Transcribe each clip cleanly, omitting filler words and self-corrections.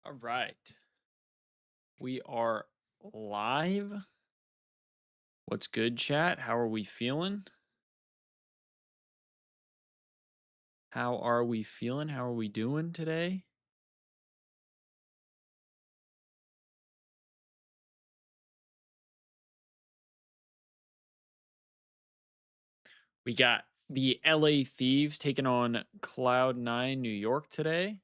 All right. We are live. What's good, chat? How are we feeling? How are we feeling? How are we doing today? We got the LA Thieves taking on Cloud9 New York today.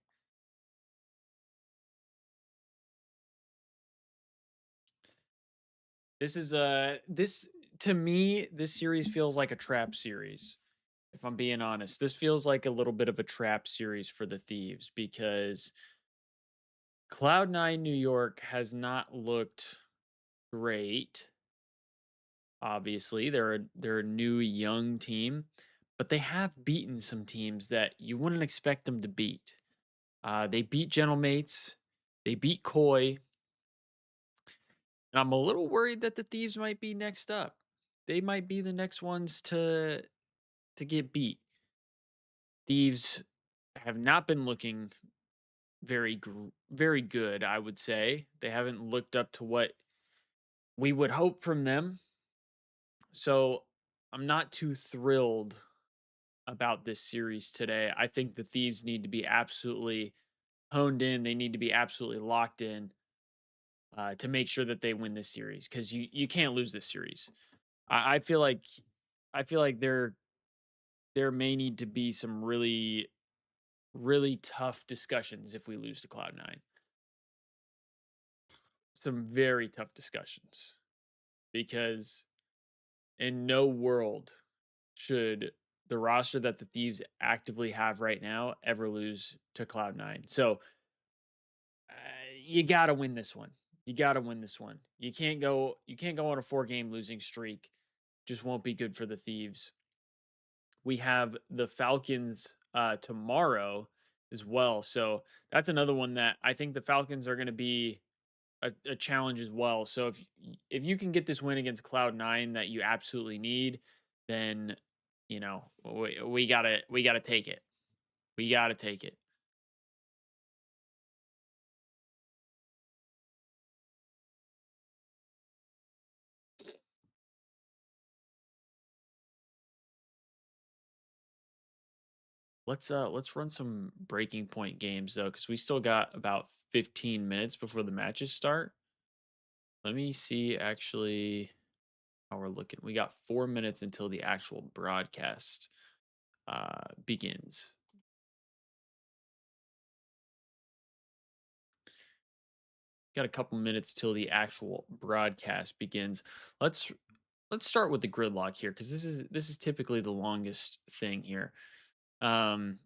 This is this to me, this series feels like a trap series. If I'm being honest, this feels like a little bit of a trap series for the Thieves because Cloud9 New York has not looked great. Obviously, they're a new young team, but they have beaten some teams that you wouldn't expect them to beat. They beat Gentle Mates, they beat Koi, and I'm a little worried that the Thieves might be next up. They might be the next ones to get beat. Thieves have not been looking very good, I would say. They haven't looked up to what we would hope from them. So, I'm not too thrilled about this series today. I think the Thieves need to be absolutely honed in. They need to be absolutely locked in to make sure that they win this series because you can't lose this series. I feel like there may need to be some really tough discussions if we lose to Cloud9. Some very tough discussions because in no world should the roster that the Thieves actively have right now ever lose to Cloud9. So uh, you got to win this one. You got to win this one. You can't go on a 4-game losing streak. Just won't be good for the Thieves. We have the Falcons tomorrow as well. So that's another one that I think the Falcons are going to be a challenge as well. So if you can get this win against Cloud9 that you absolutely need, then we gotta take it. We gotta take it. Let's run some breaking point games though, because we still got about 15 minutes before the matches start. Let me see actually how we're looking. We got 4 minutes until the actual broadcast begins. Got a couple minutes till the actual broadcast begins. Let's let's start with the gridlock here because this is typically the longest thing here. Um,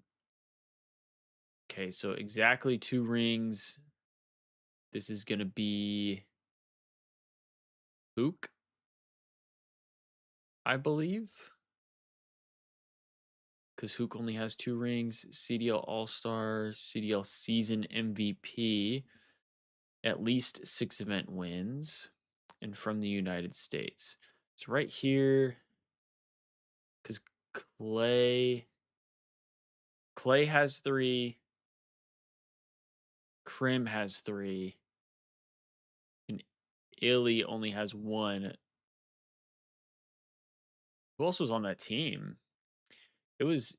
okay, so exactly 2 rings. This is gonna be Hook, I believe, because Hook only has 2 rings. CDL All Star, CDL Season MVP, at least 6 event wins, and from the United States. So right here, because Clay Clay has 3, Krim has 3, and Illy only has 1. Who else was on that team? It was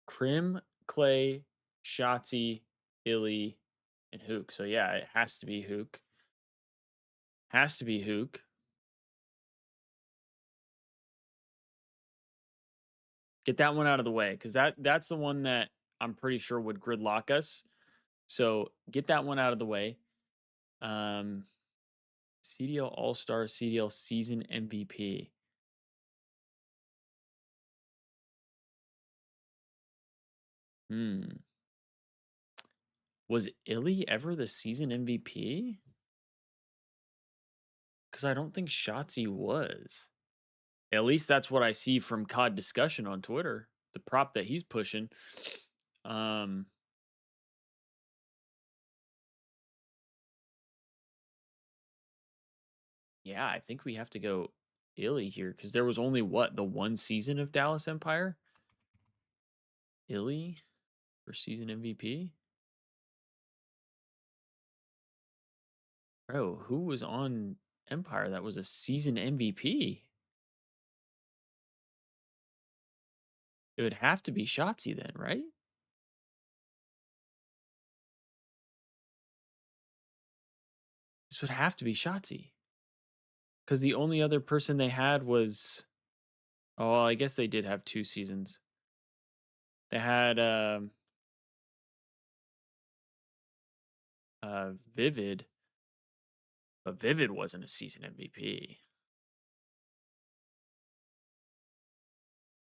Krim, Clay, Shotzi, Illy, and Hook. So yeah, it has to be Hook. Has to be Hook. Get that one out of the way because that's the one that I'm pretty sure would gridlock us. So get that one out of the way. Um, CDL All Star, CDL Season MVP. Hmm. Was Illy ever the season MVP? Because I don't think Shotzi was. At least that's what I see from COD discussion on Twitter. The prop that he's pushing. Um, yeah, I think we have to go Illy here because there was only the one season of Dallas Empire? Illy for season MVP? Bro, who was on Empire that was a season MVP? It would have to be Shotzi then, right? This would have to be Shotzi. Because the only other person they had was, oh, well, I guess they did have 2 seasons. They had Vivid, but Vivid wasn't a season MVP.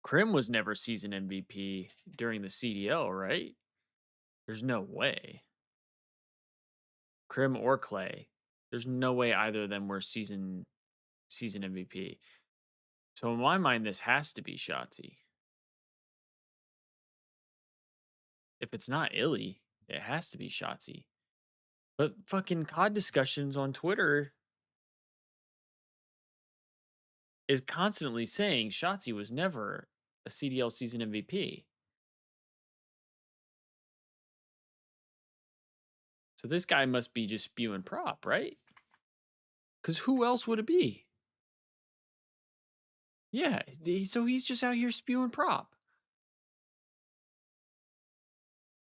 Krim was never season MVP during the CDL, right? There's no way. Krim or Clay. There's no way either of them were season MVP. So in my mind, this has to be Shotzi. If it's not Illy, it has to be Shotzi. But fucking COD discussions on Twitter is constantly saying Shotzi was never a CDL season MVP. So this guy must be just spewing prop, right? Because who else would it be? Yeah, so he's just out here spewing prop.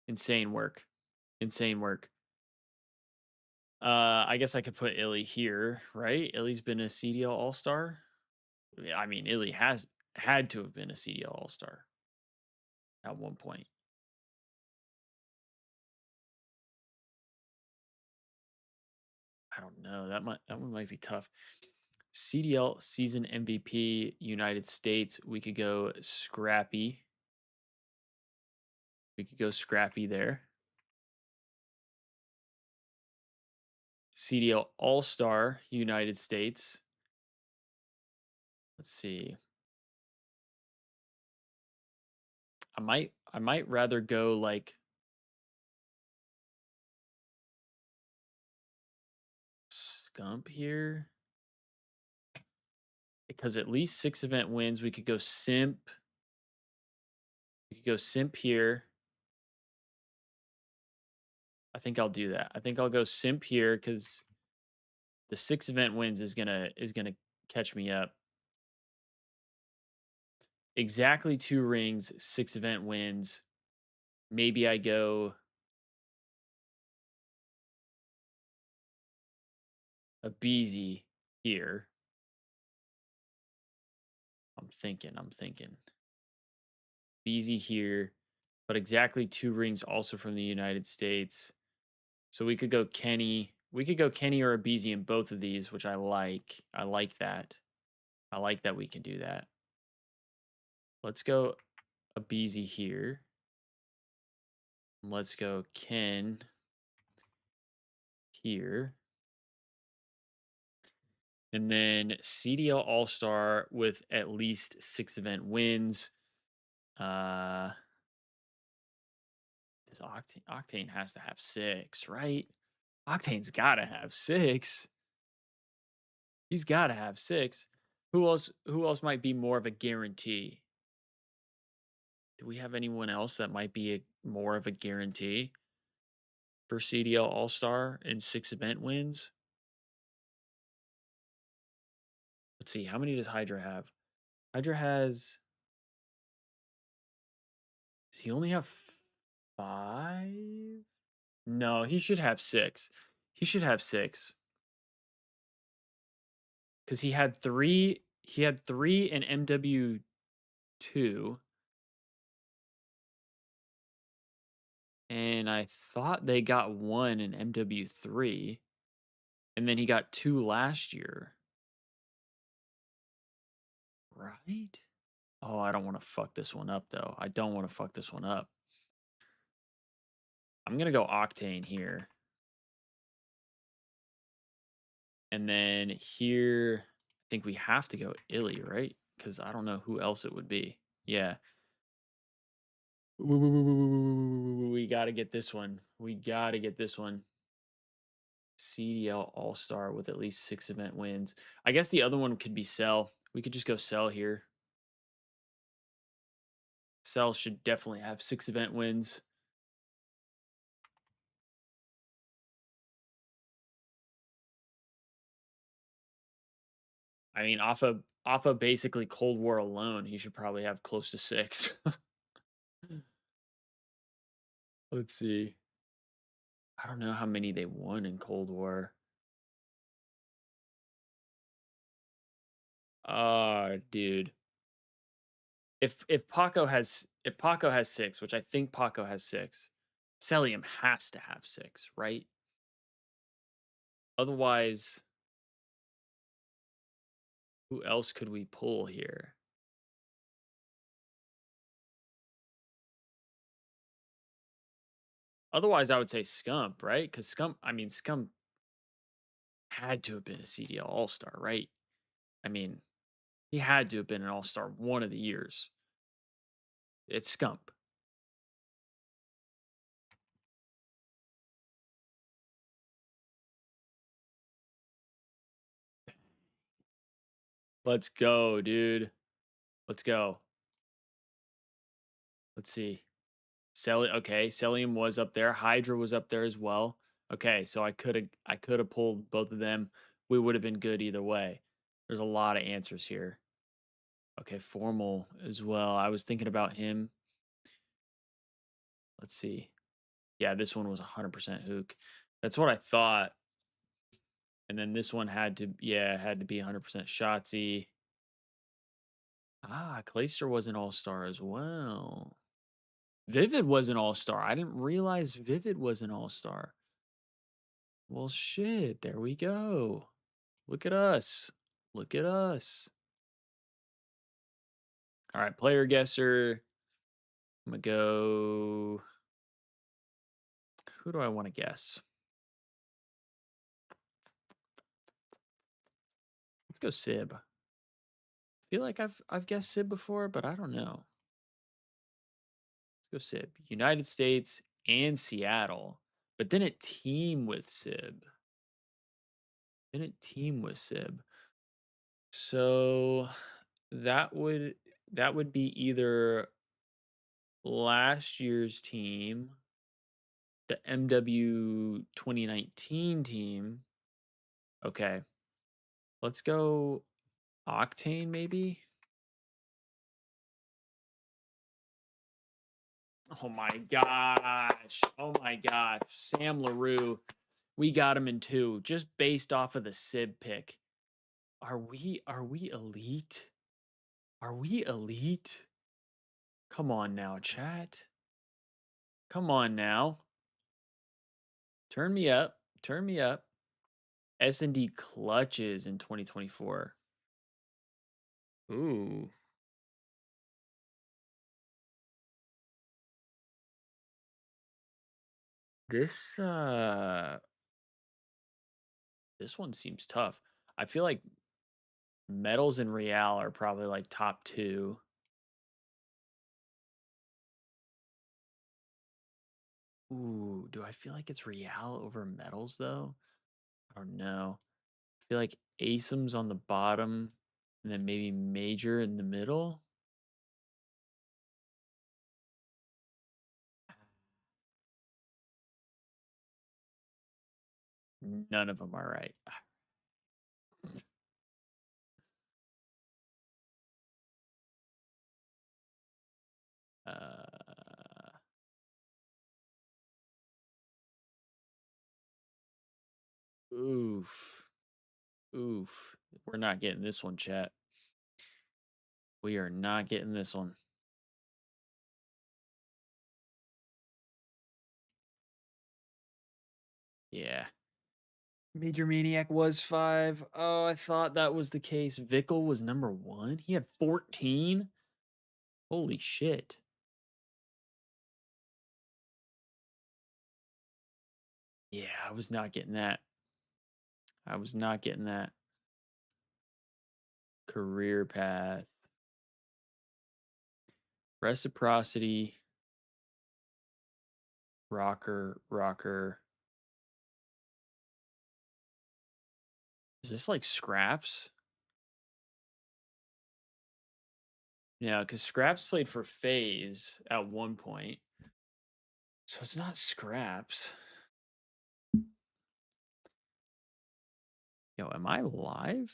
Insane work. Insane work. I guess I could put Illy here, right? Illy's been a CDL All-Star. I mean, Illy has had to have been a CDL All-Star at one point. I don't know. That one might be tough. CDL season MVP United States. We could go Scrappy. We could go Scrappy there. CDL All-Star United States. Let's see. I might rather go like Scump here. Because at least 6 event wins. We could go Simp. We could go Simp here. I think I'll do that. I think I'll go Simp here because the 6 event wins is gonna catch me up. Exactly 2 rings, 6 event wins. Maybe I go a Beezy here. I'm thinking. Beezy here, but exactly 2 rings also from the United States. So we could go Kenny. We could go Kenny or a Beezy in both of these, which I like. I like that. I like that we can do that. Let's go a Beezy here. Let's go Ken here. And then CDL All-Star with at least 6 event wins. This Octane has to have 6, right? Octane's got to have 6. He's got to have 6. Who else might be more of a guarantee? Do we have anyone else that might be more of a guarantee for CDL All-Star and 6 event wins? Let's see. How many does Hydra have? Hydra has. Does he only have 5? No, he should have 6. He should have 6 because he had 3. He had 3 in MW2, and I thought they got 1 in MW3, and then he got 2 last year, right? Oh, I don't want to fuck this one up though. I don't want to fuck this one up. I'm gonna go Octane here. And then here, I think we have to go Illy, right? Because I don't know who else it would be. Yeah. We got to get this one. We got to get this one. CDL All-Star with at least 6 event wins. I guess the other one could be Cell. We could just go Cell here. Cell should definitely have 6 event wins. I mean, off of basically Cold War alone, he should probably have close to 6. Let's see. I don't know how many they won in Cold War. Dude. If Paco has 6, which I think Paco has 6, Celium has to have 6, right? Otherwise, who else could we pull here? Otherwise, I would say Scump, right? Because Scump had to have been a CDL All Star, right? I mean, he had to have been an All Star one of the years. It's Scump. Let's go, dude. Let's go. Let's see. Celium was up there. Hydra was up there as well. Okay, so I could have pulled both of them. We would have been good either way. There's a lot of answers here. Okay, Formal as well. I was thinking about him. Let's see. Yeah, this one was 100% Hook. That's what I thought. And then this one had to be 100% Shotzi. Clayster was an all-star as well. Vivid was an all-star. I didn't realize Vivid was an all-star. Well, shit, there we go. Look at us. Look at us. All right, player guesser. I'm going to go. Who do I want to guess? Let's go Sib. I feel like I've guessed Sib before, but I don't know. Let's go Sib. United States and Seattle. But then it team with Sib. So that would be either last year's team, the MW 2019 team. Okay. Let's go Octane maybe. Oh my gosh. Oh my gosh. Sam LaRue. We got him in 2 just based off of the Sib pick. Are we elite? Are we elite? Come on now, chat. Come on now. Turn me up. Turn me up. S&D clutches in 2024. Ooh. This this one seems tough. I feel like Metals and Real are probably like top 2. Ooh, do I feel like it's Real over Metals though? I don't know. I feel like ASIM's on the bottom and then maybe Major in the middle. None of them are right. Uh, oof. Oof. We're not getting this one, chat. We are not getting this one. Yeah. Major Maniac was 5. Oh, I thought that was the case. Vickle was number 1. He had 14. Holy shit. Yeah, I was not getting that. I was not getting that. Career path. Reciprocity. Rocker. Is this like Scraps? Yeah, because Scraps played for FaZe at one point. So it's not Scraps. Yo, am I live?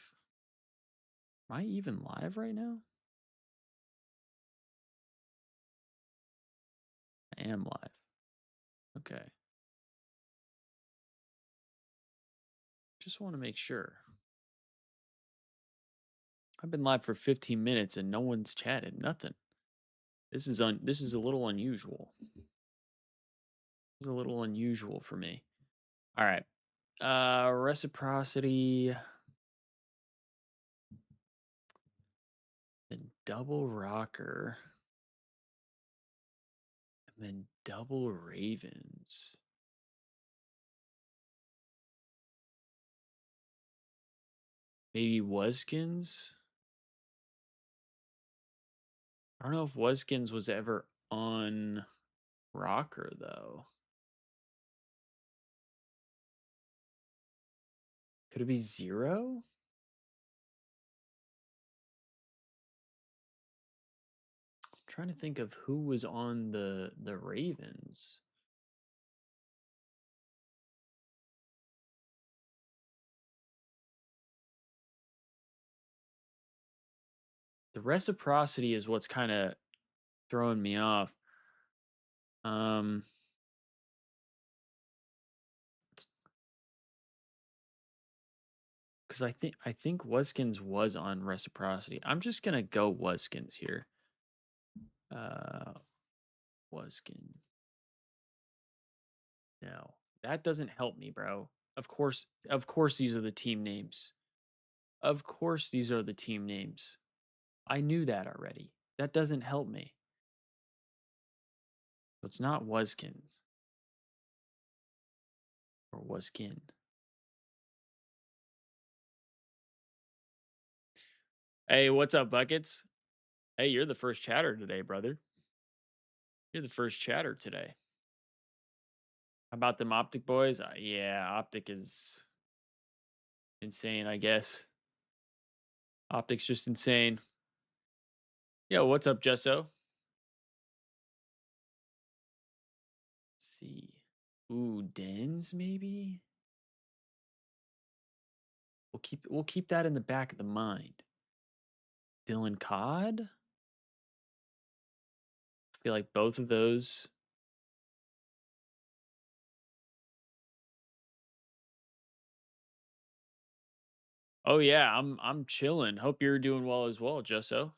Am I even live right now? I am live. Okay. Just want to make sure. I've been live for 15 minutes and no one's chatted. Nothing. This is a little unusual. This is a little unusual for me. All right. Reciprocity. Then double rocker. And then double ravens. Maybe Wuskins. I don't know if Wuskins was ever on rocker though. Could it be zero? I'm trying to think of who was on the Ravens. The reciprocity is what's kind of throwing me off. Um, because I think Wuskins was on reciprocity. I'm just gonna go Wuskins here. Wuskin. No, that doesn't help me, bro. Of course, these are the team names. Of course, these are the team names. I knew that already. That doesn't help me. So it's not Wuskins or Wuskin. Hey, what's up, Buckets? Hey, you're the first chatter today, brother. You're the first chatter today. How about them Optic boys? Yeah, Optic is insane, I guess. Optic's just insane. Yo, what's up, Jesso? Let's see. Ooh, Dens maybe? We'll keep that in the back of the mind. Dylan Codd? I feel like both of those. Oh yeah, I'm chilling. Hope you're doing well as well, Jesso.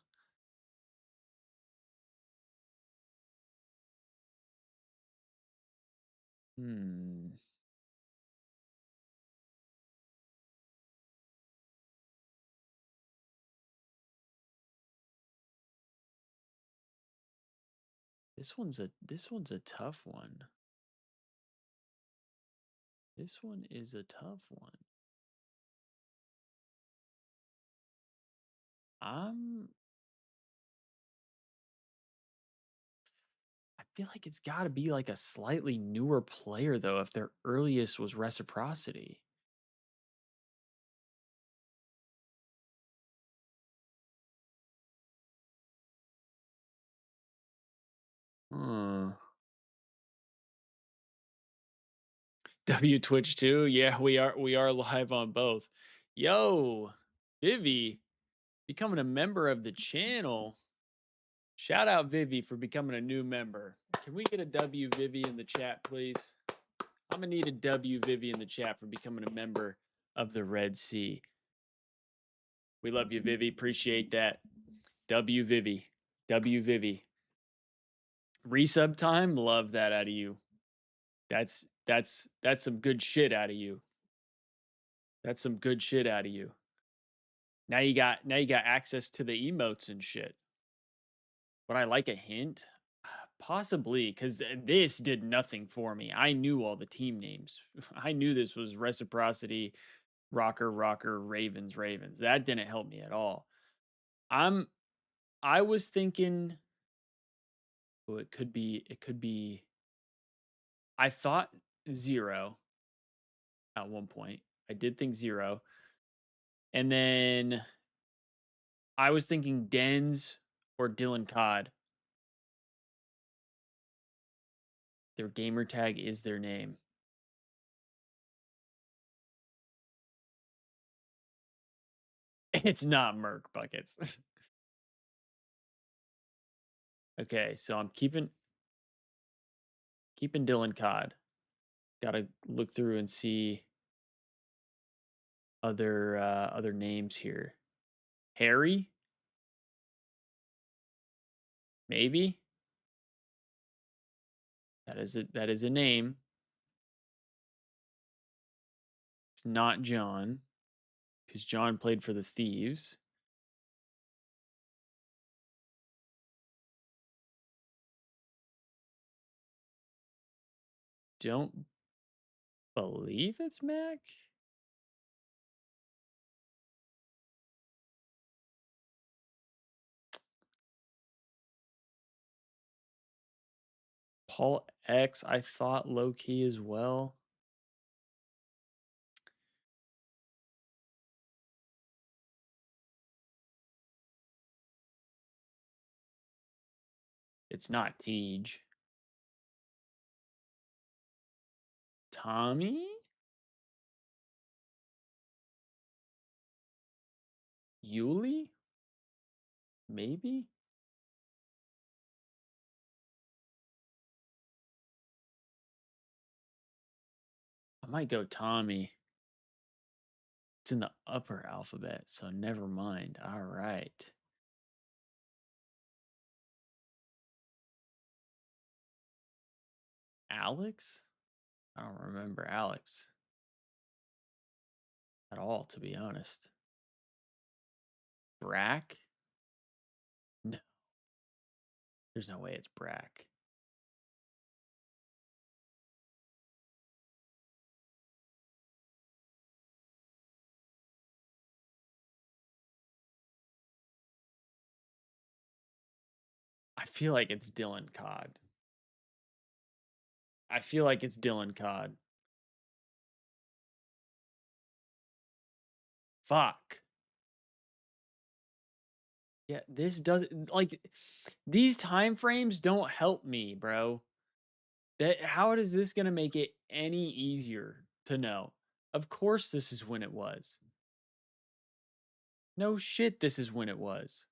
Hmm. This one's a tough one. This one is a tough one. I'm I feel like it's got to be like a slightly newer player though if their earliest was reciprocity. Hmm. W Twitch too? Yeah, we are live on both. Yo, Vivi becoming a member of the channel. Shout out Vivi for becoming a new member. Can we get a W Vivi in the chat, please? I'm gonna need a W Vivi in the chat for becoming a member of the Red Sea. We love you, Vivi. Appreciate that. W Vivi. W Vivi. Resub time. Love that out of you. That's some good shit out of you. That's some good shit out of you. Now you got access to the emotes and shit. Would I like a hint? Possibly, because this did nothing for me. I knew all the team names. I knew this was reciprocity, rocker, ravens. That didn't help me at all. I was thinking, oh, it could be. I thought zero at one point. I did think zero. And then I was thinking Dens or Dylan Codd. Their gamer tag is their name. It's not Merc buckets. Okay, so I'm keeping Dylan Cod. Gotta look through and see other names here. Harry, maybe. That is a name. It's not John, because John played for the Thieves. Don't believe it's Mac. Paul X, I thought low key as well. It's not Tej. Tommy? Yuli? Maybe? I might go Tommy. It's in the upper alphabet, so never mind. All right. Alex? I don't remember Alex at all, to be honest. Brack? No. There's no way it's Brack. I feel like it's Dylan Cod. I feel like it's Dylan Cod. Fuck. Yeah, this does like these time frames don't help me, bro. That how is this gonna make it any easier to know? Of course this is when it was. No shit, this is when it was.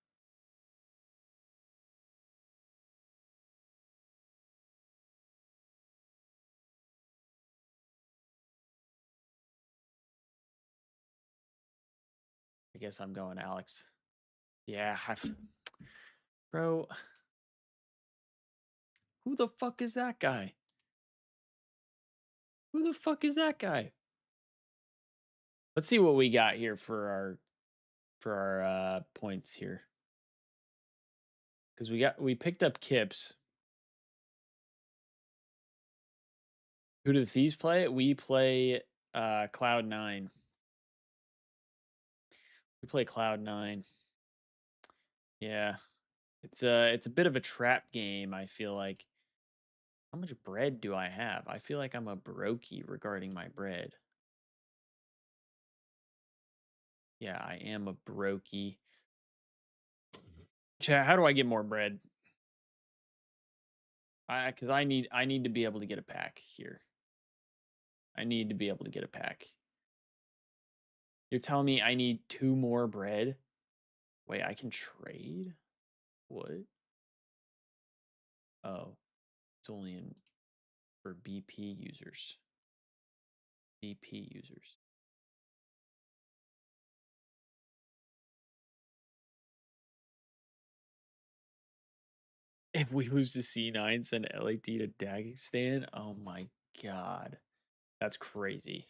I guess I'm going Alex. Yeah, bro. Who the fuck is that guy? Who the fuck is that guy? Let's see what we got here for our points here. Because we picked up Kips. Who do the Thieves play? We play Cloud9. We play Cloud9. Yeah. It's a bit of a trap game, I feel like. How much bread do I have? I feel like I'm a brokey regarding my bread. Yeah, I am a brokey. Chat, how do I get more bread? Because I need to be able to get a pack here. I need to be able to get a pack. You're telling me I need 2 more bread? Wait, I can trade? What? Oh, it's only in for BP users. BP users. If we lose to C9, send LAT to Dagestan. Oh my god. That's crazy.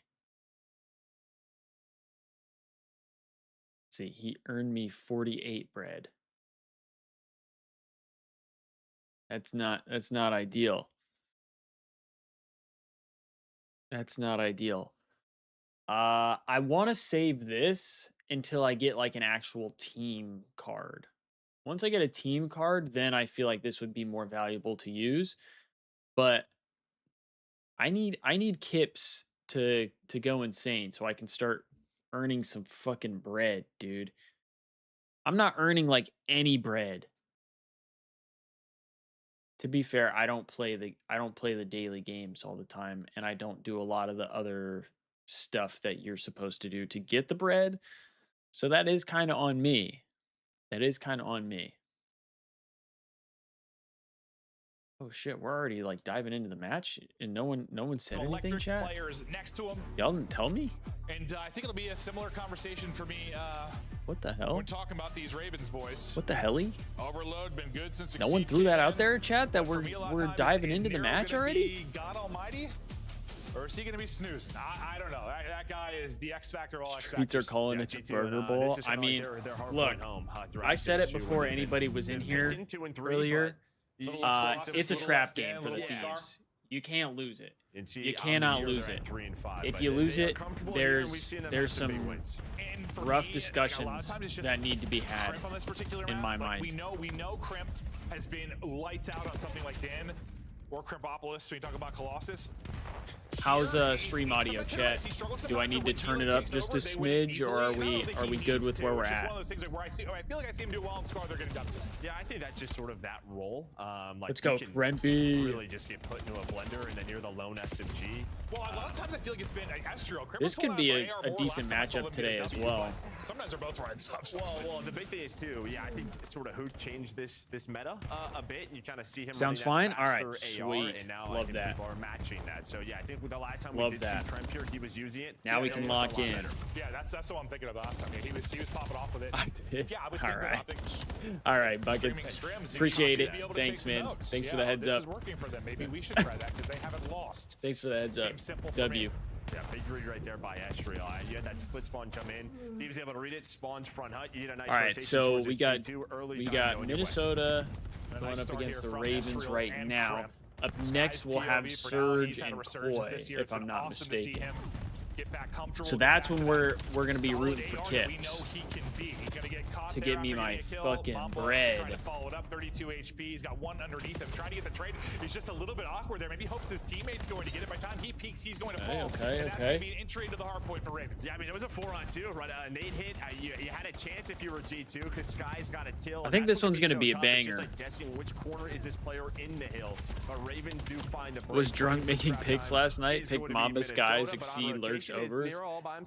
Let's see, he earned me 48 bread. That's not ideal. That's not ideal. I want to save this until I get like an actual team card. Once I get a team card, then I feel like this would be more valuable to use. But I need Kips to go insane so I can start earning some fucking bread, dude. I'm not earning like any bread. To be fair, I don't play the daily games all the time, and I don't do a lot of the other stuff that you're supposed to do to get the bread. So that is kind of on me. That is kind of on me. Oh shit, we're already like diving into the match and no one said anything, chat. Players next to him. Y'all didn't tell me? And I think it'll be a similar conversation for me. What the hell? When talking about these Ravens boys. What the helly? Overload been good since no one threw that out there, chat, that we're diving into the match already? God Almighty? Or is he going to be snoozing? I don't know. That guy is the X factor of all X factors. Tweets are calling it the Burger Bowl. I mean, look, I said it before anybody was in here earlier. It's a trap game for the Thieves. You can't lose it. You cannot lose it. If you lose it, there's some rough discussions that need to be had in my mind. We know Crimp has been lights out on something like Dan or Crimpopolis when you talk about Colossus. How's stream audio, chat? Do I need to turn it up just a smidge, or are we good with where we're at? One of those things like where I feel like I see him do well in Scar, they're gonna dump this. Yeah, I think that's just sort of that role. Like let's go, Krempy. Really just get put into a blender, and then you're the lone SMG. Well, a lot of times I feel like it's been Astro. This could be a decent matchup today as well. Sometimes they're both running subs. Well, the big thing is too. Yeah, I think sort of who changed this meta a bit, and you kind of see him. Sounds fine. All right, AR, sweet. and now love that. People are matching that. So yeah, I think with the last time love we did that. see Trent here, he was using it. Now we can lock in. Yeah, that's what I'm thinking of last time. Yeah, he was popping off with it. I did. Yeah, I would think all right, Buckets. Appreciate it. Thanks, man. Thanks for the heads up. This is working for them. Maybe we should try that because they haven't lost. Thanks for the heads up. W. Yeah, big read right there by Estriel. You had that split spawn come in. He was able to read it. Spawns front hut. You get a nice. All right, so we got Minnesota going up against the Ravens right now. Up next, we'll have Surge and Koi, if I'm not mistaken. So that's when we're gonna be rooting for Kips to get me my fucking bread. Trying to follow it up, 32 HP. He's got one underneath him, trying to get the trade. He's just a little bit awkward there. Maybe hopes his teammate's going to get it. By the time he peeks, he's going to fall. Okay. And that's going to be an entry into the hard point for Ravens. Yeah, I mean, it was a 4-on-2, right? Nate hit. You had a chance if you were G2 because Sky's got a kill. I think this one's going to be a banger. It's just like guessing which corner is this player in the hill. But Ravens do find the break. Was drunk making picks last night. Picked Mamba, Skies, Exceed, Lurks, Overs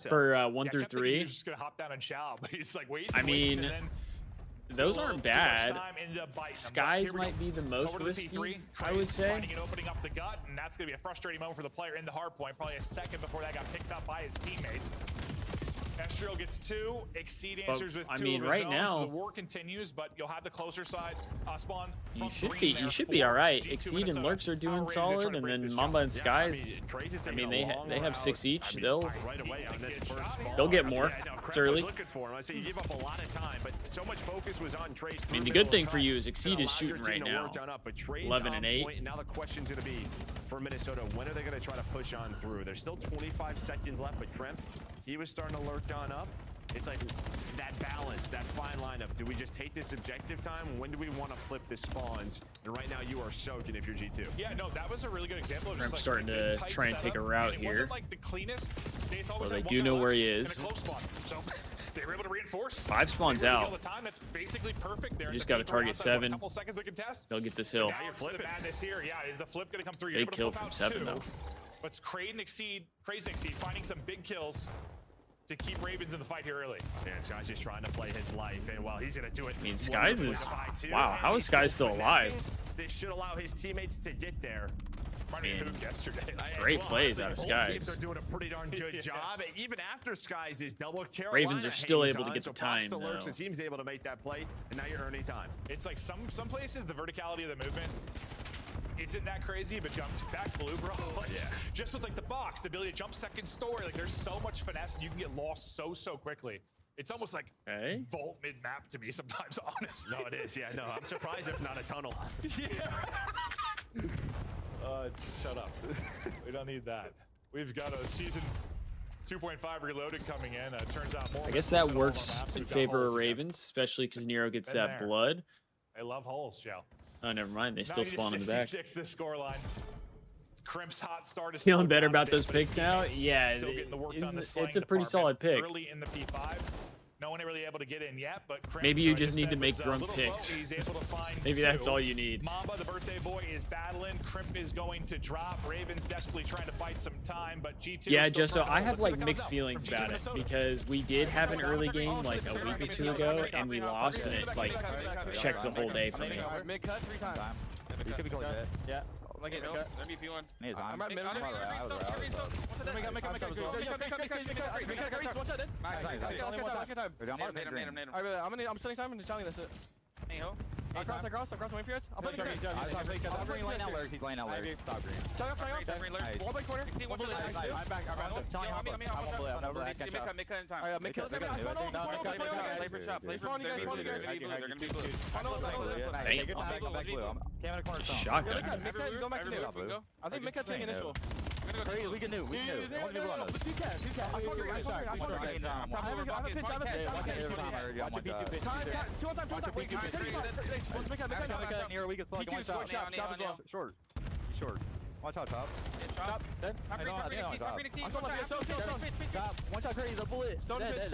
for 1 through 3. He's just going to hop down and shout, but he's like, wait. I mean, those aren't bad. Skies might be the most risky, I would say. Finding and opening up the gut, and that's going to be a frustrating moment for the player in the hard point. Probably a second before that got picked up by his teammates. Estriel gets 2. Exceed answers with 2. I mean, right now, so the war continues, but you'll have the closer side spawn. You should be all right. Exceed and Lurks are doing solid, and then Mamba and Skies. I mean, they have 6 each. They'll get more. It's early. You give up a lot of time, but so much focus was on Trace. I mean, the good thing for you is Exceed is shooting right now. 11 and 8. Now the question's going to be for Minnesota, when are they going to try to push on through? There's still 25 seconds left, but Trent, he was starting to lurk on up. It's like that balance, that fine line of, do we just take this objective time? When do we want to flip the spawns? And right now you are soaking if you're G2. Yeah, no, that was a really good example of just like starting to try and take a route here. It wasn't like the cleanest. Well, they do know where he is. So they were able to reinforce. 5 spawns out. All the time. That's basically perfect. You just got to target 7. A couple seconds of contest. They'll get this hill. Now you're flipping. The madness here. Yeah, is the flip going to come through? Big kill from 7 though. But it's Crazy Exceed finding some big kills to keep Ravens in the fight here early. Yeah, Sky's just trying to play his life, and well, he's going to do it. I mean, Skies is... Wow, how is Skies still alive? This should allow his teammates to get there. Yesterday. Great plays out of Skies. Teams are doing a pretty darn good job. Even after Skies is double, Ravens are still able to get the time, though. The team's able to make that play, and now you're earning time. It's like some places, the verticality of the movement isn't that crazy, but jumps back blue, bro. Like, yeah. Just with like the box, the ability to jump second story, like there's so much finesse and you can get lost so quickly. It's almost like vault mid-map to me sometimes, honestly. No, it is. Yeah, no, I'm surprised if not a tunnel. Yeah. Shut up. We don't need that. We've got a season 2.5 reloaded coming in. Turns out more. I guess that works in favor of Ravens, especially because Nero gets that blood. I love holes, Joe. Oh, never mind. They still spawn in the back. This scoreline. Crimp's hot start is feeling better about those picks now. Yeah, it's a pretty solid pick. Early in the P5. No one really able to get in yet, but Crimp, Maybe you like I just need to said, make was, drunk little slow. picks. He's able to find Maybe that's two. all you need. Mamba, the birthday boy, is battling. Crimp is going to drop. Ravens desperately trying to fight some time, but G2. Yeah, is still just so trying to I hold. have Let's see like what mixed comes out feelings from G2 about it Minnesota. because we did have an early game like a week or two ago and we lost and it like checked the whole day for me. Mid cut 3 times. You could be going dead. Yeah. Like it. Let me feel one. I'm right mid. I'm sending time and telling this. Across, waiting for you guys. I'll play the green. I'm green lane out, He's laying out, Larry. Stop green. Wall by corner. I'm back. Shotgun. I think mid cut's taking initial. We can do. Short. Watch out, top. Top. Dead. I don't know. Top. One shot crazy, the bullet. Dead.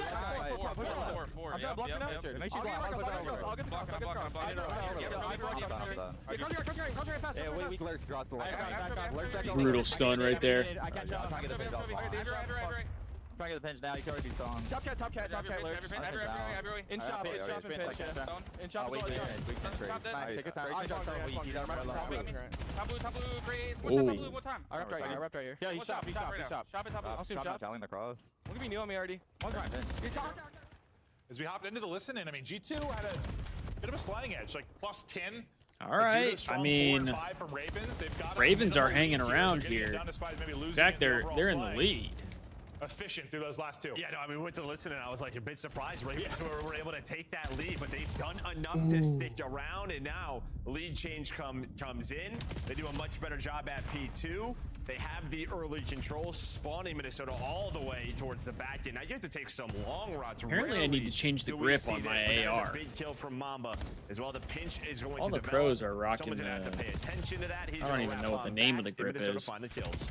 Four. I'm blocking out. Make sure I'll get the box. Yeah, we lurch across the line. Brutal stun right there. I can't jump. I'm trying to get the pinch off. Trying to get the pinch now. You can already be strong. Top cat, lurch. In shop, and pinch. In shop, Take your time. Top blue, great. Oh. What time? I wrapped right here. Yeah, he's shop. Shop right now. Shop it, top blue. I'll see him shop. Telling the cross. Look at me new on me already. One time. As we hopped into the listening, I mean, G2 had a bit of a slang edge, like plus 10. All right. I mean, from Ravens. They've got Ravens are hanging around here. In fact, they're in the lead. Efficient through those last two. Yeah, no, I mean, we went to listen and I was like a bit surprised Ravens were able to take that lead, but they've done enough to stick around, and now lead change comes in. They do a much better job at P2. They have the early control, spawning Minnesota all the way towards the back end. Now you have to take some long routes. Apparently, I need to change the grip on my AR. A big kill from Mamba as well. The pinch is going All to the develop. pros are rocking Someone's gonna have to pay attention to that. He's I don't gonna even know wrap what the on name of the back, and grip Minnesota is. find the kills.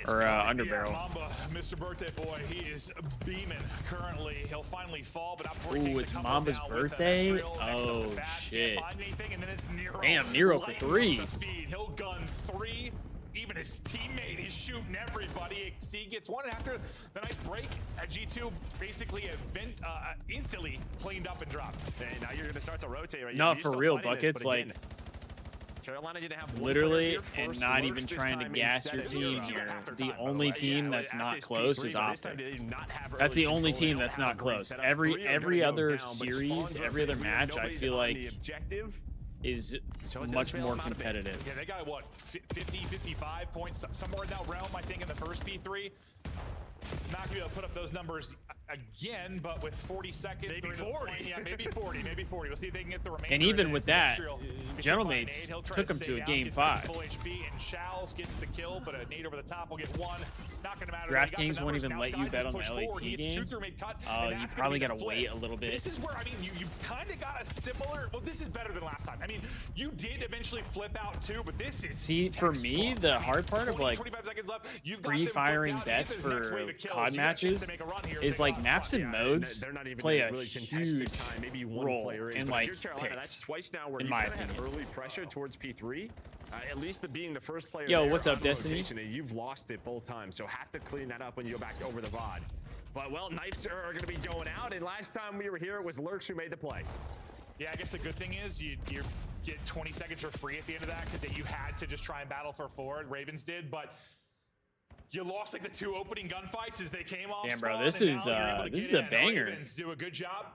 Or underbarrel. Yeah, Mamba, Mr. Birthday Boy, he is beaming currently. He'll finally fall, but up before he Ooh, takes it's a couple Mamba's down with birthday? an Ezreal next up Oh, the bat. Can't shit. find anything, and then it's Nero. Damn, Nero for lighting 3. up the feed. He'll gun 3. Even his teammate, he's shooting everybody. C gets one, and after the nice break at G2, basically instantly cleaned up and dropped. And now you're going to start to rotate, right? No, You're for still real, fighting this, Buckets, but again, like, Carolina didn't have one literally, player here and first not lurch even this trying to time gas instead your of team G2 here. at halftime, The by only way. team Yeah, that's at not this close P3, is but this time Optic. they did not have That's the early only control. team They that's don't not have great close. setup. Every Three are gonna go other down, but series, spawns are every other big. match, I Nobody's feel on like the objective. is So it does much bail more them out a bit. competitive. Yeah, they got what, 50, 55 points, somewhere in that realm, I think, in the first P3. Not gonna be able to put up those numbers again, but with 40 seconds, Maybe through the 40. point, yeah, maybe 40, maybe 40. We'll see if they can get the remainder. And even of with this. that, Ezreal gets Gentleman's hit by a nade. He'll try took him stay to a down, game gets back 5. Full HP, and Shals gets the kill, but a nade over the top will get one. Not gonna matter. DraftKings won't even let you bet on the LAT game. You probably gotta wait a little bit. This is where, I mean, you kind of got a similar, well, this is better than last time. I mean, you did eventually flip out too, but this is See, for me, the hard part of like 25 seconds left. You've got free them flipped firing out. bets Get this next for wave of kills. COD You got a chance matches to make a run here if is they like got maps fun. and Yeah, modes they're not even play gonna a really contest huge this time. Maybe one role player is, in but like if you're Carolina, that's picks. twice now where in you my kind of had opinion. early pressure towards P3. At least the being the first player. Yo, there what's on up, the Destiny? rotation, and you've lost it both times, so have to clean that up when you go back over the VOD. But well, knives are going to be going out, and last time we were here, it was Lurks who made the play. Yeah, I guess the good thing is you get 20 seconds for free at the end of that because you had to just try and battle for forward. Ravens did, but you lost like the 2 opening gunfights as they came off. Damn, bro, spawn, this and is, now you're able to this get is a in. banger. Ravens do a good job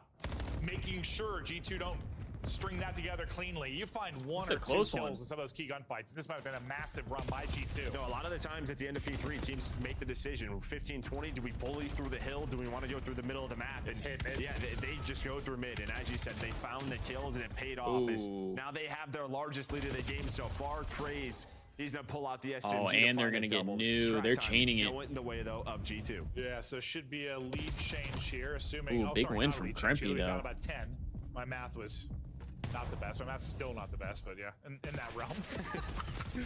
making sure G2 don't string that together cleanly. You find one or a 2 close kills one. in some of those key gunfights. This might have been a massive run by G2. No, a lot of the times at the end of P3, teams make the decision. 15-20, do we bully through the hill? Do we want to go through the middle of the map? It's hit mid. Yeah, they just go through mid. And as you said, they found the kills and it paid off. Ooh. Now they have their largest lead of the game so far. Craze, he's going to pull out the SMG. Oh, and they're gonna get new. They're chaining it. Going in the way, though, of G2. Yeah, so should be a lead change here, assuming. Ooh, big win from Crimpy Crimpy, though. About 10. My math was Not the best. My math's still not the best, but yeah, in that realm.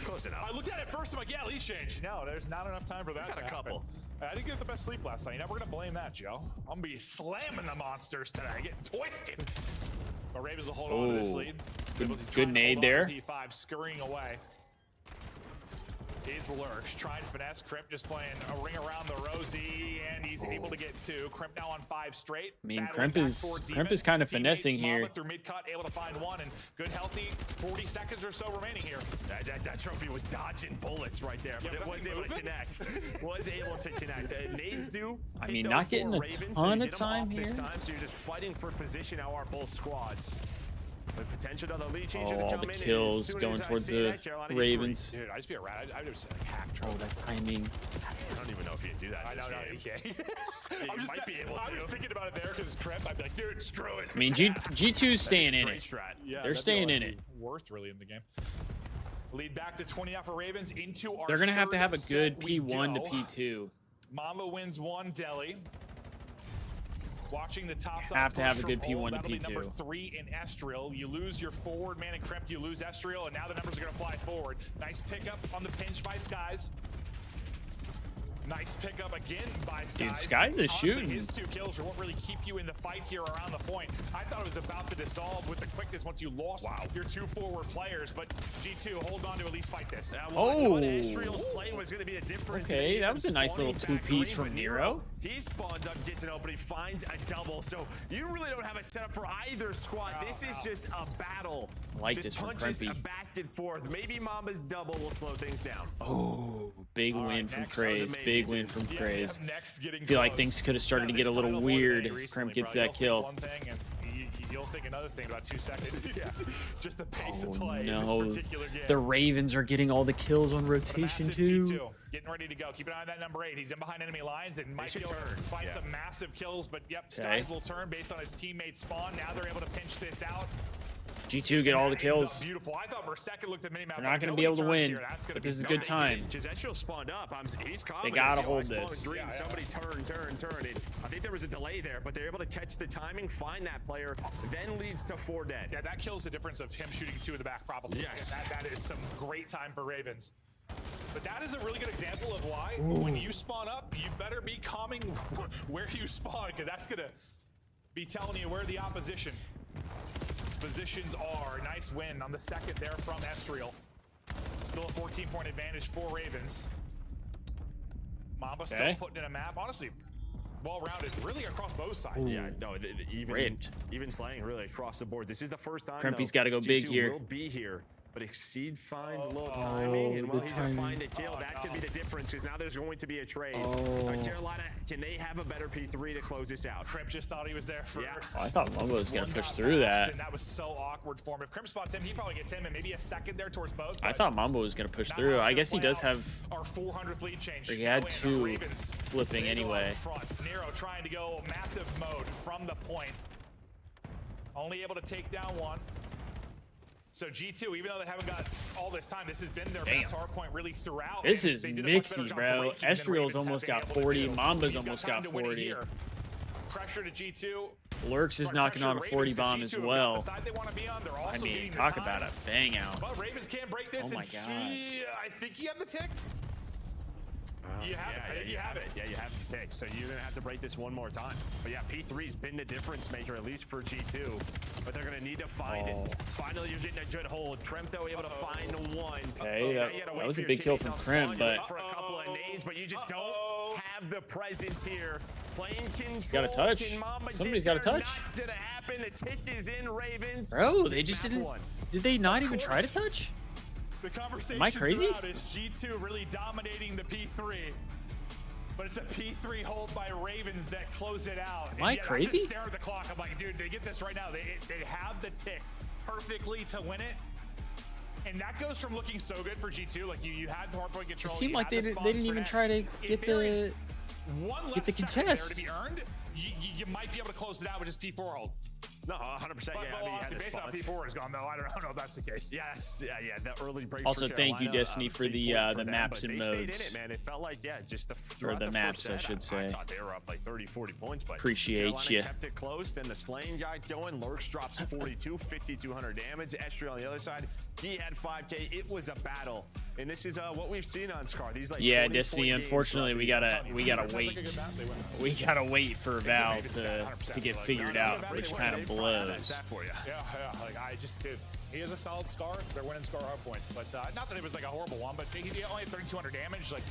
Close enough. I looked at it first, I'm like, yeah, leash change. No, there's not enough time for that. Got a couple. I didn't get the best sleep last night. You know, we're gonna blame that, Joe. I'm gonna be slamming the monsters today, getting twisted. But Ravens will hold on to this lead. Good nade there. P5 scurrying away. Is Lurks trying to finesse. Crimp just playing a ring around the Rosie, and he's able to get 2. Crimp now on 5 straight. I mean, Crimp is kind of finessing here. Through mid-cut, able to find 1, and good, healthy 40 seconds or so remaining here. That trophy was dodging bullets right there, but it was able to connect. Was able to connect. Nades do. I mean, not getting a ton of time here. This time, so you're just fighting for position. How are both squads? The potential of the lead change to Oh, come the in. kills going towards the Ravens. Dude, I just be a rat. I would just like hack Oh, trophy. that timing. I don't even know if you can do that. I know, no, you can't. You might be able I to. was thinking about it there because Crimp. I'd be like, dude, screw it. I mean, G2's staying in Great it. strat. Yeah, They're that'd be staying all in it. Worth really in the game. Lead back to 20 out for Ravens into our They're gonna have to have a good third set we P1 to go. P2. Mamba wins 1, Delhi. Watching the top side. Have to have a push good from P1 to that'll be P2. Number 3 in Estriel. You lose your forward man in Crimp. You lose Estriel, and now the numbers are going to fly forward. Nice pickup on the pinch by Skies. Nice pickup again by Skies. Dude, Skies is Honestly, shooting. His 2 kills are what really keep you in the fight here around the point. I thought it was about to dissolve with the quickness once you lost your 2 forward players, but G2, hold on to at least fight this. Oh. Estriel's play was going to be a difference. Okay, that was a nice little 2-piece from Nero. He spawns up, gets an opening, finds a double. So you really don't have a setup for either squad. This is just a battle. I like this from punches Crimpy. back and forth. Maybe Mamba's double will slow things down. Oh, big win from next. Craze. Big win from Yeah, Craze. next getting Feel like close. things could have started to get a This little title weird won if Crimp gets bro. that You'll kill. think one thing and you'll think another thing in about 2 seconds. Yeah. Just the pace of Oh play in no, this particular game. the Ravens are getting all the kills on But a rotation massive too. P2, getting ready to go. Keep an eye on that number 8. He's in behind enemy lines and might be able to find some massive kills. But yep, Skies will turn based on his teammate spawn. Now they're able to pinch this out. G2 get all the kills. Beautiful. I thought for a second looked at the minimap. They're not going to be able to win, but this is a good time. Estriel spawned up. He's confident. They gotta Yo, hold I spawned this. green. Somebody turn. And I think there was a delay there, but they're able to catch the timing, find that player, then leads to 4 dead. Yeah, that kills the difference of him shooting 2 in the back, probably. Yes. That is some great time for Ravens. But that is a really good example of why when you spawn up, you better be calming where you spawn, because that's going to be telling you where the opposition positions are. Nice win on the second there from Estriel. Still a 14-point advantage for Ravens. Mamba still putting in a map. Honestly, well-rounded, really across both sides. Yeah, no, even slaying really across the board. This is the first time Crimpy's got to go big G2 here. will be here, but Exceed finds a little timing, and while he's gonna find a kill, that could be the difference, because now there's going to be a trade. Carolina, can they have a better P3 to close this out? Crimp just thought he was there first. Oh, I thought Mumbo was going to push got through past, that. And that was so awkward for him. If Crimp spots him, he probably gets him and maybe a second there towards both. I thought Mambo was going to push through. I guess he does have... Our 400th lead change. Or he had Now in, 2 Ravens, flipping they go anyway. out front. Nero trying to go massive mode from the point. Only able to take down 1. So G2, even though they haven't got all this time, this has been their best hard point really throughout. This and is they did a much better mixy, job bro. breaking than Estriel's Ravens have almost been got able to 40. do. Mamba's You've got almost time got to win it 40. here. Pressure to G2. Lurks is knocking on a 40 bomb as well. The side they want to be on. They're also I mean, getting the talk time. about a bang out. But Ravens can't break this. Oh my and God. see, I think you have the tick. You have it. I think you have it. Yeah, you have the tick. So you're going to have to break this one more time. But yeah, P3's been the difference maker, at least for G2. But they're going to need to find it. Finally, you're getting a good hold. Tremto able to find 1. Okay, Now you gotta that wait was for a your big kill teammates from to Crimp, spawn but... for a couple of nades, but you just don't have the presence here. Playing control. Got a touch. Somebody's got a touch. Not gonna happen. The tick is in, Ravens. Bro, they just Map didn't... 1. Did they not even try to touch? The conversation Am I crazy? throughout is G2 really dominating the P3. But it's a P3 hold by Ravens that close it out. Am I yet crazy? I just stare at the clock. I'm like, dude, they get this right now. They have the tick perfectly to win it. And that goes from looking so good for G2. Like you had hardpoint control. It seemed you like had they the didn't spawns for even next. try to If get there is the... one get the less second there contest. to be earned, you might be able to close it out with just P4 hold. No, 100%. But, Yeah, but I mean, he had honestly, his based on spots. P4 is gone, though, I don't know if that's the case. Yes, yeah. The early breaks. Also, for thank you, Carolina, Destiny, for big the point for the them, maps but and they stayed in modes. it, man. It felt like, yeah, just Or throughout the first maps, I set, should say. I thought they were up like 30, 40 points, but Appreciate Carolina ya. kept it close. Then the Slaying guy going. Lurks drops 42, 5,200 damage. Estri on the other side, he had 5K. It was a battle, and this is what we've seen on Scar. These like Yeah, 20-point Destiny. games Unfortunately, we gotta Sounds like a wait. good map. They win this. We gotta wait for Val maybe to 100%, get like, figured no, no, out, no, which they kind win. of That's blows. that for you. Yeah. Like I just did. He has a solid Scar. They're winning Scar hard points, but not that it was like a horrible one. But he only had 3,200 damage. Like,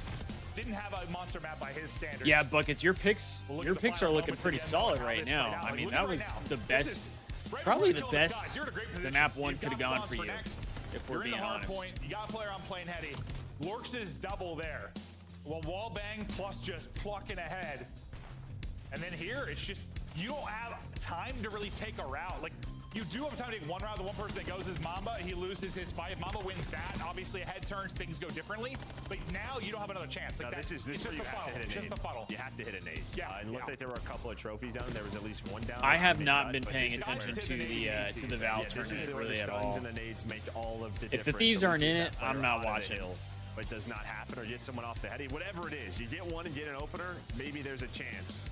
didn't have a monster map by his standards. Yeah, Buckets, your picks We'll look your at the picks are final looking moments pretty again, solid how right this now. played out. I Like, mean, look that at was right now. the This best, is right probably before the you kill best skies. You're in a great the position. map one You've could have got gone spawns for you, next. if You're we're in the being hard honest. point. You got a player on plane heady. Lurks is double there. Well, wall bang plus just plucking ahead. And then here, it's just, you don't have time to really take a route. Like, you do have time to take one route. The one person that goes is Mamba. He loses his fight. If Mamba wins that, obviously, head turns, things go differently. But now you don't have another chance. Like, No, this is it's where just you the have funnel. to hit a It's just nade. the funnel. You have to hit a nade. Yeah, And it looked yeah. like there were a couple of trophies down. There was at least one down. I have Big not cut, been but paying this is attention where- Guys to hit the the Val this is tournament where really the at stuns all. and the nades make all of the If the difference. Thieves So we aren't see in that it, player I'm not out of the watching. hill, but it does not happen, or get someone off the heady. Whatever it is, you get one and get an opener, maybe there's a chance.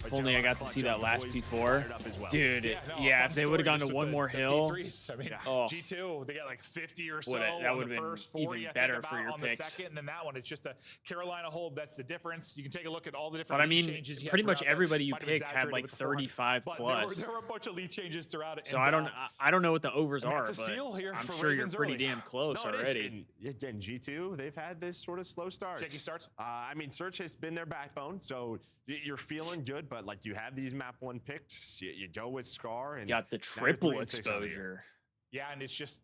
But If only I Carolina got to clutch see up, that the last boys before. fired up as well. Dude, no, yeah, fun if they would have story gone just to with one the- more the hill, P3s. I mean, Oh. G2, they got like 50 or so. That on would've the been first 40, even I think, better about for your on picks. the second, and then that one, it's just a Carolina hold. That's the difference. You can take a look at all the but different I lead mean, changes. You pretty had much throughout that. everybody you Might have picked had exaggerated like with the 400, 35 but plus. There were a bunch of lead changes throughout it. So and, I don't know what the overs and are, that's a but steal here I'm for sure you're Ravens pretty early. damn close No, it is. already. And again, G2, they've had this sort of slow start. Shaky starts? I mean, Search has been their backbone, so you're feeling good, but like you have these map one picks, you go with Scar and Got the now you're triple 3-6 on the year. exposure. Yeah, and it's just.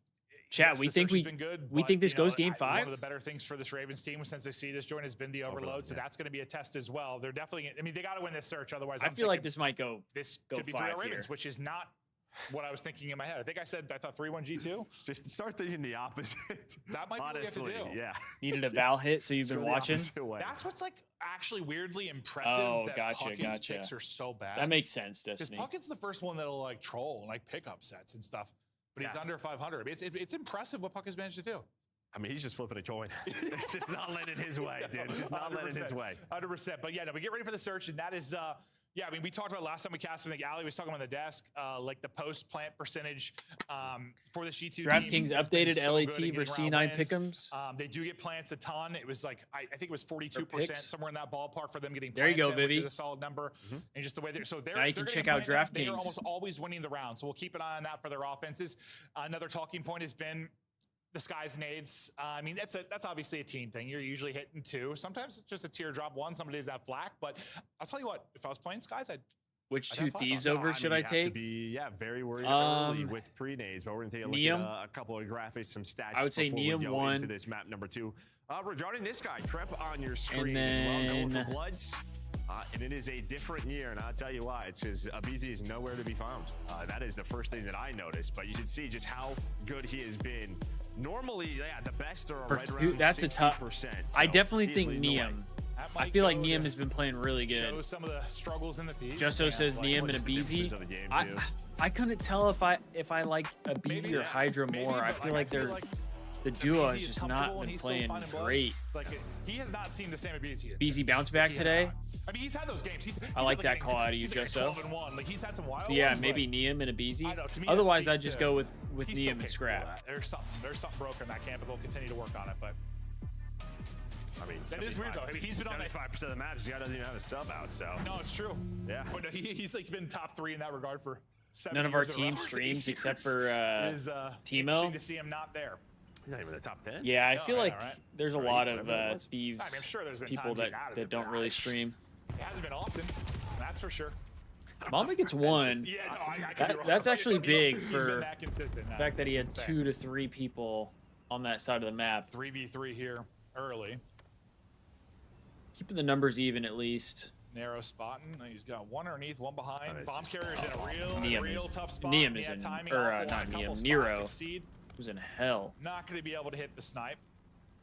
Chat, yes, we the think search has we- been good, we but, think this you know, goes game One 5? of the better things for this Ravens team since they see this joint has been the overload. So yeah. that's going to be a test as well. They're definitely. I mean, they got to win this search, otherwise. I I'm feel like thinking this might go. This go could be 5 3-0 Ravens, here. which is not what I was thinking in my head. I think I said I thought 3-1 G2. Just start thinking the opposite. That might be what we have to Honestly, do. yeah. Needed a Val hit, so you've Go been the watching. opposite way. That's what's like actually weirdly impressive. Oh, that gotcha, Puckin's gotcha. picks are so bad. That makes sense, because Destiny. Puckin's the first one that'll like troll and like pick up sets and stuff. But he's Yeah. under 500. I mean, it's impressive what Puck has managed to do. I mean, he's just flipping a coin. It's just not letting his way, dude. It's just not letting his way. 100%. But yeah, no, we get ready for the search, and that is, yeah, I mean, we talked about last time we cast. I think Ali was talking on the desk, like the post plant percentage for the G2 team. DraftKings has been updated so LAT good at versus getting C9 round wins. pick'ems. They do get plants a ton. It was like I think it was 42%, picks? somewhere in that ballpark for them getting. There you plants go, in, which Vivi. is a solid number, and just the way they're so they're. Now you they're can getting check out plants. They are DraftKings. almost always winning the round, so we'll keep an eye on that for their offenses. Another talking point has been the skies nades. I mean, that's obviously a team thing. You're usually hitting 2. Sometimes it's just a teardrop 1. Some days that flak. But I'll tell you what, if I was playing skies, Which I'd two have fun. Thieves No, over I should mean, I you have to take? be, yeah, very worried early Um, with pre-nades, but we're going to take a look Neum. at a couple of graphics, some stats. I would say before Neum we go 1. into this map number 2. Regarding this guy, Trep on your screen. And well, going then- for Bloods. And it is a different year, and I'll tell you why. It's because Abizi is nowhere to be found. That is the first thing that I noticed, but you can see just how good he has been. Normally, yeah, the best are right around That's a tough. 60%. I so definitely he's think leading the way. Neum. that I might feel like go Neum to has been playing really show good. some of the struggles in the Thieves. Justo Yeah, says like, Neum what and is the differences Abizi. of the game, I too? I couldn't tell if I like Abizi maybe, or Hydra maybe, more. I but, feel like, like they're like the duo Abizi has is just comfortable not and been he's still playing finding great. bloods. Like he has not seen the same Abizi. Abizi bounce back today. I mean, he's had those games. He's I like had, that call out of you, he's like Justo. 12-1. Like he's had some wild So yeah, ones, maybe but Neum and Abizi. I know, to me, that Otherwise, speaks I'd just to- go with he's still Neum and capable of Scrap. that. There's something broken in that camp, but they'll continue to work on it. But I mean, that is weird though. I mean, he's been on that. 75% of the maps, the guy doesn't even have a sub out, so. No, it's true. Yeah. But no, he's like been top 3 in that regard for 7 None of our years in a row. team streams except for It is, Timo. interesting to see him not there. He's not even in the top 10. Yeah, I No, feel I know, like right? there's a Right, lot of whatever it was. Thieves I mean, I'm sure there's been people times that, he's out of that it, don't but really I- stream. It hasn't been often. That's for sure. Mamba gets 1. Yeah, no, I could be wrong. That's actually big He's for been that consistent. the fact that he had 2 to 3 people on that side of the map. 3v3 here early. Keeping the numbers even at least. Narrow spotting. He's got 1 underneath, 1 behind. Nice. Bomb carrier's in a Neum real is- tough spot. Neum He is had in- timing or, off on not a couple Neum, spots, Nero. Exceed. It was in hell. Not going to be able to hit the snipe.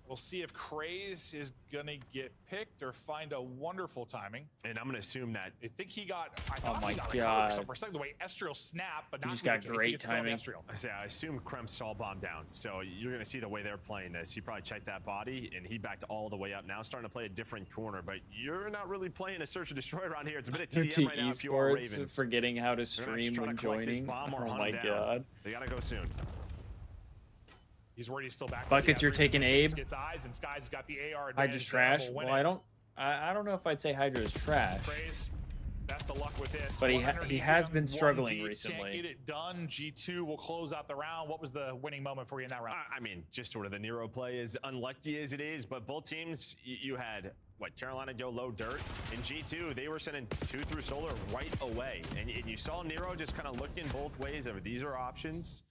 We'll see if Craze is gonna get picked or find a wonderful timing. And I'm gonna assume that. I think he got. I Oh thought my he got God. like, for a second, the way Estriel snapped, but He not just in the got case. He great gets called timing. Estriel. I assume Kremp saw bomb down, so you're gonna see the way they're playing this. He probably checked that body, and he backed all the way up. Now starting to play a different corner, but you're not really playing a search and destroy around here. It's a bit of TDM right now if you are Esports, Ravens. forgetting how to They're gonna have to stream try when to collect this joining. bomb or Oh hunt my down. god. They gotta go soon. He's worried he's still back. Buckets, you're taking Abe. Gets eyes, and Sky's got the AR advantage. Hydra's trash. Well, I don't know if I'd say Hydra is trash. Craze. Best of luck with this. But he 100 has EPM, been struggling 1 deep, recently. Can't get it done. G2 will close out the round. What was the winning moment for you in that round? I mean, just sort of the Nero play, as unlucky as it is, but both teams, you had, what, Carolina go low dirt. In G2, they were sending 2 through solar right away. And you saw Nero just kind of looking both ways. These are options.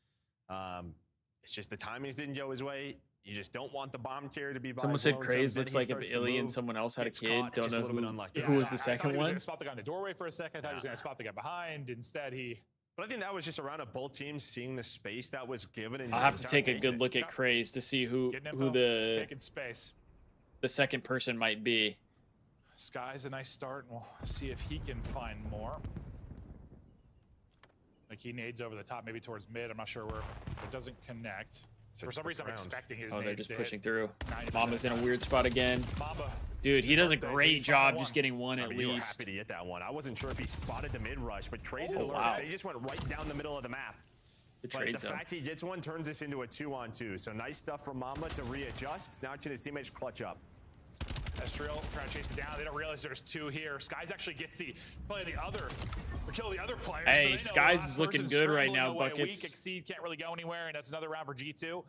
It's just the timings didn't go his way. You just don't want the bomb carrier to be by Someone his said lonesome. Craze Then looks he like if starts to Illy and move, someone else had a gets kid. caught, Don't just a know little bit unlucky. who was the I thought second he was one. gonna spot the guy in the doorway for a second. I thought he was going to spot the guy behind. Instead, he. But I think that was just a round of both teams seeing the space that was given. And I'll have to trying take a good it. look at Craze to see who Getting info, the taking space. second person might be. Sky's a nice start, and we'll see if he can find more. Like he nades over the top, maybe towards mid. I'm not sure where. It doesn't connect. For some reason, I'm round. expecting his Oh, they're nades just to pushing hit through. 90% Mama's in a of the weird spot again. time. Mamba. Dude, he does a His birthday, great he's job finding just one. getting one I at mean, you were least. happy to get that one. I wasn't sure if he spotted the mid rush, but Crazy Oh, alerts, wow. they just went right down the middle of the map. The But trade the zone. fact he gets one turns this into a 2-on-2. So nice stuff from Mamba to readjust. Now can his teammates clutch up? Estriel trying to chase it down. They don't realize there's 2 here. Skies actually gets the play the other, or kill the other player. Hey, so they know Skies the last is looking person's good right scrambling now, away. Buckets. Weak Exceed can't really go anywhere, and that's another round for G2.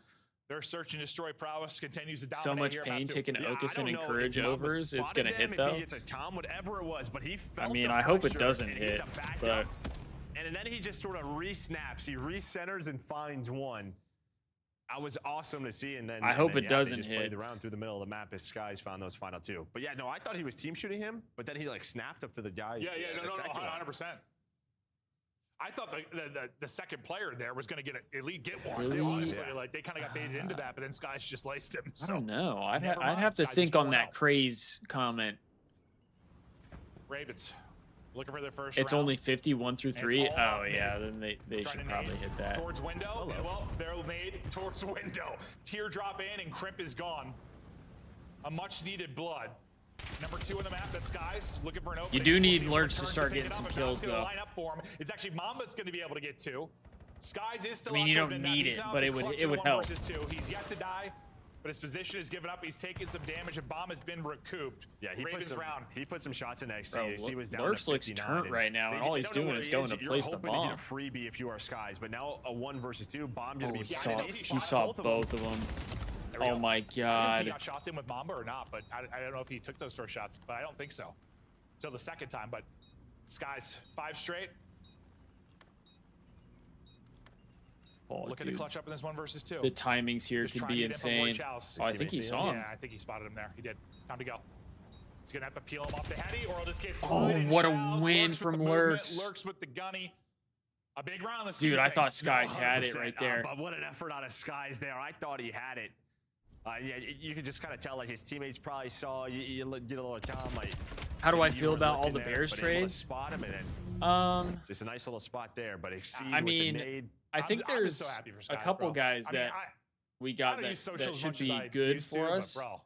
Their search and destroy prowess continues to dominate So much here. pain taking Yeah, I Okus don't and know Encourage if Mamba overs. It's spotted gonna them, hit if though. he gets a Tom, whatever it was, but he felt mean, the I hope it pressure, doesn't and he hit, got backed but- up. And then he just sort of re-snaps. He re-centers and finds one. That was awesome to see. And then I hope and then, it they doesn't just hit. played the round through the middle of the map as Skies found those final 2. But yeah, no, I thought he was team shooting him, but then he like snapped up to the guy. Yeah, the no, second one. 100%. I thought the second player there was going to at least get one. Really? Honestly, like they kind of got baited into that, but then Skies just laced him. I So don't know. I'd never have mind. to Skies think is on 4-0. that Craze comment. Ravens looking for their first. It's round. only 51 through It's 3. all Oh out yeah, mid. then they Trying should to probably nade hit that. towards window. Well, they'll nade towards window. Teardrop in, and Crimp is gone. A much needed blood. Number 2 on the map, that's Skies looking for an opening. You do need see if Lurch someone to start turns getting pick it some up, and kills, Matt's gonna though. line up for him. It's actually Mamba that's going to be able to get 2. Skies is still I mean, out you toward don't the net. need He's it, out but in it would- clutch it of would 1 help. versus 2. He's yet to die, but his position is given up. He's taken some damage, and bomb has been recouped. Yeah, Ravens round. he put some shots in XC. Bro, He was down Lurch to looks 59, turnt right now, they and all just- he's they don't know doing what is it going to You're place the hoping to get bomb. a freebie if you are Skies, but now a 1 versus 2. Bomb gonna Oh, be he I know saw, he he shot saw both of them. both of them. There we Oh go. my I don't know if he god. got shots in with Mamba or not, but I don't know if he took those first shots, but I don't think so. Until the second time, but Skies 5 straight. Oh, Looking dude. to clutch up in this 1 versus 2. The timings here Just could trying to be get info for insane. Chalice. Oh, I His think he teammates see saw him. Yeah, I think he spotted him there. He did. Time to go. He's gonna have to peel him off the heady, or he'll just get Oh, slided. what a Child win lurks with from the movement, Lurks. Lurks with the gunny. A big round this Dude, year, I thought thanks. Skies had it right there. But what an effort out of Skies there. I thought he had it. Yeah, you could just kind of tell like his teammates probably saw you get a little calm. Like, How do I you feel were about all looking the there, Bears but able to trades? Spot him and then just a nice little spot there. But Exceed I with mean, the nade. I think I'm there's so happy for a Skies, couple bro. guys I mean, that we I got don't use social that as should much as be I good used for to, us. But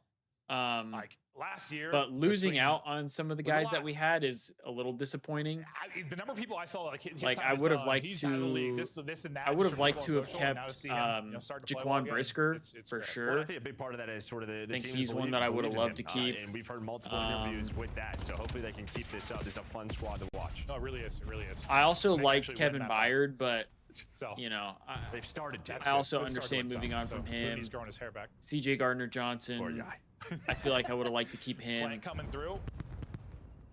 bro, like last year, But losing between- out on some of the was a guys that lot. we had is a little disappointing. the number of people I saw, like, his Like, time I is would have done. liked He's out of the league, to- this and that. I would have Just liked people to on have social, and now kept to see him, start to play well Jaquan again, Brisker it's for great. sure. Well, I think a big part of that is sort of the think teams he's one that I would have believe in loved him, to keep. and we've heard multiple interviews with that. So hopefully they can keep this up. This is a fun squad to watch. No, it really is. It really is. I also They liked actually Kevin win that Byard, but So you know, They've started to. that's I good. also Good start to understand win moving some. on So from him. He's growing his hair back. CJ Gardner-Johnson. Poor guy. I feel like I would have liked to keep him. Plant coming through.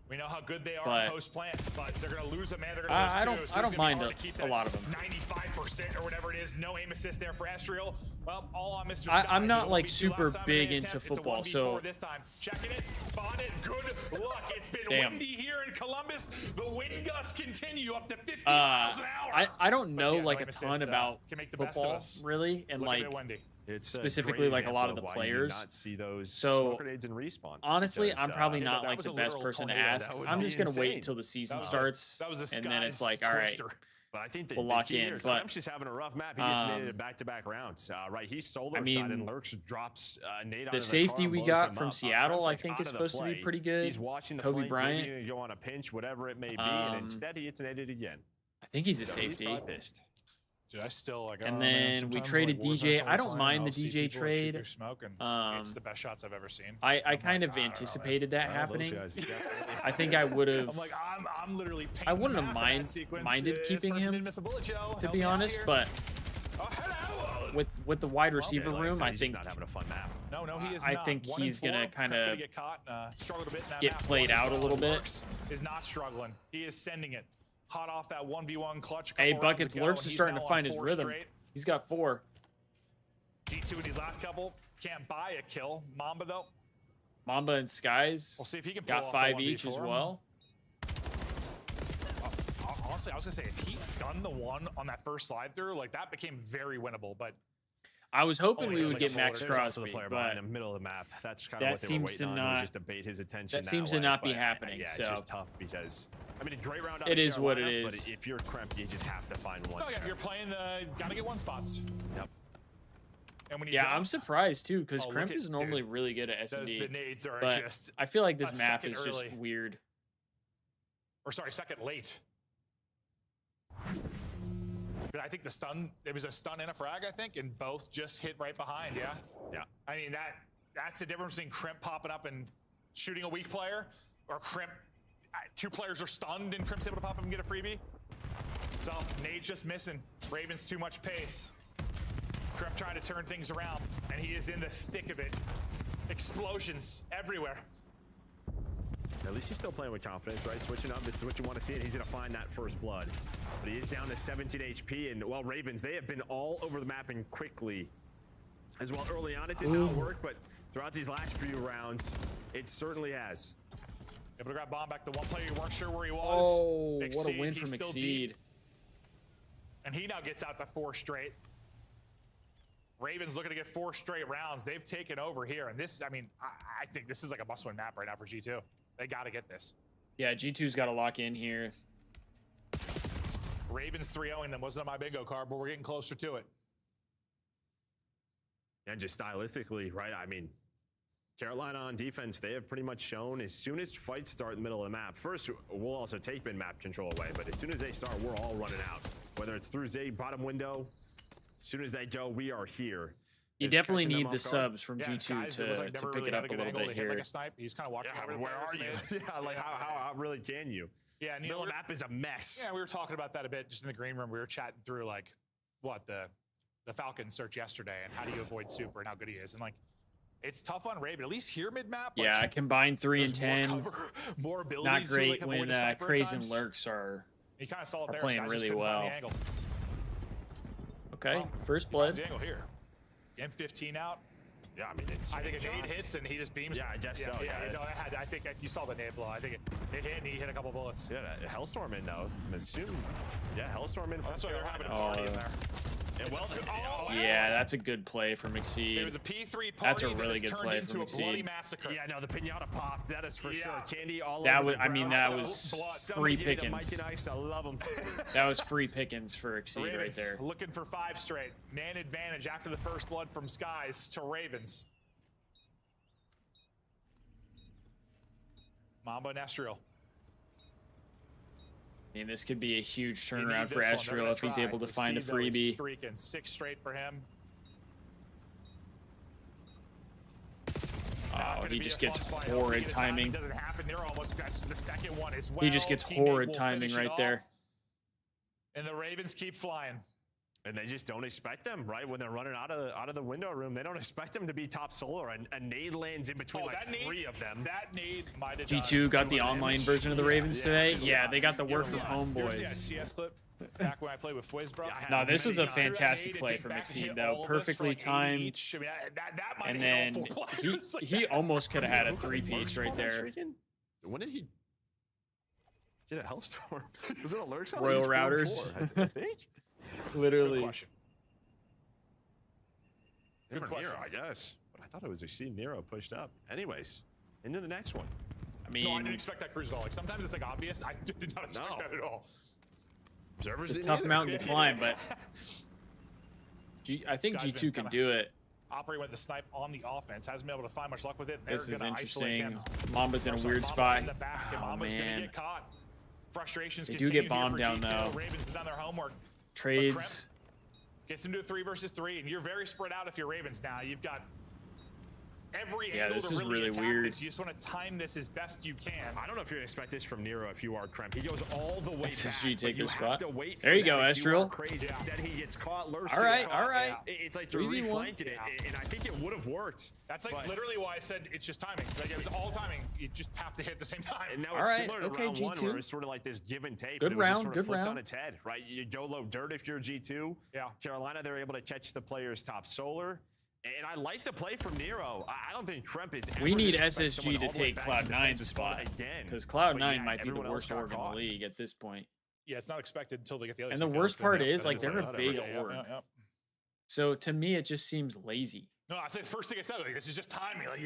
We know how good they are But- in post plant, but they're going to lose a man. They're going to lose I two. don't. So I it's don't gonna be mind hard to keep a that lot of them. 95% or whatever it is. No aim assist there for Estriel. Well, all on Mr. I'm Skies. not, It was a like, 1v2 super last time in big the into attempt. football, It's a 1v4 so- this time. Checking it, spotted. Good luck. It's been Damn. windy here in Columbus. The wind gusts continue up to 50 miles an hour. I don't know yeah, no like a aim assist, ton about can make the best of football us. really, and Look a like bit windy. It's specifically like a lot of the players. Not see those So, smoke grenades in respawn. Honestly, I'm probably yeah, not that like was the a best literal person to tornado. ask. That would I'm be just gonna wait insane. until the season That was starts, that was a and then it's Sky's like, all right, twister. But I think we'll lock key in, here, but, Kremp's just having a rough map. He gets naded in back-to-back rounds. Right, he's solo I side, and mean, Lurks drops nade out the of safety car, we blows got him from up. Seattle, Kremp's, I like, think, out is of the supposed to be play. pretty good. He's watching the Kobe flank, Bryant. maybe go on a pinch, whatever it may be, and instead he gets naded again. I think he's a So he's safety. probably pissed. Dude, I still like. And man, then we sometimes, traded like, Warzone's DJ. really I don't fun, mind I'll the see DJ people, like, shoot trade. through smoke, and it's the best shots I've ever seen. I I'm kind like, of I don't know, man. anticipated that Well, those happening. guys definitely- I think I would have. I'm like, I'm literally. I wouldn't painting have the map in that sequence. minded This keeping person him, didn't miss a bullet, Joe. to Help be me out honest, here. but Oh, hello. with the wide receiver Like I room, said, I he's think just not having a fun map. No, he is I not. think 1 in he's gonna 4, kinda Kremp gonna get caught, struggled a bit in that get map. played One out a as little well. bit. Lurks is not struggling. He is sending it. Hot off that 1v1 clutch. Hey, couple rounds Buckets ago, Lurks and is he's starting now to on find his 4 rhythm. straight. He's got 4. G2 in these last couple. Can't buy a kill. Mamba, though. Mamba and Skies We'll see if he can pull got off 5 the each as 1v4. well. Honestly, I was going to say, if he gunned the one on that first slide through, like, that became very winnable, but I was hoping Only we has, would like, get a Max bullet. There's also Crosby, the player but behind him, middle of the map. That's kind that of what they were seems waiting to on. not- Just to bait his attention. that seems to way, not be but, happening, Yeah, so- it's just tough because I mean, a great round. Out It of is what it Carolina, is. But if you're Kremp, you just have to find one. no, yeah, you're playing the gotta get 1 spots. Yep. And when you yeah, don't, I'm surprised too because Oh, look Kremp at- is normally dude, really good at the S&D. nades are But just, I feel like this a map second is just early. weird. or sorry, second late. But I think the stun, it was a stun and a frag, I think, and both just hit right behind, yeah? Yeah. I mean, that's the difference between Crimp popping up and shooting a weak player, or Crimp, 2 players are stunned and Crimp's able to pop up and get a freebie. So, Nade's just missing. Ravens too much pace. Crimp trying to turn things around, and he is in the thick of it. Explosions everywhere. At least he's still playing with confidence, right? Switching up, this is what you want to see, and he's going to find that first blood. But he is down to 17 HP, and, well, Ravens, they have been all over the map and quickly. As well, early on, it did not work, but throughout these last few rounds, it certainly has. Able to grab bomb back. The one player you weren't sure where he was. Oh, what a Exceed, win he's from still Exceed. deep, and he now gets out to 4 straight. Ravens looking to get 4 straight rounds. They've taken over here, and this, I mean, I think this is like a must-win map right now for G2. They got to get this. Yeah, G2's got to lock in here. Ravens 3-0ing them wasn't on my bingo card, but we're getting closer to it. And just stylistically, right? I mean, Carolina on defense, they have pretty much shown as soon as fights start in the middle of the map, first, we'll also take mid-map control away, but as soon as they start, we're all running out. Whether it's through Zay, bottom window, as soon as they go, we are here. You Is definitely catching them need off the guard. subs from Yeah, G2 Skies, it looked like to never pick really it had up a a good little angle bit to hit like here. a snipe. He's kind of watching. Yeah, every where player's are you? mid. Yeah, like how really can you? Yeah, and Middle of the map is a mess. Yeah, we were talking about that a bit just in the green room. We were chatting through like what the Falcons search yesterday and how do you avoid super and how good he is. And like it's tough on Ray, but at least here mid map. Like, Yeah, combined 3 and there's 10. more cover, more ability Not to great like avoid when a sniper at Craze and times. Lurks are He kind of saw it are there. playing Skies just really couldn't find well. the angle. okay. Well, First He finds blood. the angle here. M15 out. Yeah, I mean, it's. I think a nade hits and he just beams. Yeah, I guess so, Yeah, yeah, no, I think you saw the nade blow. I think it hit and he hit a couple bullets. Yeah, Hellstorm in though. I'm assuming. Yeah, Hellstorm in. Oh, that's why they're having a Carolina. party in there. And well, Oh, Yeah, that's a good play from Exceed. It was a P3 party That's a that really has good turned play into from a bloody Exceed. massacre. yeah, no, the pinata popped. That is for Yeah. sure. Candy all That over was, the I mean, ground. that So was blood. free Somebody give me the pickings. Mike and Ice. I love them. That was free pickings for Exceed right Ravens there. looking for 5 straight. Man advantage after the first blood from Skies to Ravens. Mamba and Estriel. I mean, this could be a huge You need turnaround for this one. They're Estriel gonna if he's try. able to find a Exceed, though, is freebie. Streaking 6 straight for him. Not Oh, gonna he be just a gets fun fight. Hope we horrid get a time. It timing. doesn't happen. They're almost got the second one as well. He just gets Teammate horrid will timing finish it right there. off. And the Ravens keep flying. And they just don't expect them, right? When they're running out of the window room, they don't expect them to be top solo. And a nade lands in between like that nade, 3 of them. That nade might have G2 got the online version of the Ravens today. Yeah, they got the work from You home ever see that boys. CS clip back when I played with Fwiz, bro? Yeah, I had No, this was a many times. fantastic play Dig from back and Exceed, hit though. all of us for Perfectly like 80 timed. each. I mean, that might And have hit then all 4 he players. Like, he almost could have had a Look at the 3-piece Lurks right on that there. freaking- When did he get a Hellstorm? Was it a Lurks? on? Royal He's 4 and Routers. 4, I think. good Literally. question. Good question. Nero, I guess. But I thought it was a C Nero pushed up. Anyways, into the next one. I mean, No, I didn't expect that cruise at all. Like sometimes it's like obvious. I did not expect that at all. Observers it's a didn't tough either. mountain to climb, but I think Sky's G2 been can do it. Operating with the snipe on the offense, hasn't been able to find much luck with it. This They're is gonna isolate interesting. him. Mamba's in a So weird Mamba spot. in the back, and Oh, Mamba's gonna man. get caught. Frustrations They do continue get bombed here for down, G2. though. Ravens have done their homework. Trades. Gets them to a 3 versus 3, and you're very spread out if you're Ravens now. You've got every Yeah, angle this to is really really attack weird. this. You just want to time this as best you can. I don't know if you expect this from Nero if you are Kremp. He goes all the way SSG back, take but you their have spot. to wait There for you go, that if you are Estriel. crazy. Instead, he gets caught. Lurch All right, gets caught. all right. It's like they're 3v1. reflanking it, and I think it would have worked. That's like but- literally why I said it's just timing. Like it was all timing. You just have to hit at the same time. And now All it's right, similar to okay, round one, G2. where it's sort of like this give and take. Good but it was just round, sort of good flipped round. on its head, right? You go low dirt if you're G2. Yeah. Carolina, they're able to catch the players top solar. And I like the play from Nero. I don't think Kremp is ever We need gonna expect SSG someone to all the way take back to Cloud9's defensive spot again. because But Cloud9 yeah, might be the everyone else worst got org in the caught. league at this point. Yeah, it's not expected until they get the other And two the kills, worst then part yeah, is, then like, it's they're a whatever. big Yeah, org. yeah. So to me, it just seems lazy No, I said the first thing I said, like this is just timing. Like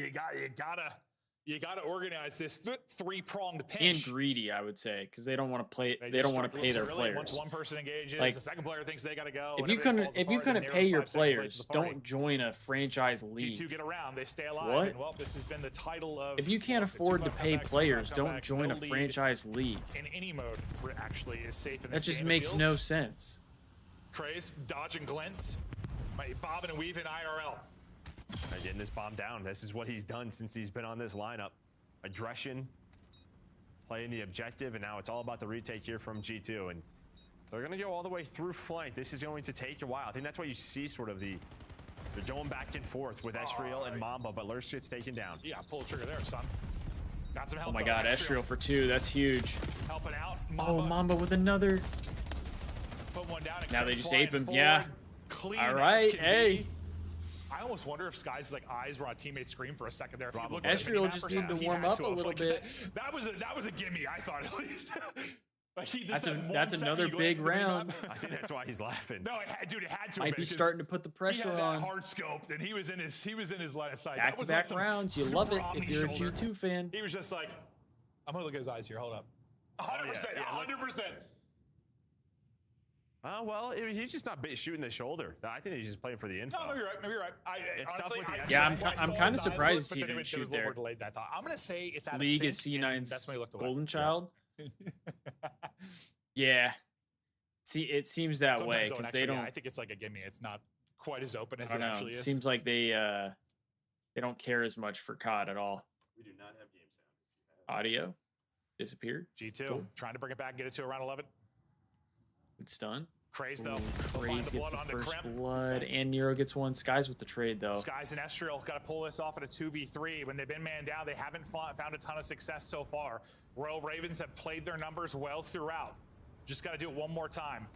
you gotta organize this 3-pronged and pinch. greedy, I would say, because they don't want to play. They just don't want strike to pay their really, and Once players. one person engages, Like, the second player thinks they gotta go. If and you everything couldn't, falls if you apart, couldn't and pay Nero's your 5 seconds late to players, the party. don't join a franchise league. G2 get around, they stay alive. What? And well, this has been the title of. If you can't what, afford to 2-5 pay comebacks, 2-5 players, don't comebacks, join no a lead franchise league. in any mode. Actually, is safe in That this just game, it makes feels. no sense. Craze, dodging glints, bobbing and weaving IRL. Getting this bomb down. This is what he's done since he's been on this lineup. Aggression, playing the objective, and now it's all about the retake here from G2. And they're going to go all the way through flank. This is going to take a while. I think that's why you see sort of they're going back and forth with Estriel and Mamba, but Lurch gets taken down. Yeah, pull the trigger there, son. Got some help. Oh my though. God, Estriel for 2. That's huge. helping out. Oh, Mamba with another. Put one down. and Now they Kremp just flying ape him. forward, Yeah. clean All as right, can hey. be. I almost wonder if Sky's like eyes were on teammate's screen for a second there. If you look Probably. at the Estriel minimap just or need something, to he warm had up a I was little like, bit. That was a gimme, I thought at least. Like That's another big round. I think that's why he's laughing. No, dude, it had to. Might be starting to put the He pressure had that on. hard scoped, and he was in his line of sight. That was Back-to-back like some rounds. You super love it omni if you're a shoulder. G2 fan. He was just like, I'm gonna look at his eyes here. Hold up. 100%. yeah, 100%. Well, he's just not shooting the shoulder. I think he's just playing for the info. No, maybe you're right. Maybe you're right. It's tough Honestly, with the I- extra- Yeah, when I I'm saw kind his of eyes surprised look, he but then didn't there shoot was a little there. more delayed than I thought. I'm gonna say it's out League of is sync, and C9's that's when he looked away. golden child. Yeah. See, it seems that Sometimes way though, because actually, they don't. I think it's like a gimme. It's not quite as open as I it don't know. actually It is. seems like they don't care as much for COD at all. We do not have game sound. Audio disappeared. G2 Cool. trying to bring it back and get it to around 11. Good stun. Craze though. Ooh, They'll find Craze the gets blood the onto first Kremp. blood, and Nero gets one. Skies with the trade though. Skies and Estriel got to pull this off at a 2v3. When they've been man down, they haven't found a ton of success so far. Royal Ravens have played their numbers well throughout. Just got to do it one more time.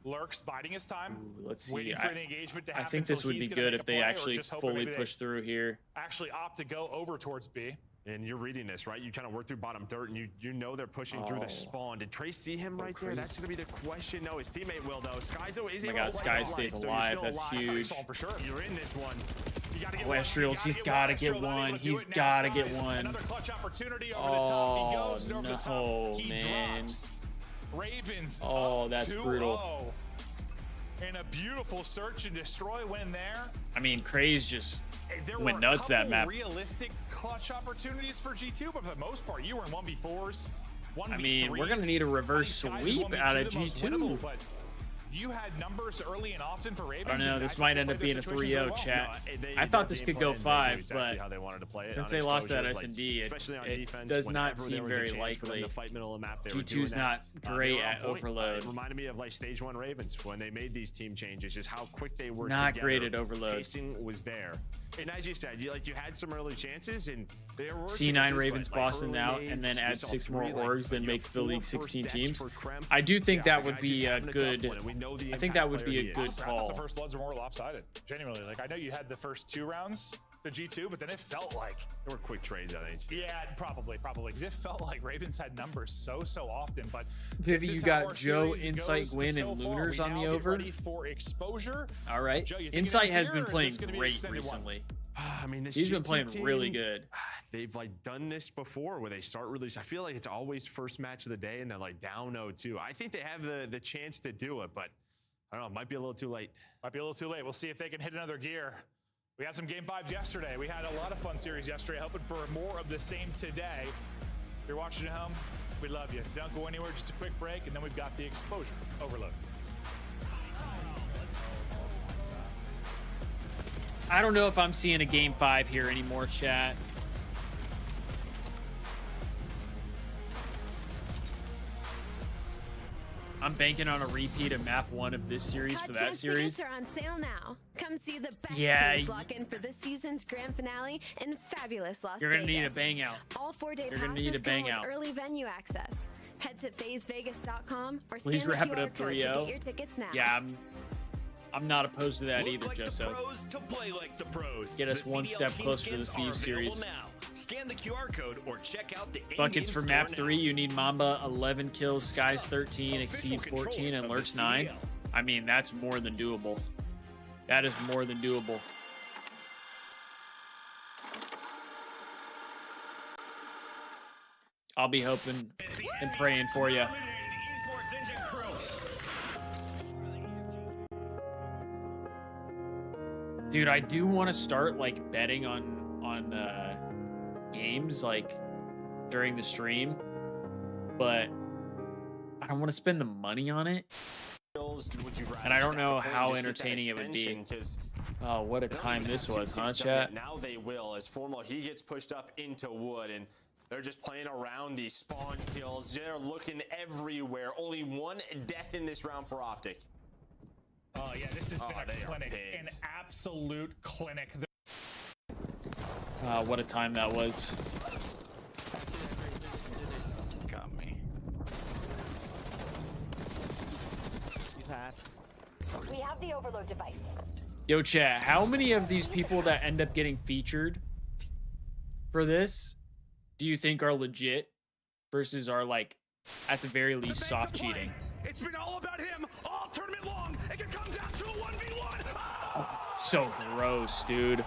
Lurks biding his time. Ooh, let's see. Waiting for the engagement to I happen. think this until would he's be gonna good make if a they play, or actually just hoping fully maybe they push through here. actually opt to go over towards B. And you're reading this, right? You kind of work through bottom dirt, and you know they're pushing through Oh. the spawn. Did Trace see him right there? Crazy. That's going to be the question. No, his teammate will, though. Skyzo is Oh my able God, to Sky play stays life, so you're alive. still That's alive. huge. I saw him for sure. You're in this one. You gotta get Oh, one. Estriel's, he's You got to one. get Estriel not one. able to do He's it. Now got to get Skies, one. Another clutch opportunity over the top. He goes over the top. no, He man. drops. Ravens. Oh, up that's 2-0. brutal. And a beautiful search and destroy win there. I mean, Craze just There went were nuts a that couple map. realistic clutch opportunities for G2, but for the most part, you were in 1v4s. 1v3s. I mean, we're gonna need a reverse I think Skies' sweep out of 1v2 the most G2. winnable, but you had numbers early and often for Ravens. I don't know. and This think might they end up played being their a situations 3-0 really well. chat. They I thought this could go 5, exactly but how they wanted to play it. since on they lost that exposure, S&D, especially on it defense, does not whenever there seem was a very chance for them likely. to fight middle of the map, they were G2's doing that. not They great were on at point. overload. It reminded me of like stage 1 Ravens when they made these team changes, just how quick they were Not together. great at overload. Pacing was there. And as you said, you had some early chances, and there were C9 chances, Ravens but, like, Boston early out, nades, and then you add saw 6 more 3, like, orgs, then you know, make the 4 league first 16 deaths teams. for Kremp. I do think Yeah, that the would guy's be just a having tough good. one, and we know the I think impact that would player be he a is. good Honestly, I thought call. the first bloods were more lopsided. Genuinely, like I know you had the first 2 rounds the G2, but then it felt like There were quick trades, I think. yeah, probably because it felt like Ravens had numbers so often. But Vivi, this is you how got our Joe, series Insight, goes Gwyn, so and far. Lunars We on now the get over. ready for exposure. All right. Joe, you think it Insight ends has here, been or is playing this gonna be an great extended one? recently. I mean, this He's been G2 playing really team, good. They've like done this before where they start release. I feel like it's always first match of the day and they're like down 0-2. I think they have the chance to do it, but I don't know. It might be a little too late. Might be a little too late. We'll see if they can hit another gear. We had some game 5s yesterday. We had a lot of fun series yesterday, hoping for more of the same today. If you're watching at home, we love you. Don't go anywhere, just a quick break, and then we've got the exposure overload. I don't know if I'm seeing a game 5 here anymore, chat. I'm banking on a repeat of map 1 of this series for that series. Tickets are on sale now. Come see the best Yeah, teams lock in for this season's grand finale in fabulous Las You're Vegas. gonna need a bang out. All 4-day You're gonna need passes a bang come out. with early venue access. Head to phasevegas.com or Please scan the wrap it QR up code to 3-0. get your tickets now. Yeah, I'm not opposed to that Look either, like the Jusso. pros to play like the pros. Get us The one CDL step team closer to the skins are Thieves available series. now. Scan the QR code or check out the Buckets in-game for map store 3, now. you need Mamba 11 kills, Skies Stuff. 13, Official Exceed controller 14, and of the Lurch 9. CDL. I mean, that's more than doable. That is more than doable. I'll be hoping and praying for you. Esports Engine Crew. Dude, I do want to start like betting on games like during the stream, but I don't want to spend the money on it. And I don't know how entertaining it would be. Oh, what a time this was, huh, chat? Now they will, as Formal, he gets pushed up into wood, and they're just playing around these spawn kills. They're looking everywhere. Only one death in this round for Optic. Oh, yeah, this has been they a are clinic. An pigs. absolute clinic. What a time that was. Got me. We have the overload device. Yo, chat, how many of these people that end up getting featured for this do you think are legit versus are like, at the very least, soft cheating? It's been all about him all tournament long. It can come down to a 1v1. Ah! It's so gross, dude.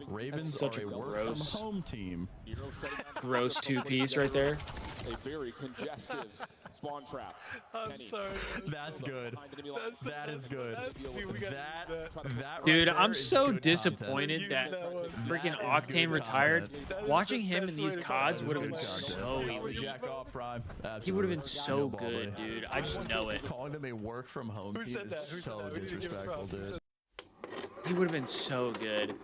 Ravens That's such are a a work gross- from home team. Gross two-piece right there. A very congestive spawn trap. I'm sorry. That's good. That is good. That Dude, right I'm there is so good disappointed content. that That freaking is Octane good retired. content. Watching him in these CODs would have been Good so content. elite. Jack off, Prime. He would have been Absolutely. so No ball, good, buddy. dude. I just know it. Calling them a work from home Who team said is that? Who said so that? We need to give it disrespectful, props. dude. He would have been so good.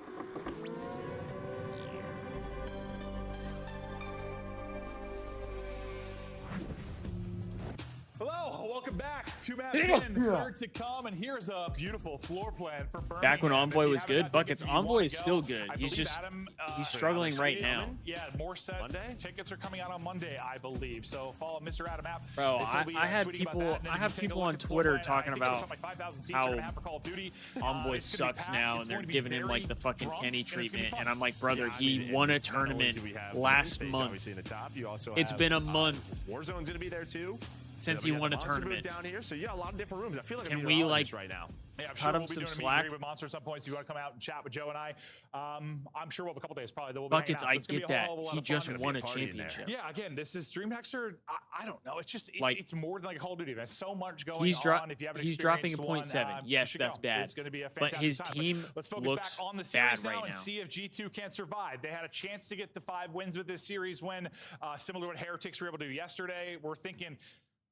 Hello, welcome back. 2 maps in, third to come, and here's a beautiful floor plan for Birmingham. Back when If Envoy you was haven't good, got Buckets tickets, you Envoy wanna is go. still good. I He's believe just Adam, he's struggling right now. Yeah, more set. Monday? Tickets are coming out on Monday, I believe. So follow Mr. Adam app. Bro, This will be, I have tweeting about people that, and then I if have you take a people look on at the floor Twitter plan, I talking think there's about something like 5,000 seats how they're gonna have for Call of Duty. Envoy It's gonna be sucks packed. now, It's and they're going to be giving him like very the fucking drunk, Kenny and it's gonna be treatment. fun. And I'm like, brother, Yeah, I he mean, won a and not only tournament do we have last Stage, month. obviously in the top, you also It's have, been a month Warzone's gonna be there too. since We he got won the a Monster booth tournament. down here, so yeah, a lot of different rooms. I feel like Can I'm we, like, right now. Yeah, I'm cut sure him we'll be some doing a meet and slack? greet with Monster at some point, so you want to come out and chat with Joe and I. I'm sure we'll have a couple days probably that we'll be Buckets, hanging out, so I it's gonna get be a that. whole lot He of fun. just Gonna be won a party in there. championship. Yeah, again, this is Streamhaxer. I don't know. It's just Like, it's more than like a Call of Duty. There's so much going He's on. If you haven't he's dropping a experienced one, 0.7. you Yes, should that's go. bad. It's going to be a But fantastic his time. team Let's focus looks back on the bad series now right and now. see if G2 can survive. They had a chance to get to 5 wins with this series when similar to what Heretics were able to do yesterday. We're thinking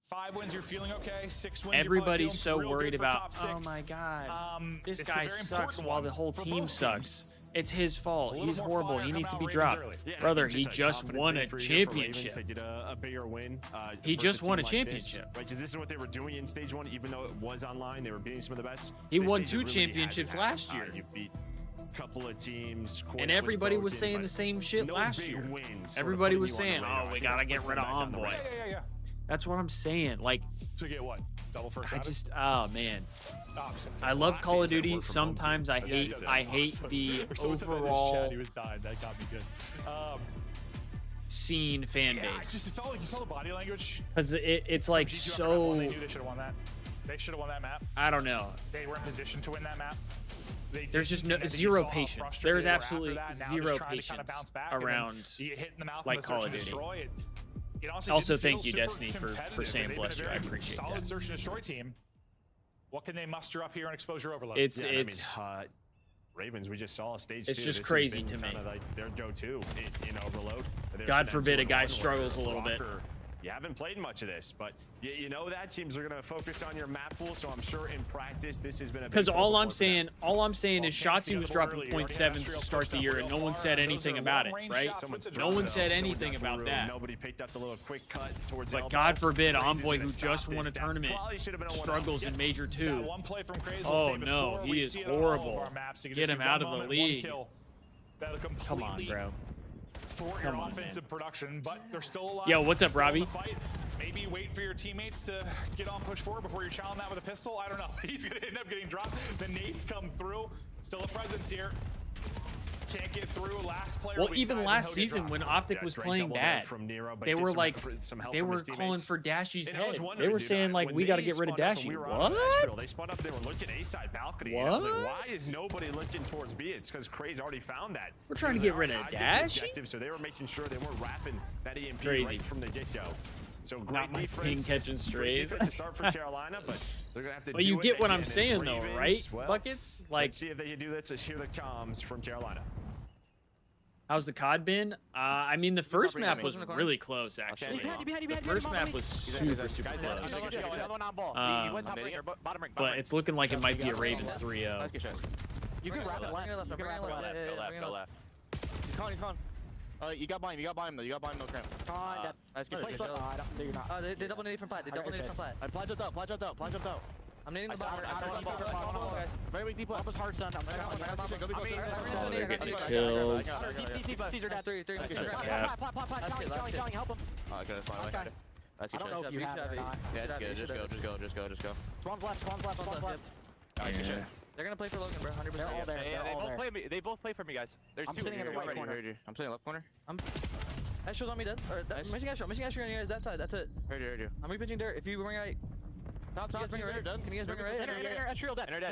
5 wins, you're feeling okay. 6 wins, Everybody's so you're probably feeling real worried good for about, top oh 6. my god, this It's a guy very sucks important while one the whole for team both sucks. teams. It's his fault. little He's more horrible. fire He needs to coming be out Ravens dropped. early. Yeah, and I Brother, think he a just confidence won thing a for Ravens, They championship. did a bigger win. He versus just a won a team like this, championship. right? Because this is what they were doing in stage 1, even though it was online. They were beating some of the best. He This won stage, 2 it really hasn't championships happened. last year. You beat a couple of teams. And everybody was broken, saying but the same shit no last big year. wins sort of Everybody putting was you on the saying, radar. oh, I we think gotta that's get puts rid them of back on the Envoy. radar. Yeah. That's what I'm saying. Like, To get what? Double first I shot? just, oh man, Oh, so- I love Call of Teams that Duty. work from home, too. Sometimes I That's hate, awesome. I hate the Someone said that in his overall chat, he was dying. That got me good. scene fan Yeah, it base just felt like you saw the body language. because it's like From G2 after map one, so. They knew they should have won that. They should have won that map. I don't know. They were in position to win that map. They There's just no didn't, and then you zero saw how patience. frustrated There is they were after absolutely that. Now zero just trying to patience kinda bounce back, and then around you get hit in the mouth like with the Call search of and Duty. destroy. It honestly Also, didn't feel thank you, super Destiny, for competitive. saying They've been bless a you. I very appreciate solid that. search and destroy team. What can they muster up here in exposure overload? It's Yeah, and it's I mean, Ravens, we just saw stage It's 2. just This has crazy been to me. kinda like their go-to in overload. There's God that forbid a 2-1 guy where struggles a little bit. Rocker, you haven't played much of this, but you know that teams are going to focus on your map pool. So I'm sure in practice this has been a because big all focal I'm point for them. saying is Shotzi was dropping .7s to start the year, and no one said anything about it, right? No one said anything about that. Nobody picked up the little quick cut towards But elbow. God forbid, Craze is Envoy, gonna who stop just won this. a That tournament, probably should have been a 1-0. struggles in Major That 2. one play from Craze will Oh save a no, score. he We is see it on all of horrible. our maps. You can Get just him do out one of the moment, one league. kill. That'll Come on, completely bro. thwart your Come on, offensive production, but they're still alive. Yo, what's up, Still in Robbie? the fight. Maybe wait for your teammates to get on push forward before you challenge that with a pistol. I don't know. He's gonna end up getting dropped. The nades come through. Still a presence here. Can't get through. Last player. Well, will be even sniped, last and he'll get season dropped. when Optic Yeah, was Drake playing doubled bad, up from Nero, but they did were some like, some help they from were his calling teammates. for Dashy's And I was head. wondering, They were dude, saying like, when we got to they get rid of spun up and Dashy. we were on Nashville, What? They spun up. They were looking A-side balcony. And I was like, What? why is nobody looking towards B? It's because Craze already found that. We're trying to Because get rid they're of on high Dashy? objective, so they were making sure they weren't wrapping that EMP Crazy. right from the get-go. So great Not my defense. king catching Great strays. defense to start from Carolina, but they're gonna have to. Well, do you what get they what can. I'm And saying though, Ravens, right? well, Buckets? Like, let's see if they can do that. Let's hear the comms from Carolina. how's the COD been? I mean, the first map was really close, actually. The first map was super, super close. But it's looking like it might be a Ravens 3-0. You can wrap it left. You can wrap it left. Go left. He's calling. You got by him though. You got by him, no cramp. Nice, good. They double naded from plat. They double naded from plat. Plat jumped out. I'm nading the bottom. Very weak deep left. Almost hard, son. They're getting kills. Caesar dad. 3. Yeah. Help him. Okay, that's fine. That's I don't know if you have it or not. Yeah, just go. Spawn's left. Yeah. They're gonna play for Logan, bro. 100%. They're all there. They both play for me, guys. There's I'm two sitting in the here. right corner. I'm sitting left corner. That show's on me dead. Missing Astro on you guys that side. That's it. Heard you. I'm repitching dirt. If you bring it right. Top, bring it right. Can you guys bring it right? Enter, Astro dead. I'm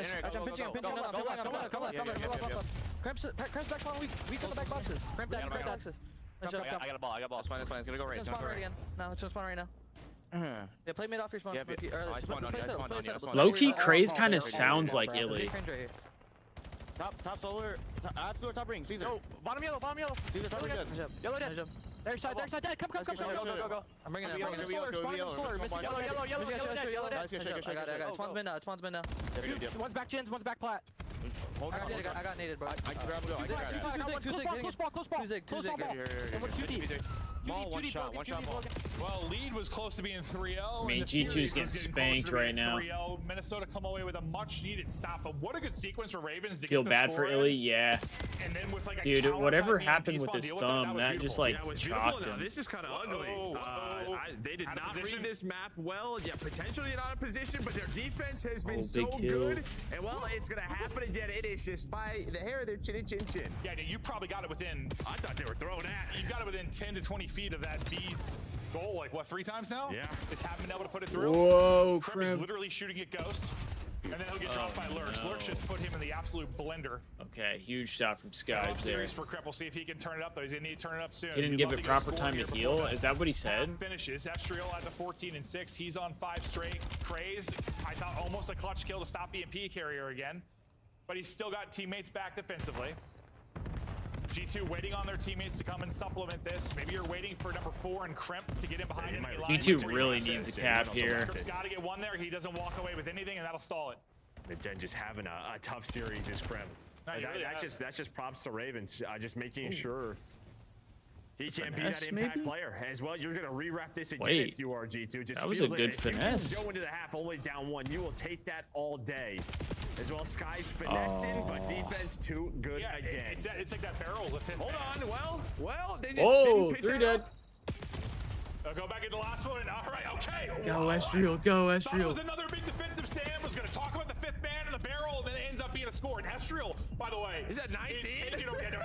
pitching left. Come left. Cramps back spawn weak on the back boxes. Cramp back boxes. I got a ball. That's fine. It's gonna go right. It's gonna spawn right again. No, it's gonna spawn right now. Yeah, play mid off your spawn. Yeah, I spawned on you. Low-key, Craze kind of sounds like Illy. Top solar. Top ring. Caesar. No, bottom yellow. Caesar, top ring. Yellow dead. Their side dead. Come. Go. I'm bringing it. Yellow dead. I got it. Spawn's mid now. One's back chins, one's back plat. I got naded, bro. I can grab him. Close ball. One shot. Well, lead was close to being 3-0. I mean, and the G2's series getting was closer spanked to being right now. 3-0. Minnesota come away with a much-needed stop. But what a good sequence for Ravens to Feel get the bad score for in. Illy, yeah. And then with like a Dude, counter whatever type happened EMP with spawn his deal with thumb, that just beautiful. like Yeah, it was beautiful. shocked Now, him. this is kind of ugly. They did Out of not position? read this map well. Yeah, potentially not in position, but their defense has been Oh, so big kill. good. And well, it's going to happen again. It is just by the hair of their chin. Yeah, you probably got it within. I thought they were throwing at. You got it within 10 to 20 feet of that B goal. Like what, 3 times now? Yeah. Just haven't been able to put it through. Whoa, Krim is Crim. literally shooting at Ghost, and then he'll get dropped by Lurks. no. Lurks should put him in the absolute blender. Okay, huge shot from Skies there. Series for Crip. We'll see if he can turn it up though. He's gonna need to turn it up soon. He didn't We'd give love it to get a proper score time here to before heal. the Is that what he said? half finishes. Estriel at the 14-6. He's on 5 straight. Craze. I thought almost a clutch kill to stop EMP carrier again, but he's still got teammates back defensively. G2 waiting on their teammates to come and supplement this. Maybe you're waiting for number 4 and Crimp to get in behind him. G2 really needs a cap here. Crimp's got to get one there. He doesn't walk away with anything, and that'll stall it. Jen just having a tough series is Krim. That's just props to Ravens. Just making sure he can't be that Finesse, impact maybe? player. As well, you're going to rewrap this again Wait. if you are G2. Just That was feels a like good if you can finesse. go into the half only down 1, you will take that all day. As well, Sky's finessing, but defense too good again. It's like that barrel. Let's hit. Hold on. Well, they just Oh, didn't pick 3 that dead. up. Go back at the last one. All right, okay. Go Estriel, go Thought it Estriel. was another big defensive stand. Was going to talk about the 5th man in the barrel, and then it ends up being a score. And Estriel, by the way, is that 19?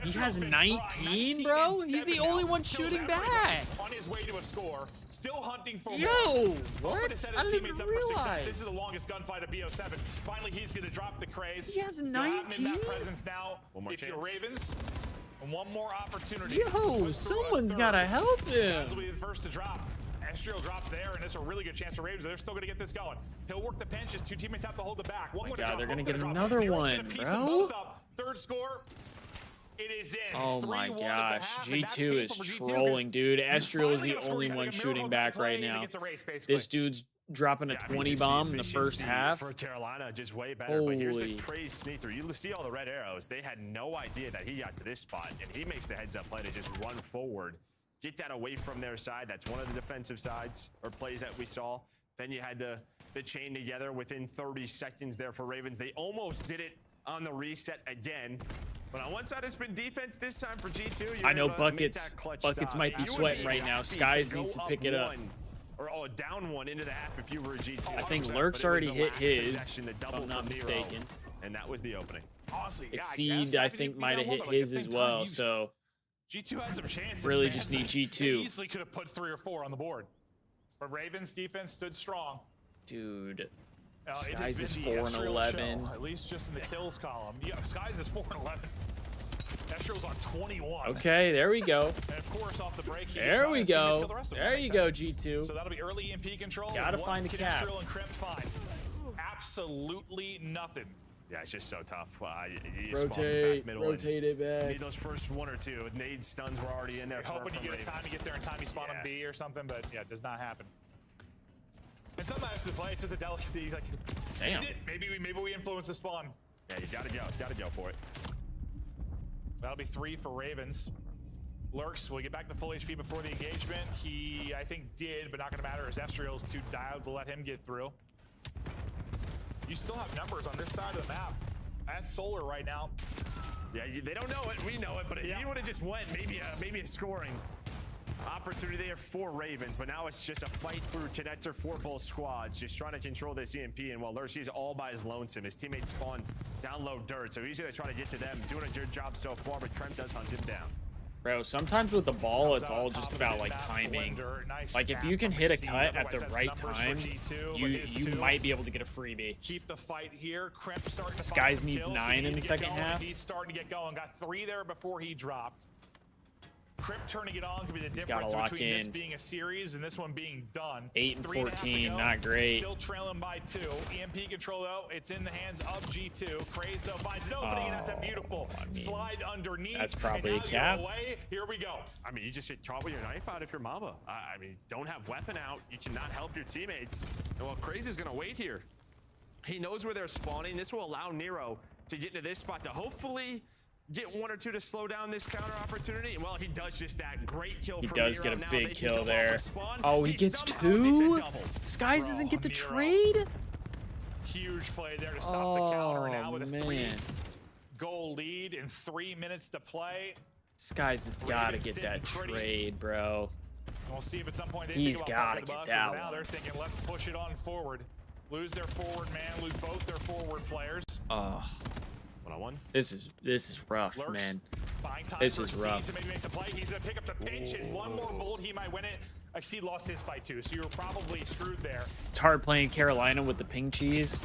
He has 19, bro. He's the only one shooting back. On his way to a score, still hunting for Yo, more. what? To set I his didn't teammates even up for success. realize. This is the longest gunfight of BO7. Finally, he's going to drop the craze. He has You'll have him 19? in that presence now. One more if you're chance. Ravens, and one more opportunity. Yo, someone's got to help him. Guys will be the first to drop. Estriel drops there, and it's a really good chance for Ravens. They're still going to get this going. He'll work the pinch. His 2 teammates have to hold it back. One more to drop. They're going to both get drop. another Nero's one, gonna piece them bro. both up. 3rd score. It is in. Oh my 3-1 at the gosh, half, and that's G2 is painful for G2 trolling, dude. he's Estriel is finally the gonna score. only You gotta one get a shooting miracle back play, right and he now. gets a race, basically. This dude's dropping a Yeah, I mean, 20 just the bomb in the first efficiency half. for Carolina, just way better. But here's the Holy. crazy sneak through. You see all the red arrows. They had no idea that he got to this spot, and he makes the heads-up play to just run forward, get that away from their side. That's one of the defensive sides or plays that we saw. Then you had the chain together within 30 seconds there for Ravens. They almost did it on the reset again. But on one side, it's been defense this time for G2. I know Buckets might be sweating right now. Skies needs to pick it up. Or down one into the half if you were a G2. I think 100%, Lurk's but it was already the hit last his, possession, the if double I'm not from Nero, mistaken. and that was the opening. Honestly, yeah, Exceed, I think, might have hit his as well. So G2 had some chances. really man. just need They G2. easily could have put 3 or 4 on the board. But Ravens defense stood strong. Dude, It Skies has is been the 4 and Estriel 11. show, at least just in the kills column. Yeah, Skies is 4 and 11. Estriel's on 21. Okay, there we go. And of course, off the break, he There gets we his teammates go. kill the rest of them. There That you makes go, sense. G2. So that'll be early EMP control. Gotta What find the can cap. Estriel and Crimp find? Absolutely nothing. Yeah, it's just so tough. You Rotate, back middle rotate it and back. need those first 1 or 2. Nade stuns were already in there. You're hoping you get a time to get there in time you spawn on B or something, but yeah, it does not happen. And sometimes to play, it's just a delicacy. Like, Damn. send it. Maybe we influence the spawn. Yeah, you gotta go for it. That'll be 3 for Ravens. Lurks will get back to full HP before the engagement. He, I think, did, but not going to matter as Estriel's too dialed to let him get through. You still have numbers on this side of the map. That's Solar right now. Yeah, they don't know it. We know it, but if he would have just went, maybe a scoring opportunity there for Ravens, but now it's just a fight through connector for both squads, just trying to control this EMP. And while Lurks, he's all by his lonesome. His teammates spawn down low dirt, so he's gonna try to get to them. Doing a good job so far, but Trent does hunt him down. Bro, sometimes with the ball, it's all just about like timing. Like if you can hit a cut at the right time, you might be able to get a freebie. Keep the fight here. Crimp starting to Skies find some needs kills. 9 He in the needs to get second going. half. He's starting to get going. Got 3 there before he dropped. Crimp turning it on could be the He's gotta difference lock between this in. being a series and this one being done. 8 and 3.5 to 14, go. not great. Still trailing by 2. EMP control though, it's in the hands of G2. Craze though finds an opening, and that's a beautiful slide underneath. That's probably and a now cap. you're away. Here we go. I mean, you just hit caught with your knife out if you're Mamba. I mean, don't have weapon out. You cannot help your teammates. And well, Crazy is gonna wait here. He knows where they're spawning. This will allow Nero to get into this spot to hopefully get 1 or 2 to slow down this counter opportunity. And well, he does just that. Great kill He from does Nero. get a Now big they can kill come off there. a spawn. Oh, he gets somehow 2? gets a double. Skies doesn't get the Nero. trade? Huge play there to stop the counter. Now with a 3 man. goal lead and 3 minutes to play. Skies has got to Ravens get sitting that pretty. trade, bro. We'll see if at some point they He's think about gotta parking the get bus, that but now one. they're thinking, let's push it on forward. Lose their forward man, lose both their forward players. Oh, 1-on-1. this is rough, Lurks, man. buying time This for is Exceed rough. to maybe make the play. He's gonna pick up the pinch, and 1 more bullet, he might win it. Exceed lost his fight too, so you're probably screwed there. It's hard playing Carolina with the ping cheese.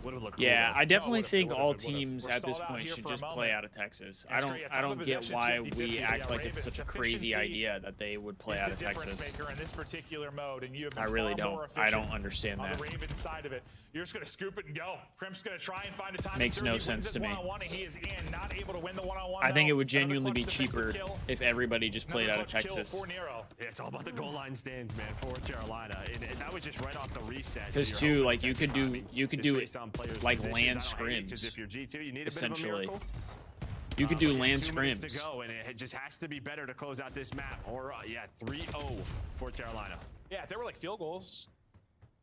Would've looked Yeah, cool, I definitely would've- think would've- all would've. teams We're at this stalled out point here should for a just moment. play out of Texas. That's I great. Yeah, don't time of get possession, why 50-50 we for act the like it's Ravens. such a crazy Efficiency idea that they would play is out the of difference Texas. maker in this particular mode, and you have been I really far more don't. I don't efficient understand on that. the Ravens side of it. You're just gonna scoop it and go. Crimp's gonna try and find a time. Makes no sense to me. One-on-one, and he is in, not able to win the one-on-one. I think it would Another genuinely be clutch defensive cheaper kill. if everybody just played Another out of clutch kill Texas. for Nero. Yeah, it's all about the goal line stands, man, for Carolina. And that was just right off the reset. Because so too, you're like hoping you that could do timing you could is do it based on players' like positions. land I don't hate it, 'cause scrims. if you're G2, you need a Essentially, bit of a miracle. you could do But yeah, land 2 minutes to scrims. go, and it just has to be better to close out this map. Or yeah, 3-0 for Carolina. Yeah, if they were like field goals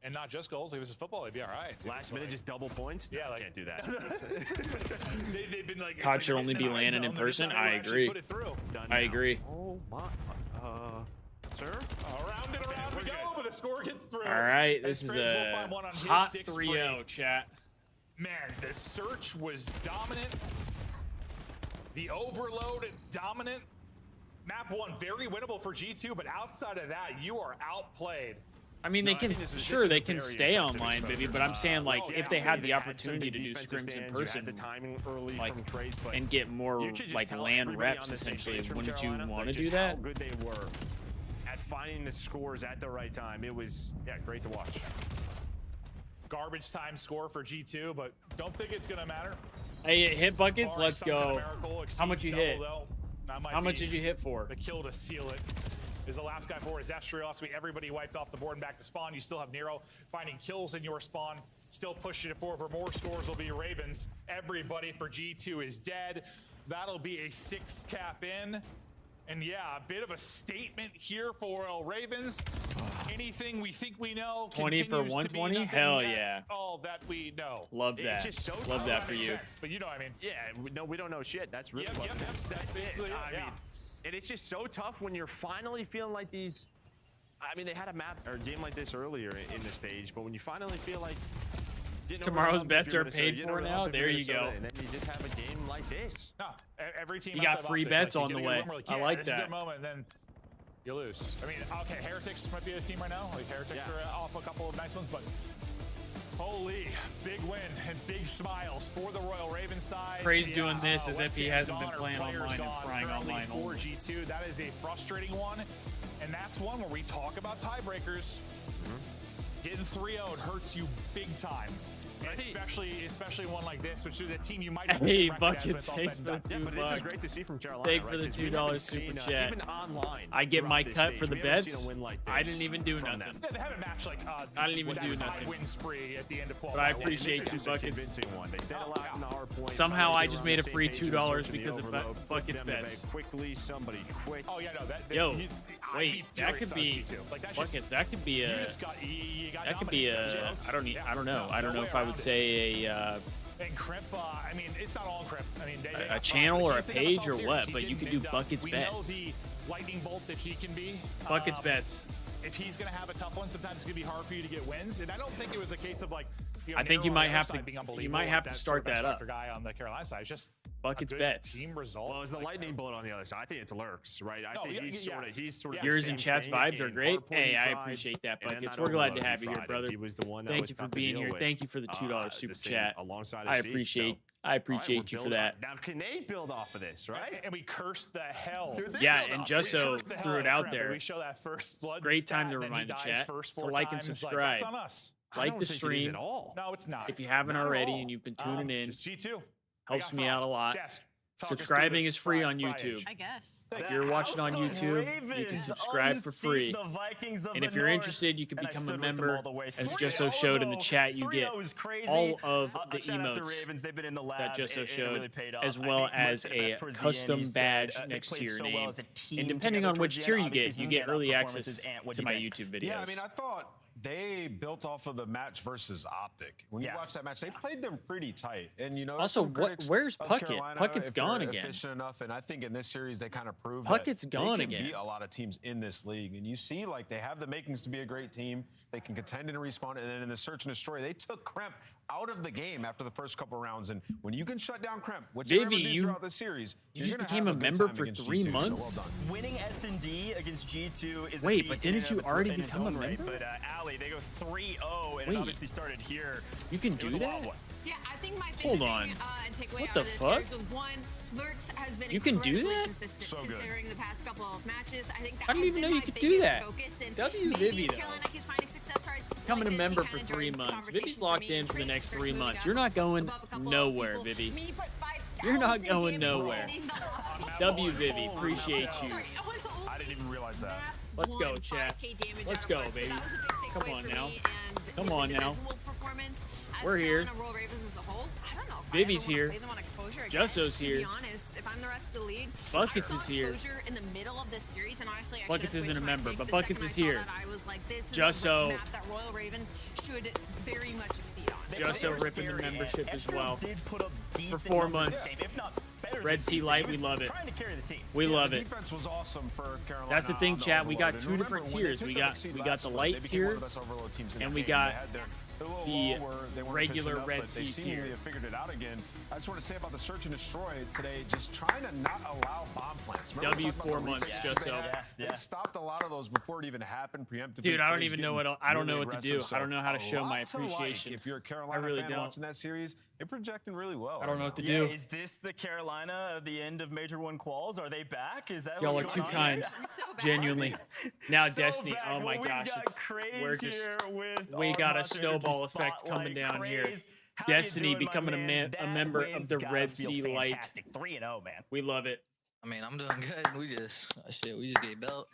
and not just goals, if it was just football, they'd be all right. Last minute, just double points. Yeah, No, like- can't do that. They've been like. COD it's should like only in be the red landing zone, in they're just person. not able I to actually agree. Put it through. Done I now. agree. Oh my. Sir? Around and around we go, but the score gets through. All right, this As is Crazy will a find one on his hot 6th 3-0, chat. Man, the search was dominant. The overload dominant. Map 1 very winnable for G2, but outside of that, you are outplayed. I mean, they can sure they can stay online, Vivi, but I'm saying like if they had the opportunity to do scrims in person, like and get more like LAN reps, essentially, wouldn't you want to do that? How good they were at finding the scores at the right time. It was great to watch. Garbage time score for G2, but don't think it's gonna matter. Hey, hit buckets, let's go. How much you hit? How much did you hit for? The kill to seal it. Is the last guy for his Estriel. Last week, everybody wiped off the board and back to spawn. You still have Nero finding kills in your spawn. Still pushing it forward for more scores will be Ravens. Everybody for G2 is dead. That'll be a 6th cap in. And yeah, a bit of a statement here for Royal Ravens. Anything we think we know 20 for 120? Hell yeah. All that we know. Love that. It's just so Love that for you. Sense, but you know what I mean. Yeah, we don't know shit. That's really what that's it. I mean, and it's just so tough when you're finally feeling like these. I mean, they had a map or game like this earlier in the stage, but when you finally feel like tomorrow's bets are paid for now, there you go. And then you just have a game like this. No, every team. You got free bets on the way. I like this that. Is their moment, and then you lose. I mean, okay, Heretics might be a team right now. Like Heretics are off a couple of nice ones, but holy, big win and big smiles for the Royal Ravens side. Praise doing this as if he hasn't been playing online and frying online for G2. That is a frustrating one, and that's one where we talk about tiebreakers. Getting 3-0 hurts you big time. Especially one like this, which is a team you might have Hey, Buckets, thanks for the $2. But this is great to see from Carolina. Thanks for the $2 super chat. Even online, I get my cut for the bets. Like I didn't even do nothing. They haven't matched like I didn't even do nothing. Win spree at the end of but I appreciate you, Buckets. They stayed alive in the hard point. Somehow I just made a free $2 because of Buckets bets. Quickly, somebody quit. Oh yeah, no, yo, wait, that could be Buckets. That could be a. That could be a. I don't know. I don't know if I would say a. And Crimp, I mean, it's not all Crimp. I mean, a channel or a page or what, but you could do Buckets bets. We know the lightning bolt that he can be. Buckets bets. If he's going to have a tough one, sometimes it's going to be hard for you to get wins. And I don't think it was a case of like. I think you might have to. You might have to start that up. Guy on the Carolina side, it's just Buckets bets. Team result. Well, it was the lightning bolt on the other side. I think it's Lurks, right? I think he's sort of. Yours and chat's vibes are great. Hey, I appreciate that, Buckets. We're glad to have you here, brother. He was the one. Thank you for being here. Thank you for the $2 super chat. I appreciate you for that. Now, can they build off of this, right? And we cursed the hell. Yeah, and Justo threw it out there. We show that first blood. Great time to remind the chat to like and subscribe. That's on us. Like the stream. No, it's not. If you haven't already and you've been tuning in, G2 helps me out a lot. Subscribing is free on YouTube. I guess. If you're watching on YouTube, you can subscribe for free. And if you're interested, you can become a member. As Justo showed in the chat, you get all of the emotes that Justo showed, as well as a custom badge next to your name. And depending on which tier you get early access to my YouTube videos. Yeah, I mean, I thought they built off of the match versus Optic. When you watch that match, they played them pretty tight. And you know, also, where's Puckett? Puckett's gone again. Efficient enough, and I think in this series they kind of proved Puckett's that gone they can again. beat a lot of teams in this league. And you see, like, they have the makings to be a great team. They can contend and respawn. And then in the search and destroy, they took Kremp out of the game after the first couple of rounds. And when you can shut down Kremp, which you did throughout the series, you just became a member for 3 months. So winning S&D against G2 is wait, but didn't you already become a member? Right, but Ali, they go 3-0, and it obviously started here. You can do that? Yeah, I think my Hold on. What the fuck? Lurks has been you can do that? Consistent so considering the past couple of matches. I think that I didn't even know you could do that. W Vivi though. Becoming a member for 3 months. Vivi's locked in for the next 3 months. You're not going nowhere, Vivi. You're not going nowhere. W Vivi, appreciate you. I didn't even realize that. Let's go, chat. Let's go, baby. Come on now. Come on now. We're here. Vivi's here. Justo's here. To be honest, if I'm the rest of the league, Buckets is here. In the middle of this series, and honestly, Buckets isn't a member, but Buckets is here. Justo. That Royal Ravens should very much succeed on. Justo ripping the membership as well. For 4 months. If not better Red Sea Light, we love it. Trying to carry the team. We love the it. defense was awesome for Carolina. That's the thing, on chat. We got Overload. two And different remember, when they tiers. took We the got lead the last month, light they became tier, one of the best Overload teams in and the we game. got They had their little the lull where they weren't regular efficient enough, Red but they Sea seemingly tier. have figured it out again. I just want to say about the search and destroy today, just trying to not allow bomb plants. Remember we talked about W4 the months, retakes just they so. had? They stopped a lot of those before it even happened preemptively. Dude, I don't Plays even know getting what I don't know really what to do. aggressive, I don't know how to so show a my lot to like. appreciation. If you're a Carolina I really fan don't. watching that series, they're projecting really well. I don't know what to Yeah, do. is this the Carolina of the end of Major 1 quals? Are they back? Is that Y'all are what's too going on kind. here? Genuinely. Now So Destiny. bad. Oh my Well, gosh. we've got It's, Craze we're just here with we our got a Monster snowball Energy effect coming Spotlight. down here. Craze, how you Destiny doing, my becoming man? a That member of win's the gotta Red feel Sea Light. fantastic. 3-0, man. We love it. I mean, I'm doing good. We just gave belt.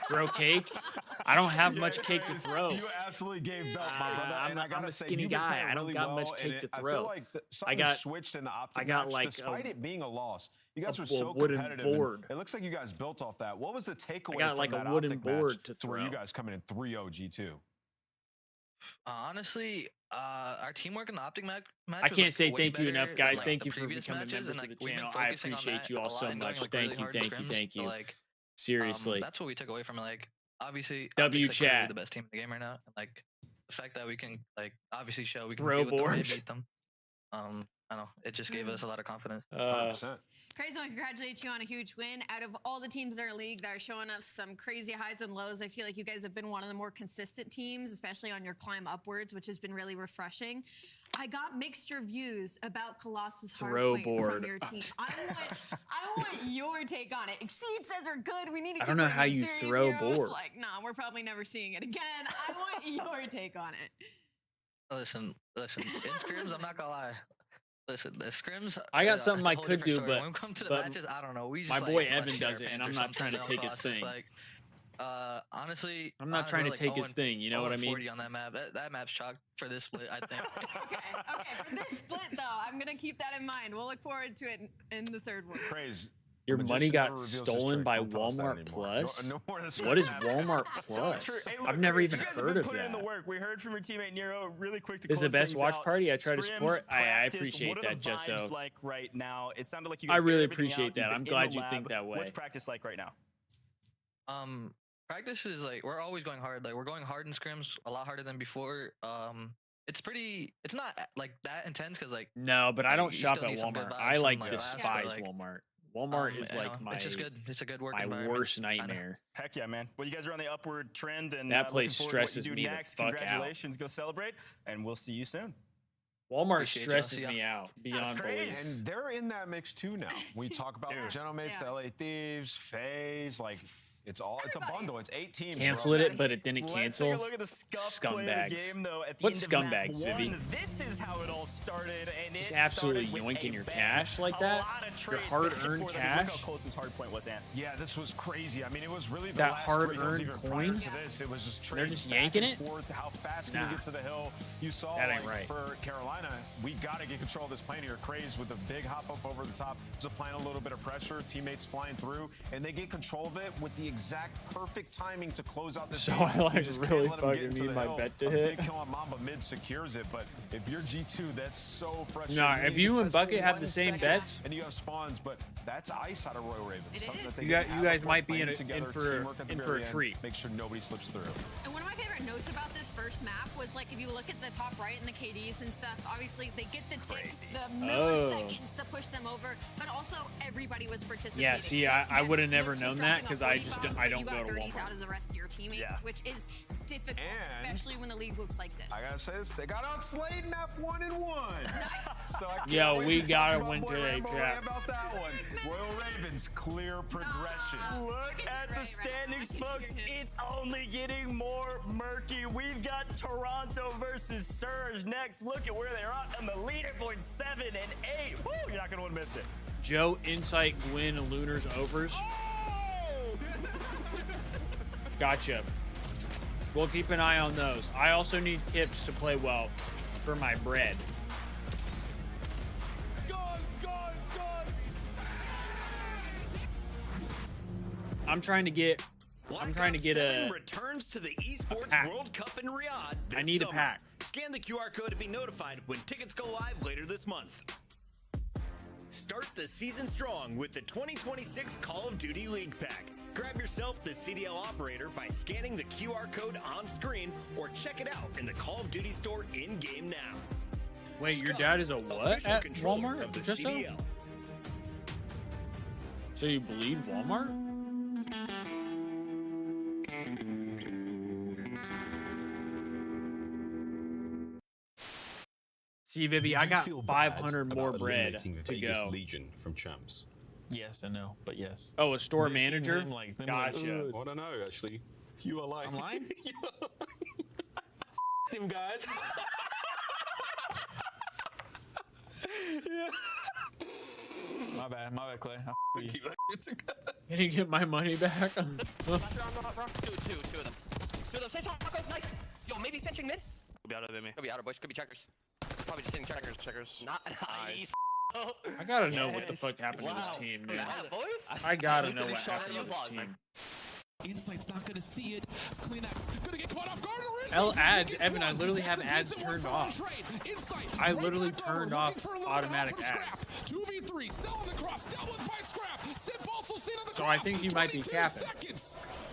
Throw cake. I don't have much cake to throw. You absolutely gave belt, my brother. I'm And I gotta a say, skinny you've been guy. playing I don't really got well, much and cake to I throw. feel like something got- switched in the optic I got match, like despite it being a loss. You guys a were so wooden competitive. and board. It looks like you guys built off that. What was the takeaway got from like a that wooden optic board match to where you throw. guys coming in 3-0 G2? Honestly, our teamwork in the optic match. I can't say thank you enough, guys. Than, thank the you for previous becoming matches, members and, of the we've been channel. I focusing on appreciate that you all a so lot and much. going, like, Thank really you, hard in thank you, scrims. thank So, you. like, Seriously. that's what we took away from it. Like, obviously, W Optic's, like, clearly chat. the best team in the game right now. And, like, the fact that we can, like, obviously show we can Throw compete with them, board. maybe beat them. I don't know. It just gave us a lot of confidence. 100%. Crazy want to congratulate you on a huge win. Out of all the teams in our league that are showing us some crazy highs and lows, I feel like you guys have been one of the more consistent teams, especially on your climb upwards, which has been really refreshing. I got mixed reviews about Colossus Throw Hardpoint board. from your team. I want your take on it. Exceed says are good. We need to I don't know how you throw board. Like, nah, we're probably never seeing it again. I want your take on it. Listen. In scrims, I'm not gonna lie. Listen, the scrims. I got something it's a I whole could different do, story. but- when we come to the but matches, I don't know. We just my like, boy crush Evan our does it, and fans I'm or not trying to something. take his Colossus, thing. Like, honestly, I'm not trying to we're, take his like, thing. You know what I 40 mean? on that map. That map's chalked for this split, I think. Okay. For this split, though, I'm going to keep that in mind. We'll look forward to it in the third one. Praise. Your The money magician got never reveals his stolen tricks. by Don't tell us that Walmart anymore. Plus? No more of this What is crap. Walmart So Plus? true. Hey, look, I've never Chris, even you guys heard have been of putting in the that. work. We heard from your teammate Nero. Really quick to This is close the best things watch out. party I try to Scrims, support. I practice, appreciate what are that, the vibes Jesso. like right now? It sounded like you I guys really figured everything appreciate out. that. You've I'm been glad in the you think lab. that way. What's practice like right now? Practice is like we're always going hard. Like we're going hard in scrims, a lot harder than before. It's not like that intense because like No, but I like, don't you shop still at need some good Walmart. vibes, I some, like like, laughs, but, despise like, Walmart. Walmart is you like know, my it's just good. It's a good work my environment. worst I know. nightmare. Heck yeah, man. Well, you guys are on the upward trend, and That place looking forward to what stresses you do me the next. fuck out. Congratulations. Go celebrate, and we'll see you soon. Walmart Appreciate y'all. stresses See ya. me out beyond That's belief. crazy. And they're in that mix too now. We talk about the General Mates, the LA Thieves, FaZe, like it's a bundle. It's 8 teams. Cancel it, but it didn't Let's cancel. take a look at the scuff play of the Scumbags. game, though. At the What end of map scumbags, one, Vivi? This is how it all started, and Just it absolutely started with yoinking a your bang. cash like A that? lot of Your trades hard-earned before that. Look cash? how close this hard point was, Ant. Yeah, this was crazy. I mean, it was really the That last 3 hills hard-earned even prior coin? to this. It was just They're trades just back yanking and it? forth. How fast can Nah. you get to the hill? You saw That ain't like, right. for Carolina, we got to get control of this plane here. Craze with a big hop up over the top. Just applying a little bit of pressure. Teammates flying through, and they get control of it with the exact perfect timing to close out this So game. I like You just can't really let them get fucking into need the my hill. bet to A hit. Big kill on Mamba mid secures it, but if you're G2, that's so frustrating. Nah, if you and test for Bucket have 1 the same second, bets- and you have spawns, but that's ice out of Royal Ravens. It Something is. that they You didn't have guys before, might be playing in together, for teamwork at the a very end, treat. Make sure nobody slips through. And one of my favorite notes about this first map was like if you look at the top right and the KDs and stuff, obviously they get the ticks, the milliseconds to push them over, but also everybody was participating. Yeah, see, Like, I yes, would have never Luke's was known that dropping because off I 40 just bombs, I but don't you go got to 30s Walmart. out of the rest of your teammates, Yeah. which is difficult, And- especially when the league looks like this. I gotta say this, they got outslayed map 1 and 1. Nice. So I can't Yo, wait we to gotta talk win about Boy today, Rambo chat. and about that one. Royal Ravens, clear progression. Look at the standings, folks. It's only getting more murky. We've got Toronto versus Surge next. Look at where they're at on the leaderboard, 7 and 8. Woo, you're not gonna want to miss it. Joe, Insight, Gwyn, Lunars, Overs. Gotcha. We'll keep an eye on those. I also need Kips to play well for my bread. I'm trying to get a returns to the Esports pack. World Cup in Riyadh this I need a summer. pack. Scan the QR code to be notified when tickets go live later this month. Start the season strong with the 2026 Call of Duty League Pack. Grab yourself the CDL operator by scanning the QR code on screen or check it out in the Call of Duty store in-game now. Wait, your dad is a what Official at controller Walmart? of the Just so? CDL. So you bleed Walmart? See, Vivi, I got 500 more bread to go. Legion from champs. Yes, I know, but yes. Oh, a store They're seeing manager? him like, them Gotcha. like, I don't know, actually. You are like... I'm lying? Them guys. Yeah. My bad, Clay. Can you get my money back? Two of them. Two of them. Say something, nice. Yo, maybe finching mid. Could be out of me. Could be outer, boys. Could be checkers. Probably just hitting checkers. Not nice. I gotta know what the fuck happened to this team, dude. I gotta know what happened to this team. Insight's not gonna see it. Kleenex gonna get caught off guard. L ads, Evan, I literally have ads turned off. I literally turned off automatic ads. 2v3, selling the cross, dealt with by Scrap. Sip also seen on the So I think you might be capping.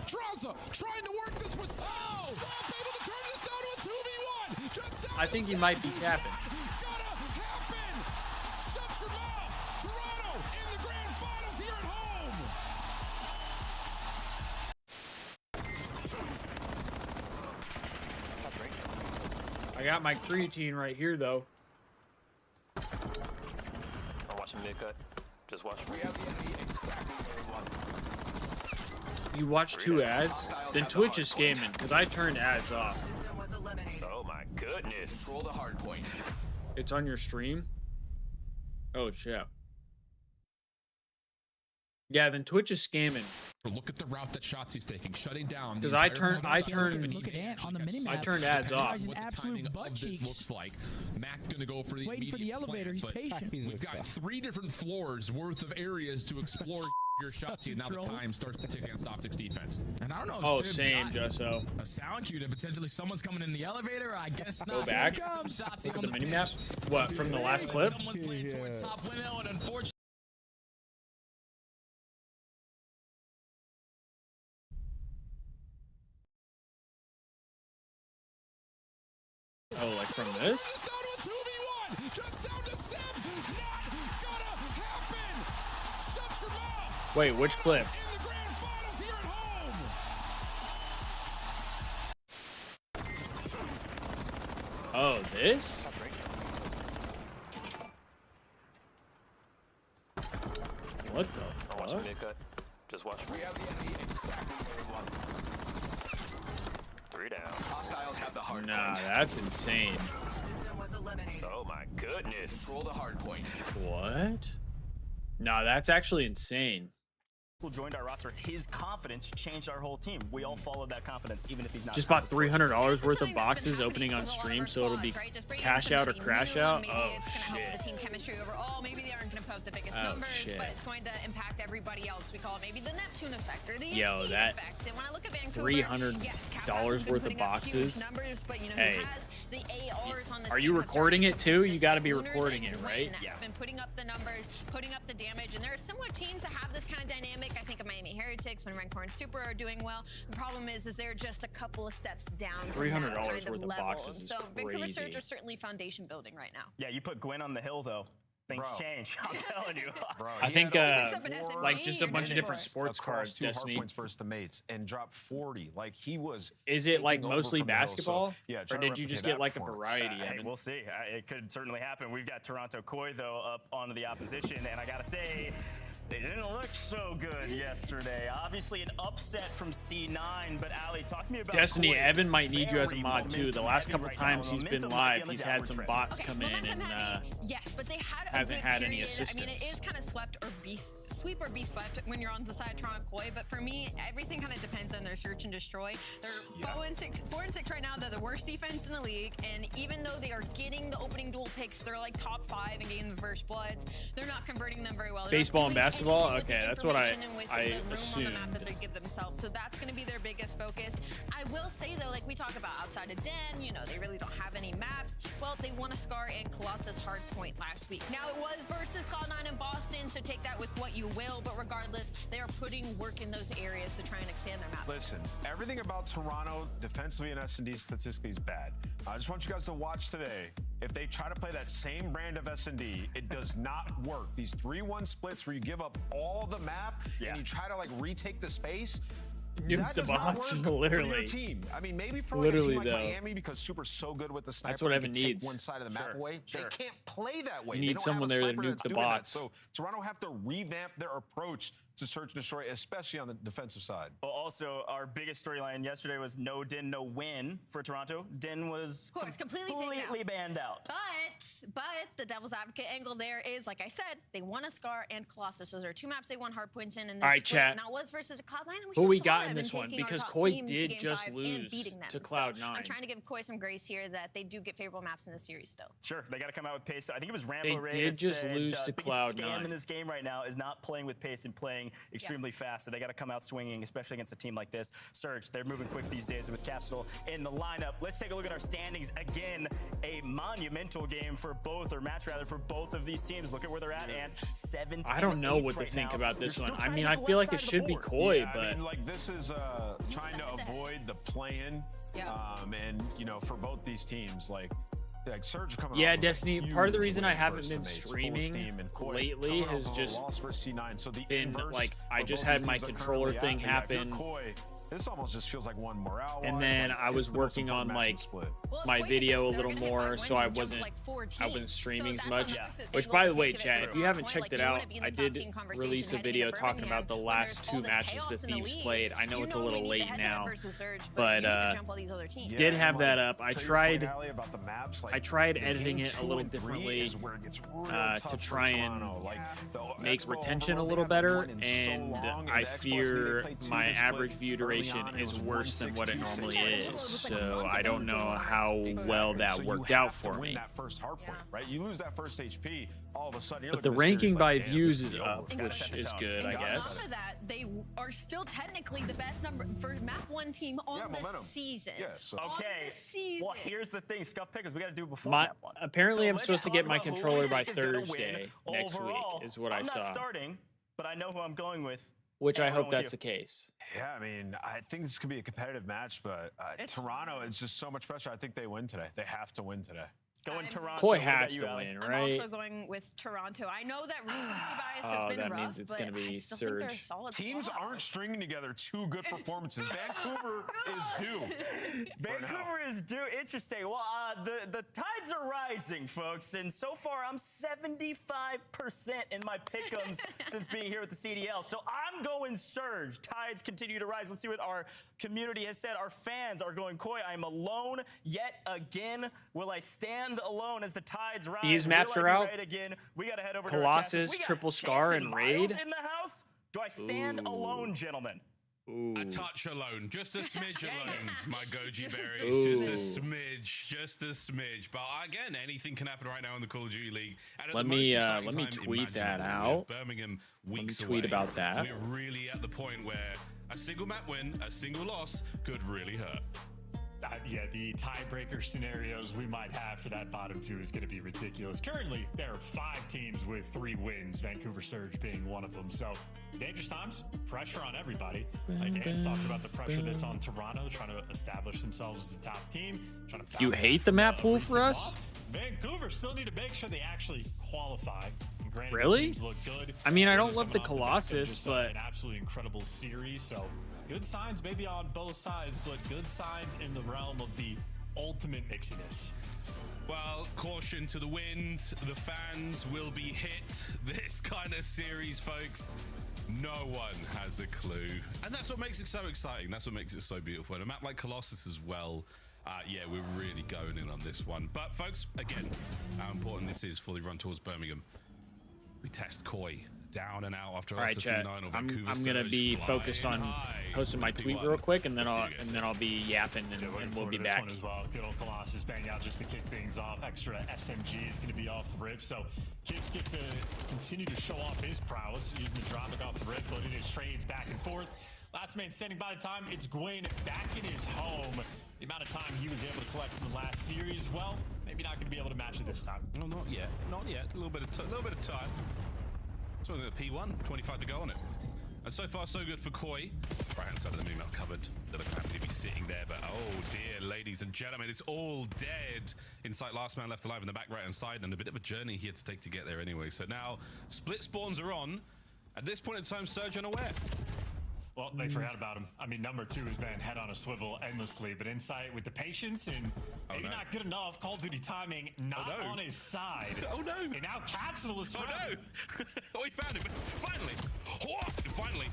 Draza trying to work this with Scrap able to turn this down to a 2v1. Just down I think you might be capping. Gotta happen. Shut your mouth. Toronto in the grand finals here at home. I got my creatine right here, though. I'm watching mid cut. Just watch. You watch 2 ads? Then Twitch is scamming, because I turned ads off. Oh my goodness. Roll the hard point. It's on your stream? Oh, shit. Yeah, then Twitch is scamming. Look at the route that Shotzi's taking, shutting down. Because I turned ads off. What the timing of this looks like. Mac gonna go for the waiting for the elevator. He's patient. We've got 3 different floors worth of areas to explore. Your Shotzi, and now the time starts to tick against Optics defense. And I don't know. Oh, same, Jusso. A sound cue that potentially someone's coming in the elevator. I guess not. Go back. Look at the mini map. What, from the last clip? Oh, like from this? Wait, which clip? Oh, this? What the I'm watching mid cut. Just watch. We have the enemy extracting 3 down. Hostiles have the hard Nah, point. that's insane. Oh my goodness. Roll the hard point. What? Nah, that's actually insane. Joined our roster, his confidence changed our whole team. We all followed that confidence, even if he's not. Just bought $300 worth of boxes opening on stream, so it'll be cash out or crash out. Oh, shit. The team chemistry overall. Maybe they aren't going to put up the biggest numbers, but it's going to impact everybody else. We call it maybe the Neptune effect or the Yo, NC that effect. And when I look at Vancouver, $300 worth of boxes. Numbers, but, you know, hey, the ARs on the are you recording it too? You got to be recording it, right? Yeah. Been putting up the numbers, putting up the damage, and there are similar teams that have this kind of dynamic. I think of Miami Heretics when Rancor and Super are doing well. The problem is they're just a couple of steps down. $300 worth of boxes is so Vancouver crazy. Surge are certainly foundation building right now. Yeah, you put Gwen on the hill though. Things change. I'm telling you. I think like just a bunch of different sports cards. 2 Destiny. hard points versus the mates and dropped 40. Like he was. Is it like mostly basketball? So, yeah. Or did you just get like a variety? Hey, we'll see. It could certainly happen. We've got Toronto Koi though up onto the opposition, and I gotta say, they didn't look so good yesterday. Obviously an upset from C9, but Ali, talk to me about Destiny. Koi. Evan might need you as a mod too. The last couple right times now. he's been Momentum might be live, on the he's had downward some trend. bots come in and yes, but they had hasn't had any I mean, assistance. it is kind of swept or be sweep or be swept when you're on the side of Toronto Koi. But for me, everything kind of depends on their search and destroy. They're 4 and 6 right now. They're the worst defense in the league. And even though they are getting the opening duel picks, they're like top 5 and getting the first bloods. They're not converting them very well. Baseball and basketball? Okay, that's what I assumed. On the map that they give themselves. So that's going to be their biggest focus. I will say, though, like we talk about outside of Den, you know, they really don't have any maps. Well, they won a Scar and Colossus Hardpoint last week. Now, it was versus Cloud9 in Boston, so take that with what you will. But regardless, they are putting work in those areas to try and expand their map. Listen, everything about Toronto defensively and S&D statistically is bad. I just want you guys to watch today. If they try to play that same brand of S&D, it does not work. These 3-1 splits where you give up all the map and you try to like retake the space. That does not work literally. For your team. I mean, maybe for like a team like Miami, because Super's so good with the sniper. That's what Evan needs. needs. One side of the map away. They can't play that way. You need someone there to nuke the bots. So Toronto have to revamp their approach to search and destroy, especially on the defensive side. Well, also, our biggest storyline yesterday was no Din, no win for Toronto. Din was of course, completely banned out. But the devil's advocate angle there is, like I said, they won a Scar and Colossus. Those are 2 maps they won hard points in. And all right, chat. Now was versus a Cloud9. Who we got in this one? Because Koi did just lose to Cloud9. So I'm trying to give Koi some grace here that they do get favorable maps in the series still. Sure, they got to come out with pace. I think it was Rambo Ray They did just lose to Cloud9. The Cloud9. scam in this game right now is not playing with pace and playing extremely fast. So they got to come out swinging, especially against a team like this. Surge, they're moving quick these days with Capsule in the lineup. Let's take a look at our standings. Again, a monumental game for both, or match rather, for both of these teams. Look at where they're at, and 7. I don't know what to think about this one. I mean, I feel like it should be Koi, but I mean, like this is trying to avoid the play-in, and you know, for both these teams, like Surge coming off Destiny, part of the reason I haven't been streaming lately has just been like I just had my controller thing happen. This almost just feels like one morale. And then I was working on like my video a little more, so I wasn't streaming as much. Which, by the way, chat, if you haven't checked it out, I did release a video talking about the last 2 matches the Thieves played. I know it's a little late now, but did have that up. I tried editing it a little differently to try and make retention a little better, and I fear my average view duration is worse than what it normally is, so I don't know how well that worked out for me. You lose that first HP, all of a sudden. But the ranking by views is up, which is good, I guess. On top of that, they are still technically the best number for map 1 team on the season. Okay. Well, here's the thing, Scuff Pickers, we got to do it before map 1. Apparently, I'm supposed to get my controller by Thursday next week, is what I saw. I'm not starting, but I know who I'm going with. Which I hope that's the case. Yeah, I mean, I think this could be a competitive match, but Toronto is just so much pressure. I think they win today. They have to win today. Going Toronto. Koi has to win, right? I'm also going with Toronto. I know that recency bias has been that rough, means it's going to be Surge. Teams aren't stringing together 2 good performances. Vancouver is due. Vancouver is due. Interesting. Well, the tides are rising, folks, and so far I'm 75% in my pick'ems since being here with the CDL. So I'm going Surge. Tides continue to rise. Let's see what our community has said. Our fans are going Koi. I'm alone yet again. Will I stand alone as the tides rise? These maps are out. Again? We got to head over Colossus, to Triple Scar, and Raid. In the house? Do I stand alone, gentlemen? A touch alone, just a smidge alone, my Goji Berry. Just a smidge. But again, anything can happen right now in the Call of Duty League. And let me tweet that out. Birmingham weeks tweet away, about that. We're really at the point where a single map win, a single loss could really hurt. Yeah, the tiebreaker scenarios we might have for that bottom 2 is going to be ridiculous. Currently, there are 5 teams with 3 wins, Vancouver Surge being one of them. So, dangerous times, pressure on everybody. Like Dan's talked about the pressure that's on Toronto, trying to establish themselves as the top team. Trying to you hate the map pool for us? Vancouver still need to make sure they actually qualify. Granted, really? teams look good. I mean, I don't love the Colossus, but an absolutely incredible series. So good signs, maybe on both sides, but good signs in the realm of the ultimate mixiness. Well, caution to the wind. The fans will be hit. This kind of series, folks. No one has a clue. And that's what makes it so exciting. That's what makes it so beautiful. And a map like Colossus as well. Yeah, we're really going in on this one. But folks, again, how important this is for the run towards Birmingham. We test Koi down and out after All right, chat. C9 or I'm Vancouver gonna Surge be flying focused on high posting my with tweet P1. real quick, and then We'll see you guys I'll be yapping, and we'll be this back. one as well. Good old Colossus bang out just to kick things off. Extra SMG is going to be off the rip, so Kips get to continue to show off his prowess using the dropback off the rip, loading his trades back and forth. Last man standing by the time, it's Gwen back in his home. The amount of time he was able to collect in the last series, well, maybe not going to be able to match it this time. No, not yet. Not yet. A little bit of time. So the P1, 25 to go on it. And so far, so good for Koi. Right-hand side of the minimap covered. They're happy to be sitting there, but oh dear, ladies and gentlemen, it's all dead. Inside, last man left alive in the back right-hand side, and a bit of a journey he had to take to get there anyway. So now, split spawns are on. At this point in time, Surge unaware. Well, they forgot about him. I mean, number 2 has been head on a swivel endlessly, but Insight with the patience and maybe not good enough. Call of Duty timing not on his side. Oh no! And now Capsule is Oh no! Oh, he found him! Finally! Finally!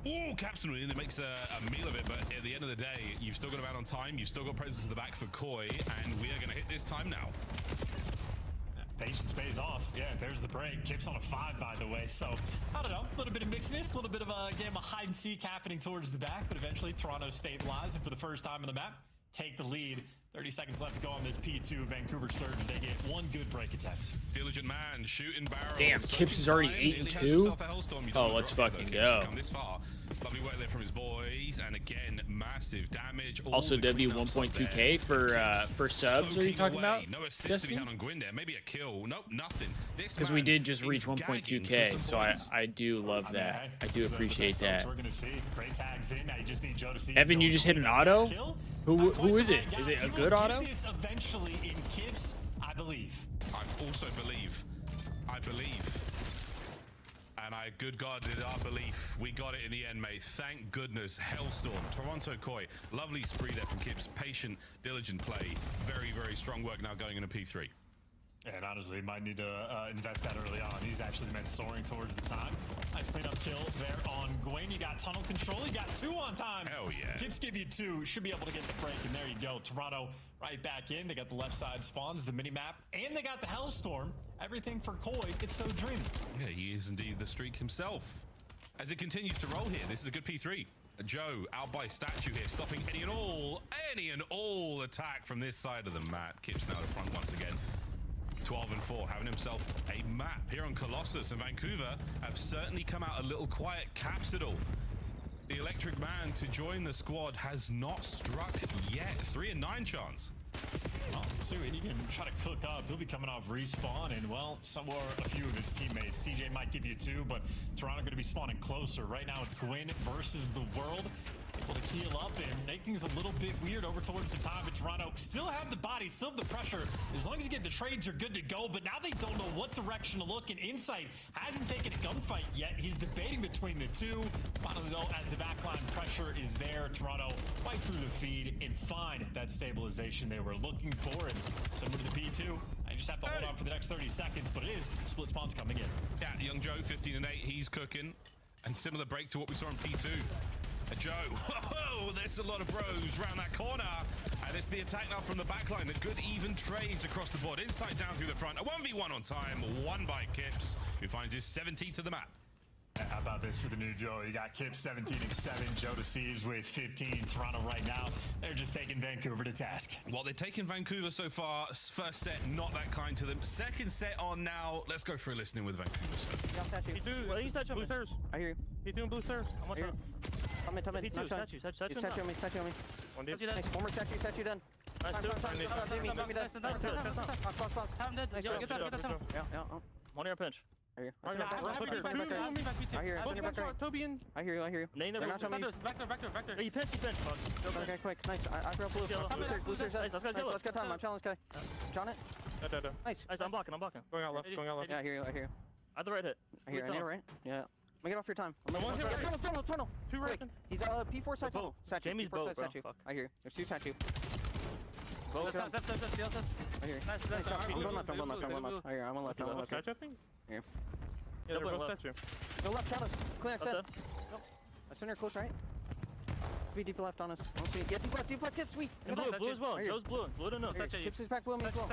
Ooh, Capsule in there makes a meal of it, but at the end of the day, you've still got him out on time. You've still got presence at the back for Koi, and we are going to hit this time now. Patience pays off. Yeah, there's the break. Kip's on a 5, by the way. So, I don't know. A little bit of mixedness, a little bit of a game of hide and seek happening towards the back, but eventually Toronto stabilized, and for the first time on the map, take the lead. 30 seconds left to go on this P2. Vancouver Surge as they get one good break attempt. Diligent man, shooting barrels. Damn, Kips is already 8-2. Oh, let's fucking go. Come this far. Lovely work there from his boys, and again, massive damage. Also, W 1.2K for subs. Are you talking about? No assist to be had on Gwyn there. Maybe a kill. Nope, nothing. Because we did just reach 1.2K, so I do love that. I do appreciate that. We're gonna see great tags in. Now you just need Joe to see. Evan, you just hit an auto. Who is it? Is it a good auto? This eventually in Kips, I believe. I also believe. And good God, did our belief. We got it in the end, mate. Thank goodness. Hellstorm, Toronto Koi. Lovely spree there from Kips. Patient, diligent play. Very, very strong work now going into P3. And honestly, might need to invest that early on. He's actually been soaring towards the time. Nice cleanup kill there on Gwen. You got tunnel control. You got 2 on time. Hell yeah. Kips give you 2. Should be able to get the break, and there you go. Toronto right back in. They got the left side spawns, the mini-map, and they got the Hellstorm. Everything for Koi. It's so dreamy. Yeah, he is indeed the streak himself. As it continues to roll here, this is a good P3. Joe out by statue here, stopping any and all attack from this side of the map. Kips now to front once again. 12 and 4, having himself a map here on Colossus, and Vancouver have certainly come out a little quiet. Capsidal, the electric man to join the squad, has not struck yet. 3 and 9 chance. Well, see what he can try to cook up. He'll be coming off respawn, and well, so are a few of his teammates. TJ might give you 2, but Toronto going to be spawning closer. Right now, it's Gwen versus the world. Able to heal up and make things a little bit weird over towards the top, but Toronto still have the body, still have the pressure. As long as you get the trades, you're good to go, but now they don't know what direction to look, and Insight hasn't taken a gunfight yet. He's debating between the 2. Finally, though, as the backline pressure is there, Toronto fight through the feed and find that stabilization they were looking for, and similar to the P2, I just have to hold on for the next 30 seconds, but it is split spawns coming in. Yeah, Young Joe, 15 and 8, he's cooking, and similar break to what we saw in P2. Joe, oh, there's a lot of bros around that corner. And it's the attack now from the backline. The good even trades across the board. Inside down through the front. A 1v1 on time. Won by Kips, who finds his 17th of the map. How about this for the new Joe? You got Kips 17 and 7. Joe Deceives with 15. Toronto right now, they're just taking Vancouver to task. Well, they're taking Vancouver so far. First set, not that kind to them. Second set on now. Let's go through listening with Vancouver. So. He's touching blue stairs. I hear you. He's doing blue stairs. I'm on top. Come in. Statue on me. One more statue then. Nice, one air pinch. I hear you. I hear you. Back there. He pinch. Okay, quick. Nice. I broke blue. Blue stairs. Let's go time. I'm challenged, guy. John it. Nice. I'm blocking. Going out left. Yeah, I hear you. I had the right hit. I hear you, right? Yeah. Make it off your time. Tunnel. 2 right. He's P4 side tunnel. Jamie's boat, bro. I hear you. There's 2 statue. I hear you. I'm going left. I hear you. I'm on left. Here. Yeah, they're both statue. Go left, Shadows. Clean exit. Nope. I send her close right. be deep left on us. Yeah, deep left, Kips, sweet. And blue as well. Joe's blue. Blue to no. Kips is back blue, me as well.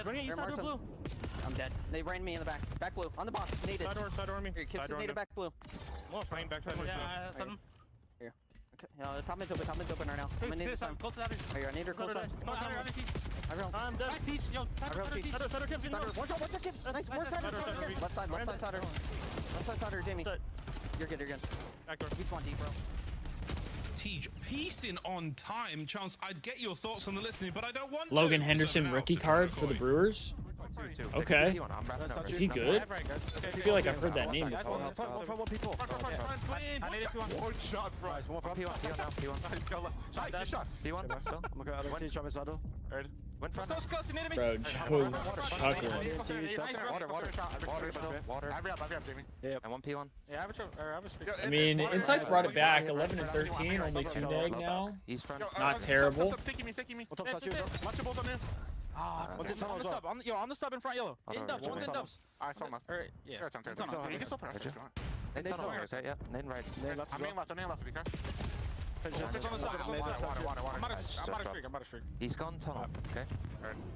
Running east side door blue. I'm dead. They ran me in the back. Back blue. On the box. Needed. Side door me. Here, Kips is needed back blue. Well, flying back side. Yeah, some. Here. Okay. Top mid's open right now. I'm gonna need this time. Close to that. Here, I need her close up. I'm dead. Teach. Yo, Side Kips. One shot, Kips. Nice. Left side, Side. Left side, Jamie. You're good. Back door. Keep one deep, bro. Tej, piecing on time. Chance, I'd get your thoughts on the listening, but I don't want Logan to. Henderson rookie card for the Brewers. Okay. Is he good? I feel like I've heard that name before. One shot fries. One from Nice shots. Bro, Joe's chuckling. And 1P1. Yeah, I mean, Insight's brought it back. 11 and 13, only 2 neg now. Not terrible. On the sub in front, yellow. In dubs, one's in dubs. Alright, so much. Alright, yeah. You can still press it if you want. Tunnel, yeah. Nade right. I'm main left, okay? Sits on the side. I'm about to streak. He's gone tunnel, okay?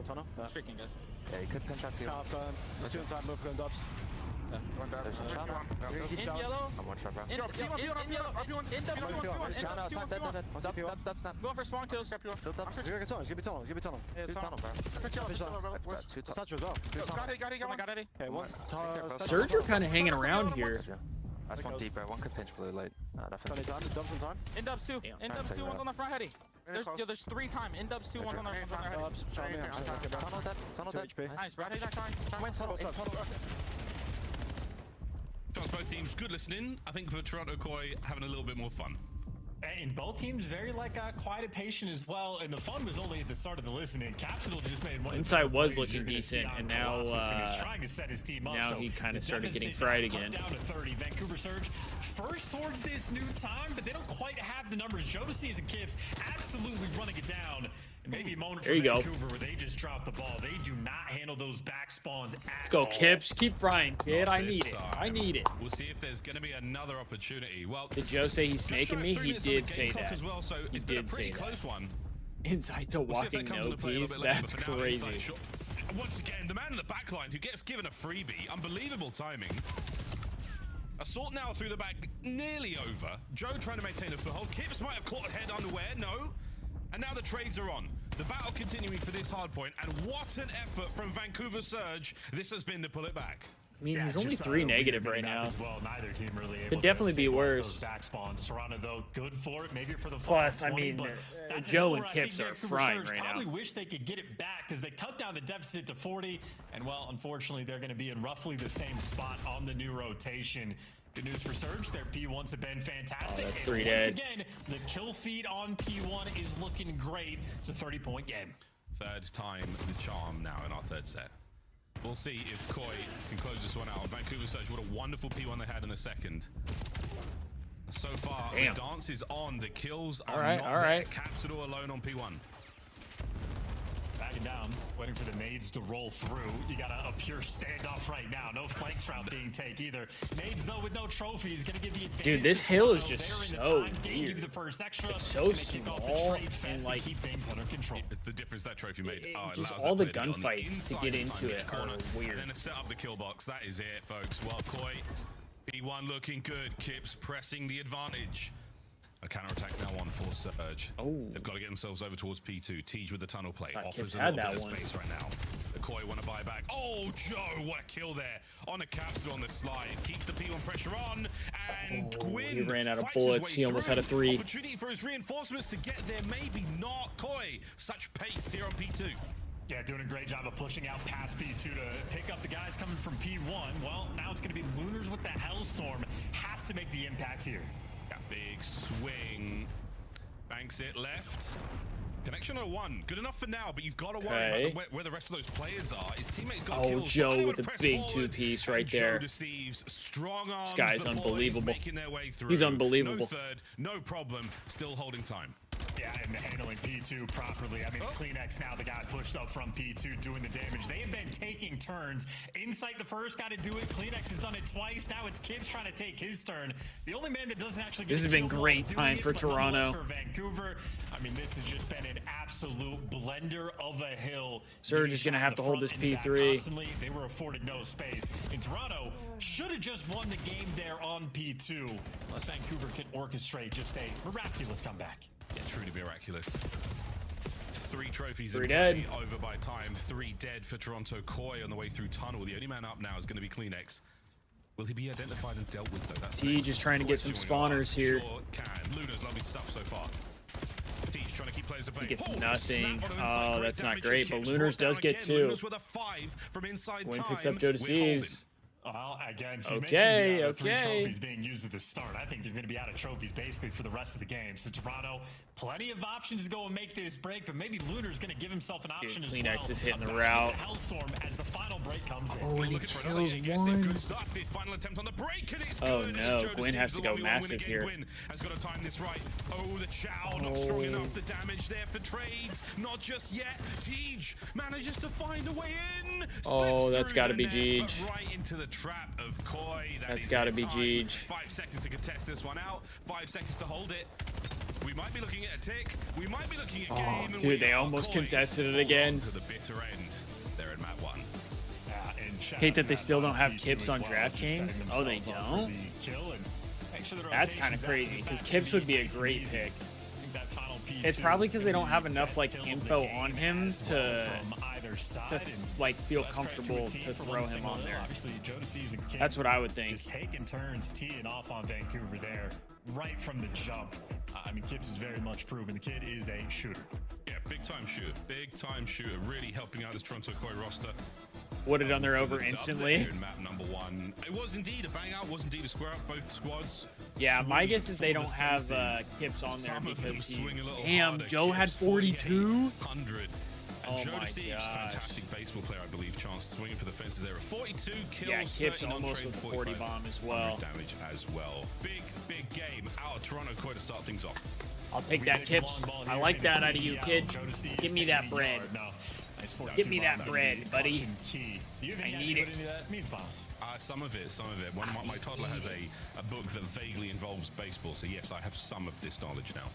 Tunnel? I'm streaking, guys. Yeah, he could pinch up here. Two inside, move from dubs. In yellow. I'm one shot, bro. In dubs. Go for spawn kills. Give me tunnel. Two tunnel, bro. Touch as well. Got it. Okay, one. Surge are kind of hanging around here. That's one deep, bro. One could pinch blue late. Dubs in time. In dubs 2. In dubs 2, one's on the front heady. There's 3 time. In dubs 2, one's on the front heady. Tunnel dead. Nice, bro. Both teams, good listening. I think for Toronto Koi, having a little bit more fun. And both teams very quiet and patient as well. And the fun was only at the start of the listening. Capsule just made one. Inside was looking decent, and now trying to set his team up. now he kind of started getting fried again. Down to 30. Vancouver Surge first towards this new time, but they don't quite have the numbers. Joe Thieves and Kips absolutely running it down. And maybe a moment for Vancouver where they just drop the ball. They do not handle those back spawns at Let's go, all. Kips. Keep frying, kid. I need it. I need it. We'll see if there's going to be another opportunity. Well, did Joe say he's snaking me? He did say that. As well, so he did say close one. Insight's a walking no piece. That's crazy. Once again, the man in the back line who gets given a freebie. Unbelievable timing. Assault now through the back, nearly over. Joe trying to maintain a foothold. Kips might have caught a head unaware. No. And now the trades are on. The battle continuing for this hard point. And what an effort from Vancouver Surge. This has been to pull it back. I mean, he's only 3 negative right now. As well. Neither team really able could definitely be worse. Back spawns. Toronto though, good for it. Maybe for the plus, I mean, Joe and Kips are frying right now. Probably wish they could get it back because they cut down the deficit to 40, and well, unfortunately, they're going to be in roughly the same spot on the new rotation. Good news for Surge. Their P1s have been fantastic. That's and 3 once dead. again, the kill feed on P1 is looking great. It's a 30-point game. Third time the charm now in our third set. We'll see if Koi can close this one out. Vancouver Surge, what a wonderful P1 they had in the second. So far, the dance is on. The kills are not there. Capsule alone on P1. Backing down, waiting for the nades to roll through. You got a pure standoff right now. No flanks route being taken either. Nades, though, with no trophies, going to get the advantage. Dude, this hill is just so weird. Give you the first extra. It's so small and like keep things under control. It's the difference that trophy made. Just all the gunfights to get into it are weird. And then to set up the kill box. That is it, folks. Well, Koi, P1 looking good. Kips pressing the advantage. A counter-attack now on for Surge. Oh. They've got to get themselves over towards P2. Tej with the tunnel play. Offers a had little bit of that space right now. The Koi want to buy back. Oh, Joe, what a kill there. On a capsule on the slide. Keeps the P1 pressure on. And Gwyn he ran out of bullets. He almost had a 3. Opportunity for his reinforcements to get there. Maybe not. Koi, such pace here on P2. Yeah, doing a great job of pushing out past P2 to pick up the guys coming from P1. Well, now it's going to be Lunars with the Hellstorm. Has to make the impact here. Big swing. Banks it left. Connection on a 1. Good enough for now, but you've got to worry about where the rest of those players are. His teammates got kills. Oh, Joe with a big 2-piece right there. Strong arms. This guy's unbelievable. Making their way through. He's unbelievable. No third, no problem. Still holding time. Yeah, and handling P2 properly. I mean, Kleenex now the guy pushed up from P2 doing the damage. They have been taking turns. Insight the first guy to do it. Kleenex has done it twice. Now it's Kibbs trying to take his turn. The only man that doesn't actually get this has been great time for Toronto. For Vancouver. I mean, this has just been an absolute blender of a hill. Surge is going to have to hold this P3. Constantly, they were afforded no space. In Toronto, should have just won the game there on P2. Unless Vancouver can orchestrate just a miraculous comeback. Yeah, truly miraculous. 3 trophies 3 in dead. play, over by time. 3 dead for Toronto. Koi on the way through tunnel. The only man up now is going to be Kleenex. Will he be identified and dealt with though? That's T just trying to get some spawners here. Sure can. Luna's lovely stuff so far. T's trying to keep players at bay. He gets nothing. Oh, that's not great. But Lunars does get 2. Luna's with a 5 from inside Gwyn time. picks up Joe Deceives. Well, again, he Okay, mentioned the 3 okay. trophies being used at the start. I think they're going to be out of trophies basically for the rest of the game. So Toronto, plenty of options to go and make this break, but maybe Lunar's going to give himself an option as well. Kleenex is hitting the About route. the Hellstorm as the final break comes in. Oh, and he kills one. Good stuff. The final attempt on the break, and it's Oh good. no, Joe Gwyn has to go Deceives, the 1v1 win massive again. here. Gwyn has got to time this right. Oh, the Chow not strong enough. The damage there for trades, not just yet. Tej manages to find a way in. Oh, that's got to be Jeej. Jeej. Right into the trap of Koi. That's got to be Jeej. 5 seconds to contest this one out. 5 seconds to hold it. We might be looking at a tick. We might be looking at game. And Dude, they almost contested it again. To the bitter end. They're in map 1. Hate that they still don't have Kips on DraftKings. Oh, they don't? That's kind of crazy, because Kips would be a great pick. It's probably because they don't have enough like info on him to like feel comfortable to throw him on there. That's what I would think. Just taking turns, teeing off on Vancouver there, right from the jump. I mean, Kips is very much proven. The kid is a shooter. Yeah, big time shooter. Big time shooter. Really helping out this Toronto Koi roster. Would have done their over instantly. In map number 1. It was indeed a bang out. Was indeed a square up both squads. Yeah, my guess is they don't have Kips on there because damn, Joe had 42. 100. Oh Joe my Deceives, gosh. fantastic baseball player, I believe. Chance swinging for the fences there. 42 kills. Yeah, Kips 30 almost non-trade, with the 45 40 bomb as well. Damage as well. Big game out of Toronto Koi to start things off. I'll take that, Kips. I like that out of you, kid. Give me that bread. Give me that bread, buddy. I need it. Some of it. One of my toddler has a book that vaguely involves baseball, so yes, I have some of this knowledge now.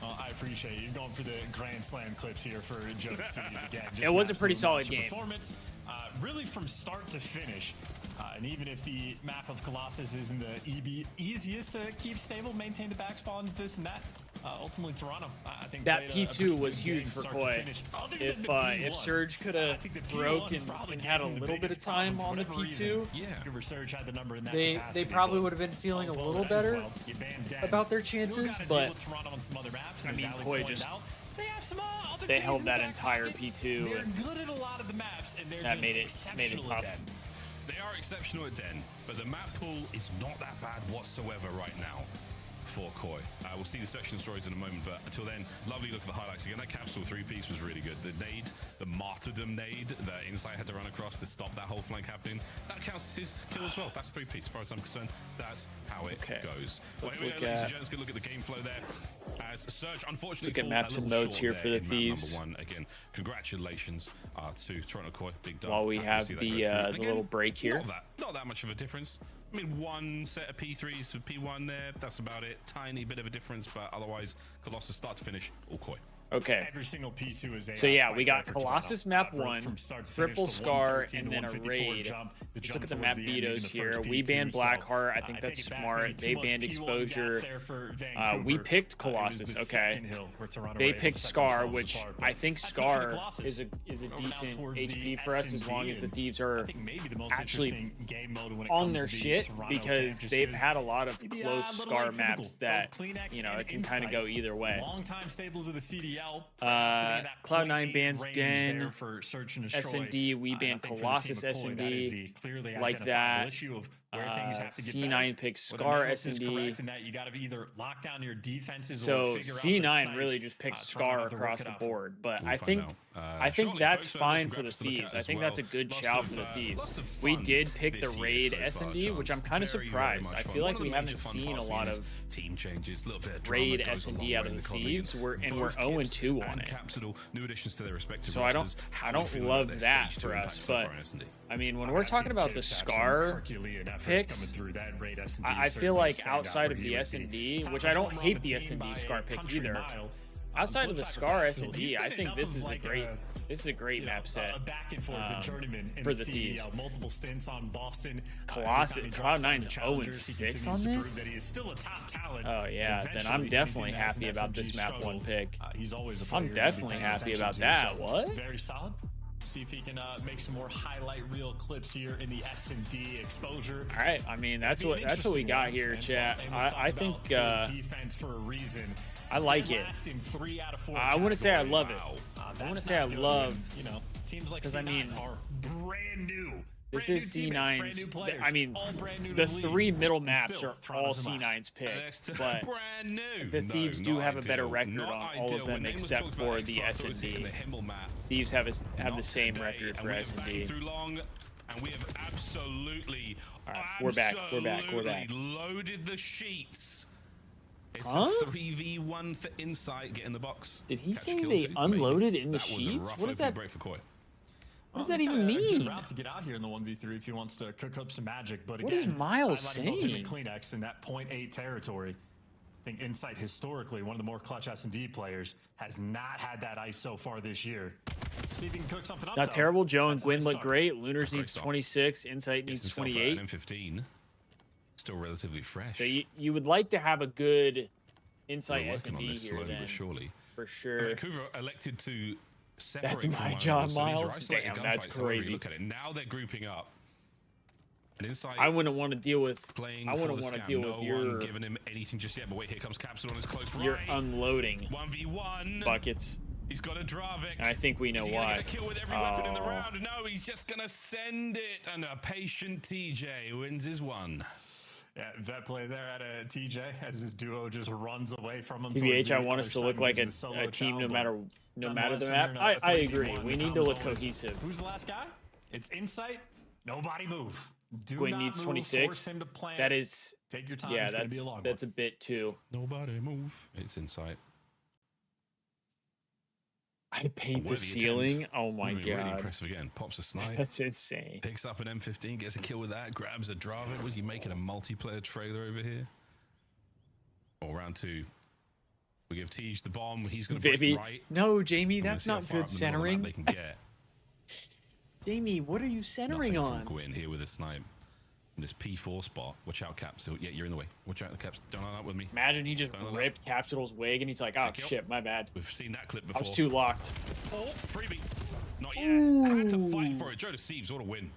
I appreciate you going for the Grand Slam clips here for Joe Deceives again. It was a pretty solid game. Performance, really from start to finish. And even if the map of Colossus isn't the easiest to keep stable, maintain the back spawns, this and that, ultimately Toronto, I think that P2 was huge for Koi. If Surge could have broken and had a little bit of time on the P2, Surge had the number in that they probably would have been feeling a little better about their chances. But I mean, Koi just they held that entire P2, They're and good at a lot of the maps, and they're that just made it tough. They are exceptional at Den, but the map pool is not that bad whatsoever right now for Koi. We'll see the section stories in a moment, but until then, lovely look at the highlights again. That capsule 3-piece was really good. The nade, the martyrdom nade that Insight had to run across to stop that whole flank happening, that counts as his kill as well. That's 3-piece. As far as I'm concerned, that's how it goes. Let's Well, look ladies and at- gents, good look at the game flow there. As Surge, unfortunately, Look at fall maps a and little modes short here there for the in map Thieves. number 1. Again, congratulations to Toronto Koi. Big dub. While we Happy to have see that the go through. And again, little break here. not that much of a difference. I mean, one set of P3s for P1 there. That's about it. Tiny bit of a difference, but otherwise, Colossus start to finish, all Koi. Okay. Every single P2 is a So yeah, we got Colossus map 1, Triple Scar, and then a raid. Let's look at the map vetoes here. We banned Blackheart. I think that's smart. They banned Exposure. We picked Colossus. Okay. They picked Scar, which I think Scar is a decent HP for us as long as the Thieves are actually on their shit, because they've had a lot of close Scar maps that, you know, it can kind of go either way. Long-time staples of the CDL. Cloud9 bans Den, for search and S&D, we banned Colossus S&D, like that. where things have to get C9 better. picks Well, Scar the analysis is S&D. correct in that you got to either lock down your defenses So or figure out the C9 sites, really just picked try not Scar to work across it the out. board, but We'll I find think out. think Shortly, that's folks, there's fine some for the graphics to look Thieves. at I as think well. that's a good Lots shout of, for the lots Thieves. of We fun did pick the this year raid so far, S&D, which I'm Chance. kind of Very, very surprised. much I fun. feel One like of we the haven't major fun seen a parts lot is of team changes, a little bit of drama raid goes a long S&D out way of in the COD League, Thieves. We're both 0-2 on and it. Capsule, new additions to their respective So I rosters. How don't do you feel love about their that stage for two us, impact so but far in S&D? I mean, when we're talking about the Scar picks, I feel like outside of the S&D, which I don't hate the S&D Scar pick either. Outside of the Scar S&D, I think this is a great map set for the Thieves. Multiple stints on Boston. Colossus, Cloud9's 0-6 on this? Oh yeah, then I'm definitely happy about this map 1 pick. I'm definitely happy about that. What? Very solid. See if he can make some more highlight reel clips here in the S&D exposure. All right, I mean that's what we got here, chat. I think defense for a reason. I like it. I wouldn't say I love it. I wouldn't say I love, teams like because I mean, are brand new. This is C9's. I mean, the 3 middle maps are all C9's picked, but the Thieves do have a better record on all of them except for the S&D. Thieves have the same record for S&D. And we have absolutely, we're back. loaded the sheets. It's Huh? a 3v1 for Insight. Get in the box. Did he Catch say kill they too? unloaded Maybe. in the That was a sheets? rough What is opening that? break for Koi. What does that even mean? Good route to get out here in the 1v3 if he wants to cook up some magic. But What again, is Miles highlighting both him saying? and Kleenex in that 0.8 territory. I think Insight historically, one of the more clutch S&D players, has not had that ice so far this year. See if he can cook something up. Not though. terrible. Joe and That's a Gwyn nice look start. great. Lunars needs start. 26. Insight Gets needs himself 28. an M15. Still relatively fresh. So you would like to have a good Insight We're working on S&D this here slowly then, but surely. for sure. Vancouver elected to separate That's from my one John another, so these are Miles? isolated Damn, gunfights, that's however you crazy. Look at it. Now they're grouping up. And Insight I wouldn't want to deal with. playing I for wouldn't the want to scam. deal No with one your giving him anything just yet. But wait, here comes Capsule on his close your right. unloading 1v1 buckets. He's got a Dravik. And I think we know Is he gonna why. get a kill with every weapon in the Oh. round? No, he's just gonna send it. And a patient TJ wins his one. Yeah, that play there at a TJ as his duo just runs away from him. TBH, I want us to look like a team no matter the map. I agree. We need to look cohesive. Who's the last guy? It's Insight. Nobody move. Do Gwyn not needs move. 26. Force him to plant. That is. Take your time. Yeah, it's gonna be a long that's a bit too. Nobody move. It's Insight. I paint the Worthy ceiling. attempt. Oh my Really god, impressive again. Pops a snipe. that's insane. Picks up an M15, gets a kill with that, grabs a Dravik. Was he making a multiplayer trailer over here? Or round 2. We give Tej the bomb. He's going to Vivi, break right. no, Jamie, And we'll that's see how not far good up the middle of the map centering. They can get. Jamie, what are you centering Nothing on? from Gwyn here with a snipe. In this P4 spot. Watch out, Caps. So, yeah, you're in the way. Watch out, the Caps. Don't line up with me. Imagine he just ripped Capsule's wig and he's like, oh shit, my bad. We've seen that clip I before. was too locked. Oh, freebie. Not yet. Had to fight for it. Joe Deceives, what a win.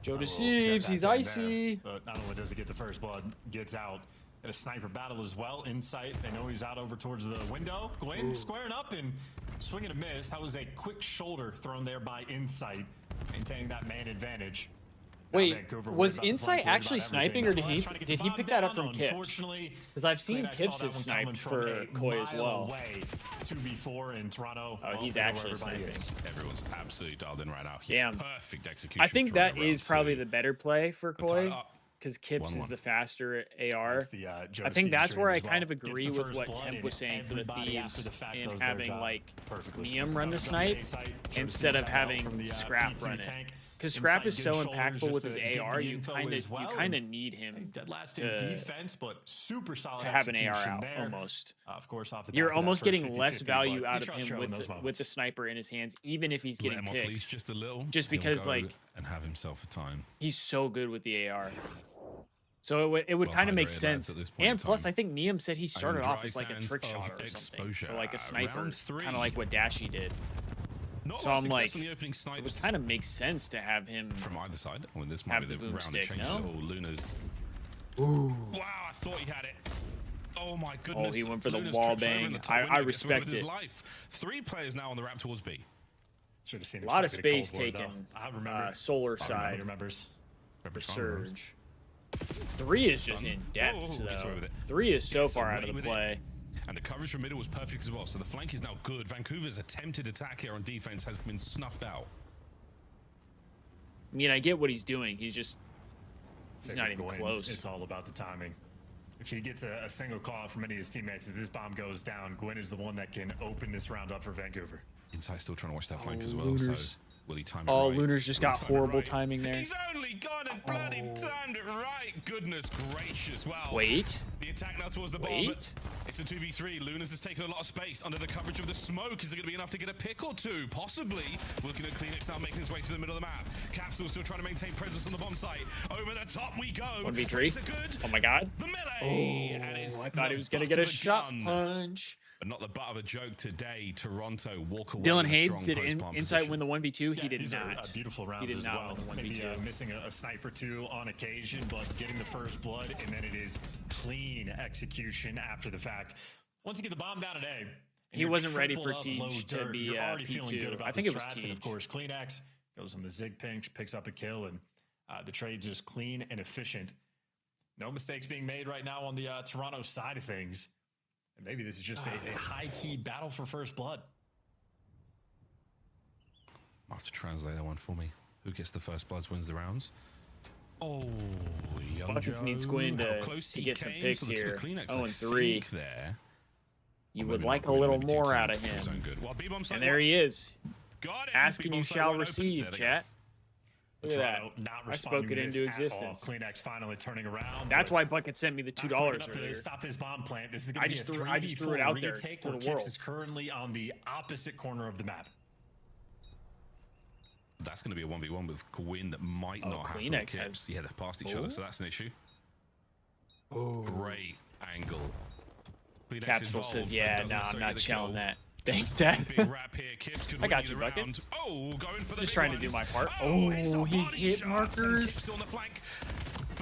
Joe Deceives, he's icy. But not only does he get the first blood, gets out. At a sniper battle as well. Insight. They know he's out over towards the window. Gwyn squaring up and swinging a miss. That was a quick shoulder thrown there by Insight, maintaining that man advantage. Wait, was Insight actually sniping, or did he pick that up from Kips? Because I've seen Kips have sniped for Koi as well. 2v4 in Toronto. Oh, he's actually sniping. Everyone's absolutely dialed in right now. Damn. Perfect execution. I think that Toronto is round probably 2. the better play for Koi, up. because Kips 1-1. is the faster AR. Joe I think Deceives that's where I stream as kind of well. Gets agree the with first what blood, Temp and was saying for the everybody after Thieves the fact in does their having job like perfectly. Neum run the That was snipe Insight. Joe instead of Deceives out having from the, Scrap P2 run it. tank. Because Scrap is Insight so good impactful shoulders with just his to get AR, the you info kind as of well. need him Dead last in defense, but super solid to have an AR execution out there. almost. Of course, off the You're back of that almost first getting less 50-50, value but out he of trusts him Joe in those with the moments. sniper in his hands, even if he's Let getting him off leash picks. just a little. Just He'll because go like and have himself a time. he's so good with the AR. So it would Well kind of make hydrated lads sense. at this point in And plus, time. I think Neum said he started Dry off as like a sands trick of shot or something, exposure. or like a sniper, Round 3. kind of like what Dashy did. Not So a lot I'm of like, success on the opening snipes it would kind of make sense to have him from either side. Well, this might have be the the round boomstick, that changes no? it all. Luna's. Ooh. Wow, I thought he had it. Oh my goodness. Oh, he went for the Luna's wall trips over in bang. the top I window, gets away respect with his it. life. 3 players now on the ramp towards B. Should have seen A lot of him sniping space Cold War, taken. though. I remember. Solar side. Remembers. for Surge. 3 is just in depth, though. 3 is so far out of the play. And the coverage from middle was perfect as well, so the flank is now good. Vancouver's attempted attack here on defense has been snuffed out. I mean, I get what he's doing. He's not even close. It's all about the timing. If he gets a single call from any of his teammates as this bomb goes down, Gwyn is the one that can open this round up for Vancouver. Inside still trying to watch that flank as well, so will he time it right? Lunar's just got horrible timing there. He's only gone and bloody timed it right. Goodness gracious, wow. Wait. The attack now towards the bomb, but it's a 2v3. Lunas has taken a lot of space under the coverage of the smoke. Is it going to be enough to get a pick or two? Possibly. Looking at Kleenex now making his way to the middle of the map. Capsule still trying to maintain presence on the bomb site. Over the top we go. 1v3. Oh my god. The melee. And it's I thought he was going to get a shot punch. But not the butt of a joke today. Toronto walk away. Dylan Hayes did Insight win the 1v2. Yeah, he did these not. Are beautiful rounds he did as not well. win the 1v2. Maybe missing a sniper two on occasion, but getting the first blood, and then it is clean execution after the fact. Once you get the bomb down today, he wasn't ready for Teach to be you're already feeling good P2. about I think the it was strats, Teach. and of course, Kleenex goes on the zig pinch, picks up a kill, and the trade's just clean and efficient. No mistakes being made right now on the Toronto side of things. And maybe this is just a high-key battle for first blood. I'll have to translate that one for me. Who gets the first bloods wins the rounds. Oh, young Buckets Joe. needs Gwyn to get some picks here. 0-3. There. You would like a little more out of him. Well, and there he is. Ask and you shall receive, chat. Look at that. I spoke it into existence. Kleenex finally turning around. That's why Bucket sent me the $2 earlier. Stop this bomb plant. This is going to be I just threw it out there retake to where the world. Kips is currently on the opposite corner of the map. That's going to be a 1v1 with Gwyn that might not have Kleenex Kips. Yeah, they've passed each other, so that's an issue. Great angle. Kleenex Capsule says, yeah, no, I'm not shelling that. Thanks, Dad. Big rap here. Kips could I got win you, the Bucket. round. Oh, going for the just trying to do my part. Oh, he hit markers. On the flank.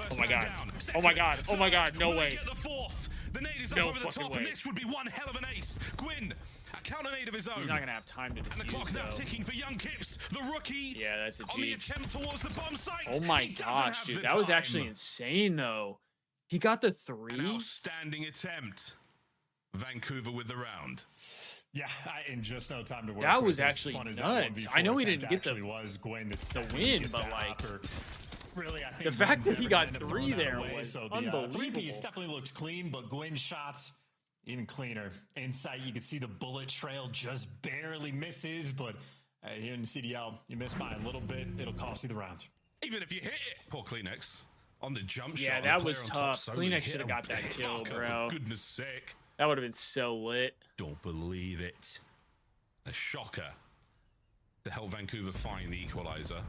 Oh my god. Oh my god. Oh my god. No way. Get the fourth. The nade is no up over the top, way. and this would be one hell of an ace. Gwyn, a counter nade of his own. He's not gonna have time to defuse. And the clock now ticking for young Kips, the rookie. Yeah, that's a G. On the attempt towards the bomb site. Oh my gosh, dude, that was actually insane, though. He got the 3. An outstanding attempt. Vancouver with the round. Yeah, in just no time to work. That was actually nuts. I know he didn't get the Gwyn the win, but like, really, I think the fact that he got 3 there was unbelievable. 3-piece definitely looks clean, but Gwyn's shots even cleaner. Inside, you can see the bullet trail just barely misses, but here in the CDL, you miss by a little bit, it'll cost you the round. Even if you hit it, poor Kleenex on the jump shot. Yeah, that was tough. Kleenex should have got that kill, bro. For goodness sake. That would have been so lit. Don't believe it. A shocker to help Vancouver find the equalizer.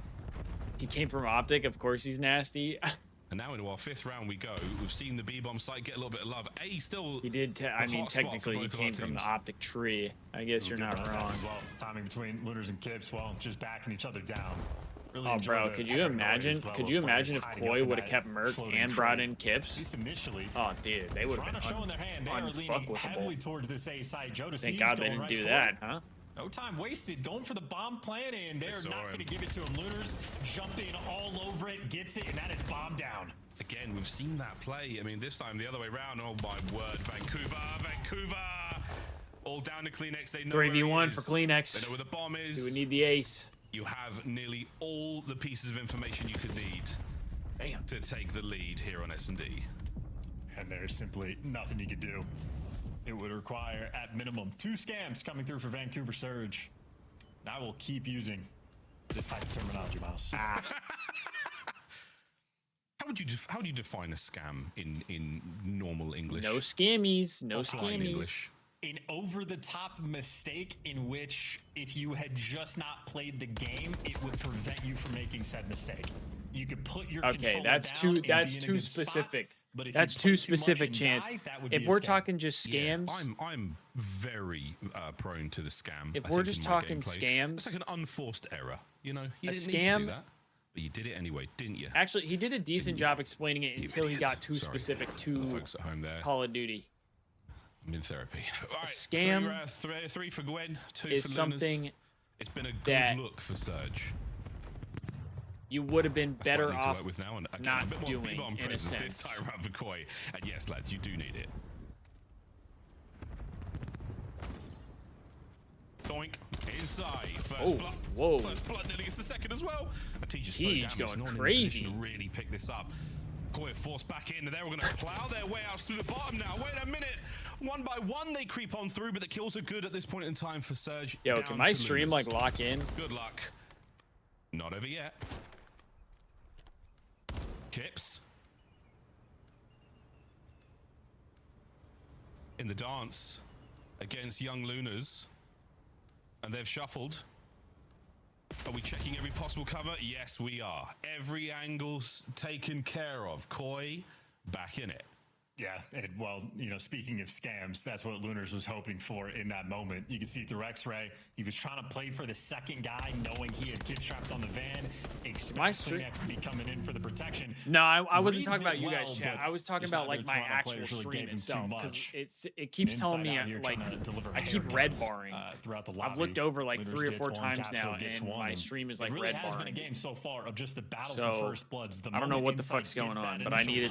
He came from Optic. Of course he's nasty. And now into our 5th round we go. We've seen the B-bomb site get a little bit of love. Still... He did. I mean, technically he came from the Optic tree. I guess you're not wrong. As well. Timing between Lunars and Kips, well, just backing each other down. Really bro, could you imagine? Could you imagine if Koi would have kept Merc and brought in Kips? At least initially. Oh, dude, they would have been showing their hand. They are leaning heavily towards this A side. Joe, thank God they didn't do that, huh? No time wasted. Going for the bomb plan, and they're not going to give it to him. Lunars jumping all over it, gets it, and that is bomb down. Again, we've seen that play. I mean, this time the other way around. Oh my word, Vancouver! All down to Kleenex. They know 3v1 for Kleenex. They know where the bomb is. We would need the ace. You have nearly all the pieces of information you could need to take the lead here on S&D. And there's simply nothing you could do. It would require, at minimum, 2 scams coming through for Vancouver Surge. And I will keep using this type of terminology, Miles. How do you define a scam in normal English? No scammies. No scammies. English. An over-the-top mistake in which, if you had just not played the game, it would prevent you from making said mistake. You could put your controller that's down too specific. But if that's you too play too much specific, and Chance. die, that would If be a we're scam. talking just scams, Yeah, I'm very prone to the scam. If I we're think, just in my talking gameplay. scams, it's like an unforced error. You know, you a didn't need to scam- do that, but you did it anyway, didn't you? actually, he did a decent job explaining it until he got too Sorry. specific The to folks at home there. Call of Duty. I'm in therapy. All right, scam three for Gwyn, 2 is for Lunas. something It's been a that good look for Surge. you would have been better Slightly to off work with now, and again, not a bit more doing, B-bomb in a presence sense. this time around for Koi. And yes, lads, you do need it. Doink. Inside. First blood. Whoa. First blood nearly gets the second as well. A teacher's so Teach damaged, going not in a crazy. position to really pick this up. Koi forced back in, and they're all going to plow their way out through the bottom now. Wait a minute. One by one, they creep on through, but the kills are good at this point in time for Surge. Yo, down can my to stream Lunas. like lock in? Good luck. Not over yet. Kips. In the dance against Young Lunas. And they've shuffled. Are we checking every possible cover? Yes, we are. Every angle's taken care of. Koi, back in it. Yeah, well, you know, speaking of scams, that's what Lunars was hoping for in that moment. You can see through X-Ray, he was trying to play for the second guy, knowing he had kids trapped on the van, expecting X to be coming in for the protection. No, I wasn't Reads talking about it you guys, well, chat. but I was talking just about neither like my Toronto actual players really stream gave him itself, too because much. it keeps telling me Inside out here like trying to deliver I keep haircuts, red barring. Throughout the I've lobby. looked over like Lunars 3 or gets 4 one, times Capsule now, gets and one, my stream is like it really red has been a barring. game so far of just the battle So, for first bloods. The I don't know moment what the Insight fuck's going gets on, that but I initial needed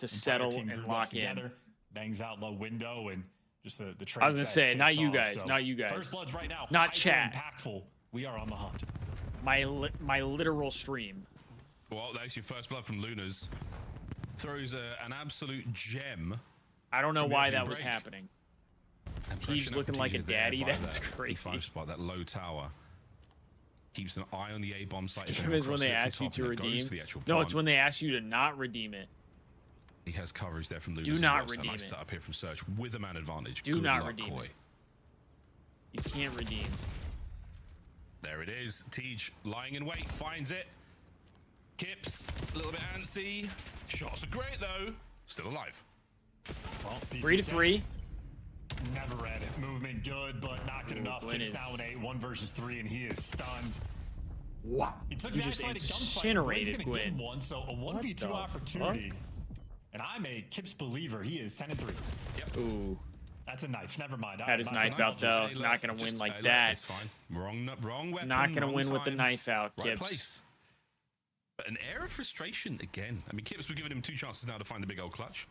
to kill, settle entire team and group lock up in. together, bangs out low window, and just the trade I was gonna fest say, not kicks you off. guys, So, not you guys. First bloods right now, Not hyper chat. impactful. We are on the hunt. My literal stream. Well, that's your first blood from Lunas. Throws an absolute gem. I don't know from the why opening that was break. happening. And He's pressure looking like a Teacher there daddy. by That's that crazy. E5 spot, that low tower. Keeps an eye on the A-bomb site. If Scam anyone is when crosses they it from ask you top to and it goes redeem. for the actual No, it's plant. when they ask you to not redeem it. He has coverage there from Lunas. Do as not well, so redeem nice it. setup here from Surge with a man advantage. Do Good not luck, redeem Koi. it. You can't redeem. There it is. Tej lying in wait, finds it. Kips, a little bit antsy. Shots are great though. Still alive. Well, 3 to 3. Never read it. Movement good, but not good enough. Glenn Kips is- now in 8, 1 versus 3, and he is stunned. Wow. He took You the just isolated gunfight. Glenn's incinerated gonna give him Gwen. one, so a What 1v2 the opportunity. And I'm a Kips believer. He is 10 and 3. Yep. Ooh. That's a knife. Never mind. Had his knife out though. Not gonna win like that. It's fine. Wrong weapon. Not gonna wrong win with the time, knife out, right Kips. place. But an air of frustration again. I mean, Kips, we're giving him 2 chances now to find the big old clutch.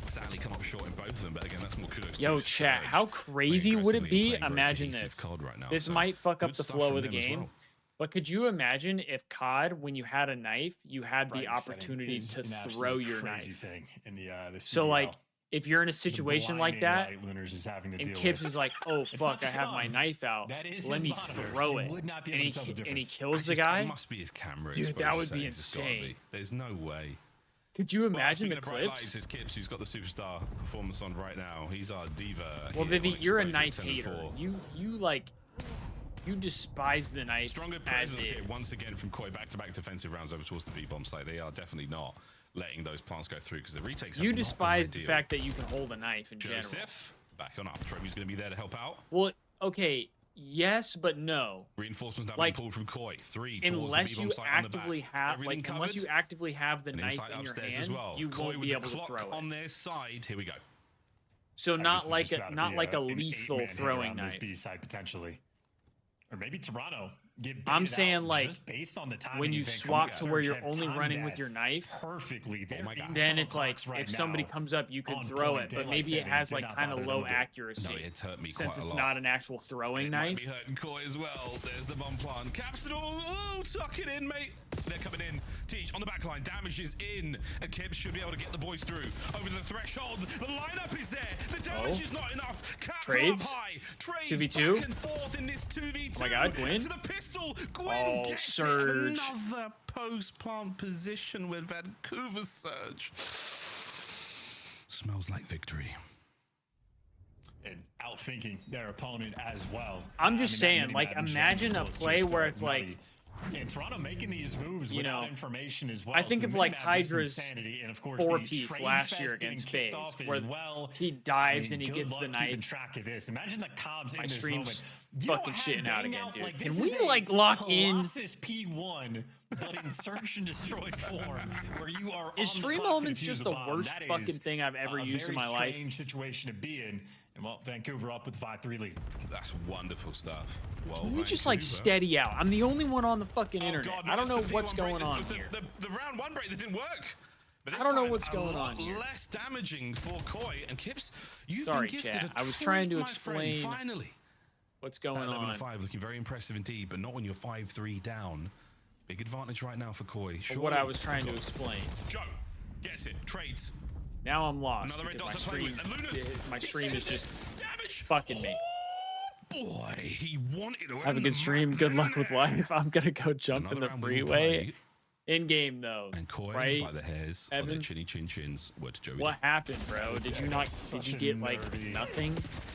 Sadly, come up short in both of them, but again, that's more kudos to Yo, Surge. chat, how crazy would it aggressively be? playing very Imagine cohesive this. COD right now, This so might fuck up good the stuff flow from of the them as game. well. But could you imagine if COD, when you had a knife, you had the Right, setting opportunity is to an absolute throw your crazy knife? thing in the So CDL. like, if you're in a situation like blinding that, light Lunars is having to and deal Kips with. is like, "Oh It's fuck, not I have my sun. knife out. That is Let his me monitor. throw He it." would not be And able he to tell the and he difference. kills the It guy. must be his camera Dude, that exposure would be settings, it's gotta insane. be. There's no way. Could you imagine Speaking the of bright lights, clips? is Kips, who's got the superstar performance on right now. He's our diva. Well, here Vivi, on you're a Exposure, knife 10 and hater. 4. You despise the knife. Stronger as presence here is. once again from Koi. Back-to-back defensive rounds over towards the B-bomb site. They are definitely not letting those plants go through because the retakes have You not been despise the ideal. fact that you can hold a knife in general. Joseph, back on up. Trevor's going to be there to help out. Well, okay, yes, but no. Reinforcements now Like, being pulled from Koi. 3 towards Unless the you B-bomb site on the actively back. have, Everything like, unless you covered. actively have the And knife insight in your upstairs hand, as well. you Koi won't with be the able to clock throw it. on their side. Here we go. So This not has like just a gotta not be like a an lethal 8-man hit throwing around this knife. B side potentially, or maybe Toronto. Get I'm baited saying out like just based on the timing when you and think, swap come to where on, you're Surge only have running timed with that your knife, perfectly. They're my God. internal then it's like clocks right if somebody now comes up, you could on throw point. it, but Daylight maybe it savings has did like not kind of bother low them a bit. accuracy. No, it's hurt me since quite a it's lot. not an actual throwing It knife. might be hurting Koi as well. There's the bomb plant. Capsule. Oh, tuck it in, mate. They're coming in. Teach on the back line. Damage is in. And Kips should be able to get the boys through. Over the threshold. The lineup is there. The damage is not enough. Capsule Trades? up high. Trades 2v2? back and forth in this 2v2. Oh my God, Gwen? To the pistol. Gwen gets it. Surge. Another post-plant position with Vancouver Surge. Smells like victory. and outthinking their opponent as well. I'm just that saying, mini like, map in imagine a general play just, where it's nutty. like, and Toronto making these moves you without know, information as well. I think So of the like mini-map just Hydra's insanity, and of course, the 4-piece trade last fest year getting against kicked FaZe, off as where well. he dives I mean, and he good gets the luck keeping knife. track of this. Imagine the comms My in this stream's moment. You don't fucking have shitting out bang again, out, dude. like, Can this we is a like lock in? Colossus P1, but in search and destroy form, where you are Is on the Stream clock to Elements defuse just the the bomb. worst That fucking is thing I've ever a used in my very life? strange situation to be in. And well, Vancouver up with the 5-3 lead. That's wonderful stuff. Well, Can we just like steady out? I'm the only one on the fucking internet. God, I don't know the what's P1 going break, on the, here. The round 1 break that didn't work. But this I don't know time, what's going on a here. lot less damaging for Koi and Kips. You've Sorry, been gifted chat. a I was treat, trying to my friend, explain finally. what's going 11 on. and 5 looking very impressive indeed, but not when you're 5-3 down. Big advantage right now for Koi. But what I was trying to explain. Joe gets it. Trades. Now I'm lost Another red because dot to play with. And Lunas, my stream is just damage. fucking me. Boy, he wanted to Have a good stream. Good luck with life. I'm gonna go jump in the freeway. In game though, and Koi right? by the hairs Evan? on their chinny chin chins. What did Joey What do? happened, bro? Did you not? Did you get like nothing?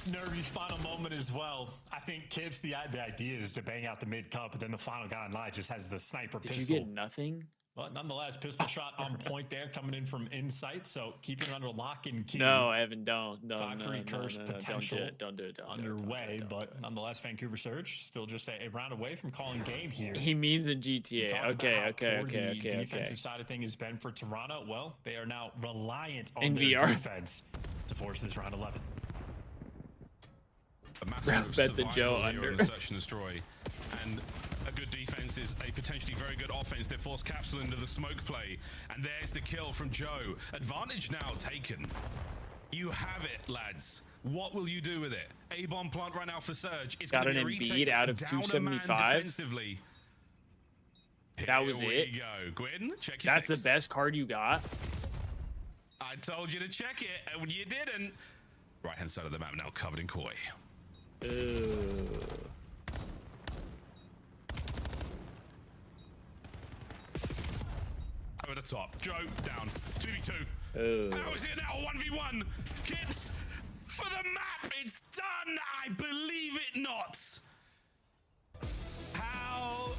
Nervy final moment as well. I think Kips, the idea is to bang out the mid cup, but then the final guy in line just has the sniper Did pistol. you get nothing? But nonetheless, pistol shot on point there, coming in from insight. So keeping it under lock and key. No, Evan, don't. No, 5-3 curse potential Don't do it. underway, but nonetheless, Vancouver Surge still just a round away from calling game here. He means in GTA. Okay. The defensive side of thing has been for Toronto. Well, they are now reliant on In their VR. defense to force this round 11. A massive Bet the Joe survival here under. on the search and destroy, and a good defense is a potentially very good offense. They force Capsule into the smoke play, and there's the kill from Joe. Advantage now taken. You have it, lads. What will you do with it? A-bomb plant right now for Surge. It's Got going to an be a Embiid retake out of down a man 275. defensively. That was Here it. we go. Gwyn, check your That's six. the best card you got. I told you to check it, and you didn't. Right-hand side of the map now covered in Koi. Over the top. Joe down. 2v2. How is it now? 1v1. Kips for the map. It's done. I believe it not. How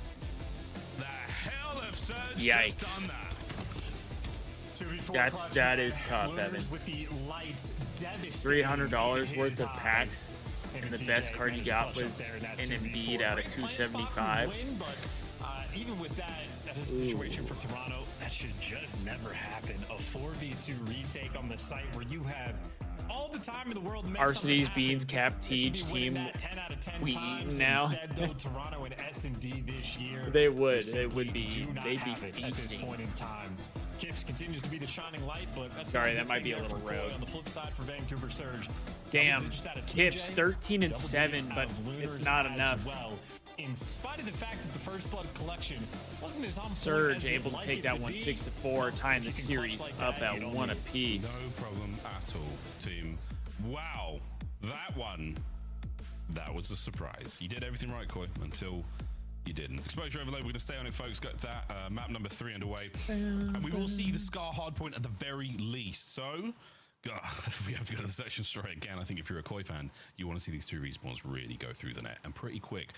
the hell have Surge just Yikes. done that? 2v4 That is tough, Lunars Evan. with the lights devastating $300 in worth his of eyes. packs, and the best card you got was an Embiid out of 275. Even with that, that is a situation for Toronto that should just never happen. A 4v2 retake on the site where you have all the time in the world to make Arsenes, something Beans, happen. Cap, They should be Teach, winning team. that 10 out of 10 We times. eating now. Instead, though, Toronto and S&D this year, They would. simply They would be. do not They'd be have it at this feasting. point in time. Kips continues to be the shining light, but that's Sorry, the that might thing be a there little for Koi. rogue. On the flip side for Vancouver Surge, Damn. double digits out of Kips TJ, 13 and double 7, digits out but of Lunars it's not as enough. Well, in spite of the fact that the First Blood collection wasn't as on point Surge as you'd able to like take it that to one be, 6-4, tying the if you can series clutch like up that, at you one don't apiece. No problem at all, team. Wow, that one, that was a surprise. You did everything right, Koi, until you didn't. Exposure overload, we're going to stay on it, folks. Got that map number 3 underway. And we will see the Scar hardpoint at the very least. So, God, if we have to go to the section straight again, I think if you're a Koi fan, you want to see these two respawns really go through the net, and pretty quick.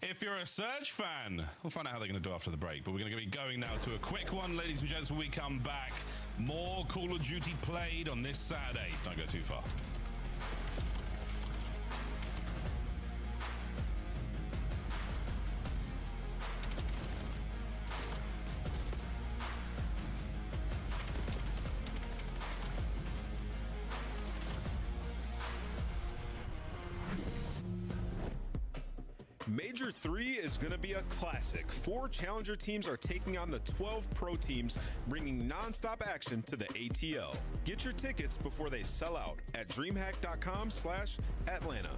If you're a Surge fan, we'll find out how they're going to do after the break, but we're going to be going now to a quick one, ladies and gents, when we come back. More Call of Duty played on this Saturday. Don't go too far. Major 3 is going to be a classic. 4 challenger teams are taking on the 12 pro teams, bringing non-stop action to the ATL. Get your tickets before they sell out at DreamHack.com/Atlanta.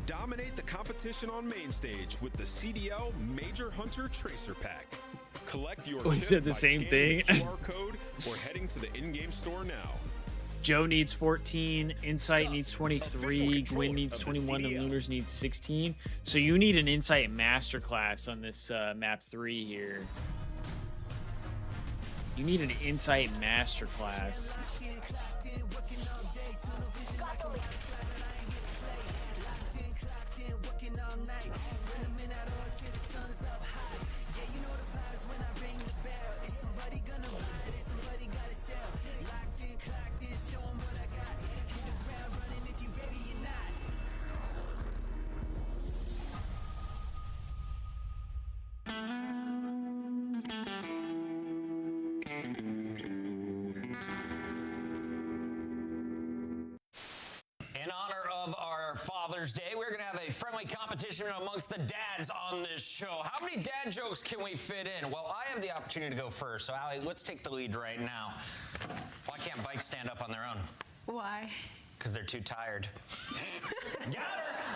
Dominate the competition on main stage with the CDL Major Hunter Tracer Pack. Collect your he chip said the by same scanning thing. the QR code or heading to the in-game store now. Joe needs 14, Insight needs 23, Gwyn needs 21, and Lunars needs 16. So you need an Insight Masterclass on this map 3 here. You need an Insight Masterclass. Father's Day, we're going to have a friendly competition amongst the dads on this show. How many dad jokes can we fit in? Well, I have the opportunity to go first. So, Allie, let's take the lead right now. Why can't bikes stand up on their own? Why? Because they're too tired. Got her!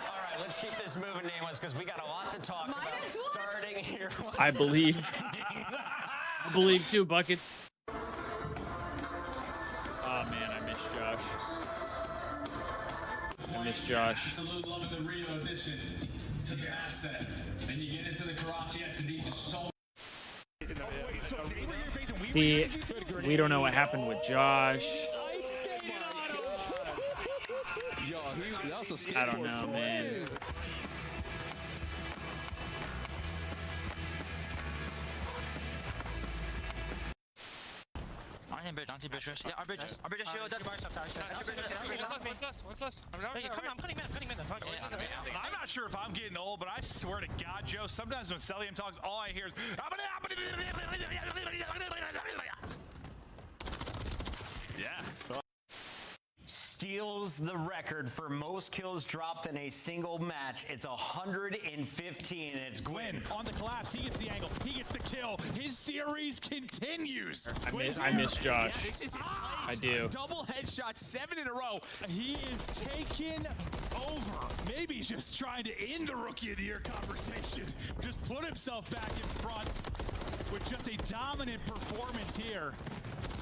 All right, let's keep this moving, Nameless, because we got a lot to talk about starting here. I believe. I believe too, Buckets. Oh, man, I miss Josh. I miss Josh. Absolute love of the Rio edition to the asset. And you get into the Karachi SD just so. We don't know what happened with Josh. I don't know, man. Yeah, our bridge is shielded. I'm not sure if I'm getting old, but I swear to God, Joe, sometimes when Celium talks, all I hear is. Yeah. Steals the record for most kills dropped in a single match. It's 115, and it's Gwyn. On the collapse, he gets the angle, he gets the kill. His series continues. I miss Josh. This is I do. Double headshot, 7 in a row. He is taking over. Maybe he's just trying to end the Rookie of the Year conversation. Just put himself back in front with just a dominant performance here.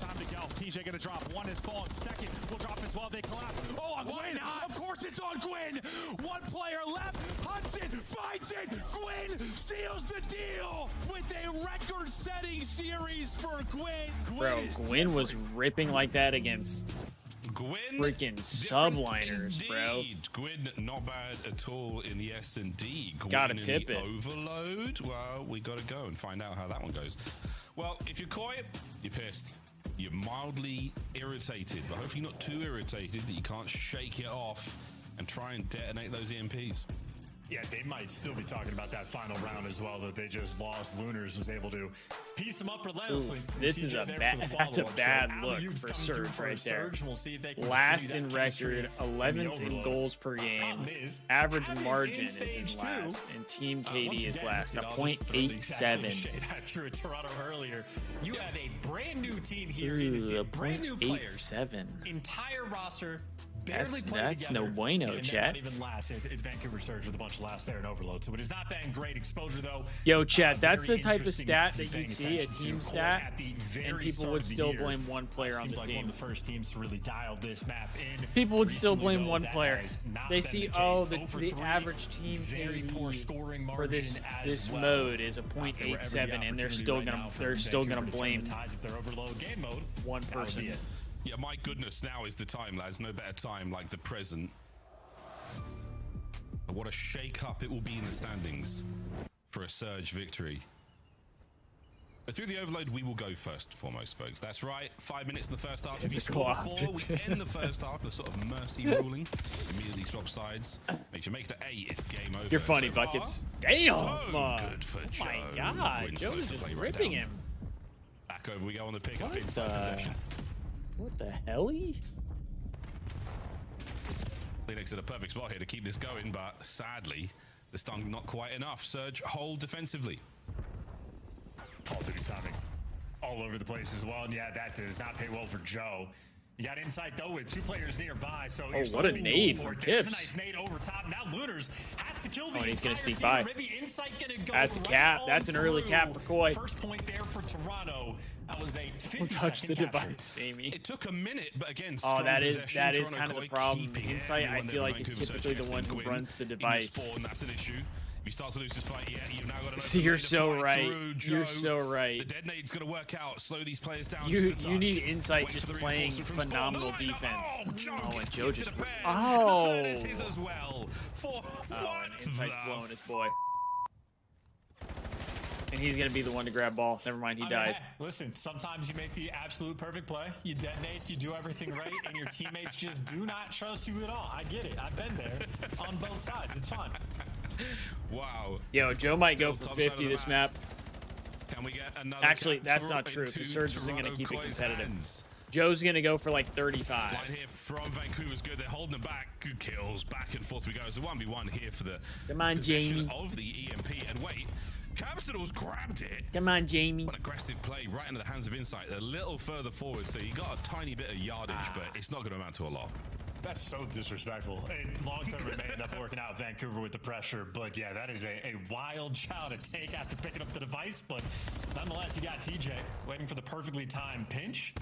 Time to go. TJ gonna drop. One has fallen. Second will drop as well. They collapse. Oh, on Gwyn! Of course it's on Gwyn! One player left. Hudson finds it! Gwyn seals the deal with a record-setting series for Gwyn. Bro, Gwyn was ripping like that against freaking subliners, bro. Gwyn not bad at all in the S&D. Gotta tip it. Overload. Well, we gotta go and find out how that one goes. Well, if you're coy, you're pissed. You're mildly irritated, but hopefully not too irritated that you can't shake it off and try and detonate those EMPs. Yeah, they might still be talking about that final round as well that they just lost. Lunars was able to piece them up relentlessly. Ooh, this is a bad. That's a bad look for Surge right there. We'll see if they can last in record, 11th in goals per game. Average margin is in last, and Team KD is last. A .87. I threw at Toronto earlier. You have a brand new team here. Brand new players. 0.87. Entire roster. That's no bueno, chat. Not even last. It's Vancouver Surge with a bunch of last there in Overload. So it has not been great exposure though. Yo, chat, that's the type of stat that you'd see, a team stat, and people would still blame one player on the team. One of the first teams to really dial this map in. People would still blame one player. They see, oh, the average team for this mode is a .87, and they're still gonna blame one person. Yeah, my goodness, now is the time, lads. No better time like the present. What a shake-up it will be in the standings for a Surge victory. But through the overload, we will go first and foremost, folks. That's right. 5 minutes in the first half. If you score 4, we end the first half. The sort of mercy ruling. Immediately swap sides. Make sure you make it to 8. It's game over. You're funny, so Buckets. Damn! So good for Joe. Oh my God, Joe's just ripping him. Back over we go on the pickup inside possession. What the hell-y? Phoenix at a perfect spot here to keep this going, but sadly, the stun not quite enough. Surge hold defensively. Call of Duty timing all over the place as well. And yeah, that does not pay well for Joe. You got insight though with 2 players nearby. So oh, what a nade from Tips. A nice nade over top. Now Lunars has to kill the he's gonna sneak team. by. Maybe Insight gonna go That's a cap. That's an early cap for Koi. First point there for Toronto. That was a 50 touch the capture. device, Amy. It took a minute, but again, that is kind of the problem. Insight, I feel like, is typically the one who runs the device. That's an issue. If you start to lose this fight, yeah, you've now got to. See, you're so right. You're so right. The detonate's going to work out. Slow these players down. You need Insight just playing phenomenal defense. Oh, and Joe just. Oh. The third is his as well. And Insight's blowing his boy. And he's going to be the one to grab ball. Never mind, he died. Listen, sometimes you make the absolute perfect play. You detonate, you do everything right, and your teammates just do not trust you at all. I get it. I've been there on both sides. It's fun. Wow. Yo, Joe might go for 50 this map. Can we get another? Actually, that's not true. The Surge isn't going to keep it competitive. Joe's gonna go for like 35. Line here from Vancouver's good. They're holding them back. Good kills. Back and forth we go. It's a 1v1 here for the possession of the EMP. And wait, Capsules grabbed it. Come on, Jamie. What aggressive play right into the hands of Insight. A little further forward, so you got a tiny bit of yardage, but it's not going to amount to a lot. That's so disrespectful. And long term, it may end up working out Vancouver with the pressure. But yeah, that is a wild shot to take after picking up the device. But nonetheless, you got TJ waiting for the perfectly timed pinch.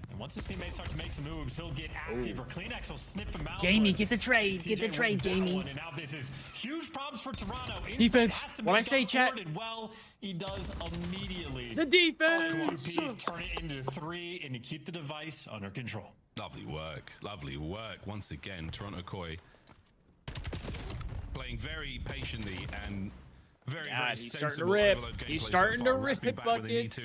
And once his teammates start to make some moves, he'll get active, or Kleenex will sniff him out. Jamie, get the trade. Get the trade, Jamie. And now this is huge problems for Toronto. Defense. What I say, chat. And well, he does immediately. The defense. 2 Ps, turn it into 3, and you keep the device under control. Lovely work. Lovely work. Once again, Toronto Koi playing very patiently and very he's starting to rip. He's starting to rip buckets.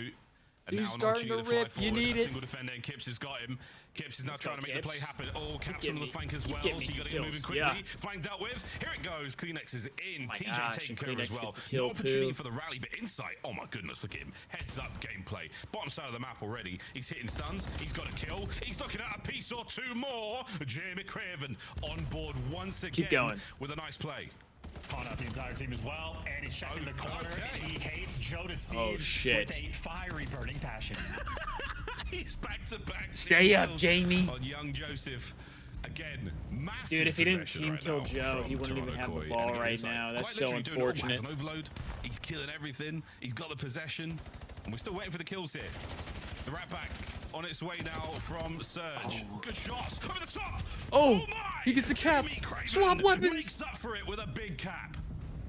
He's starting to rip. You need it. Single defender, and Kips has got him. Kips is now trying to make the play happen. Oh, Caps on the flank as well. So you got to get moving quickly. Yeah. Flank dealt with. Here it goes. Kleenex is in. Oh TJ taking care of as well. No opportunity for the rally, but Insight. Oh my goodness, look at him. Heads up gameplay. Bottom side of the map already. He's hitting stuns. He's got a kill. He's looking at a piece or two more. Jamie Craven on board once again. Keep going. With a nice play. Caught out the entire team as well, and he's checking the corner. And he hates Joe to see with a fiery burning passion. He's back-to-back. Stay up, Jamie. On young Joseph. Again, massive. Dude, if he didn't possession team right kill now Joe, he wouldn't even have the ball right now. That's so unfortunate. An overload. He's killing everything. He's got the possession, and we're still waiting for the kills here. The right back on its way now from Surge. Good shots over the top. Oh my! He gets a cap. Swap weapons. Makes up for it with a big cap.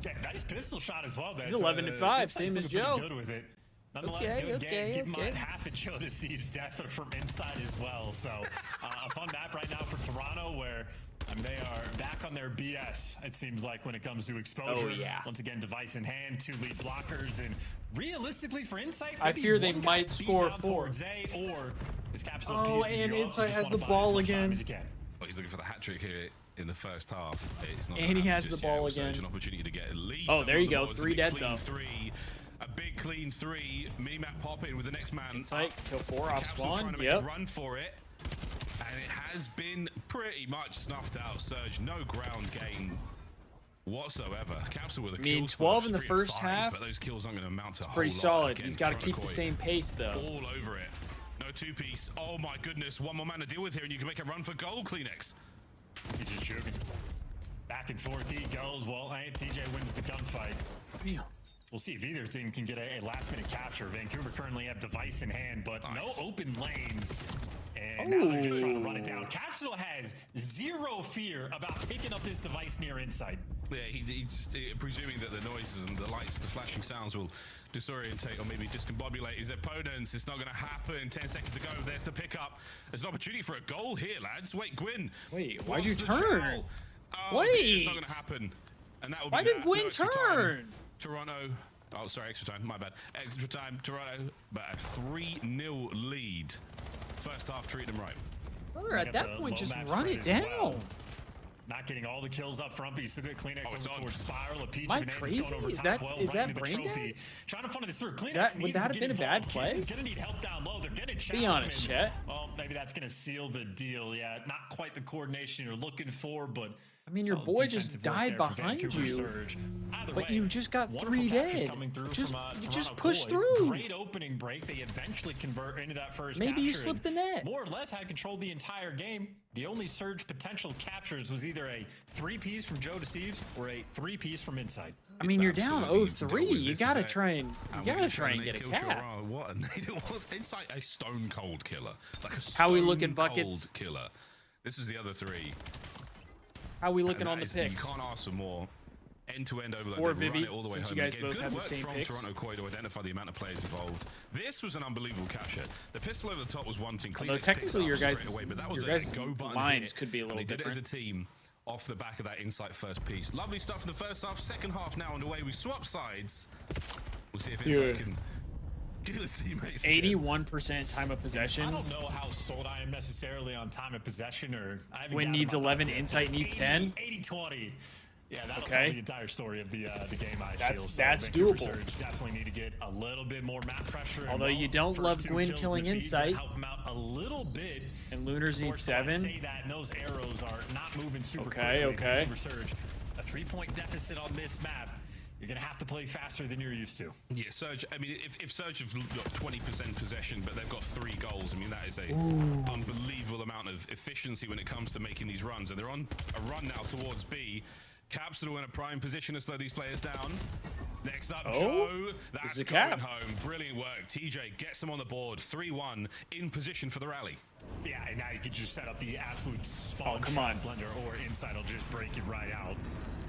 Yeah, nice pistol shot as well. He's 11-5, same as Joe. Good with it. Nonetheless, good game. Keep in mind, half of Joe Deceive's death are from inside as well. So a fun map right now for Toronto, where they are back on their BS, it seems like, when it comes to exposure. Oh, yeah. Once again, device in hand, 2 lead blockers, and realistically for Insight, I fear they might score 4. Towards A, or his Capsule and Insight has the ball again. Well, he's looking for the hat trick here in the first half. It's not and he has the ball again. An opportunity to get at least. Oh, there you go. 3 dead though. A big clean 3. Minimap pop in with the next man. Insight, kill 4 off spawn. Trying to make a run for it. And it has been pretty much snuffed out. Surge, no ground gain whatsoever. Capsule with a kill 12 in the first half. But those kills aren't going to amount to a whole pretty lot. solid. Again, he's got to keep the same pace though. All over it. No 2-piece. Oh my goodness. One more man to deal with here, and you can make a run for gold, Kleenex. He's just joking. Back and forth he goes. Well, TJ wins the gunfight. We'll see if either team can get a last-minute capture. Vancouver currently have device in hand, but no open lanes. And now they're just trying to run it down. Capsule has 0 fear about picking up this device near Insight. Yeah, he's just presuming that the noises and the lights, the flashing sounds will disorientate or maybe discombobulate his opponents. It's not going to happen. 10 seconds to go. There's the pickup. There's an opportunity for a goal here, lads. Wait, Gwyn. Wait, why'd you turn? Oh, wait. It's not going to happen. And that will be why did Gwyn turn? Toronto. Oh, sorry, extra time. My bad. Extra time. Toronto, but a 3-0 lead. First half, treat them right. Brother, at that point, just run it down. Well. Not getting all the kills up front, but you still get Kleenex over towards Spiral. A Peach Am I crazy? Is that brain dead? Trying to funnel this through. Kleenex would that have been a bad play? He's gonna need help down low. They're gonna challenge him. Be honest, chat. Well, maybe that's gonna seal the deal. Yeah, not quite the coordination you're looking for, but I mean, your boy just died behind you, but you just got 3 dead. Just push through. Great opening break. They eventually convert into that first. Maybe you slipped the net. More or less had controlled the entire game. The only Surge potential captures was either a 3-piece from Joe Deceives or a 3-piece from Insight. I mean, you're down 0-3. You gotta try and get a cap. What a nade it was! Insight, a stone cold killer, like a how we looking buckets killer. This is the other 3. How are we looking on the picks? You can't ask for more. End-to-end overload. Or Vivi, all the way since home. you guys Again, both have the same from picks. Toronto Koi to identify the amount of players involved. This was an unbelievable capture. The pistol over the top was one thing. Although technically your guys' but that was a go button lines could be a little different. They did it as a team off the back of that Insight first piece. Lovely stuff in the first half. Second half now underway. We swap sides. We'll see if Insight can kill his teammates. 81% time of possession. I don't know how sold I am necessarily on time of possession, or Win needs 11, Insight needs 10. 80-20. Yeah, that'll tell the entire story of the game. I feel so that's Vancouver doable. Surge definitely need to get a little bit more map pressure. Although you don't love Gwyn killing Insight, help him out a little bit. And Lunars need 7. I say that, and those arrows are not moving super quickly. Vancouver Surge, a 3-point deficit on this map. You're going to have to play faster than you're used to. Yeah, Surge, I mean, if Surge have got 20% possession, but they've got 3 goals, I mean, that is a unbelievable amount of efficiency when it comes to making these runs. And they're on a run now towards B. Capsule in a prime position to slow these players down. Next up, Joe. That's going home. Brilliant work. TJ gets them on the board. 3-1 in position for the rally. Yeah, and now you can just set up the absolute spawn. Oh, come on. Blender or Insight will just break it right out.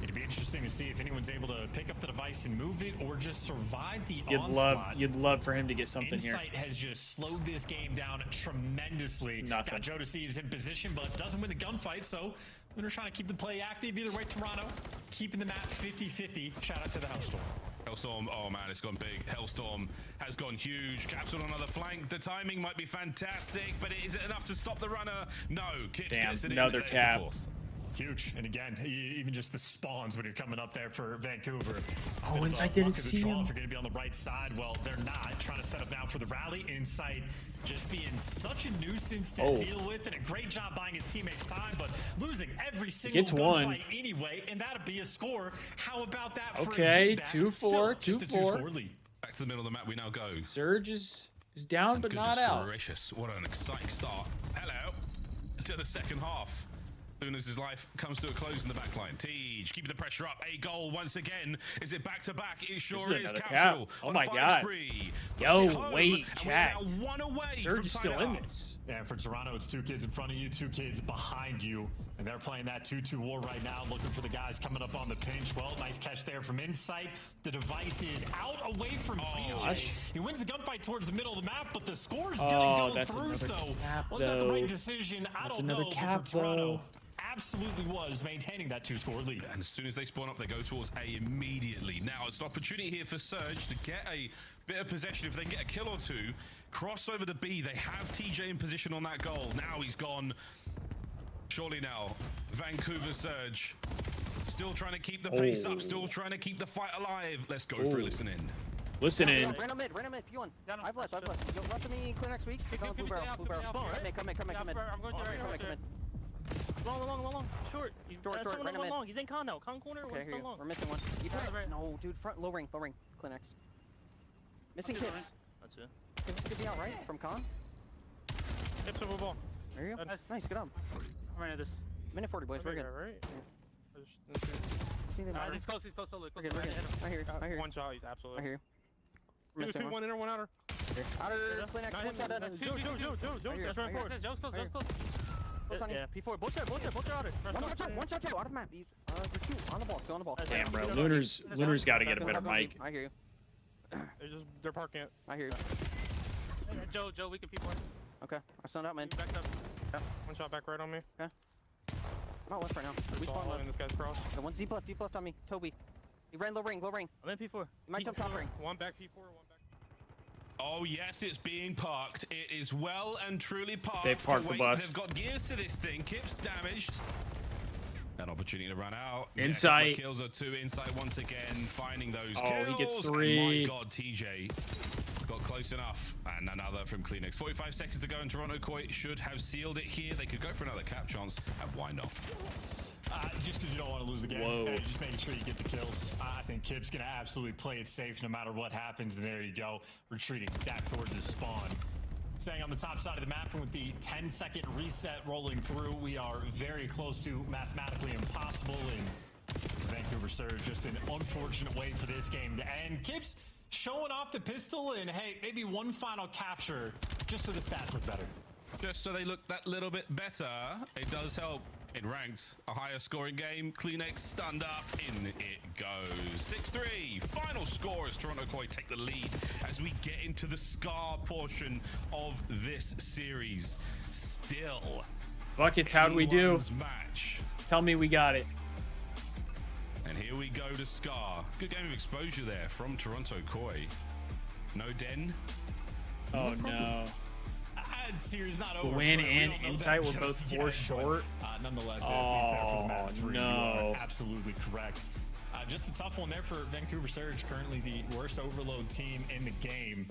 It'd be interesting to see if anyone's able to pick up the device and move it or just survive the onslaught. You'd love for him to get something here. Insight has just slowed this game down tremendously. Nothing. Got Joe Deceives in position, but doesn't win the gunfight, so they're trying to keep the play active. Either way, Toronto keeping the map 50-50. Shout out to the Hellstorm. Hellstorm, oh man, it's gone big. Hellstorm has gone huge. Capsule on another flank. The timing might be fantastic, but is it enough to stop the runner? No. Kips gets it in. Another cap. Huge. And again, even just the spawns when you're coming up there for Vancouver. Oh, Insight didn't see him. If you're going to be on the right side, well, they're not. Trying to set up now for the rally. Insight just being such a nuisance to deal with, and a great job buying his teammates time, but losing every single gunfight anyway, and that'd be a score. How about that for a 2-4, 2-4. lead. Back to the middle of the map we now go. Surge is down, but not out. Gracious, what an exciting start. Hello to the second half. Lunas' life comes to a close in the back line. Tej keeping the pressure up. A goal once again. Is it back to back? It sure is. Capsule. Oh my god. Yo, wait, chat. Surge is still in this. Yeah, for Toronto, it's 2 kids in front of you, 2 kids behind you, and they're playing that 2-2 war right now, looking for the guys coming up on the pinch. Well, nice catch there from Insight. The device is out away from TJ. He wins the gunfight towards the middle of the map, but the score's gonna go through. So was that the right decision? I don't know. But for Toronto, absolutely was maintaining that 2-score lead. And as soon as they spawn up, they go towards A immediately. Now it's an opportunity here for Surge to get a bit of possession. If they can get a kill or 2, cross over to B. They have TJ in position on that goal. Now he's gone. Surely now, Vancouver Surge still trying to keep the pace up, still trying to keep the fight alive. Let's go for a listen in. Listen in. Random mid, P1. I've left. Yo, left to me clear next week. Blue barrel. Come in. I'm going to come in. Long. Short. Long. He's in con now. Con corner. Okay, here we're missing one. No, dude. Front. Low ring. Clinics. Missing kids. That's it. Kids could be out right from con. Tips over ball. There you go. Nice. Good up. I'm right at this. Minute 40, boys. We're good. Right. He's close solo. We're good. I hear you. One shot. He's absolutely. I hear you. We're missing one inner, one outer. Outer. Clinics. One shot. Dude. Just run forward. Joe's close. Yeah, P4. Both are outer. One shot. Out of map. These. They're 2 on the ball. Damn, bro. Lunar's got to get a better mic. I hear you. They're parking it. I hear you. Joe, we can P4. Okay, I stunned out, man. Backed up. Yeah. One shot back right on me. Okay. I'm out left right now. We spawned left. This guy's cross. The one deep left on me. Toby. He ran low ring. I'm in P4. He might jump top ring. One back P4, one back. Oh yes, it's being parked. It is well and truly parked. They parked the bus. They've got gears to this thing. Kip's damaged. An opportunity to run out. Insight. Kills or 2. Insight once again, finding those kills. Oh, he gets 3. And my God, TJ got close enough. And another from Kleenex. 45 seconds to go, and Toronto Koi should have sealed it here. They could go for another cap chance, and why not? Just because you don't want to lose the game, just making sure you get the kills. I think Kip's going to absolutely play it safe no matter what happens, and there you go, retreating back towards his spawn. Staying on the top side of the map, and with the 10-second reset rolling through, we are very close to mathematically impossible, and Vancouver Surge, just an unfortunate way for this game to end. Kip's showing off the pistol, and hey, maybe one final capture, just so the stats look better. Just so they look that little bit better, it does help. In ranked, a higher scoring game. Kleenex stunned up. In it goes. 6-3. Final score as Toronto Koi take the lead as we get into the Scar portion of this series. Still. Buckets, how'd we do? Match. Tell me we got it. And here we go to Scar. Good game of exposure there from Toronto Koi. No Den. Oh no. that series not over. Gwyn and Insight were both 4 short. Nonetheless, at least there for the map 3. No. You are absolutely correct. Just a tough one there for Vancouver Surge, currently the worst overload team in the game.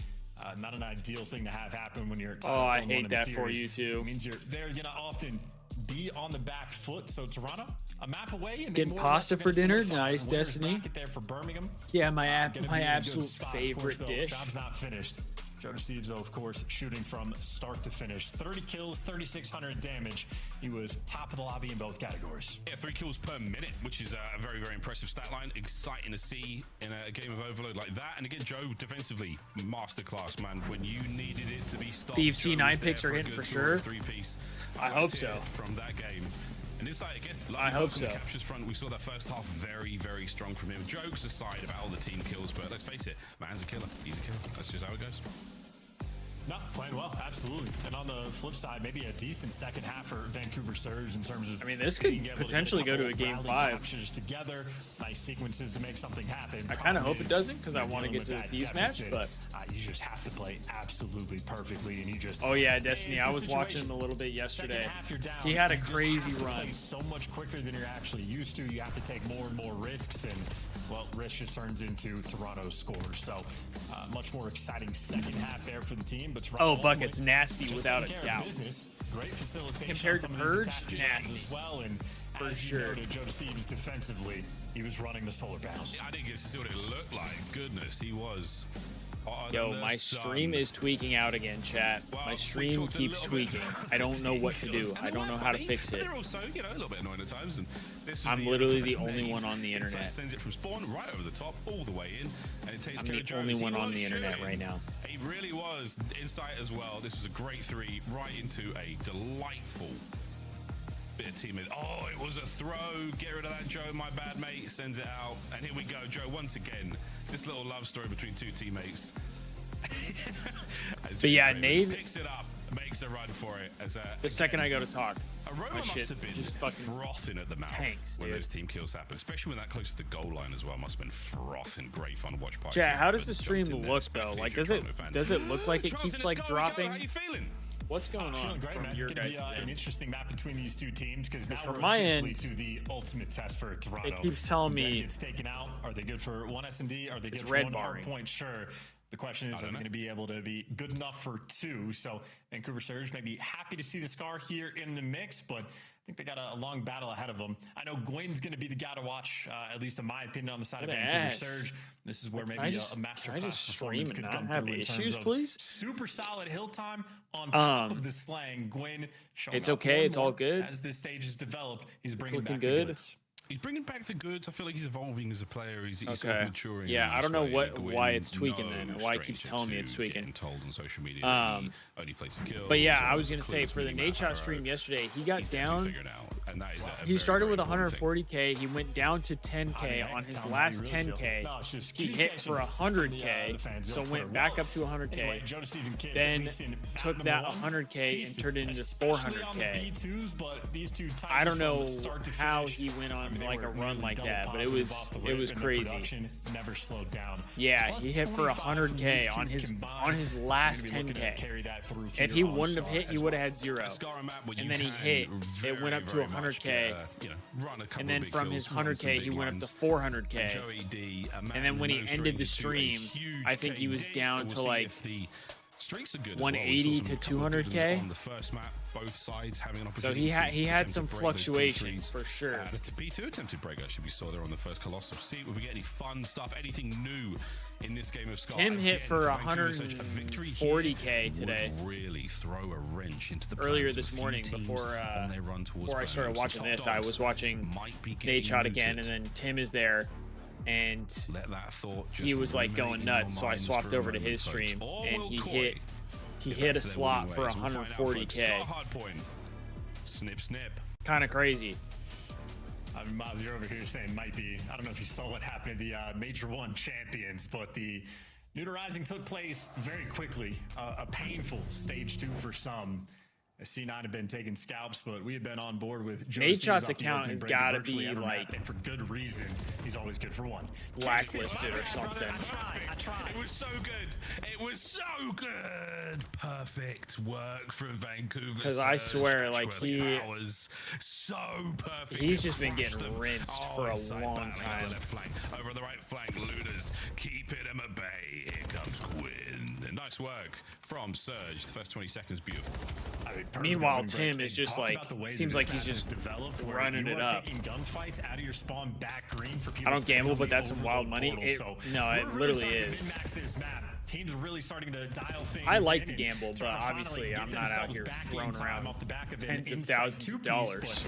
Not an ideal thing to have happen when you're. I hate that for you too. It means they're gonna often be on the back foot. So Toronto, a map away, and getting pasta for dinner. Nice, Destiny. There for Birmingham. Yeah, my absolute favorite dish. Job's not finished. Joe Thieves, though, of course, shooting from start to finish. 30 kills, 3,600 damage. He was top of the lobby in both categories. Yeah, 3 kills per minute, which is a very, very impressive stat line. Exciting to see in a game of Overload like that. And again, Joe, defensively, masterclass, man. When you needed it to be stopped, Thieves C9 picks are hitting for sure. 3-piece. I hope so. From that game. And it's like, again, I hope so. The captures front, we saw that first half very, very strong from him. Jokes aside about all the team kills, but let's face it, man's a killer. He's a killer. That's just how it goes. No, playing well, absolutely. And on the flip side, maybe a decent second half for Vancouver Surge in terms of. I mean, this could potentially go to a game 5. Captures together, nice sequences to make something happen. I kind of hope it doesn't because I want to get to the Thieves match, but you just have to play absolutely perfectly, and you just. Oh yeah, Destiny. I was watching him a little bit yesterday. He had a crazy run. So much quicker than you're actually used to. You have to take more and more risks, and well, risk just turns into Toronto's scores. So much more exciting second half there for the team. But Bucket's nasty without a doubt. Great facilitation compared to Purge, nasty as well. And for sure. Joe Thieves defensively, he was running the solar panels. I didn't get to see what it looked like. Goodness, he was. Yo, my stream is tweaking out again, chat. My stream keeps tweaking. I don't know what to do. I don't know how to fix it. They're also, you know, a little bit annoying at times. And this I'm literally the only one on the internet. Sends it from spawn right over the top, all the way in, and it takes I'm the only one on the internet right now. He really was. Insight as well. This was a great 3 right into a delightful bit of teaming. Oh, it was a throw. Get rid of that, Joe. My bad, mate. Sends it out. And here we go, Joe. Once again, this little love story between 2 teammates. But yeah, Nave picks it up, makes a run for it. As the second I go to talk, Aroma must have been just fucking frothing at the mouth when those team kills happen, especially when that close to the goal line as well. Must have been frothing. Great fun to watch. Chat, how does the stream look though? Like, does it look like it keeps like dropping? How you feeling? What's going on great, from man. your guys' an interesting map between these 2 teams because now from we're my officially end, to the ultimate test for Toronto. It keeps telling me it's taken out. Are they good for 1 S&D? Are they good for 1 hard point? Sure. The question is, are they going to be able to be good enough for 2? So Vancouver Surge may be happy to see the Scar here in the mix, but I think they got a long battle ahead of them. I know Gwyn's going to be the guy to watch, at least in my opinion, on the side of Vancouver Surge. This is where maybe a masterclass performance could come through in terms of super solid hill time on top of the slang. Gwyn showing it's okay. It's all good. As this stage is developed, he's bringing back good. the goods. He's bringing back the goods. I feel like he's evolving as a player. He's sort of maturing. Yeah, I don't know why it's tweaking then, or why it keeps telling me it's tweaking. Told on social media that he only plays for kills. But yeah, I was gonna say for the Nate Shot stream yesterday, he got down. He started with 140k. He went down to 10k on his last 10k. He hit for 100k, so went back up to 100k. Then took that 100k and turned it into 400k. I don't know how he went on like a run like that, but it was crazy. Never slowed down. Yeah, he hit for 100k on his last 10k. If he wouldn't have hit, he would have had 0. And then he hit. It went up to 100k. And then from his 100k, he went up to 400k. And then when he ended the stream, I think he was down to like 180 to 200k. On the first map, both sides having an So opportunity. he had some fluctuations for sure. The P2 attempted break actually we saw there on the first Colossus. See if we get any fun stuff, anything new in this game of Scar. Tim hit for 140k today. Really throw a wrench into the earlier this morning before I started watching this. I was watching Nate Shot again, and then Tim is there. And he was like going nuts, so I swapped over to his stream, and he hit a slot for 140k. Snip, snip. Kind of crazy. I mean, Miles, you're over here saying might be. I don't know if you saw what happened to the Major 1 champions, but the New Rising took place very quickly. A painful stage 2 for some. C9 had been taking scalps, but we had been on board with Nate Shot's account has got to be like, and for good reason. He's always good for one. Blacklisted or something. I tried. It was so good. It was so good. Perfect work from Vancouver. Because I swear, like was so perfect. He's just been getting rinsed for a long time. Left flank, over on the right flank, Lunas keeping him at bay. Here comes Quinn. Nice work from Surge. The first 20 seconds, beautiful. Meanwhile, Tim is just like, seems like he's just running it up. Gunfights out of your spawn back green for people. I don't gamble, but that's some wild money. No, it literally is. Teams really starting to dial things. I like to gamble, but obviously I'm not out here throwing around tens of thousands of dollars.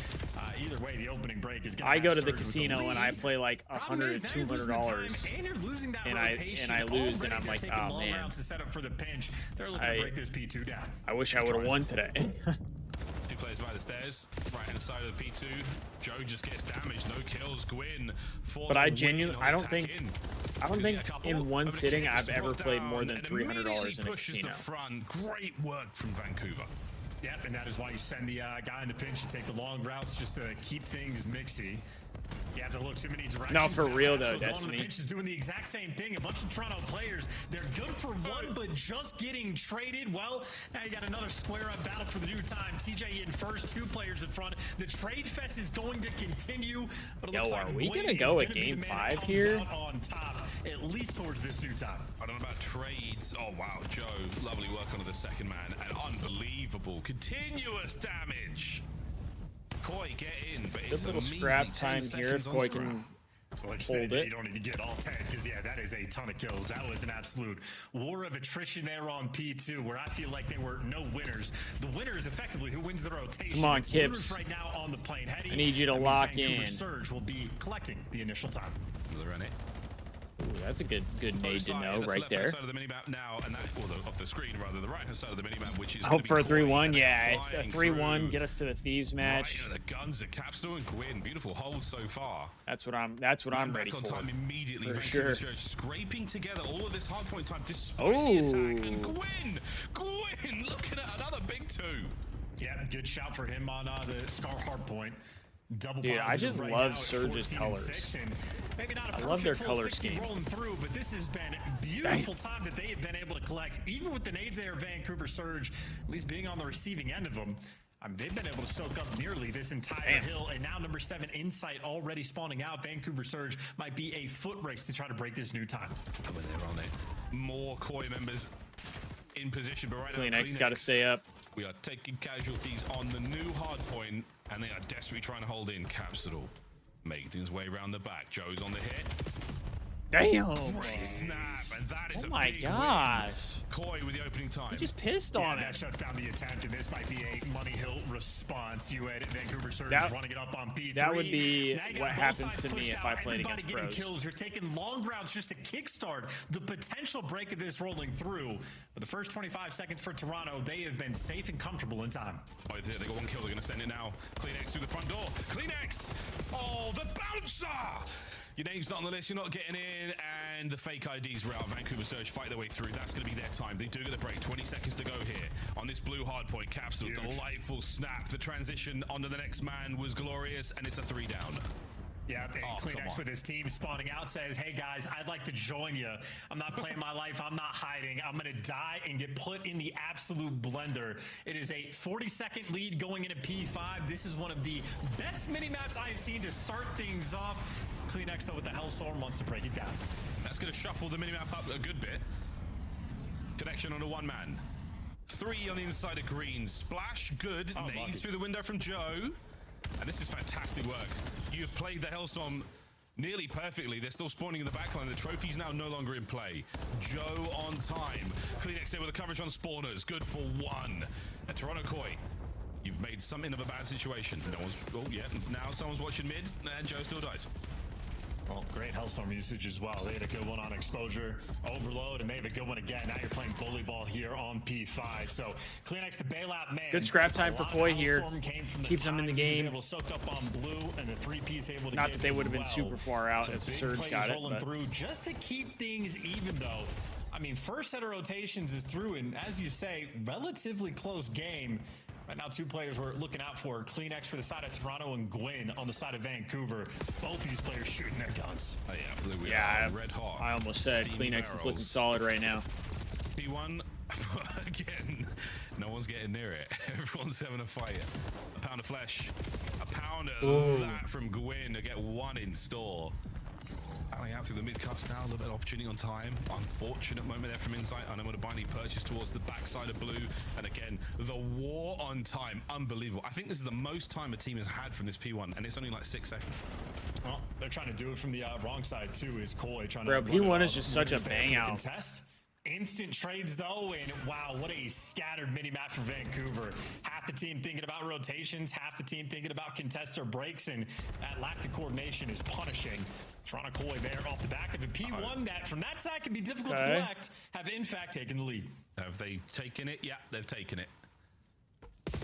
Either way, the opening break is I go to the casino and I play like $100 to $200, and I lose, and I'm like, oh man. I wish I would have won today. Two players by the stairs, right hand side of the P2. Joe just gets damaged, no kills. Gwyn. But I genuinely, I don't think in one sitting I've ever played more than $300 in a casino. The front. Great work from Vancouver. Yep, and that is why you send the guy in the pinch and take the long routes just to keep things mixy. You have to look too many directions. No, for real though, so Destiny. The pinch is doing the exact same thing. A bunch of Toronto players, they're good for one, but just getting traded. Well, now you got another square-up battle for the new time. TJ in first, 2 players in front. The trade fest is going to continue. But it looks like are we gonna go at game 5 here? On top, at least towards this new time. I don't know about trades. Oh wow, Joe, lovely work on the second man, and unbelievable continuous damage. Koi, get in, but it's a little scrap time here if Koi can hold it. You don't need to get all 10 because, yeah, that is a ton of kills. That was an absolute war of attrition there on P2 where I feel like there were no winners. The winner is effectively who wins the rotation. Come on, Kips. Right now on the plane heading. I need you to lock in. Surge will be collecting the initial time. Ooh, that's a good nade to know right there. Side of the minimap now, and that, or off the screen rather, the right hand side of the minimap, which is. I hope for a 3-1. Yeah, a 3-1 get us to the Thieves match. Right, the guns at Capstone and Gwyn, beautiful hold so far. That's what I'm ready for. Time immediately, for sure. Scraping together all of this hardpoint time despite the attack, and Gwyn looking at another big 2. Yeah, good shout for him on the Scar hardpoint. Dude, I just love Surge's colors. I love their color scheme. Rolling through, but this has been a beautiful time that they have been able to collect. Even with the nades there, Vancouver Surge, at least being on the receiving end of them, they've been able to soak up nearly this entire hill. And now number 7, Insight already spawning out. Vancouver Surge might be a foot race to try to break this new time. When they're on it, more Koi members in position, but right now, Kleenex got to stay up. We are taking casualties on the new hardpoint, and they are desperately trying to hold in. Capsule making his way around the back. Joe's on the hit. Damn! Great snap, and that is oh my gosh! Koi with the opening time. He just pissed on it. That shuts down the attempt, and this might be a Money Hill response. You had Vancouver Surge running it up on P3. That would be what happens to me if I played against pros. Kills. You're taking long routes just to kickstart the potential break of this rolling through. But the first 25 seconds for Toronto, they have been safe and comfortable in time. Oh, it's here. They got 1 kill. They're going to send it now. Kleenex through the front door. Kleenex! Oh, the bouncer! Your name's not on the list, you're not getting in, and the fake IDs are out. Vancouver Surge fight their way through. That's going to be their time. They do get a break. 20 seconds to go here on this blue hardpoint. Capsule, delightful snap. The transition onto the next man was glorious, and it's a 3 down. Yeah, and Kleenex with his team spawning out says, hey guys, I'd like to join you. I'm not playing my life. I'm not hiding. I'm going to die and get put in the absolute blender. It is a 40-second lead going into P5. This is one of the best mini-maps I've seen to start things off. Kleenex, though, with the Hellstorm wants to break it down. That's going to shuffle the minimap up a good bit. Connection on a 1 man. 3 on the inside of green. Splash, good. Nades through the window from Joe. And this is fantastic work. You've played the Hellstorm nearly perfectly. They're still spawning in the backline. The trophy's now no longer in play. Joe on time. Kleenex there with the coverage on spawners. Good for 1. And Toronto Koi, you've made something of a bad situation. No one's... Oh, yeah. Now someone's watching mid, and Joe still dies. Well, great Hellstorm usage as well. They had a good one on exposure, overload, and they have a good one again. Now you're playing bully ball here on P5. So Kleenex, the bailout man. Good scrap time for Koi here. Keeps them in the game. Able to soak up on blue, and the 3-piece able to not that they would have been super far out if Surge got it. Rolling through just to keep things even, though. I mean, first set of rotations is through, and as you say, relatively close game. Right now, 2 players we're looking out for. Kleenex for the side of Toronto and Gwyn on the side of Vancouver. Both these players shooting their guns. Oh, yeah, yeah, red hot. I almost said Kleenex is looking solid right now. P1, again, no one's getting near it. Everyone's having a fight. A pound of flesh. A pound of that from Gwyn to get 1 in store. Battling out through the mid-cuts now, a little bit of opportunity on time. Unfortunate moment there from Insight. And I'm going to bind purchase towards the backside of blue. And again, the war on time. Unbelievable. I think this is the most time a team has had from this P1, and it's only like 6 seconds. Well, they're trying to do it from the wrong side, too, is Koi trying Bro, to... P1 is just such a bang out. Contest. Instant trades, though, and wow, what a scattered mini-map for Vancouver. Half the team thinking about rotations, half the team thinking about contester breaks, and that lack of coordination is punishing. Toronto Koi there off the back of a P1 that from that side can be difficult to collect, have in fact taken the lead. Have they taken it? Yeah, they've taken it.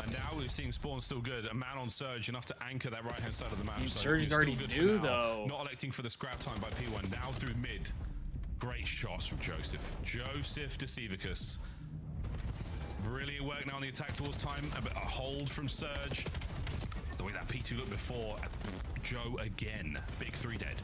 And now we're seeing Spawn still good. A man on Surge, enough to anchor that right-hand side of the map. Surge already knew, though. Not electing for the scrap time by P1. Now through mid. Great shots from Joseph. Joseph Decevicus. Brilliant work now on the attack towards time. A hold from Surge. It's the way that P2 looked before. Joe again. Big 3 dead.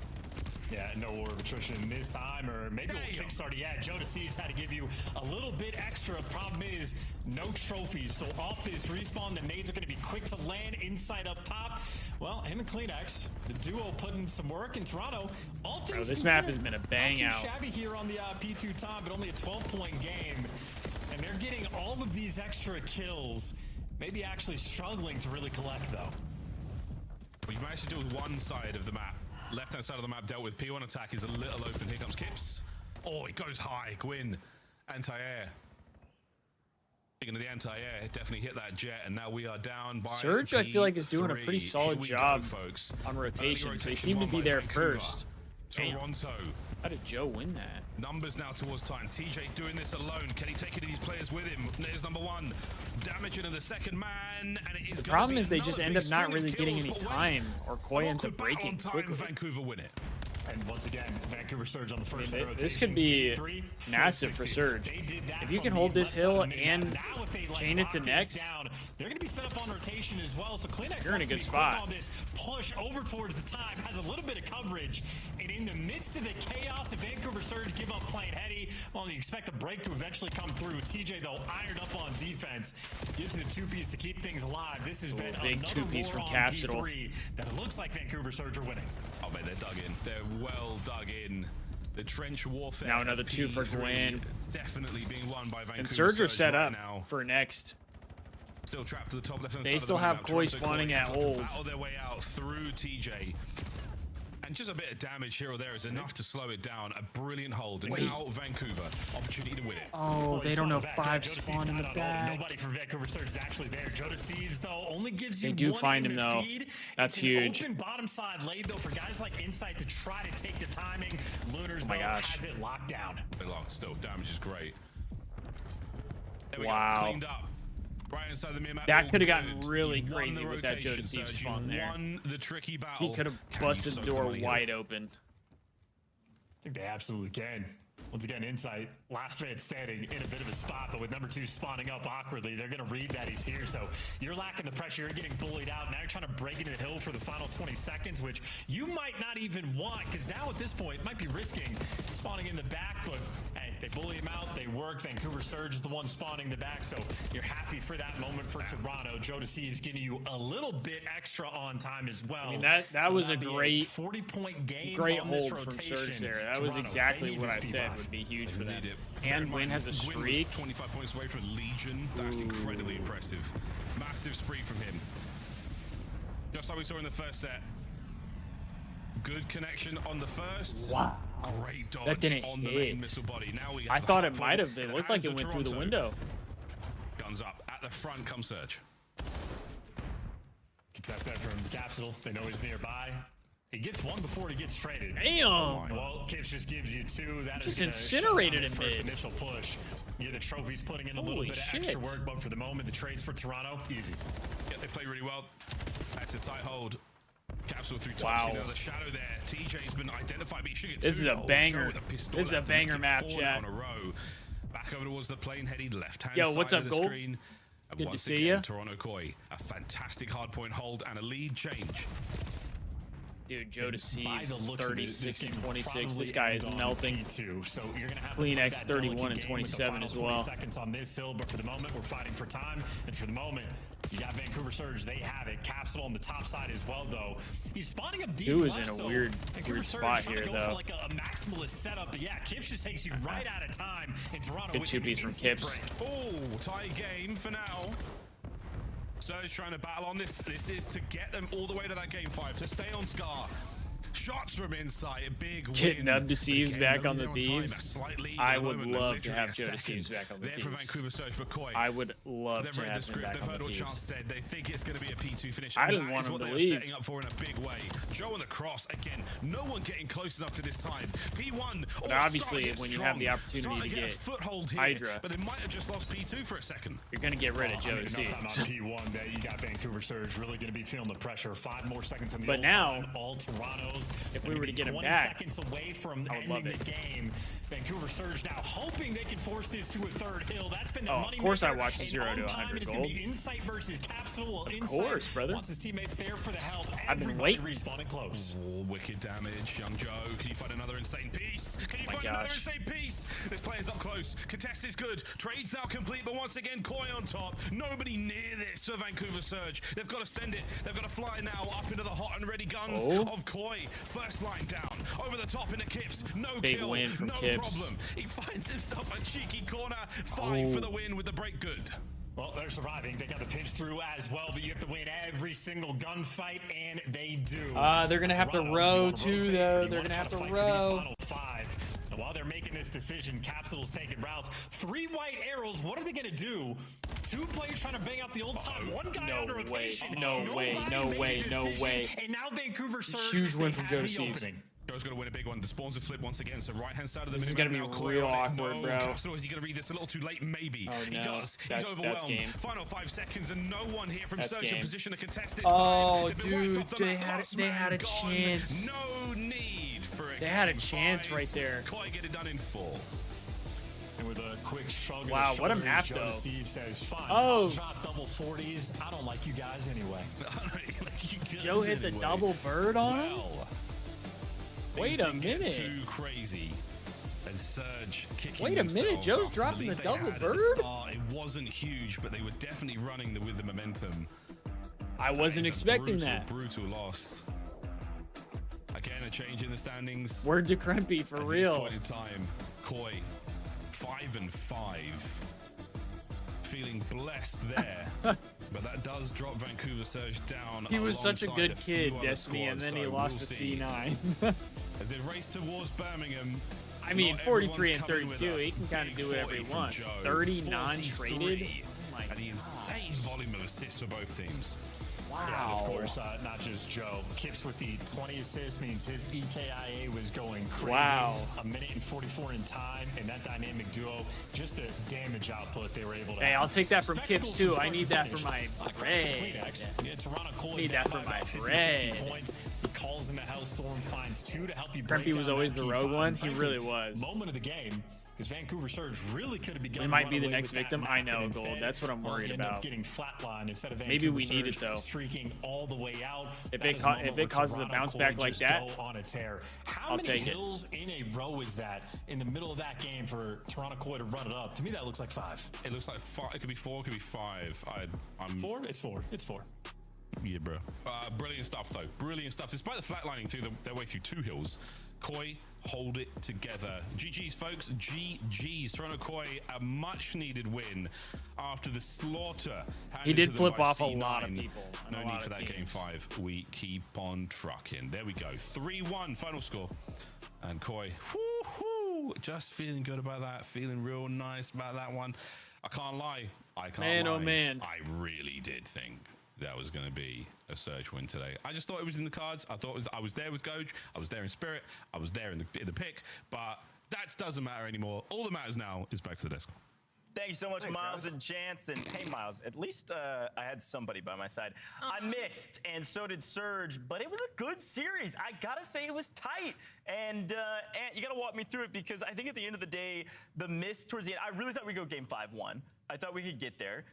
Yeah, no war of attrition this time, or maybe we'll kickstart it. Yeah, Joe Deceives had to give you a little bit extra. Problem is, no trophies. So off this respawn, the nades are going to be quick to land inside up top. Well, him and Kleenex, the duo putting some work in Toronto. All things this map has been a bang out. Not too shabby here on the P2 time, but only a 12-point game. And they're getting all of these extra kills. Maybe actually struggling to really collect, though. We've managed to deal with one side of the map. Left-hand side of the map dealt with. P1 attack is a little open. Here comes Kips. Oh, it goes high. Gwyn, anti-air. Speaking of the anti-air, definitely hit that jet, and now we are down by Surge, P3. I feel like, is doing a pretty solid job folks. On rotations. They seem to be there first. Toronto. How did Joe win that? Numbers now towards time. TJ doing this alone. Can he take any of these players with him? There's number 1. Damage into the second man, and it is the problem is they just end up not really getting any time, or Koi ends up breaking quickly. Vancouver win it. And once again, Vancouver Surge on the first rotation. This could be massive for Surge. If you can hold this hill and chain it to next, they're going to be set up on rotation as well. So Kleenex you're in a good spot. On this push over towards the time, has a little bit of coverage, and in the midst of the chaos, if Vancouver Surge give up playing heady, well, you expect the break to eventually come through. TJ though ironed up on defense, gives you the 2-piece to keep things alive. This has been big 2-piece from Capsule. That it looks like Vancouver Surge are winning. Oh man, they're dug in. They're well dug in. The trench warfare. Now another 2 for Gwyn. Definitely being won by Vancouver. And Surge are set up now for next. Still trapped to the top left hand side. They still have Koi spawning at hold. Battle their way out through TJ. And just a bit of damage here or there is enough to slow it down. A brilliant hold. And now Vancouver, opportunity to win it. Oh, they don't know 5 spawn in the back. Nobody for Vancouver Surge is actually there. Joe Deceives, though, only gives you They do one find in him, the though. feed. That's it's huge. Open bottom side laid, though, for guys like Insight to try to take the timing. Lunars, though, has it locked down. They're locked still. Damage is great. There we wow. go. Cleaned up. Right inside the map. That could have gotten really crazy with that Joe Deceives spawn there. Won the tricky battle. He could have busted the door wide open. I think they absolutely can. Once again, Insight, last man standing in a bit of a spot, but with number 2 spawning up awkwardly, they're going to read that he's here. So you're lacking the pressure. You're getting bullied out. Now you're trying to break into the hill for the final 20 seconds, which you might not even want, because now at this point, it might be risking spawning in the back, but hey, they bully him out. They work. Vancouver Surge is the one spawning the back, so you're happy for that moment for Toronto. Joe Deceives giving you a little bit extra on time as well. I mean, that was a great 40-point game. Great hold from Surge there. That was exactly what I said would be huge for them. And Gwyn has a streak. 25 points away from Legion. That's incredibly impressive. Massive spree from him. Just like we saw in the first set. Good connection on the first. Wow. Great dodge that didn't on hit. the main missile body. Now we I thought it might have. It looked like it went through the window. Guns up. At the front comes Surge. Contest that from Capsule. They know he's nearby. He gets 1 before he gets traded. Damn. Well, Kips just gives you 2. That just is incinerated him first mid. initial push. Yeah, the trophy's putting in a little Holy bit of shit. extra work, but for the moment, the trades for Toronto, easy. Yeah, they play really well. That's a tight hold. Capsule through top. Wow. See now the shadow there. TJ's been identified, but he should get 2. This is a banger. This This is a banger map, chat. On a row. Back over towards the plane headed left hand Yo, what's side up, of the Gold? screen. And Good to once see again, ya. Toronto Koi, a fantastic hardpoint hold and a lead change. Dude, Joe By the Deceives, looks of it, 36 and game 26. probably This guy is end on melting. P2, so you're gonna have to Clean play X, that 31 delicate and game with the 27 final as 20 well. seconds on this hill, but for the moment, we're fighting for time. And for the moment, you got Vancouver Surge. They have it. Capsule on the top side as well, though. He's spawning up deep. Who is left, in a so weird Vancouver Surge spot trying to here, go for though. like a maximalist setup, but yeah, Kips just takes you right out of time in Toronto. Good with two-piece an from instant Kips. break. Oh, tie game for now. Surge trying to battle on this. This is to get them all the way to that game 5, to stay on Scar. Shots from inside, a big Getting win. Deceives Again, back on the nobody there Thieves. time, a slight lead I at the would moment, love to literally have a Joe second Deceives back on the there for Thieves. Vancouver Surge for Koi. I would love They've to read have the him script. back They've on heard the what Charles Thieves. said. They think it's going to be a P2 finish. I and didn't that want is him what to they are leave. setting up for in a big way. Joe on the cross again. No one getting close enough to this time. P1. But oh, obviously, starting to when get you have the strong. opportunity Starting to get a get foothold here, Hydra, but they might have just lost P2 for a second. you're going to get rid of Joe I mean, Deceives. enough time on P1 that you got Vancouver Surge really going to be feeling the pressure. 5 more seconds on the But old now, time. All Toronto's. if we were to get him 20 back, seconds away from I would love ending it. the game. Vancouver Surge now hoping they can force this to a third hill. That's been the Oh, money of course I maker. watched And 0 on to time, 100 It's going gold. to be Insight versus Capsule. Well, Of Insight course, brother. wants his teammates there for the help. I've been Everybody waiting. respawning close. Oh, wicked damage. Young Joe, can you find another insane piece? Can you Oh my find another gosh. insane piece? This player's up close. Contest is good. Trade's now complete, but once again, Koi on top. Nobody near this for Vancouver Surge. They've got to send it. They've got to fly now up into the hot and ready guns of Koi. First line down. Over the top into Kips. No Big kill. win from no Kips. problem. He finds himself a cheeky corner. 5 for the win with the break good. Well, they're surviving. They got the pinch through as well, but you have to win every single gunfight, and they do. They're going to have to Toronto, row you wanna too, rotate, though. you They're wanna going to try have to fight for these row. final 5. And while they're making this decision, Capsule's taking routes. 3 white arrows. What are they going to do? 2 players trying to bang out the old time. 1 guy No under way. rotation. No way. Nobody No made a way. No decision, way. And now Vancouver Surge. Huge win they from have Joe the Deceives. opening. Joe's going to win a big one. The spawns have flipped once again. So right-hand side of the This is minute gonna be now, Koi real on it. awkward, No, bro. Capsule, is he going to read this a little too late? Maybe. Oh, He no. does. That's He's overwhelmed. game. Final 5 seconds and no one here from That's Surge in game. position to contest this Oh, time. They've been wiped dude, off the they map. had Last they man had a gone. chance. No need for it. They had a chance right there. Koi get it done in 4. And with a quick shrug Wow, of the what a shoulders, map, Joe though. Deceives says, fine, Oh. I'll drop double 40s. I don't like you guys anyway. Joe hit the double bird on him? Well, Wait things a didn't get minute. Too crazy. And Surge kicking Wait a minute, themselves Joe's after dropping lead the they double had at the bird? start. It wasn't huge, but they were definitely running with the momentum. I wasn't That is a expecting brutal, that. Brutal loss. Again, a change in the standings. Word to Krempy, for At real. this point in time, Koi, 5 and 5. Feeling blessed there. But that does drop Vancouver Surge down. He was such a alongside good few kid, other Destiny, and squads, then he so lost we'll to see. C9. As they race towards Birmingham. I mean, not 43 and everyone's coming with 32, us. he can kind of Big do whatever he 40 from wants. Joe, 30 non-traded? 43. Oh my And the insane volume of assists for both teams. Yeah, Wow. of course, not just Joe. Kips with the 20 assists means his EKIA was going crazy. Wow. 1:44 in time, and that dynamic duo, just the damage output they were able to Hey, have. I'll take that from Spectacle Kips, too. from I start need to that finish. for my Credit to bread. Kleenex. Yeah, Toronto Cole Need down that for by my about 50, bread. 60 points. He calls in the Hellstorm, finds 2 to help you Krempy break was down always that the P5. rogue one. He Frankly, really was. Moment of the game. Because Vancouver Surge really could have begun. We to might run be the away next with that victim. map, I know, and Gold. instead, That's what I'm well, worried you end up about. Getting flatlined instead of Maybe Vancouver we need it, Surge though. streaking all the way out. If That it is ca- a moment if it where causes a Toronto bounce Koi back like just that, go on a tear. How I'll many take it. hills in a row is that in the middle of that game for Toronto Koi to run it up? To me, that looks like 5. It looks like 5. It could be 4. It could be 5. I'm 4? It's 4. It's 4. Yeah, bro. Brilliant stuff, though. Brilliant stuff. Despite the flatlining through their way through 2 hills, Koi hold it together. GG's, folks. GG's. Toronto Koi, a much-needed win after the slaughter. He did handed to them flip by off a C9. lot of people on No a need lot for of that game teams. 5. We keep on trucking. There we go. 3-1 final score. And Koi, whoo-hoo, just feeling good about that. Feeling real nice about that one. I can't lie. Man, oh man. I really did think that was going to be a Surge win today. I just thought it was in the cards. I was there with Goj. I was there in spirit. I was there in the pick. But that doesn't matter anymore. All that matters now is back to the desk. Thank you so much, Thanks, Miles guys. and Chance. And hey, Miles, at least I had somebody by my side. I missed, and so did Surge, but it was a good series. I gotta say, it was tight. And you gotta walk me through it because I think at the end of the day, the miss towards the end, I really thought we'd go game 5-1. I thought we could get there.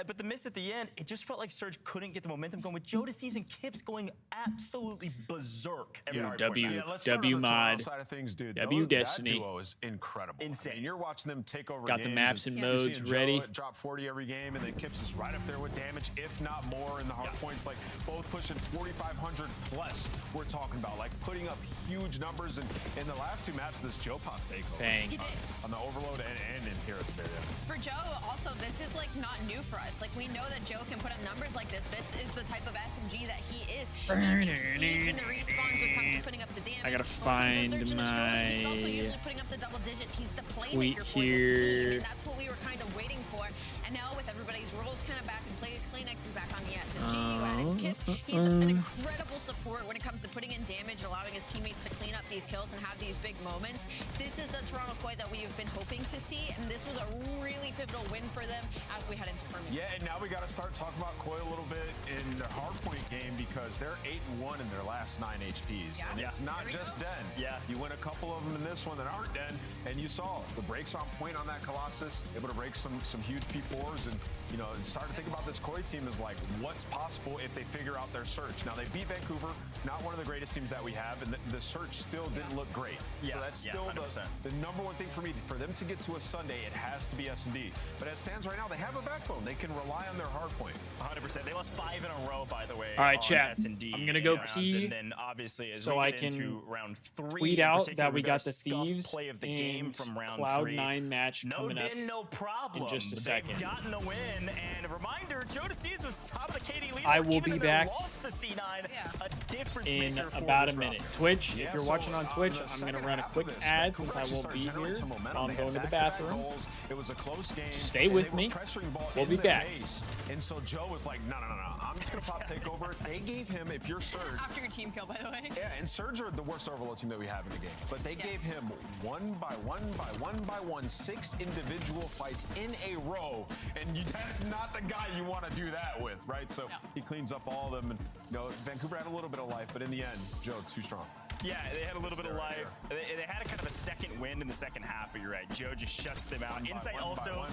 But the miss at the end, it just felt like Surge couldn't get the momentum going with Jodeci's and Kips going absolutely berserk. W mod side of things, dude. W Destiny. That duo is incredible. Insane. I mean, you're watching them take over. Got the games maps and you're modes seeing ready. Joe drop 40 every game, and then Kips is right up there with damage, if not more, in the hard points. Like both pushing 4,500 plus. We're talking about like putting up huge numbers. And in the last 2 maps, this Joe Pop takeover. Bang. He did. On the overload and in here at the very end. For Joe, also, this is like not new for us. Like we know that Joe can put up numbers like this. This is the type of SMG that he is. He exceeds in the respawns when it comes to putting up the damage. I gotta When he's a search and find destroy, he's also my usually putting up the double digits. He's the tweet playmaker for this team, here. and that's what we were kind of waiting for. And now with everybody's roles kind of back in place, Kleenex is back on the SMG. You added Kips. He's an incredible support when it comes to putting in damage, allowing his teammates to clean up these kills and have these big moments. This is the Toronto Koi that we have been hoping to see, and this was a really pivotal win for them as we head into Birmingham. Yeah, and now we got to start talking about Koi a little bit in their hardpoint game because they're 8-1 in their last 9 HPs. Yeah. And it's not just Den. Yeah. You win a couple of them in this one that aren't Den, and you saw the breaks on point on that Colossus, able to break some huge P4s, and you know, start to think about this Koi team as like what's possible if they figure out their search. Now they beat Vancouver, not one of the greatest teams that we have, and the search still didn't look great. Yeah, so that's still the number one thing for me. For them to get to a Sunday, it has to be S&D. But as it stands right now, they have a backbone. They can rely on their hardpoint. 100%. They lost 5 in a row, by the way. All right, on chat. S&D I'm gonna go rounds, pee and then obviously as so we I get can into round 3, tweet in out particular, that we got got a the scuffed Thieves play of the game and from round Cloud9 3. match No coming up din, no problem. in just a They've second. gotten a win, and a reminder, Jodeci's was top of the KD leaderboard. I will even be in their back loss to C9, a difference in maker for about a this minute. roster. Twitch, Yeah, if you're so, watching on Twitch, I'm going to run a quick ad since I won't be here while I'm going to the bathroom. It was a close game. Just stay with me. We'll be back. And so Joe was like, no. I'm just going to pop take over. They gave him, if you're Surge. After your team kill, by the way. Yeah, and Surge are the worst overload team that we have in the game. But they gave him one by one, 6 individual fights in a row. And that's not the guy you want to do that with, right? So he cleans up all of them. And, you know, Vancouver had a little bit of life, but in the end, Joe, too strong. Yeah, they had a little bit of life. They had a kind of a second wind in the second half, but you're right. Joe just shuts them out. Insight also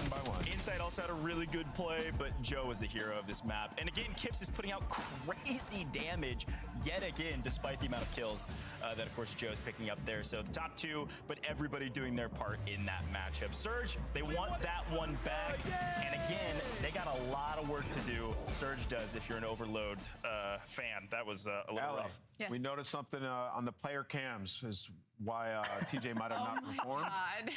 had a really good play, but Joe was the hero of this map. And again, Kips is putting out crazy damage yet again, despite the amount of kills that, of course, Joe's picking up there. So the top 2, but everybody doing their part in that matchup. Surge, they want that one back. And again, they got a lot of work to do. Surge does if you're an Overload fan. That was a little rough. Yes. We noticed something on the player cams is why TJ might have not performed. God.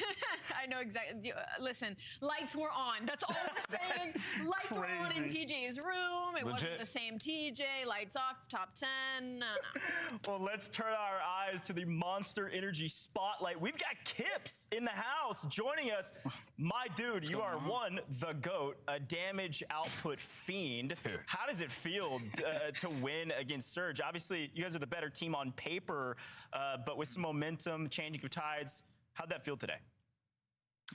I know exactly. Listen, lights were on. That's all we're saying. Lights were on in TJ's room. It wasn't the same TJ. Lights off, top 10. Well, let's turn our eyes to the Monster Energy Spotlight. We've got Kips in the house joining us. My dude, you are the GOAT, a damage output fiend. How does it feel to win against Surge? Obviously, you guys are the better team on paper, but with some momentum, changing of tides, how'd that feel today?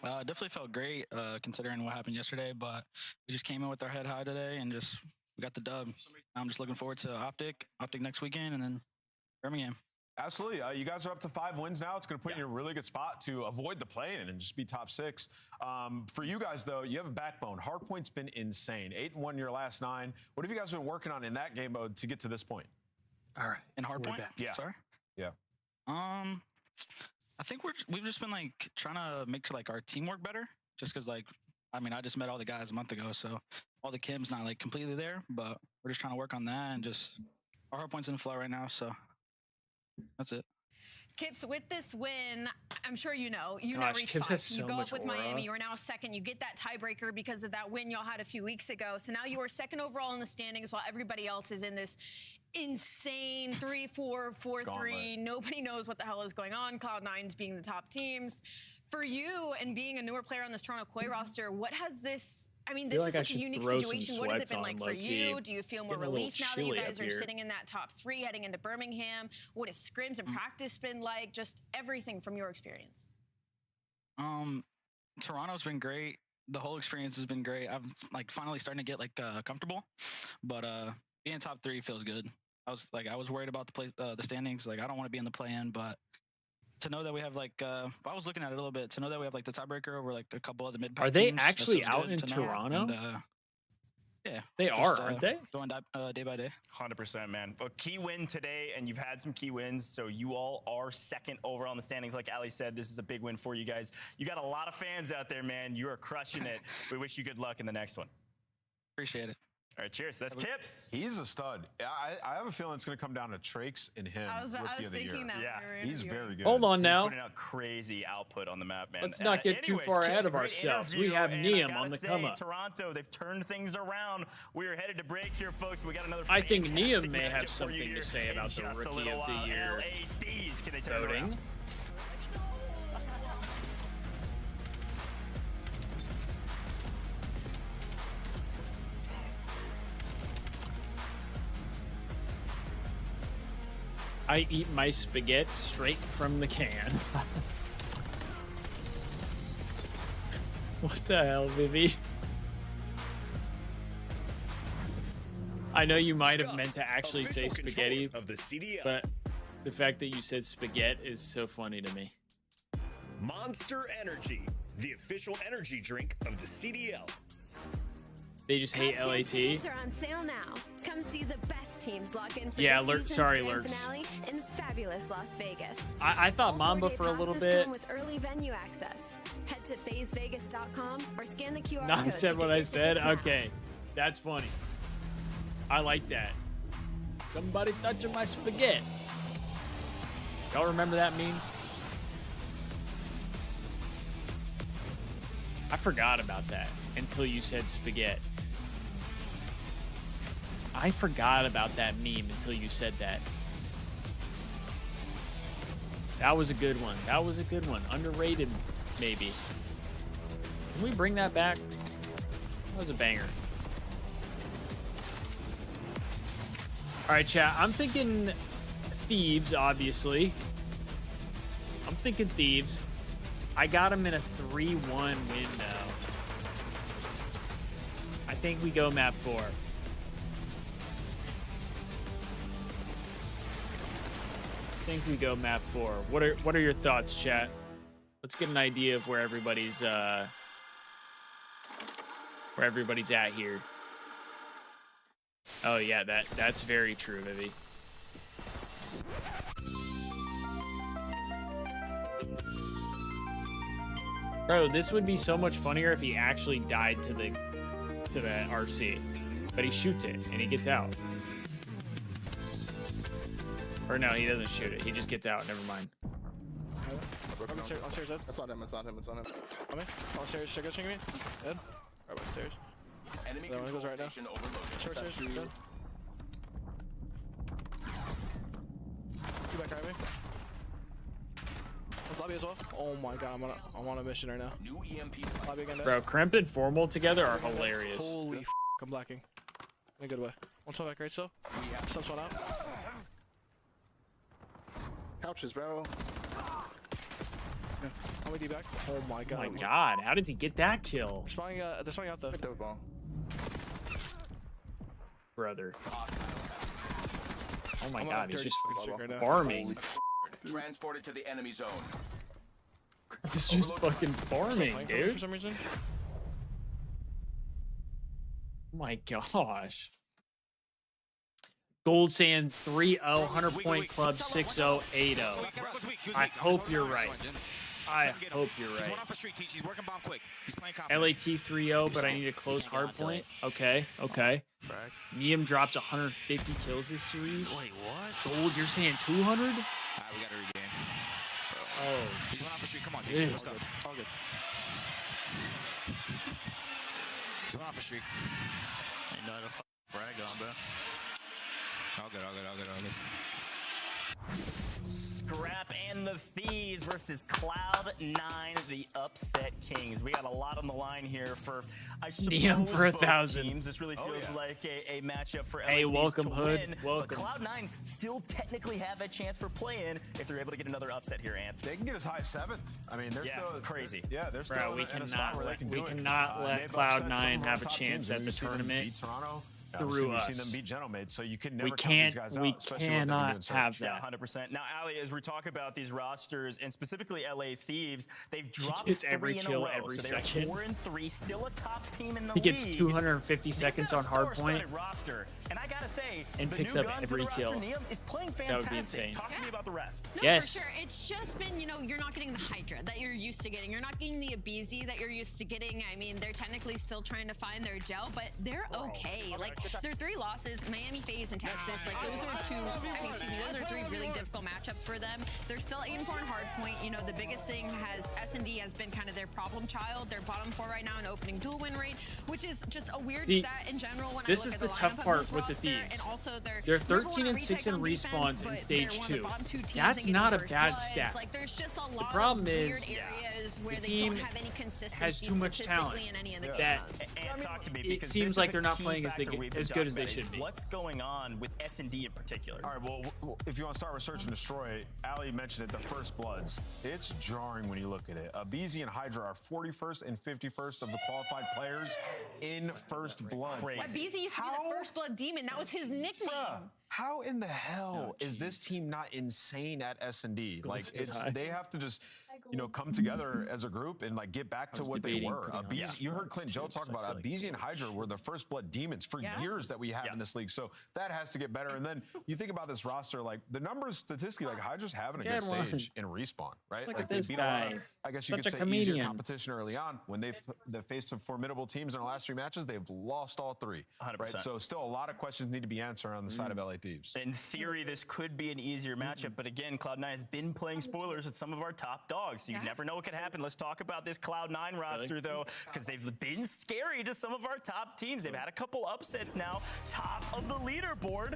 Definitely felt great considering what happened yesterday, but we just came in with our head high today and we got the dub. I'm just looking forward to Optic next weekend, and then Birmingham. Absolutely. You guys are up to 5 wins now. It's going to put you in a really good spot to avoid the play-in and just be top 6. For you guys, though, you have a backbone. Hardpoint's been insane. 8-1 your last 9. What have you guys been working on in that game mode to get to this point? All right. In Hardpoint? Yeah. Sorry? Yeah. I think we've just been like trying to make like our teamwork better. Just because I just met all the guys a month ago, so all the chems not like completely there, but we're just trying to work on that and just our hardpoint's in flow right now, so that's it. Kips, with this win, I'm sure you know reach Kips 5. has You so go much up with aura. Miami. You are now second. You get that tiebreaker because of that win y'all had a few weeks ago. So now you are second overall in the standings while everybody else is in this insane 3-4, 4-3. Nobody knows what the hell is going on. Cloud9's being the top teams. For you and being a newer player on this Toronto Koi roster, what has this... I mean, this is such a unique situation. What has it been like for you? Do you feel more relief now that you guys are sitting in that top 3 heading into Birmingham? What has scrims and practice been like? Just everything from your experience. Toronto's been great. The whole experience has been great. I'm like finally starting to get like comfortable, but being top 3 feels good. I was worried about the standings. Like I don't want to be in the play-in, but to know that we have like I was looking at it a little bit. To know that we have like the tiebreaker over like a couple of the mid-pack Are they teams, actually out in Toronto? And, Yeah, They are, aren't they? Going day by day. 100%, man. But key win today, and you've had some key wins, so you all are second overall in the standings. Like Ali said, this is a big win for you guys. You got a lot of fans out there, man. You are crushing it. We wish you good luck in the next one. Appreciate it. All right, cheers. That's Kips. He's a stud. I have a feeling it's going to come down to Trakes and him. I was thinking that. Yeah, he's very good. Hold on now. He's putting out crazy output on the map, man. Let's not get too far ahead of ourselves. We have Neum on the come up. Toronto, they've turned things around. We are headed to break here, folks. We got another. I think Neum may have something to say about the Rookie of the Year voting. I eat my spaghetti straight from the can. What the hell, Vivi? I know you might have meant to actually say spaghetti, of the CDL. but the fact that you said spaghetti is so funny to me. Monster Energy, the official energy drink of the CDL. They just hate LAT. Tickets are on sale now. Come see the best teams lock in for Yeah, the season's sorry, grand Lurks. finale in fabulous Las Vegas. I thought Mamba Four-day for a little passes bit. come with early venue access. Head to phasevegas.com or scan the QR Not code said to what get I your said. tickets now. Okay, that's funny. I like that. Somebody touching my spaghetti. Y'all remember that meme? I forgot about that until you said spaghetti. I forgot about that meme until you said that. That was a good one. That was a good one. Underrated, maybe. Can we bring that back? That was a banger. All right, chat. I'm thinking Thieves, obviously. I'm thinking Thieves. I got him in a 3-1 win now. I think we go map 4. I think we go map 4. What are your thoughts, chat? Let's get an idea of where everybody's at here. Oh yeah, that's very true, Vivi. Bro, this would be so much funnier if he actually died to the RC. But he shoots it and he gets out. Or no, he doesn't shoot it. He just gets out. Never mind. On stairs, Ed. That's on him. It's on him. It's on him. Coming. On stairs. Check out, me. Ed. Right by stairs. Enemy that one control goes right now. station overloaded. Short stairs. Good. Two back right me. Lobby as well. Oh my god, I'm on a mission right now. New EMP. Lobby again. Bro, Kremp and Formal together are hilarious. Holy f, I'm blacking. In a good way. One shot back right still. Yeah. Some one out. Couches, bro. Yeah. How many D back? Oh my god. Oh my god, how did he get that kill? They're spawning out the ball. Brother. Oh my I'm god, he's just right farming. Transported to the enemy zone. He's just fucking farming, dude. For some reason. Oh my gosh. Gold Sand 3-0, 100 Point Club 6-0, 8-0. I hope you're right. I hope you're right. LAT 3-0, but I need a close hard point. Okay, okay. Neum drops 150 kills this series. Wait, what? Gold, you're saying 200? Alright, we gotta regain. Oh, he's going off the street. Come on, TC, let's go. All good. He's going off the street. Ain't no other frag on, bro. All good, all good, all good, all good. Scrap and the Thieves versus Cloud9, the upset kings. We got a lot on the line here for, I suppose, Neum for both 1,000. teams. This really feels like a matchup for Hey, LADs welcome, to Hood. win. Welcome. But Cloud9 still technically have a chance for play-in if they're able to get another upset here, Ant. They can get as high as 7th. I mean, they're still crazy. Yeah, they're still Bro, we in a spot cannot where they let, can we do it. cannot let They've upset some Cloud9 of have our a top chance teams. at the You see them tournament. beat Toronto. Obviously, through we've us. seen them beat Gentlemade, so you can never We count can't. these guys We out, especially what they've been doing cannot so have Yeah, that. 100%. Now, Ali, as we talk about these rosters, and specifically LA Thieves, they've dropped gets every 3 in a kill row. every so they're second. 4-3, still a top team in the He gets league. 250 seconds on hardpoint roster, and I gotta say, and the picks new up gun to every the roster, kill. Neum, is playing That would be fantastic. insane. Talk to me about the rest. No, Yes. for sure. It's just been, you're not getting the Hydra that you're used to getting. You're not getting the Abizi that you're used to getting. I mean, they're technically still trying to find their gel, but they're okay. Like, their 3 losses, Miami, FaZe, and Texas, like, those are those are 3 really difficult matchups for them. They're still 8-4 on hardpoint. You know, the biggest thing S&D has been kind of their problem child. They're bottom 4 right now in opening dual win rate, which is just a weird stat in general when I This look is at the the tough lineup of part this with the roster, Thieves. and also They're number 13 one and 6 in retake on defense, respawns in but stage they're one of the 2. bottom 2 teams That's in not a first bad bloods. stat. Like, there's just a The lot problem of weird is areas where the they team don't have any consistency has too much talent. statistically in any of the That games. And talk to me, it because seems this like is they're a not key playing as factor we've been good as they talking about, should be. What's going on with S&D in particular? All right, well, if you want to start with Search and Destroy, Ali mentioned it, the First Bloods. It's jarring when you look at it. Abizi and Hydra are 41st and 51st of the qualified players in First Blood. Abizi used to be the first blood demon. That was his nickname. How in the hell is this team not insane at S&D? Like, they have to just, come together as a group and like get back to what they were. You heard Clint Joe talk about Abizi and Hydra were the First Blood demons for years that we have in this league. So that has to get better. And then you think about this roster, like the numbers statistically, like Hydra's having a good stage in respawn, right? Look like at they this beat a lot guy. of, I guess you Such could a say easier comedian. competition early on. When they've faced some formidable teams in the last 3 matches, they've lost all 3. 100%. Right? So still a lot of questions need to be answered on the side of LA Thieves. In theory, this could be an easier matchup, but again, Cloud9 has been playing spoilers with some of our top dogs, so you never know what could happen. Let's talk about this Cloud9 roster, though, because they've been scary to some of our top teams. They've had a couple upsets now. Top of the leaderboard,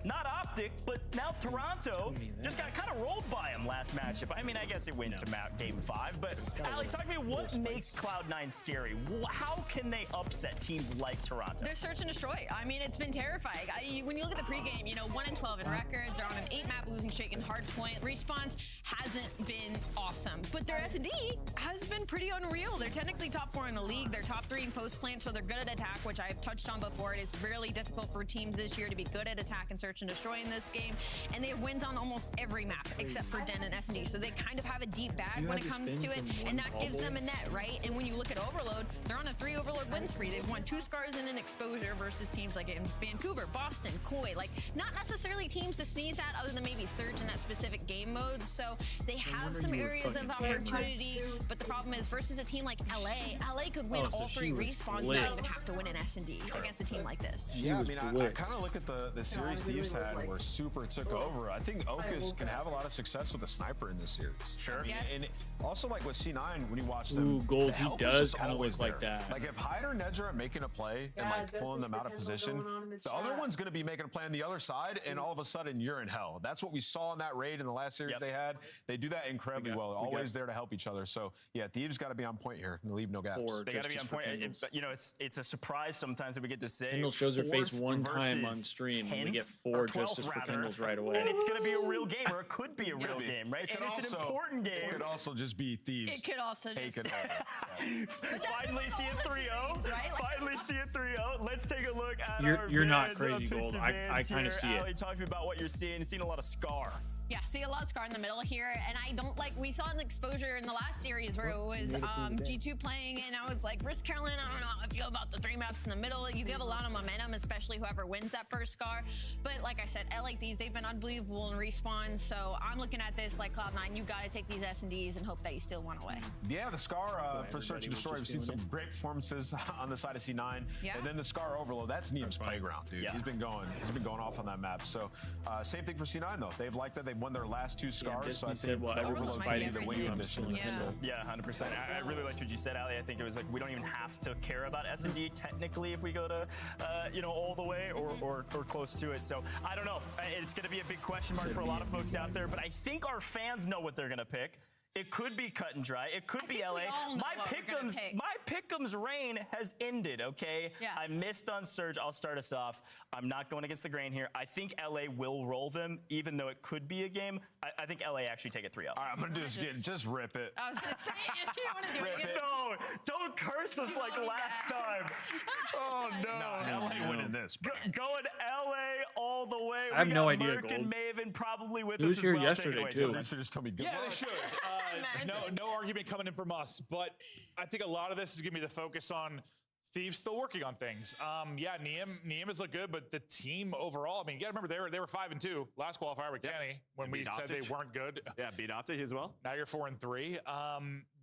not Optic, but now Toronto just got kind of rolled by them last matchup. I mean, I guess it went to Game 5, but Ali, talk to me, what makes Cloud9 scary? How can they upset teams like Toronto? They're search and destroy. I mean, it's been terrifying. When you look at the pregame, 1-12 in records. They're on an 8-map losing streak in hardpoint. Response hasn't been awesome, but their S&D has been pretty unreal. They're technically top 4 in the league. They're top 3 in post plant, so they're good at attack, which I've touched on before. It is really difficult for teams this year to be good at attack and search and destroy in this game, and they have wins on almost every map except for Den and S&D, so they kind of have a deep bag when it comes to it, and that gives them a net, right? And when you look at Overload, they're on a 3 Overload win spree. They've won 2 scars and an exposure versus teams like in Vancouver, Boston, Koi, like not necessarily teams to sneeze at other than maybe Surge in that specific game mode. So they have some areas of opportunity, but the problem is versus a team like LA could win all 3 respawns and not even have to win an S&D against a team like this. Yeah, I mean, I kind of look at the series Thieves had where Super took over. I think Okus can have a lot of success with a sniper in this series. Sure. And also, like with C9, when you watch them, Gold, the he help is does just kind of always look like there. that. Like if Hyde or Nedra are making a play and like pulling them out of position, the other one's going to be making a play on the other side, and all of a sudden you're in hell. That's what we saw in that raid in the last series they had. They do that incredibly well. Always there to help each other. So yeah, Thieves got to be on point here and leave no gaps. They got to be on point. It's a surprise sometimes that we get to say. Kendall shows her face 4th one time on versus stream, and we 10th get or 4 justice 12th for rather, Kendall's right away. And it's going to be a real game, or it could be a real game, right? And it's an important game. It could also just be Thieves. It could also take just... it over. Finally see a 3-0. Finally see a 3-0. Let's take a look at You're not bans, crazy, Gold. I kind of see it. Ali, talk to me about what you're seeing. You're seeing a lot of Scar. Yeah, see a lot of Scar in the middle here, and I don't like, we saw an exposure in the last series where it was G2 playing, and I was like, Risk Carolina, I don't know how I feel about the 3 maps in the middle. You give a lot of momentum, especially whoever wins that first Scar. But like I said, LA Thieves, they've been unbelievable in respawn, so I'm looking at this like Cloud9, you gotta take these S&Ds and hope that you still win away. Yeah, the Scar for Search and Destroy, we've seen some great performances on the side of C9. Yeah. And then the Scar Overload, that's Neum's playground, dude. He's been going off on that map. So same thing for C9 though. They've liked that. They've won their last 2 scars, so I think that Overload fighting the winning condition. Yeah, 100%. I really liked what you said, Ali. I think it was like we don't even have to care about S&D technically if we go to, all the way or close to it. So I don't know. It's going to be a big question mark for a lot of folks out there, but I think our fans know what they're going to pick. It could be cut and dry. It could be think LA. we all know what we're gonna pick. My Pick'em's reign has ended, okay? Yeah. I missed on Surge. I'll start us off. I'm not going against the grain here. I think LA will roll them, even though it could be a game. I think LA actually take it 3-0. All right, I'm gonna just rip it. I was gonna say, if you don't want to do it, No, don't curse us like last time. Oh no. LA winning this. Going LA all the way. I have We no got idea, Merc Gold. and Maven probably with He us was as here well. yesterday, Take it away, too. gentlemen. Just tell me Yeah, they should. No argument coming in from us, but I think a lot of this is gonna be the focus on Thieves still working on things. Yeah, Niem has looked good, but the team overall, I mean, you gotta remember they were 5-2 last qualifier with Kenny when we said they weren't good. Yeah, beat Optic as well. Now you're 4-3.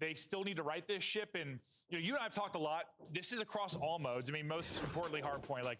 They still need to right this ship, and you and I have talked a lot. This is across all modes. I mean, most importantly, hardpoint, like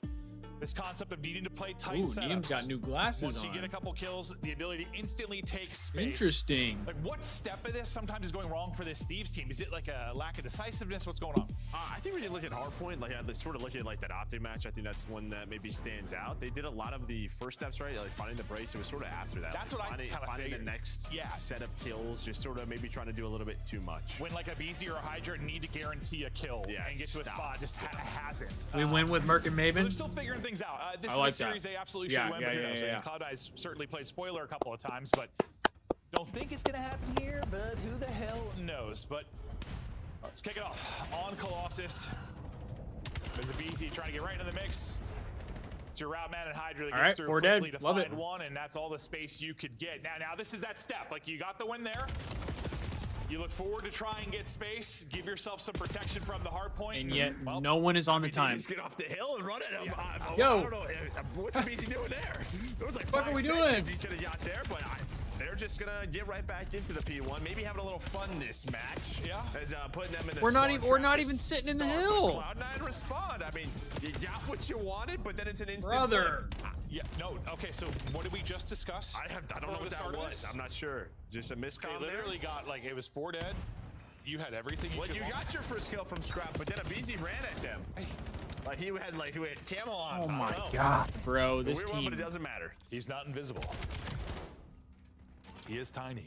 this concept of needing to play tight Ooh, setups. Niam's got new glasses Once you on. get a couple kills, the ability to instantly take space. Interesting. Like, what step of this sometimes is going wrong for this Thieves team? Is it like a lack of decisiveness? What's going on? I think when you look at hardpoint, like they sort of look at like that Optic match. I think that's one that maybe stands out. They did a lot of the first steps right, like finding the brace. It was sort of after that. That's what I finding, kind of finding figured. the next set of kills, just sort of maybe trying to do a little bit too much. When like a BZ or a Hydra need to guarantee a kill and get to a spot, just hasn't. We win with Merc and So Maven. they're still figuring things out. This I is like a series that. they absolutely Yeah, should win. yeah, but who yeah, knows? yeah, I mean, yeah. Cloud9's certainly played spoiler a couple of times, but don't think it's going to happen here, but who the hell knows? But let's kick it off on Colossus. There's a BZ trying to get right into the mix. It's your route man and Hydra that All gets right, through 4 quickly dead. to Love find it. one, and that's all the space you could get. Now this is that step. Like, you got the win there. You look forward to try and get space, give yourself some protection from the hard point. And yet, well, no one is on the time. Just get off the hill and run it. Yo. I don't know. What's the BC doing there? It was like What 5 are we seconds doing? each of the yacht there, but they're just gonna get right back into the P1. Maybe having a little fun this match. Yeah. As putting them in the We're not spawn even. We're trap not to even sitting in the start, hill. but Cloud9 respond. I mean, you got what you wanted, but then it's an instant. Brother. flip. Yeah, no, okay, so what did we just discuss? I don't know what that was. I'm not sure. Just a miscom They there. literally got, like, it was 4 dead. You had everything you Well, could you want. got your first kill from Scrap, but then a BZ ran at them. Like he had camo on. Oh I don't my know. god, bro! This Weird one, team. but it doesn't matter. He's not invisible. He is tiny,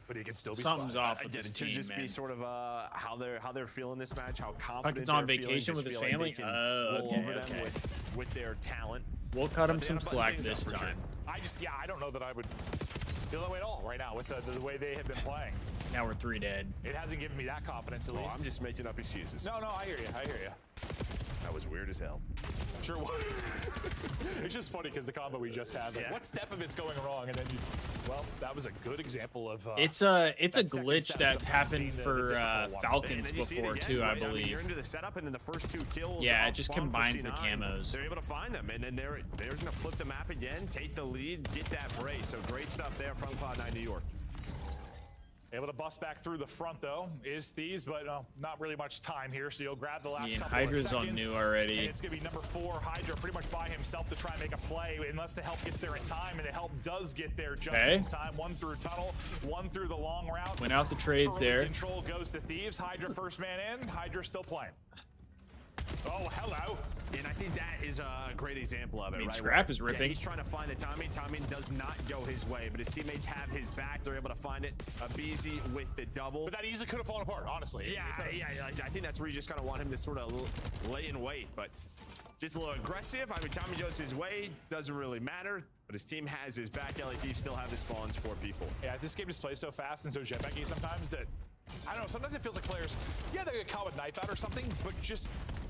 but he can still be Something's spotted. off with Again, this it could team, just man. be sort of how they're feeling this match, how confident Like it's on they're feeling, vacation just with his feel like they family? can Oh, roll okay, over them okay. with their talent. We'll cut him But they some gotta button slack things this up for sure. time. I don't know that I would feel that way at all right now with the way they have been playing. Now we're 3 dead. It hasn't given me that confidence, at Oh, least. I'm just making up excuses. No, I hear you. That was weird as hell. Sure was. It's just funny because the combo we just had, like, Yeah. what step of it's going wrong, and then well, that was a good example of. It's a that second glitch step that's sometimes being happened the for difficult one. Falcons And then you see it before again, too, I right? mean, believe. you're into the setup, and then the first 2 kills. Yeah, it off just spawn for combines the C9, camos. They're able to find them, and then they're gonna flip the map again, take the lead, get that brace. So great stuff there from Cloud9 New York. Able to bust back through the front, though, is Thieves, but not really much time here, so you'll grab the last Yeah, couple Hydra's of on seconds. new already. And it's going to be number 4, Hydra, pretty much by himself to try and make a play, unless the help gets there in time, and the help does get there just in time. 1 through tunnel, 1 through the long route. Went out the trades Early there. Control goes to Thieves. Hydra first man in. Hydra still playing. Oh, hello. And I think that is a great example of it, I mean, right? Scrap Where, is ripping. Yeah, he's trying to find the timing. Timing does not go his way, but his teammates have his back. They're able to find it. A BZ with the double. But that easily could have fallen apart, honestly. Yeah. I think that's where you just kind of want him to sort of lay in wait, but just a little aggressive. I mean, timing goes his way. Doesn't really matter, but his team has his back. LAD still have the spawns for P4. Yeah, this game just plays so fast and so jetpacky sometimes that, I don't know, sometimes it feels like players, yeah, they get caught with knife out or something, but just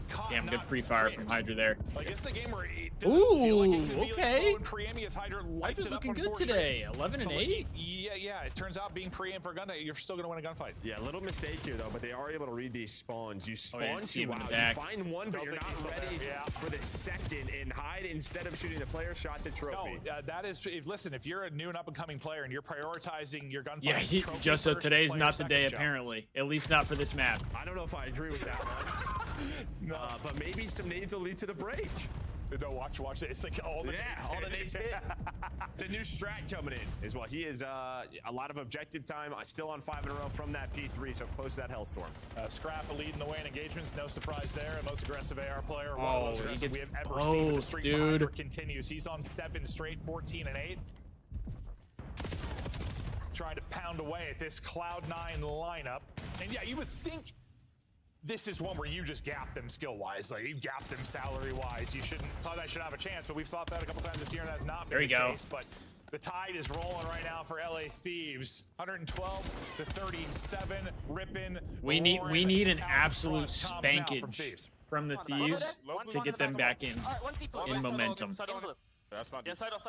caught Damn, good not pre-fire from creators. Hydra there. Like, it's the game where it doesn't feel like it could be like okay. slow and pre-aiming as Hydra lights Hydra's it up looking on good 4 today. straight. 11 and But, like, 8. Yeah, it turns out being pre-aim for a gun, you're still going to win a gunfight. Yeah, a little mistake here, though, but they are able to read these spawns. You spawn didn't see him too in the out. back. You find one, but Don't you're think he's not still ready there. for the second, and Hyde, instead of shooting the player, shot the trophy. No, that is, listen, if you're a new and up-and-coming player and you're prioritizing your gunfight, Yeah, just so today's not the day, apparently. At least not for this map. I don't know if I agree with that one. But maybe some nades will lead to the break. No, watch it. It's like all the nades hit. It's a new strat coming in as well. He is a lot of objective time, still on 5 in a row from that P3, so close to that Hellstorm. Scrap leading the way in engagements, no surprise there. Most aggressive AR player, one Oh, of the most he aggressive gets we have ever seen. The both, streak dude. behind her continues. He's on 7 straight, 14 and 8. trying to pound away at this Cloud9 lineup. And yeah, you would think this is one where you just gap them skill-wise. Like, you gap them salary-wise. You shouldn't, Cloud9 should have a chance, but we've thought that a couple times this year, and that's not been the case. But the tide is rolling right now for LA Thieves. 112-37, ripping. We need an absolute spankage from the Thieves to get them back in momentum. That's not side door,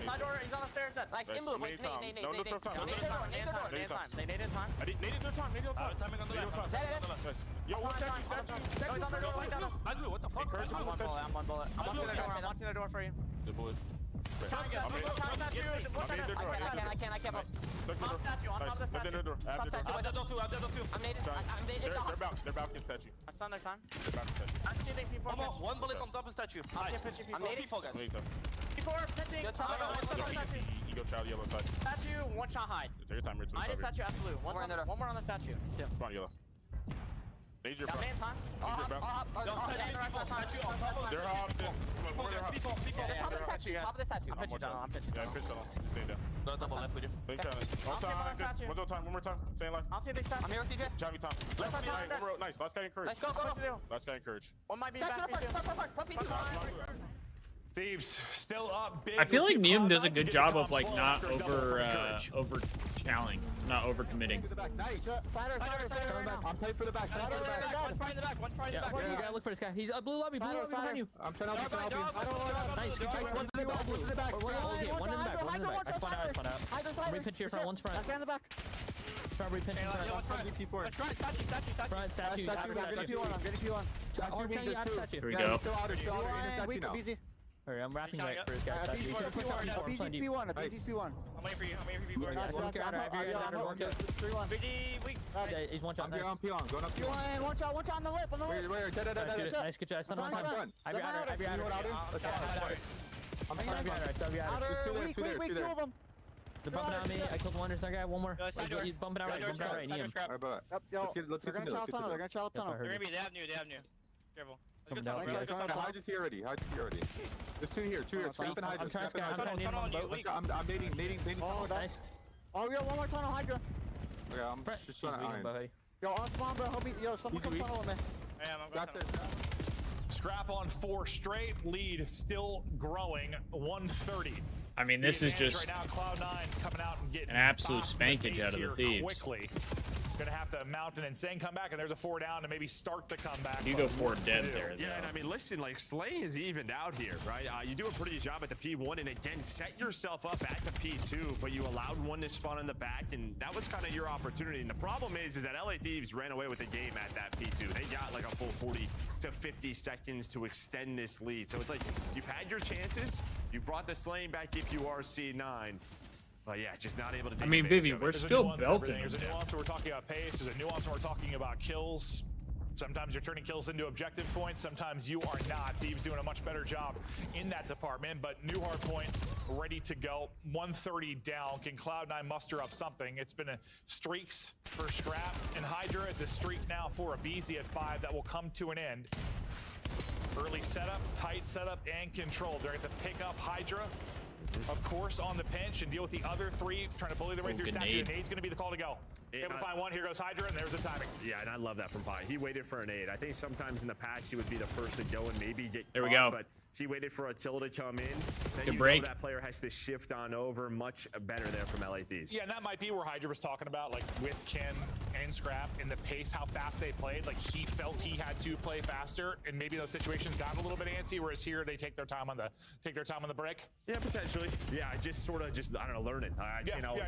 Side door, he's on the stairs. Nice, in blue. Wait, nade. Nade time. They naded time. Naded their time. Timing on the left. Yo, one statue. He's on the door, right down. I blew, what the fuck? I'm one bullet. I'm watching the door for you. The bullet. I can't. On top of the statue. Top statue. I'm naded. They're back in statue. I stunned their time. They're back in statue. I'm shooting people. One bullet on top of statue. I'm naded. People are pitching. You go child yellow side. Statue, one shot hide. Take your time, Richard. I did statue absolute. One more on the statue. Come on, yellow. Major Got man time. They're hopped. Top of the statue. I'm pitching down. Yeah, pitch down. Stay down. No double left with you. Take time. One more time. Stay in line. I'll see the statue. I'm here with TJ. Javi time. Nice. Last guy encouraged. Let's go. Last guy encouraged. One might be back. Thieves still up big. I feel like Neum does a good job of like not over challenging, not over committing. Nice. I'm playing for the back. One's probably in the back. You gotta look for this guy. He's a blue lobby behind you. I'm trying to help you. Nice. Good job. One's in the back. One in the back. I spun out. Repitch here front. One's front. Back in the back. Strawberry pinch. Front statue. I'm getting P1. Here we go. Still out. Interception now. Alright, I'm wrapping right for this guy. P1. I'm waiting for you. He's one shot. I'm here on P1. Going up P1. One shot on the lip. Wait. Nice, good shot. I'm Two of them. They're bumping on me. I killed one. There's another guy. One more. He's bumping out right. Let's get They're gonna shot tunnel. They have new. Careful. Hide is here already. There's two here. Scrapping Hydra. I'm nading. Oh, nice. Oh, we got one more tunnel Hydra. Okay, I'm just trying to iron. Yo, on spawn, bro. Help me. Yo, someone come tunnel with me. That's it. Scrap on 4 straight. Lead still growing. 130. I mean, this is just right now, Cloud9 coming out and getting an absolute spankage out of the Thieves. Quickly. Gonna have to mount an insane comeback, and there's a 4 down to maybe start the comeback. You go 4 dead there. Yeah, and I mean, listen, like Slay is evened out here, right? You do a pretty good job at the P1, and again, set yourself up at the P2, but you allowed one to spawn in the back, and that was kind of your opportunity. And the problem is that LA Thieves ran away with the game at that P2. They got like a full 40 to 50 seconds to extend this lead. So it's like you've had your chances. You brought the Slaying back if you are C9. But yeah, just not able to take Vivi, we're still belting. There's a nuance when we're talking about pace. There's a nuance when we're talking about kills. Sometimes you're turning kills into objective points. Sometimes you are not. Thieves doing a much better job in that department. But new hard point ready to go. 130 down. Can Cloud9 muster up something? It's been a streaks for Scrap and Hydra. It's a streak now for Abizi at 5 that will come to an end. Early setup, tight setup, and control. They're going to pick up Hydra, of course, on the pinch and deal with the other 3, trying to bully their way through statue. Nade's going to be the call to go. Able to find one. Here goes Hydra, and there's the timing. Yeah, and I love that from Pi. He waited for a nade. I think sometimes in the past he would be the first to go and maybe get there. Caught, We go. But he waited for a kill to come in. Then Good you break. know that player has to shift on over. Much better there from LA Thieves. Yeah, and that might be where Hydra was talking about, like with Ken and Scrap in the pace, how fast they played. Like he felt he had to play faster, and maybe those situations got a little bit antsy. Whereas here they take their time on the break. Yeah, potentially. Yeah, I don't know, learning.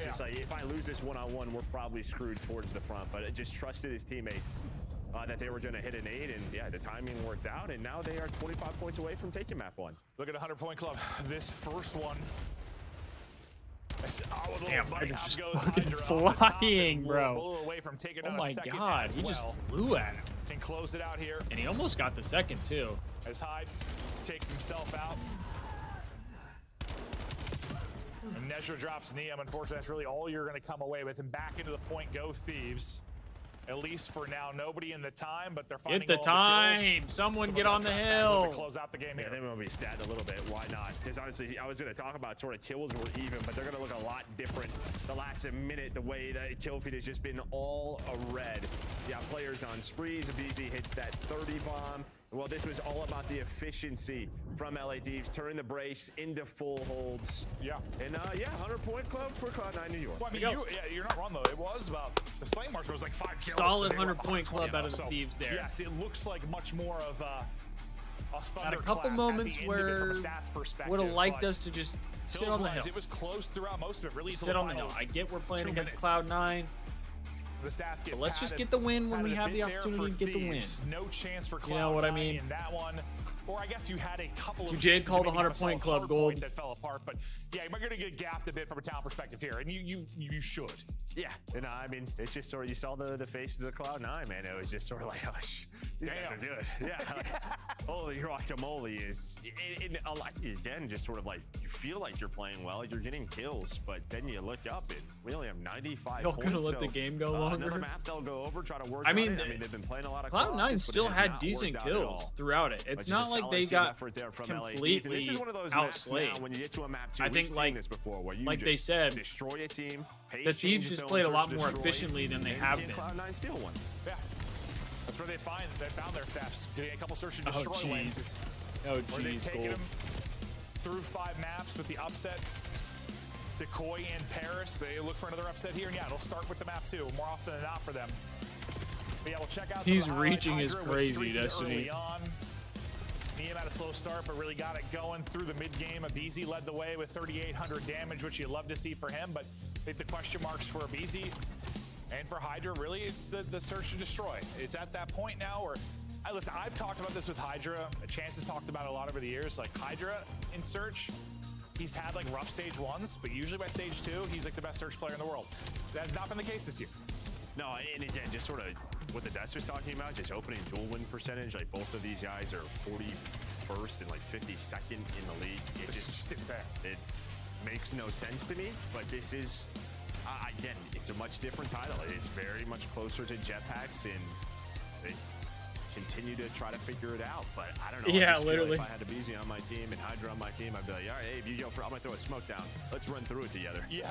Just like if I lose this one-on-one, we're probably screwed towards the front. But I just trusted his teammates that they were going to hit an 8, and yeah, the timing worked out, and now they are 25 points away from taking map 1. Look at 100-point club. This first one. Damn, Hydra just fucking flying, bro. Away from taking oh my god, he just flew at him. Can close it out here. And he almost got the second, too. As Hyde takes himself out. And Nezra drops Neum. Unfortunately, that's really all you're going to come away with. And back into the point go Thieves. At least for now, nobody in the time, but they're finding Get the time. Someone get on the hill. To close out the game here. Yeah, they will be stacked a little bit. Why not? Because honestly, I was going to talk about sort of kills were even, but they're going to look a lot different the last minute. The way that kill feed has just been all a red. Yeah, players on sprees. aBeZy hits that 30 bomb. Well, this was all about the efficiency from LA Thieves, turning the brace into full holds. Yeah. And yeah, 100-point club for Cloud9 New York. Well, I mean, you're not wrong, though. It was about, the slaying march was like 5 kills. Solid 100-point club out of the Thieves there. Yes, it looks like much more of a Had a couple moments where would have liked us to just sit on the hill. It was close throughout most of it, really. Sit on the hill. I get we're playing against Cloud9. The stats get but let's just get the win when we have the opportunity to get the win. No chance for Cloud9 you know what I mean? In that one. Or I guess you had a couple of Jade called 100-point club gold that fell apart, but yeah, we're gonna get gapped a bit from a talent perspective here, and you should. Yeah, and I mean, it's just sort of, you saw the faces of Cloud9, man. It was just sort of like, oh, these guys are good. Yeah, like, holy guacamole is, again, just sort of like, you feel like you're playing well, you're getting kills, but then you look up and we only have 95 Y'all points. gonna let the game go longer? Another map they'll go over, try to work I mean, on it. I mean, they've been playing a lot of Cloud9 still had decent kills throughout it. It's not like they got completely outplayed. When you get to a map too, I think like this before, where you like they said, destroy a team. The Thieves just played a lot more efficiently than they have been. Cloud9 steal one. Yeah, that's where they found their thefts. Getting a couple search and destroy wins. Oh where they've jeez, taken them through 5 maps with the upset. Decoy and Paris, they look for another upset here, and yeah, it'll start with the map too, more often than not for them. But yeah, we'll check out. He's reaching is crazy, Destiny. Neum had a slow start, but really got it going through the mid-game. aBeZy led the way with 3,800 damage, which you'd love to see for him, but I think the question marks for aBeZy and for Hydra, really, it's the search and destroy. It's at that point now where, listen, I've talked about this with Hydra. Chance has talked about it a lot over the years. Like, Hydra in search, he's had like rough stage 1s, but usually by stage 2, he's like the best search player in the world. That's not been the case this year. No, and again, just sort of what the Dest was talking about, just opening dual win percentage. Like, both of these guys are 41st and like 52nd in the league. It's just insane. It makes no sense to me, but this is, again, it's a much different title. It's very much closer to jetpacks, and they continue to try to figure it out. But I don't know. Yeah, I just literally. feel like if I had aBeZy on my team and Hydra on my team, I'd be like, all right, Abe, you go for, I'm gonna throw a smoke down. Let's run through it together. Yeah.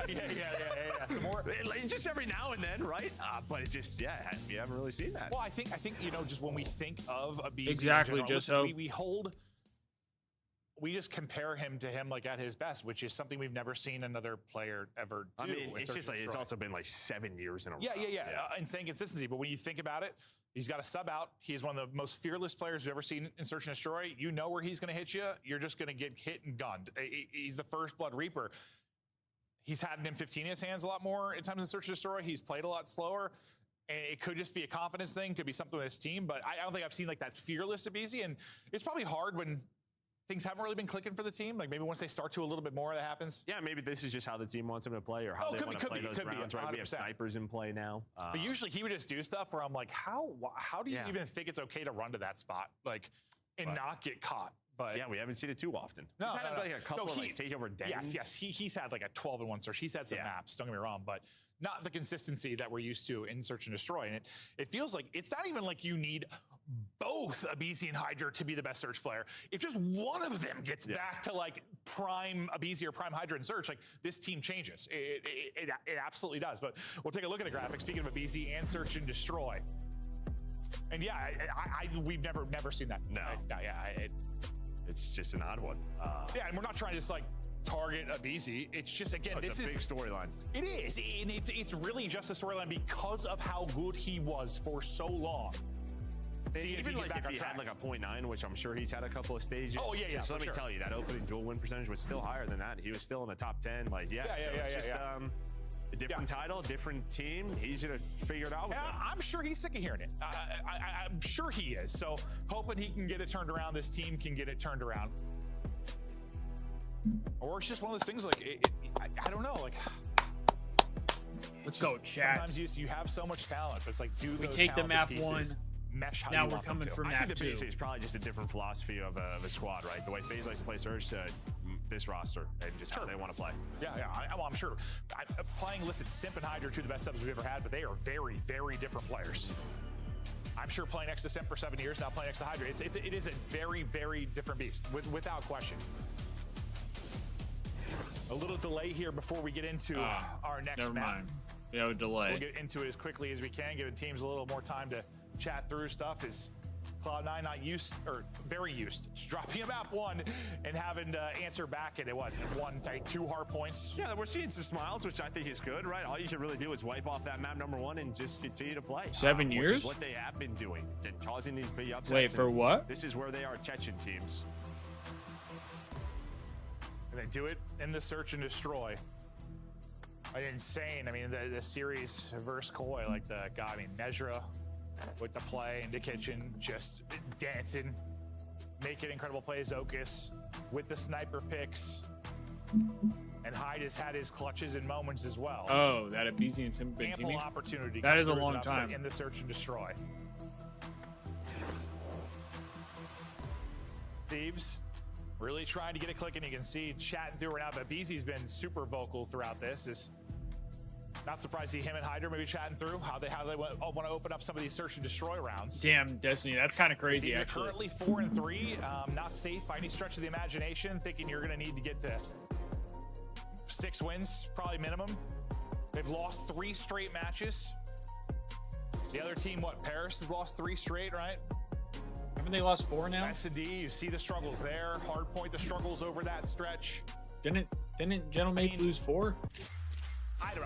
Some more. Just every now and then, right? But it just, yeah, we haven't really seen that. Well, I think you know, just when we think of aBeZy, exactly, in general, just listen, we just compare him to him like at his best, which is something we've never seen another player ever do. I mean, it's just like, it's also been like 7 years in a row. Yeah. Insane consistency. But when you think about it, he's got a sub out. He's one of the most fearless players we've ever seen in Search and Destroy. You know where he's going to hit you. You're just going to get hit and gunned. He's the first blood reaper. He's had an M15 in his hands a lot more at times in Search and Destroy. He's played a lot slower. And it could just be a confidence thing. Could be something with his team. But I don't think I've seen like that fearless aBeZy. And it's probably hard when things haven't really been clicking for the team. Like maybe once they start to a little bit more, that happens. Yeah, maybe this is just how the team wants him to play, or how they want to play those rounds. Right, we have snipers in play now. But usually he would just do stuff where I'm like, how do you even think it's okay to run to that spot, like, and not get caught? But yeah, we haven't seen it too often. No, He's had like a couple of like take over dens. Yes. He's had like a 12-1 search. He's had some maps. Don't get me wrong, but not the consistency that we're used to in Search and Destroy. And it feels like it's not even like you need both aBeZy and Hydra to be the best search player. If just one of them gets back to like prime aBeZy or prime Hydra in search, like this team changes. It absolutely does. But we'll take a look at the graphics. Speaking of aBeZy and Search and Destroy, and yeah, we've never seen that. No, it's just an odd one. Yeah, and we're not trying to just like target aBeZy. It's just, again, it's a big storyline. It is, and it's really just a storyline because of how good he was for so long. Even like if he had like a 0.9, which I'm sure he's had a couple of stages. Oh yeah. So let me tell you, that opening dual win percentage was still higher than that. He was still in the top 10. Like a different title, different team. He's gonna figure it out. I'm sure he's sick of hearing it. I'm sure he is. So hoping he can get it turned around. This team can get it turned around. Or it's just one of those things like I don't know. Like let's go, chat. Sometimes you have so much talent, but it's like we take the map one. Mesh how now we're coming from I map think two. It's probably just a different philosophy of a squad, right? The way FaZe likes to play Surge, this roster and just how they want to play. Yeah, I'm sure. Listen, Simp and Hydra are two of the best subs we've ever had, but they are very, very different players. I'm sure playing next to Simp for 7 years, now playing next to Hydra, it is a very, very different beast, without question. A little delay here before we get into our next never map. mind. No delay. We'll get into it as quickly as we can, giving teams a little more time to chat through stuff. Is Cloud9 not used, or very used, to dropping a map 1 and having to answer back at it, 2 hard points? Yeah, we're seeing some smiles, which I think is good, right? All you should really do is wipe off that map number 1 and just continue to play. 7 years? Which is what they have been doing, causing these big upsets. Wait, for what? This is where they are catching teams. And they do it in the search and destroy. Insane. I mean, the series versus Koi, like Nezra with the play in the kitchen, just dancing, making incredible plays. Okus with the sniper picks. And Hyde has had his clutches and moments as well. Oh, that Abizi and Simp been ample teaming? opportunity. That is a long time. In the search and destroy. Thieves really trying to get it clicking. You can see chatting through right now, but Beezy's been super vocal throughout this. Is not surprised to see him and Hydra maybe chatting through how they want to open up some of these search and destroy rounds. Damn, Destiny, that's kind of crazy. They're actually currently 4-3, not safe by any stretch of the imagination. Thinking you're going to need to get to 6 wins, probably minimum. They've lost 3 straight matches. The other team, Paris has lost 3 straight, right? Haven't they lost 4 now? S&D, you see the struggles there. Hardpoint, the struggles over that stretch. Didn't Gentlemates lose 4?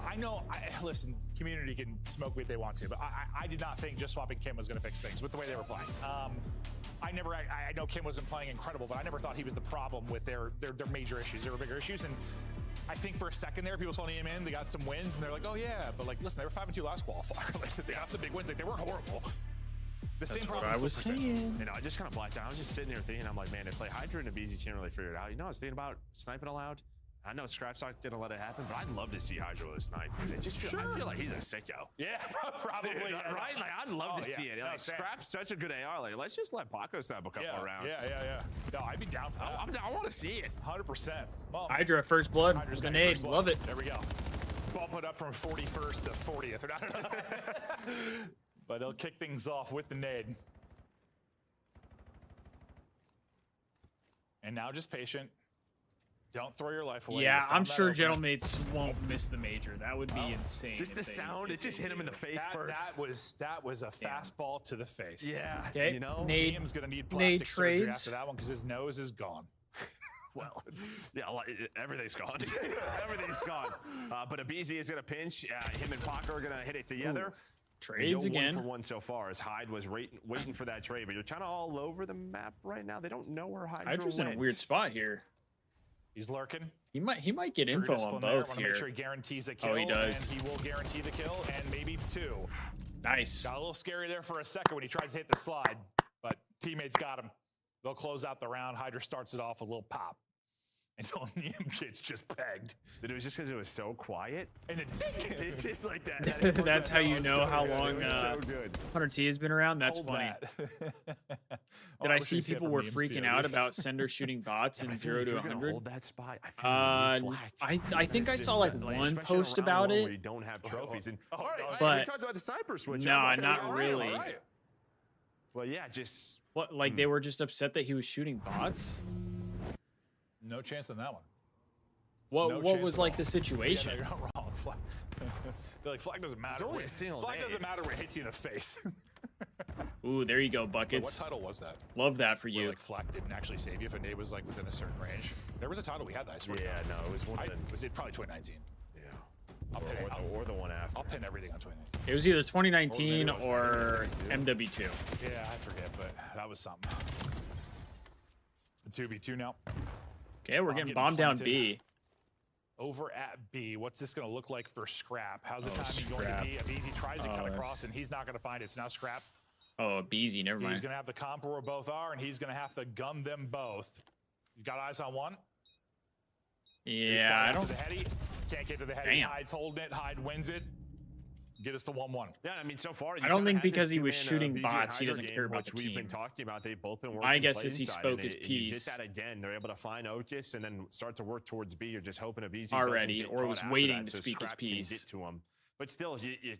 I know. Listen, community can smoke me if they want to, but I did not think just swapping Kim was going to fix things with the way they were playing. I know Kim wasn't playing incredible, but I never thought he was the problem with their major issues. There were bigger issues, and I think for a second there, people saw him in. They got some wins, and they're like, "Oh yeah," but listen, they were 5-2 last qualifier. They got some big wins. They weren't horrible. That's what I was saying. You know, I just kind of blacked out. I was just sitting there thinking, I'm like, man, if Hydra and Abizi can't really figure it out. You know, I was thinking about sniping aloud. I know Scrap's not gonna let it happen, but I'd love to see Hydra with a snipe. I feel like he's a sicko. Yeah, probably. Dude, right? Like, I'd love to see it. Like, Scrap's such a good AR. Like, let's just let Paco snap a couple rounds. Yeah. No, I'd be down for that. I want to see it. 100%. Well, Hydra first blood. Hydra's Grenade. Love it. There we go. Bump it up from 41st to 40th. But he'll kick things off with the nade. And now just patient. Don't throw your life away. Yeah, I'm sure Gentlemates won't miss the major. That would be insane. Just the sound, it just hit him in the face first. That was a fastball to the face. Yeah. Okay. You know, Liam's gonna need plastic surgery after that one because his nose is gone. Well, yeah, everything's gone. Everything's gone. But Abizi is gonna pinch. Him and Paco are gonna hit it together. Trades again. 1 for 1 so far as Hyde was waiting for that trade, but you're kind of all over the map right now. They don't know where Hydra's in a weird spot here. He's lurking. He might get info on both here. Make sure he guarantees a kill. Oh, he does. And he will guarantee the kill and maybe 2. Nice. Got a little scary there for a second when he tries to hit the slide, but teammates got him. They'll close out the round. Hydra starts it off with a little pop. Until Liam gets just pegged. But it was just because it was so quiet. And then it's just like that. That's how you know how long so good. 100T has been around. That's funny. Did I see people were freaking out about Sender shooting bots in 0 to 100? Hold that spot. I think I saw like one post about it. Where you don't have trophies. And but we talked about the sniper switch. No, not really. Well, yeah, just what? Like they were just upset that he was shooting bots. No chance on that one. What was like the situation? Yeah, no, you're not wrong. They're like, flag doesn't matter. Flag doesn't matter when it hits you in the face. Ooh, there you go, buckets. What title was that? Love that for you. Where, like flag didn't actually save you if a nade was like within a certain range. There was a title we had that. I swear. Yeah, no, it was one. Was it probably 2019? Yeah. Or the one after. I'll pin everything on 2019. It was either 2019 or MW2. Yeah, I forget, but that was something. 2v2 now. Okay, we're getting bombed down B. Over at B, what's this going to look like for Scrap? How's the timing going to be? Abizi tries to cut across, and he's not going to find it. It's now Scrap. Oh, Abizi, never mind. He's going to have the comp where both are, and he's going to have to gun them both. He's got eyes on one. Yeah, I don't. Can't get to the heady. Hyde's holding it. Hyde wins it. get us to 1-1. Yeah, I mean, so far, I don't think because he was shooting bots, he doesn't care about the we've team. been talking about. They've both been working. My guess is play he inside, spoke and his you piece. get that again. They're able to find Otis and then start to work towards B. You're just hoping a BZ Already, doesn't get or caught was after waiting that, to so speak his Scrap can piece. Get to him. But still, you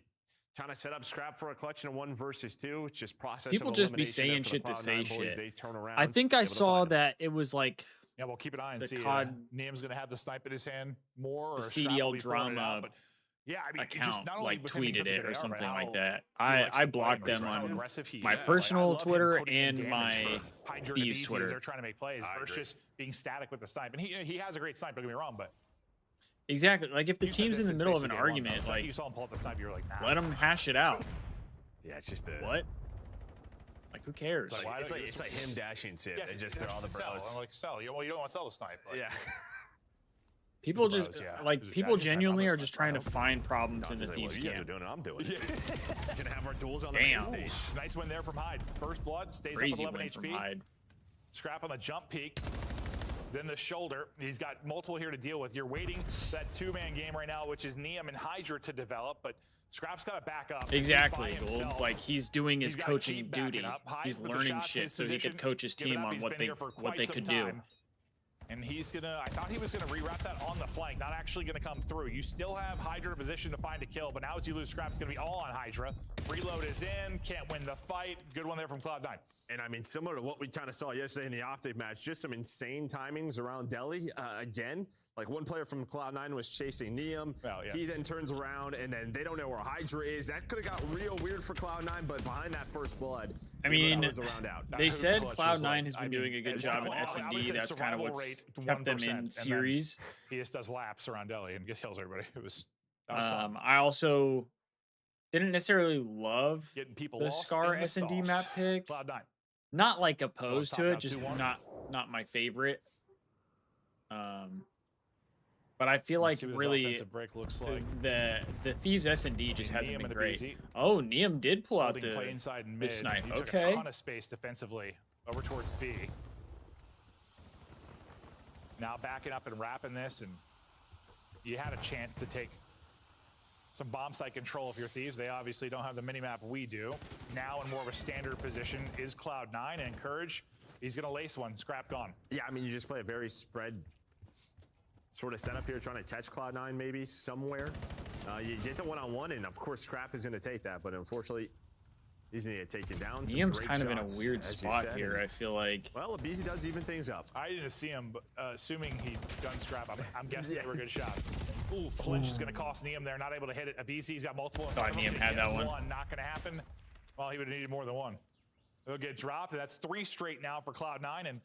kind of set up Scrap for a collection of 1 versus 2. It's just process. People of just be elimination saying there for shit the to Cloud9 say boys. shit. They turn around, I think I able to saw find him. that it was like Yeah, we'll keep an eye and the see. COD Niam's going to have the snipe in his hand more, or the Scrap will CDL be pulling it drama out, but yeah, I mean, it just account not only like with him being tweeted something it they or are, something but like how that. he likes I to play, blocked them how on aggressive he my is. Like, I personal love him Twitter putting in and damage my for Hydra and Thieves BZ as Twitter. they're trying to make plays versus just being static with the snipe. And he has a great snipe, don't get me wrong, but Exactly. Like if the you said team's in the distance middle of an basically argument, it's like you saw him pull up the snipe, you were like, nah. let them hash it out. Yeah, it's just what? Like who cares? It's like him dashing Sid. Yes, They just they're all the sell. bros. I'm like, sell. Well, you don't want to sell the snipe. But Yeah. People the just bros, yeah. like Just people dash the snipe, genuinely I'm are the just snipe, trying to bro. find problems in Dante the like, Thieves well, you guys camp. are doing it. I'm doing it. Yeah. Gonna have our duels on the main Damn. stage. Nice win there from Hyde. First blood, stays Crazy up with 11 win from HP. Hyde. Scrap on the jump peak. Then the shoulder. He's got multiple here to deal with. You're waiting for that 2-man game right now, which is Niam and Hydra to develop, but Scrap's got to back up. Exactly, He's by Gold. himself. Like he's doing his He's gotta coaching keep backing duty. up. Hyde He's with the learning shots, shit his so he position. could coach his Give it team up. on He's what been they here for quite some could do. time. And he's gonna, I thought he was gonna rewrap that on the flank, not actually gonna come through. You still have Hydra in a position to find a kill, but now as you lose Scrap, it's gonna be all on Hydra. Reload is in, can't win the fight. Good one there from Cloud9. And I mean, similar to what we kind of saw yesterday in the Optic match, just some insane timings around Delhi. Again, like one player from Cloud9 was chasing Niam. Oh, yeah. He then turns around, and then they don't know where Hydra is. That could have got real weird for Cloud9, but behind that first blood, I mean, around out. they said clutch was Cloud9 like- has been I mean, doing a good it's job in well, S&D. obviously That's kind of survival what's rate, kept them 1%, in and then series. He just does laps around Delhi and kills everybody. That was solid. I also didn't necessarily love Getting people the lost Scar in the S&D sauce. map pick. Cloud9. Not like opposed top to down it, just 2-1. not my favorite. But I feel like See what this really offensive break looks like. the Thieves S&D just hasn't Niam been and a great. BZ. Oh, Niam did pull out Holding play inside and the mid. snipe. He took Okay. a ton of space defensively over towards B. Now backing up and wrapping this, and you had a chance to take some bomb site control of your Thieves. They obviously don't have the minimap we do. Now in more of a standard position is Cloud9 and Courage. He's going to lace one. Scrap gone. Yeah, I mean, you just play a very spread sort of setup here, trying to catch Cloud9 maybe somewhere. You get the one-on-one, and of course, Scrap is going to take that, but unfortunately, he's going to get taken down. Some Niam's great kind of in a shots, weird as you spot said, here, and- I feel like. Well, Abizi does even things up. I didn't see him, but assuming he done Scrap, I'm guessing they were good shots. Ooh, flinch is going to cost Niam there. Not able to hit it. Abisi's got multiple. In front Thought of him. Niam had that one. Not going to happen. Well, he would have needed more than one. He'll get dropped, and that's 3 straight now for Cloud9. And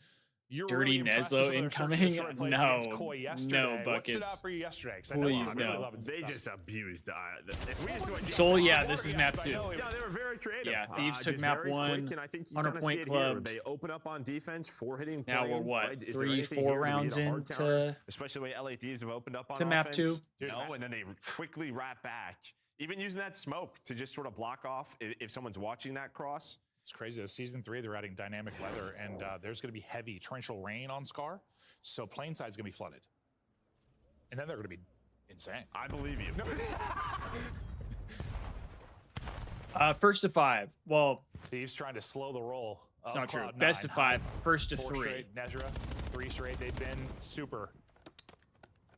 you're Dirty really impressed Neslo with some of their incoming? search and destroy plays No, against Koi yesterday. no What stood buckets. out for you yesterday? 'Cause I Please, know no. loving some They stuff. just abused. If we had to Soul, yeah, this is map but 2. I know it Yeah, was- they were very creative. Yeah, Thieves took just map very 1, quick, and I think you 100 kinda point see it here. club. They open up on defense, 4 hitting. Now playing, we're what, right? Is there 3, anything 4 here to rounds beat a hard into- counter? Especially the way LA Thieves have opened up on to map offense. 2. No, and then they quickly wrap back. Even using that smoke to just sort of block off if someone's watching that cross. It's crazy. Though. Season 3, they're adding dynamic weather, and there's going to be heavy torrential rain on Scar, so Plainside's going to be flooded. And then they're going to be insane. I believe you. First to 5. Well, Thieves trying to slow the roll. it's of not true. Cloud9. Best of 5. First to 4 3. straight, Nezra. 3 straight. They've been super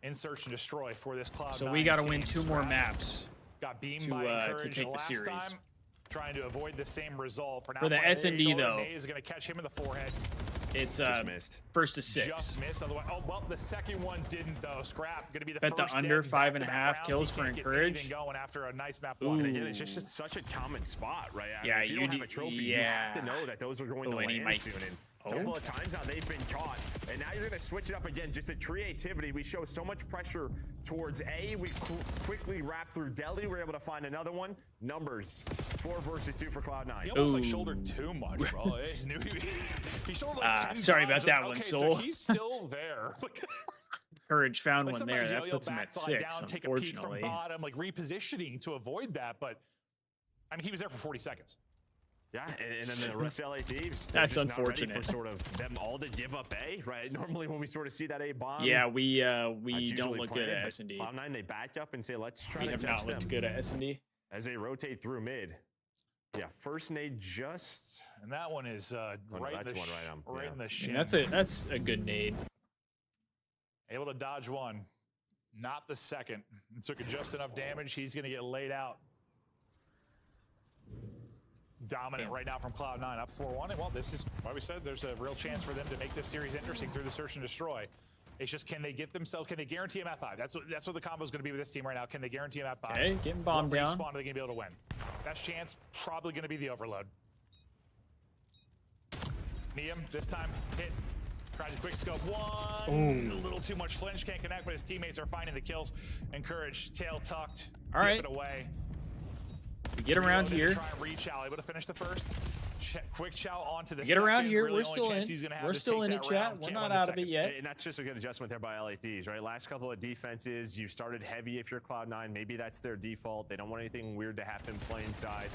in search and destroy for this Cloud9. So we got to win team. 2 more Scrap maps Got beamed to, by to Encourage take the last series. time, trying to avoid the same result. For now, For the S&D, though, is going to catch him in the forehead. it's missed. first to 6. Just missed. Otherwise, oh well, the second one didn't though. Scrap going to be the Bet the first under dead 5.5 back-to-back rounds. kills He for can't get Encourage. anything going after a nice map Ooh. block. And again, it's just such a common spot, right? I Yeah, mean, if you don't you have a do- trophy, you have to yeah. know that those are going to Oh, and he land might- soon. And Oh. a couple of times now they've been caught, and now you're going to switch it up again. Just the creativity. We show so much pressure towards A. We quickly wrap through Delhi. We're able to find another one. Numbers 4 versus 2 for Cloud9. He almost like shouldered too much, bro. He knew he shouldered like 10 sorry times. about that Like, one, okay, Soul. So he's still there. Courage found Like one there. sometimes, That you'll puts him at backslide 6, down, take a peek from unfortunately. bottom, like repositioning to avoid that. But I mean, he was there for 40 seconds. Yeah, and then the rest of LA Thieves. That's just not ready unfortunate. for sort of them all to give up A, right? Normally when we sort of see that A bomb. Yeah, we that's don't usually look good planted, at but S&D. Cloud9, they back up and say, let's try We to have catch not them. looked good at S&D. as they rotate through mid. Yeah, first nade just... And that one is right in the shin. That's a good nade. Able to dodge one, not the second. It took just enough damage. He's going to get laid out. Dominant right now from Cloud9, up 4-1. And well, this is why we said there's a real chance for them to make this series interesting through the search and destroy. It's just, can they get themselves, can they guarantee him F5? That's what the combo is going to be with this team right now. Can they guarantee him F5? Okay, getting bombed down. Respawn, are they going to be able to win? Best chance, probably going to be the overload. Neum, this time, hit. Tries to quick scope one. Ooh. A little too much flinch, can't connect, but his teammates are finding the kills. Encourage, tail tucked, all dip right. it away. We get around here. Try and reach Chow, able to finish the first. Quick Chow onto the Get around second. here. Really We're still in. We're still in it, chat. We're not out of it yet. And that's just a good adjustment there by LA Thieves, right? Last couple of defenses, you started heavy if you're Cloud9. Maybe that's their default. They don't want anything weird to happen playing side.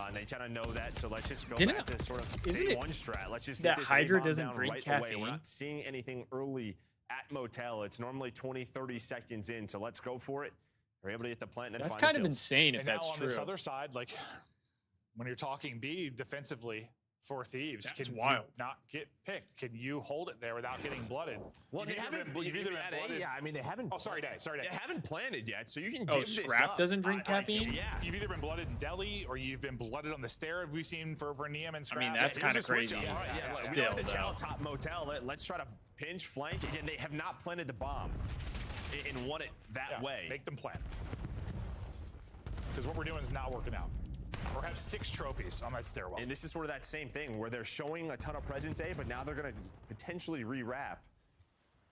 And they kind of know that. So let's just go back to sort of day one strat. Let's just get this Hydra A-bomb doesn't down drink right caffeine. away. We're not seeing anything early at Motel. It's normally 20, 30 seconds in. So let's go for it. We're able to get the plant. And that's find kind the of kills. insane if And that's now on true. this other side, like when you're talking B defensively for Thieves, That's can wild. you not get picked? Can you hold it there without getting blooded? Well, they haven't. Yeah, I mean, they haven't. Oh, sorry, Day. They haven't planted yet, so you can Oh, give this Scrap up. doesn't drink caffeine? Yeah, you've either been blooded in Delhi or you've been blooded on the stair. Have we seen for Neum and Scrap? I mean, that's kind of crazy. All right, yeah, look, we Still, know the though. top Motel. Let's try to pinch flank. Again, they have not planted the bomb and won it that way. Make them plan. Because what we're doing is not working out. Or have 6 trophies on that stairwell. And this is sort of that same thing where they're showing a ton of presence A, but now they're going to potentially re-wrap.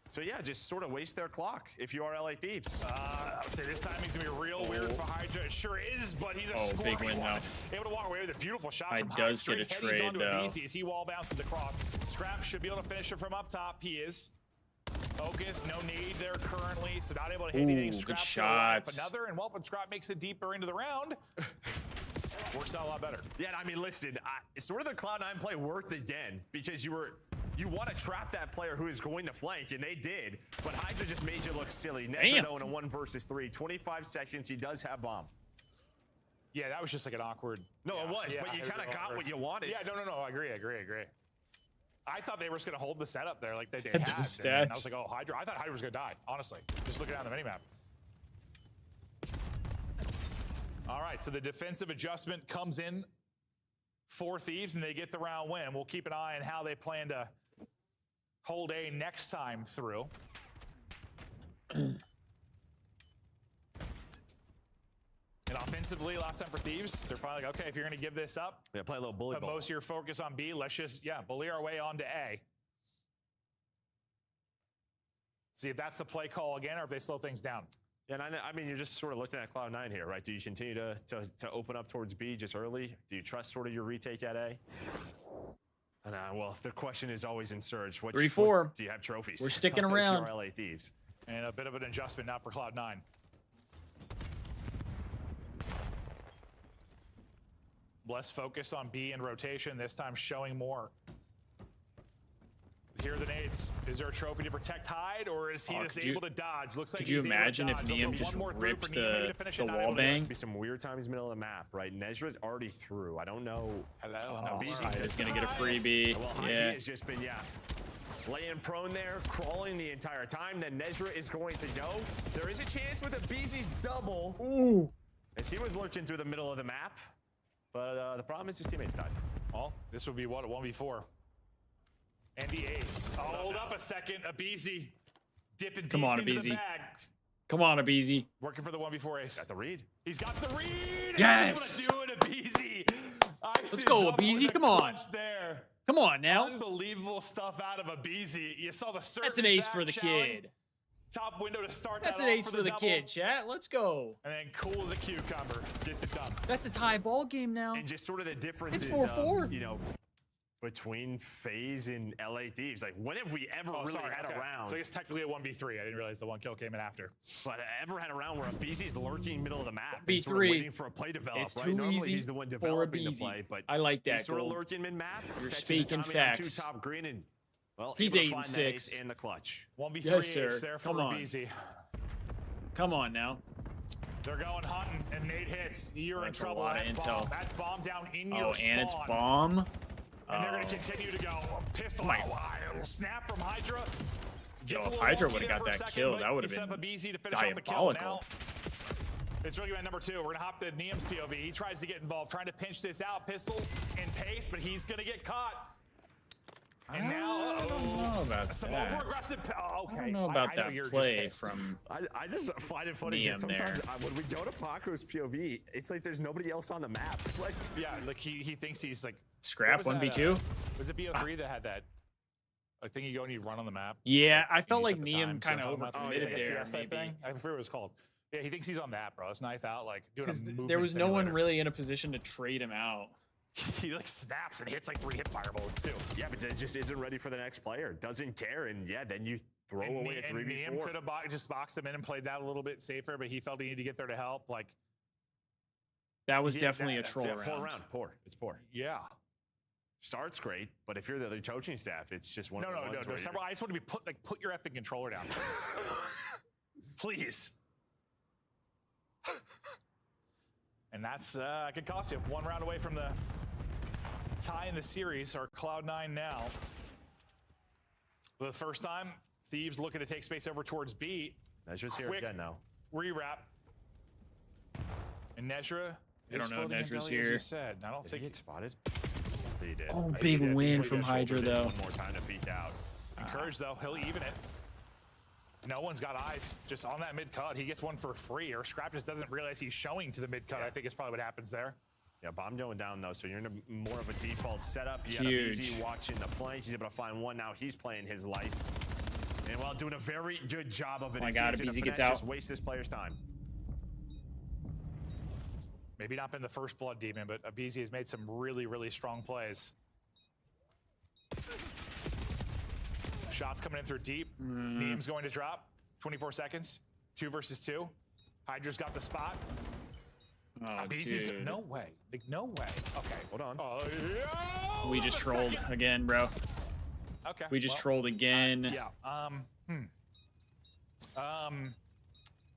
So yeah, just sort of waste their clock if you are LA Thieves. I would say this timing's going to be real weird for Hydra. It sure is, but he's a scoring big win one. now. Able to walk away with a beautiful shot Hyde from Hyde. does get a Straight headies trade, onto though. Easy as he wall bounces across. Scrap should be able to finish it from up top. He is. Focus, no need there currently, so not able to hit anything. Ooh, Scrap good to wrap shots. another, and when Scrap makes it deeper into the round, works out a lot better. Yeah, I mean, listen, sort of the Cloud9 play worked again because you want to trap that player who is going to flank, and they did, but Hydra just made you look silly. Nestor, though, in a 1 versus 3, 25 seconds, he does have bomb. Yeah, that was just like an awkward. No, it was, but you kind of got what you wanted. Yeah, no, I agree. I thought they were just going to hold the setup there like they had. Those And I stats. was like, oh, Hydra. I thought Hydra was going to die, honestly. Just looking down the minimap. All right, so the defensive adjustment comes in for Thieves, and they get the round win. We'll keep an eye on how they plan to hold A next time through. And offensively, last time for Thieves, they're finally like, okay, if you're going to give this up, play a little bully put ball. most of your focus on B. Let's just, bully our way on to A. See if that's the play call again or if they slow things down. Yeah, and I mean, you're just sort of looking at Cloud9 here, right? Do you continue to open up towards B just early? Do you trust sort of your retake at A? And, well, the question is always in Surge. 3-4. Do you have trophies? We're sticking If around. you're LA Thieves. And a bit of an adjustment now for Cloud9. Less focus on B and rotation, this time showing more. Here are the nades. Is there a trophy to protect Hyde, or is he just able to dodge? Looks like could you he's able to imagine if dodge. They'll Neum put just one more through ripped for Neum, maybe to finish the it, not wall able to bang? Be some weird times middle of the map, right? Nezra's already through. I don't know. Hello. Now, BZ Hyde is does going to get a not. freebie. Well, Hyde Yeah. has just been, laying prone there, crawling the entire time. Then Nezra is going to go. There is a chance with a BZ's double. Ooh. As he was lurching through the middle of the map. But the problem is his teammates died. Well, this would be what, a 1v4. And the ace. Oh, hold up a second. Abizi dipping deep into the Abizi. bag. Come on, Abizi. Working for the 1v4 ace. Got the read. He's got the read. Yes. He's able to do it, Abizi. Let's go, Abizi. Come on. There. Come on now. Unbelievable stuff out of Abizi. You saw the That's an ace for the kid. Top window to start That's that an off ace for the double. kid, chat. Let's go. And then cool as a cucumber. Gets it done. That's a tie ball game now. And just sort of the differences It's 4-4. between FaZe and LA Thieves. Like, when have we ever had a round? So I guess technically a 1v3. I didn't realize the one kill came in after. But ever had a round where a BZ's lurking middle of the map? B3. And sort of waiting for a play develop, It's right? too Normally easy he's the one for a developing the BZ. play, but I like that, he's sort of Gold. lurking mid-map. You're catches speaking the timing on facts. two top green, and, well, He's able to 8 find and that ace 6. in the clutch. 1v3 Yes, sir. ace there for Come on. Abizi. Come on now. They're going hunting, and Nate hits. You're in trouble. A lot of intel. That's bomb down in your spawn. And it's bomb. And they're going to continue to go. Pistol out. Snap from Hydra. Yo, if Hydra would have got that kill, that would have been diabolical. It's really about number 2. We're going to hop to Niam's POV. He tries to get involved, trying to pinch this out. Pistol in pace, but he's going to get caught. And now, I don't know about some that. over-aggressive. Okay. I don't know about that play from I just find it funny Niam because sometimes there. when we go to Paco's POV, it's like there's nobody else on the map. Like, yeah, like he thinks he's like Scrap 1v2. Was it BO3 that had that? I think you go and you run on the map. Yeah, I felt like Niam kind of overcommitted there. I forget what it was called. Yeah, he thinks he's on that, bro. It's knife out, like doing a movement there was no one simulator. really in a position to trade him out. He like snaps and hits like 3 hip fire bullets too. yeah, but it just isn't ready for the next player. Doesn't care, and yeah, then you throw And away a Niam 3v4. could have just boxed him in and played that a little bit safer, but he felt he needed to get there to help. Like That was definitely a troll round. Poor round, poor. It's poor. Yeah. Start's great, but if you're the other coaching staff, it's just one. No. of the ones where Several, I just want to be put your effing controller down, please. And that's could cost you 1 round away from the tie in the series. Our Cloud9 now. For the first time, Thieves looking to take space over towards B. Nezra's here again now. Rewrap. And Nezra. I don't know if Nezra's here. As you said. I don't think he get spotted. He did. Oh, big win from Hydra though. One more time to peek out. Encouraged though, he'll even it. No one's got eyes. Just on that mid cut, he gets one for free. Or Scrap just doesn't realize he's showing to the mid cut. I think is probably what happens there. Yeah, bomb going down though, so you're in more of a default setup. You Huge. got BZ watching the flank. He's able to find one now. He's playing his life, and while doing a very good job of it, Oh my God, BZ gets out. Just waste this player's time. Maybe not been the first blood demon, but Abizi has made some really, really strong plays. Shots coming in through deep. Niam's going to drop. 24 seconds. 2 versus 2. Hydra's got the spot. Oh, Abizi's dude. no way. Like, no way. Okay, hold on. Oh, yeah. We just trolled again, bro. Okay. We just trolled again. Yeah.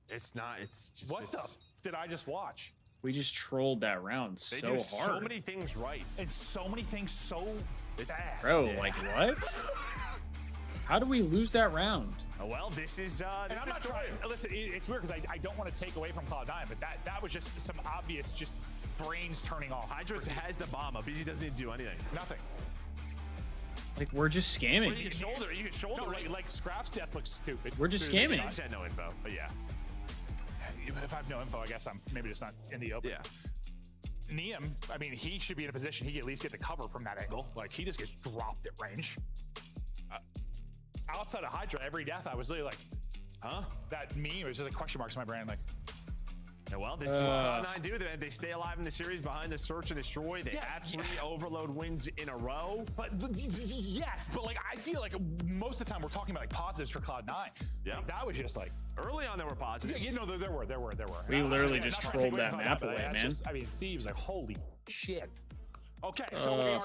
It's not. It's just. What the did I just watch? We just trolled that round They so do hard. so many things right. And so many things so bad. Bro, like what? How do we lose that round? Oh, well, this is. And I'm not trying. Listen, it's weird because I don't want to take away from Cloud9, but that was just some obvious just brains turning off. Hydra has the bomb. BZ doesn't need to do anything. Nothing. Like we're just scamming. Well, you can shoulder. No, like Scrap's death looks stupid. We're just Dude, scamming. I had no info, but yeah. If I have no info, I guess I'm maybe just not in the open. Yeah. Niam, I mean, he should be in a position he can at least get the cover from that angle. Like he just gets dropped at range. Outside of Hydra, every death I was literally like, huh? That meme was just like question marks in my brain. Like, Yeah, well, this is what Cloud9 do. They stay alive in the series behind the search and destroy. They have 3 overload wins in a row. But yes, but like I feel like most of the time we're talking about like positives for Cloud9. Yeah, like, that was just like early on. There were positives. Yeah, you know, there were. We literally just trolled that map away, man. I mean, Thieves, like holy shit. Okay, so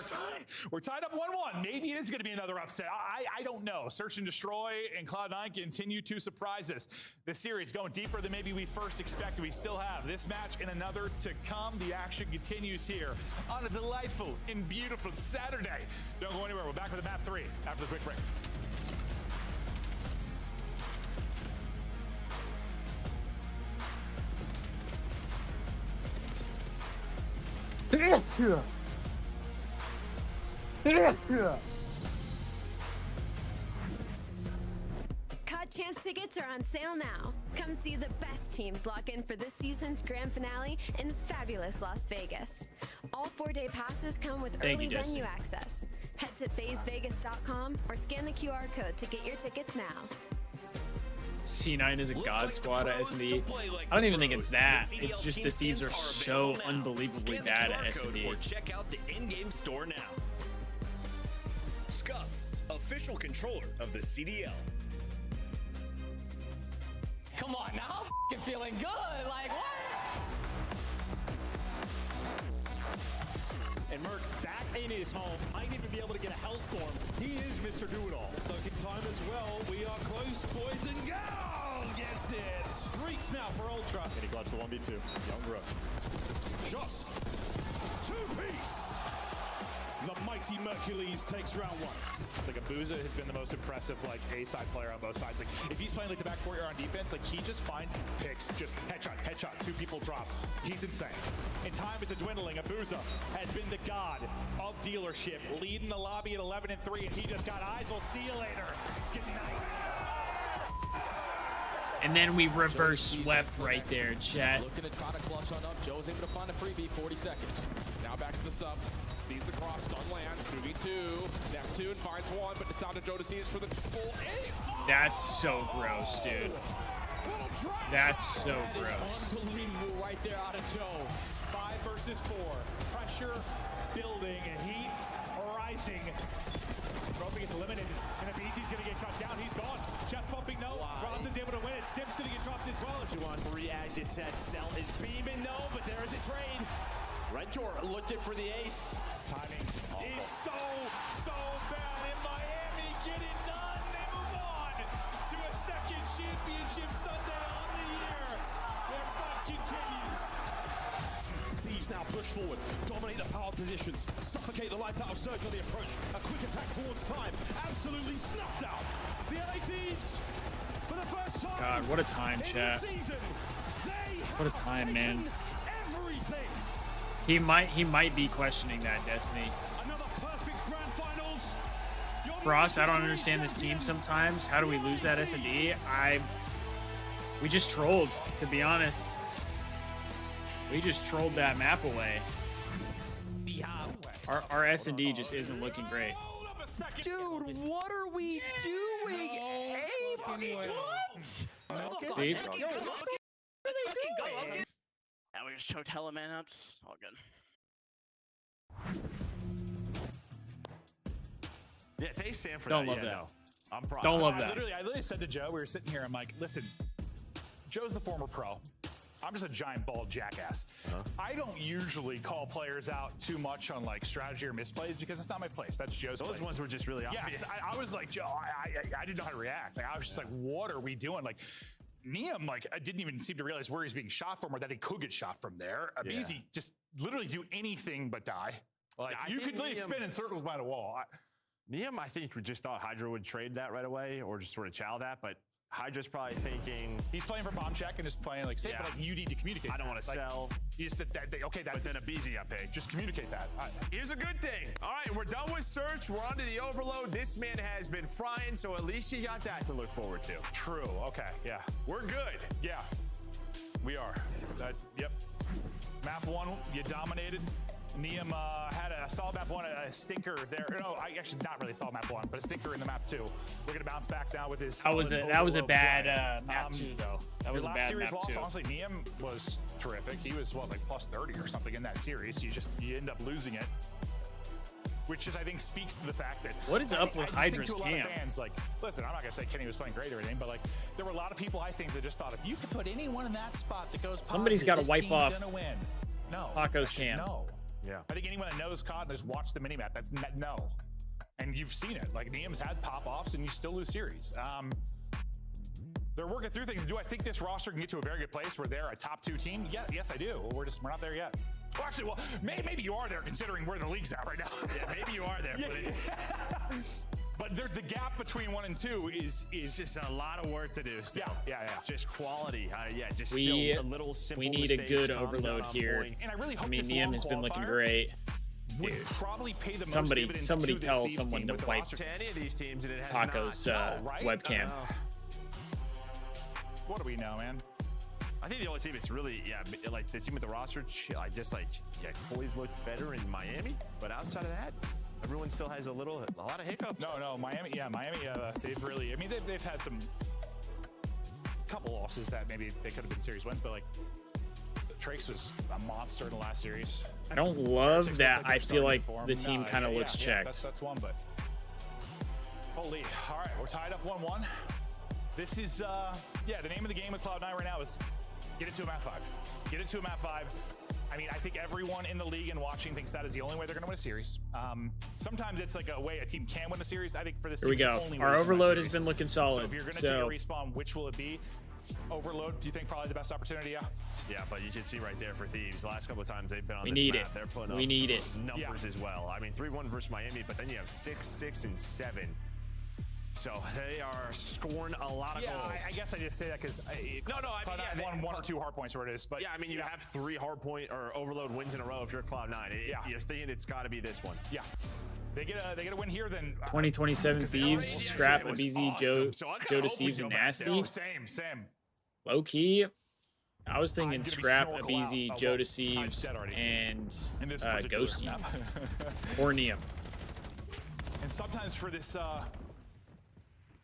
we're tied up 1-1. Maybe it is going to be another upset. I don't know. Search and Destroy and Cloud9 continue to surprise us. The series going deeper than maybe we first expected. We still have this match and another to come. The action continues here on a delightful and beautiful Saturday. Don't go anywhere. We're back with the map 3 after the quick break. COD Champs tickets are on sale now. Come see the best teams lock in for this season's grand finale in fabulous Las Vegas. All 4-day passes come with early venue access. Head to phasevegas.com or scan the QR code to get your tickets now. C9 is a god squad at S&D. I don't even think it's that. It's just the Thieves are so unbelievably bad at S&D. Or check out the in-game store now. Scuff, official controller of the CDL. Come on, now I'm feeling good. Like, what? And Merc back in his home, might even be able to get a Hellstorm. He is Mr. Do-It-All. Soaking time as well. We are close, boys and girls. gets it. Streaks now for Ultra. And he clutched the 1v2. Young Rook. Shots. Two-piece. The mighty Mercules takes round one. It's like Abuza has been the most impressive like A-side player on both sides. Like if he's playing like the back courtyard on defense, like he just finds picks, just headshot, two people drop. He's insane. And time is dwindling. Abuza has been the god of dealership, leading the lobby at 11-3, and he just got eyes. We'll see you later. Good night. And then we reverse swept right there, chat. Looking to try to clutch on up. Joe's able to find a freebie, 40 seconds. Now back to the sub. Sees the cross, stun lands, 2v2. Neptune finds one, but it's down to Joe to see it for the full ace. That's so gross, dude. That's so gross. Unbelievable right there out of Joe. 5 versus 4. Pressure building and heat rising. Trophy gets eliminated, and Abizi's going to get cut down. He's gone. Chest bumping, no. Ross is able to win it. Sim's going to get dropped as well. 2-on-3, as you said. Cell is beaming, though, but there is a trade. Rentor looked it for the ace. Timing is so bad. In Miami, get it done. They move on to a second championship Sunday on the year. Their fight continues. Thieves now push forward, dominate the power positions, suffocate the life out of Surge on the approach. A quick attack towards time, absolutely snuffed out. The LA Thieves, for the first time. God, what a time, chat. What a time, man. Everything. He might be questioning that, Destiny. Frost, I don't understand this team sometimes. How do we lose that S&D? We just trolled, to be honest. We just trolled that map away. Our S&D just isn't looking great. Dude, what are we doing? What? See? Yeah, we just choked hella man ups. All good. Yeah, thanks, Sam, for Don't that. love Yeah, that. no, I'm proud. Don't love that. I literally said to Joe, we were sitting here, I'm like, listen, Joe's the former pro. I'm just a giant bald jackass. I don't usually call players out too much on like strategy or misplays because it's not my place. That's Joe's place. Those ones were just really obvious. Yes, I was like, Joe, I didn't know how to react. Like, I was just like, what are we doing? Like, Neum, like, I didn't even seem to realize where he's being shot from or that he could get shot from there. Abizi just literally do anything but die. Like, Yeah, you could literally spin in circles by the wall. Neum, I think, we just thought Hydra would trade that right away or just sort of chow that, but Hydra's probably thinking he's playing for bomb check and just playing like safe, but like you need to communicate. I don't want to sell. You just okay, that's but then Abizi up just communicate that. Here's a good thing. All right, we're done with search. We're on to the overload. This man has been frying, so at least you got that to look forward to. True. Okay. Yeah. We're good. Yeah. We are. Yep. Map 1, you dominated. Neum had a solid map 1, a stinker there. No, I actually not really solid map 1, but a stinker in the map 2. We're gonna bounce back now with his. That was a bad map 2 though. That was a bad series map loss, 2. honestly, Neum was terrific. He was what, like plus 30 or something in that series. You end up losing it, which is I think speaks to the fact that what is up with Hydra's to a lot of camp? fans, like, listen, I'm not gonna say Kenny was playing great or anything, but like there were a lot of people I think that just thought if you could put anyone in that spot that goes positive, Somebody's got to this wipe team's off gonna win. No, Paco's camp. No. Yeah. I think anyone that knows COD and has watched the minimap, that's no. And you've seen it. Like, Neum's had pop-offs, and you still lose series. They're working through things. Do I think this roster can get to a very good place where they're a top 2 team? Yeah, yes, I do. We're not there yet. Well, actually, maybe you are there considering where the league's at right now. Yeah, maybe you are there. But the gap between 1 and 2 is just a lot of work to do still. Yeah. Just quality. Just We still a little simple need a mistakes, good thumbs overload out on here. point. And I really hope mean, this Neum long has been looking qualifier great. would Dude. probably pay the most Somebody dividends tell to this Thieves someone team to with the wipe roster. To any of these teams, and it has Paco's not. webcam. What do we know, man? I think the only team that's really, like the team with the roster, Coy's looked better in Miami, but outside of that, everyone still has a lot of hiccups. No, Miami, they've really, I mean, they've had some couple losses that maybe they could have been series wins, but like Trace was a monster in the last series. I don't love that. I feel like the team kind of looks checked. That's one, but holy, all right, we're tied up 1-1. This is, the name of the game with Cloud9 right now is get it to a map 5. Get it to a map 5. I mean, I think everyone in the league and watching thinks that is the only way they're going to win a series. Sometimes it's like a way a team can win a series. I think for this Here we team, go. it's the only way Our to win a overload series. has been looking solid. So if you're going to take a respawn, which will it be? Overload, do you think probably the best opportunity? Yeah. Yeah, but you can see right there for Thieves, the last couple of times they've been on We this need map, it. they're putting We up need it. numbers as well. I mean, 3-1 versus Miami, but then you have 6, 6, and 7. So they are scoring a lot of goals. I guess I just say that because Cloud9 one or two hard points where it is. But yeah, I mean, you have 3 hard point or overload wins in a row if you're Cloud9. You're thinking it's got to be this one. Yeah. They get a win here, then 2027 Thieves, Scrap, Abizi, awesome. Joe Deceives, and Nasty. Same. Low key, I was thinking Scrap, Snorkel Abizi, out. Joe Well, Deceives, and Ghosty. Or Neum. And sometimes for this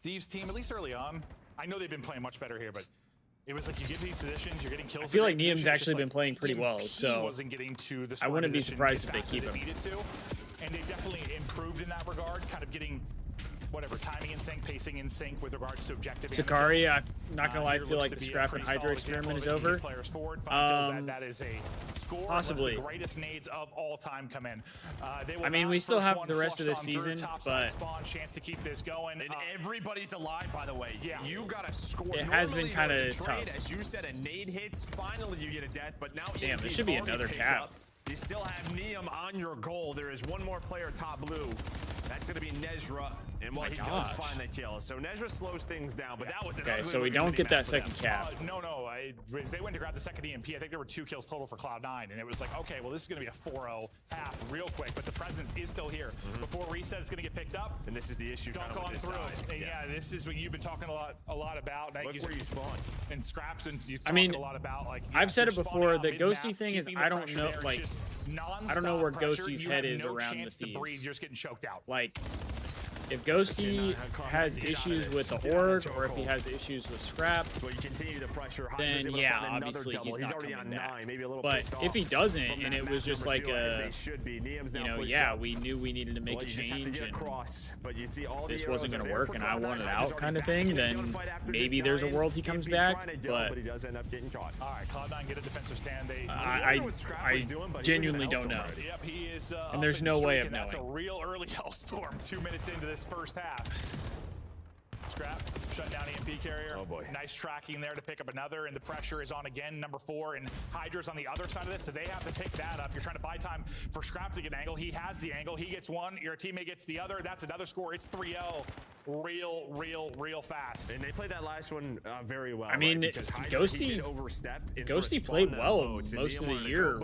Thieves team, at least early on, I know they've been playing much better here, but it was like you get these positions, you're getting kills. I feel like Neum's actually been playing pretty well, so wasn't getting to the I wouldn't be position surprised as if they fast keep as it him. needed to. And they definitely improved in that regard, kind of getting whatever timing in sync, pacing in sync with regards to objective. Sakari, I'm not gonna lie, I feel like the Scrap and Hydra experiment is over. Players forward, that is a score. Possibly. The greatest nades of all time come in. I mean, we still have the rest of the season, but spawn, chance to keep this going. And everybody's alive, by the way. Yeah, you got to score. It has been kind of tough. As you said, a nade hits. Finally, you get a death, but now damn, there should be another cap. You still have Neum on your goal. There is one more player top blue. That's going to be Nezra. And he does find the kill. So Nezra slows things down, but that was an okay. ugly So we don't get that second cap. No. They went to grab the second EMP. I think there were 2 kills total for Cloud9, and it was like, okay, well, this is going to be a 4-0 half real quick, but the presence is still here. Before reset, it's going to get picked up. And this is the issue. Dunk on through it. And yeah, this is what you've been talking a lot about. Look where you spawn. And Scraps, and you've I mean, talked a lot about, like, I've said it before. The Ghosty thing is, I don't know, like, I don't know where pressure. Ghosty's You head have is no around the chance to Thieves. breathe. You're just getting choked out. Like, if Ghosty has issues with the Horde, or if he has issues with Scrap, so you continue the pressure. then yeah, obviously he's not already coming on back. 9, maybe a little but if he doesn't, and it was just like a, we knew we needed to make a change, and but you see all this wasn't going to work, and I wanted out kind of thing, then maybe there's a world he comes back, but he does end up getting caught. All right, Cloud9 get a defensive stand. I genuinely don't know. Yep, he is and there's no way of knowing. That's a real early hellstorm 2 minutes into this first half. Scrap, shut down EMP carrier. Oh boy. Nice tracking there to pick up another, and the pressure is on again, number 4, and Hydra's on the other side of this, so they have to pick that up. You're trying to buy time for Scrap to get an angle. He has the angle. He gets one. Your teammate gets the other. That's another score. It's 3-0. Real fast. And they played that last one very well. I mean, Ghosty played well most of the year,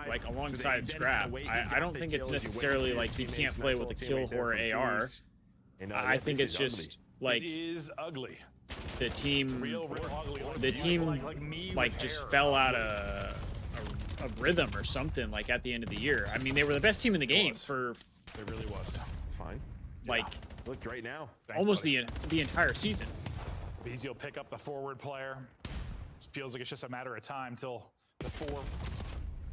like alongside Scrap. I don't think it's necessarily like he can't play with a kill horror AR. I think it's just like it is ugly. The team, real ugly. The team like just fell out of a rhythm or something like at the end of the year. I mean, they were the best team in the game for. It really was. Fine. Like looked right now. Almost the entire season. Beasley will pick up the forward player. Feels like it's just a matter of time till the 4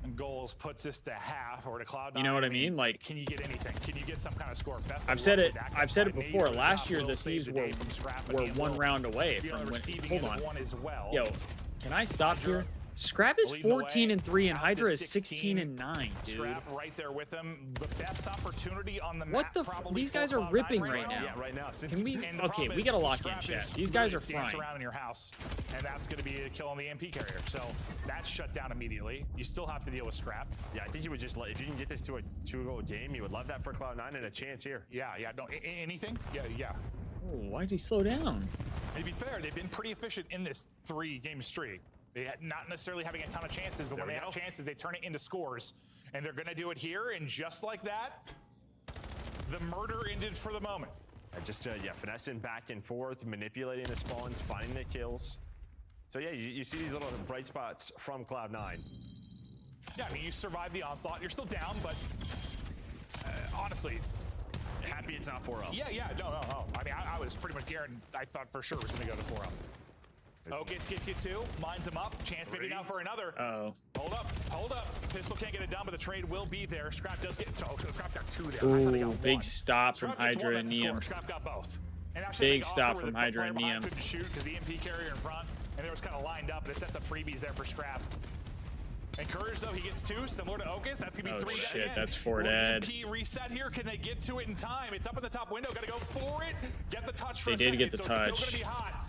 and goals puts this to half or to Cloud9. You know what I mean? Like, can you get anything? Can you get some kind of score? I've said it before. Last year, the Thieves were 1 round away from winning. Hold on. Yo, can I stop here? Scrap is 14-3 and Hydra is 16-9, dude. Scrap right there with them. The best opportunity on the map. What the? These guys are ripping right now. Yeah, right now. Can we? Okay, we gotta lock in, chat. These guys are flying. Around in your house, and that's going to be a kill on the MP carrier. So that's shut down immediately. You still have to deal with Scrap. Yeah, I think you would just let, if you can get this to a 2-goal game, you would love that for Cloud9 and a chance here. Yeah. No, anything? Yeah. Oh, why'd he slow down? And to be fair, they've been pretty efficient in this 3-game streak. They had not necessarily having a ton of chances, but when they have chances, they turn it into scores. And they're going to do it here, and just like that, the murder ended for the moment. Just finessing back and forth, manipulating the spawns, finding the kills. So yeah, you see these little bright spots from Cloud9. Yeah, I mean, you survived the onslaught. You're still down, but honestly, happy it's not 4-0. Yeah, no. I mean, I was pretty much guaranteed. I thought for sure it was going to go to 4-0. Okis gets you 2, lines him up. Chance maybe now for another. Uh-oh. Hold up. Pistol can't get it done, but the trade will be there. Scrap does get Scrap got 2 there. Ooh, big stop from Hydra and Neum. Scrap got both. And big stop from Hydra and Neum. Couldn't shoot because the EMP carrier in front, and there was kind of lined up, and it sets up freebies there for Scrap. And Courage, though, he gets 2, similar to Okis. That's going to be 3. Oh, shit, that's 4 dead. EMP reset here. Can they get to it in time? It's up in the top window. Got to go for it. Get the touch for They a did second, get the so touch. It's still going to be hot.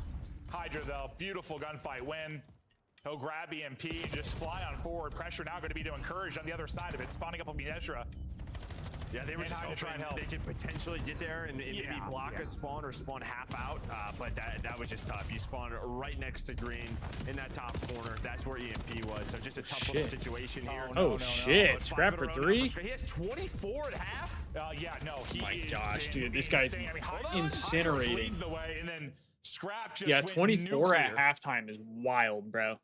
Hydra, though, beautiful gunfight win. He'll grab EMP and just fly on forward. Pressure now going to be to encourage on the other side of it. Spawning up on Ezra. Yeah, they were just hoping they could potentially get there and maybe block a spawn or spawn half out, but that was just tough. You spawn right next to green in that top corner. That's where EMP was, so just a tough little situation here. Oh, shit. Scrap for 3? He has 24 at half? Yeah, no. My gosh, dude. This guy's incinerating. The way, and then Scrap just yeah, went 24 at nuclear. halftime is wild, bro.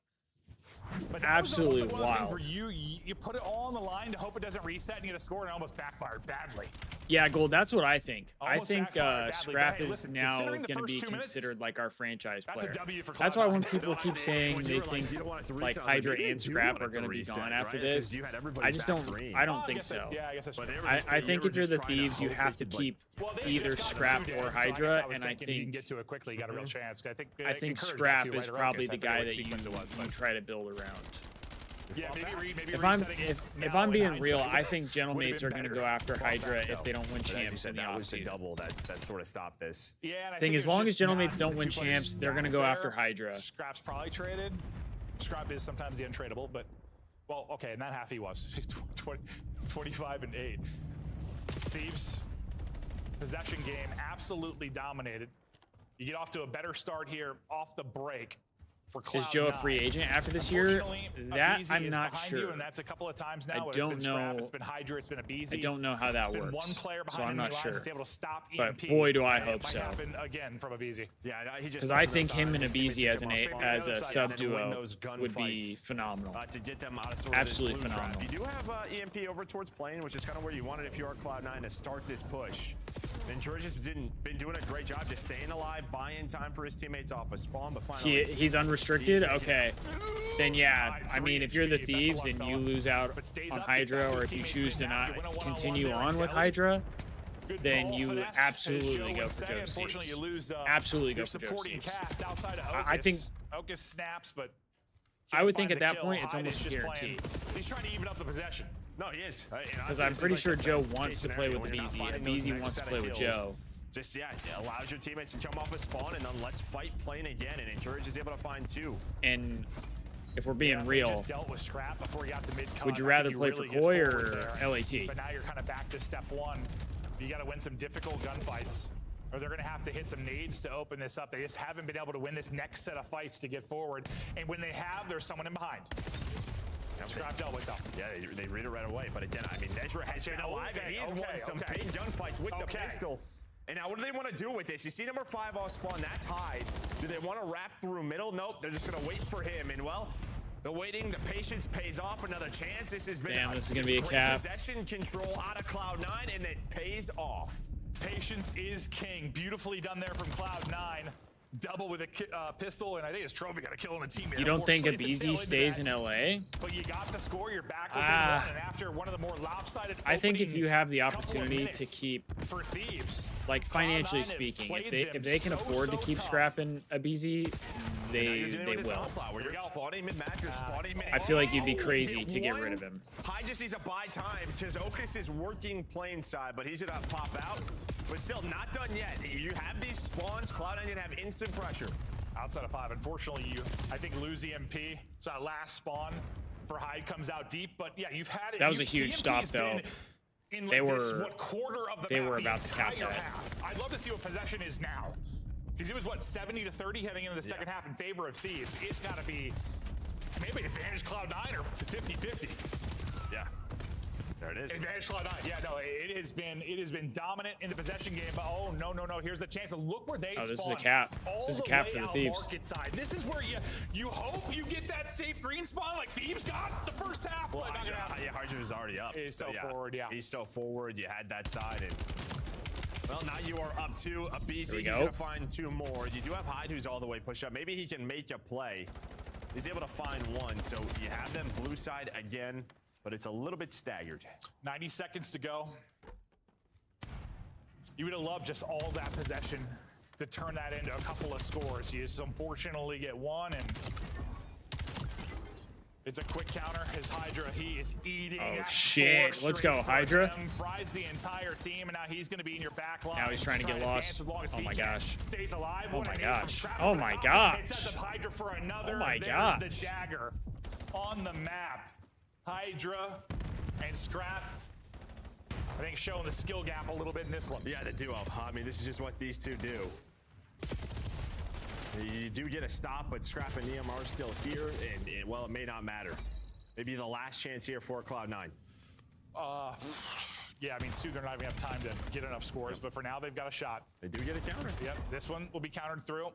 But absolutely was also one wild. for you put it all on the line to hope it doesn't reset and get a score, and it almost backfired badly. Yeah, Gold, that's what I think. Almost I think backfired badly, Scrap but hey, is listen, now considering the going to first be 2 minutes, considered like our franchise that's a player. W for That's why when Cloud9. people keep saying they think like Hydra and Scrap are going to be gone after this, I just don't. I don't think so. Yeah, I guess that's I think if you're the Thieves, you have to keep either Scrap or Hydra, and I think you can think get to it quickly. You got a real chance. I think Scrap is probably the guy that you try to build around. Yeah, maybe if I'm being real, I think Gentlemates are going to go after Hydra if they don't win champs in the offseason. Double that sort of stopped this. Yeah, and I Think think as long as Gentlemates don't win champs, they're going to go after Hydra. Scrap's probably traded. Scrap is sometimes the untradeable, but well, okay, in that half he was 25 and 8. Thieves possession game absolutely dominated. You get off to a better start here off the break. Is Joe a free agent after this year? That I'm not sure. And that's a couple of times now. I don't know. It's been Hydra, it's been Abizi. I don't know how that works. One player behind so I'm not sure. Able to stop but EMP, boy, do I hope so. Happen again from Abizi. Yeah, because I think him and Abizi as a sub duo would be phenomenal. To get them out of sort of absolutely phenomenal. You do have EMP over towards plane, which is kind of where you wanted if you are Cloud9 to start this push. And George has been doing a great job just staying alive, buying time for his teammates off a spawn. But finally, he's unrestricted. Okay. Then yeah, I mean, if you're the Thieves and you lose out on Hydra, or if you choose to not continue on with Hydra, then you absolutely go for Joe Thieves. Absolutely go for Joe Thieves. I think Ocus snaps, but I would think at that point it's almost guaranteed. He's trying to even up the possession. No, he is. Because I'm pretty sure Joe wants to play with Abizi, and Abizi wants to play with Joe. Just, yeah, it allows your teammates to jump off a spawn, and then let's fight plane again, and Encourage is able to find 2. And if we're being real, just dealt with Scrap before you got to mid-cut. Would you rather play for Koi or LAT? But now you're kind of back to step 1. You got to win some difficult gunfights, or they're going to have to hit some nades to open this up. They just haven't been able to win this next set of fights to get forward. And when they have, there's someone in behind. Scrap dealt with them. Yeah, they read it right away. But again, I mean, Ezra has been alive, and he's won some big gunfights with the pistol. And now what do they want to do with this? You see number 5 off spawn, that's Hyde. Do they want to wrap through middle? Nope, they're just going to wait for him. And well, the waiting, the patience pays off. Another chance. This has been this is going to be a cap. Possession control out of Cloud9, and it pays off. Patience is king. Beautifully done there from Cloud9. Double with a pistol, and I think his trophy got a kill on a teammate. You don't think Abizi stays in LA? But you got the score, you're back within 1, and after one of the more lopsided I think if you have the opportunity to keep, for Thieves, like financially speaking, if they can afford to keep scrapping Abizi, they will. I feel like you'd be crazy to get rid of him. Hyde just needs to buy time because Ocus is working plane side, but he's gonna pop out. But still not done yet. You have these spawns. Cloud9 gonna have instant pressure. Outside of 5, unfortunately, I think lose EMP. So that last spawn for Hyde comes out deep, but yeah, you've had it. That was a huge stop, though. They were quarter of the they map, were about to cap that. Half. I'd love to see what possession is now, because it was what 70 to 30 heading into the second half in favor of Thieves. It's got to be maybe advantage Cloud9 or 50-50. Yeah. There it is. Advantage Cloud9. Yeah, no, it has been dominant in the possession game. But oh no, here's the chance. And look where they spawn. This is a cap. This is a cap for the Thieves. Market side. This is where you hope you get that safe green spawn like Thieves got the first half. Well, Hydra was already up. He's so forward. Yeah, he's so forward. You had that side, and well, now you are up 2. Abizi, he's gonna find 2 more. You do have Hyde, who's all the way push up. Maybe he can make a play. He's able to find 1. So you have them blue side again. But it's a little bit staggered. 90 seconds to go. You would have loved just all that possession to turn that into a couple of scores. You just unfortunately get 1, and It's a quick counter. His Hydra, he is eating. Oh shit! Let's go, Hydra. Fries the entire team, and now he's going to be in your back line. Now he's trying to get lost. Oh my gosh! Stays alive. Oh my gosh! Oh my gosh! It sets up Hydra for another. Oh my There's gosh! the dagger on the map. Hydra and Scrap. I think showing the skill gap a little bit in this one. Yeah, the duo. I mean, this is just what these two do. You do get a stop, but Scrap and Neom are still here, and well, it may not matter. Maybe the last chance here for Cloud9. Yeah, I mean, soon they're not even have time to get enough scores, but for now they've got a shot. They do get a counter. Yep, this one will be countered through.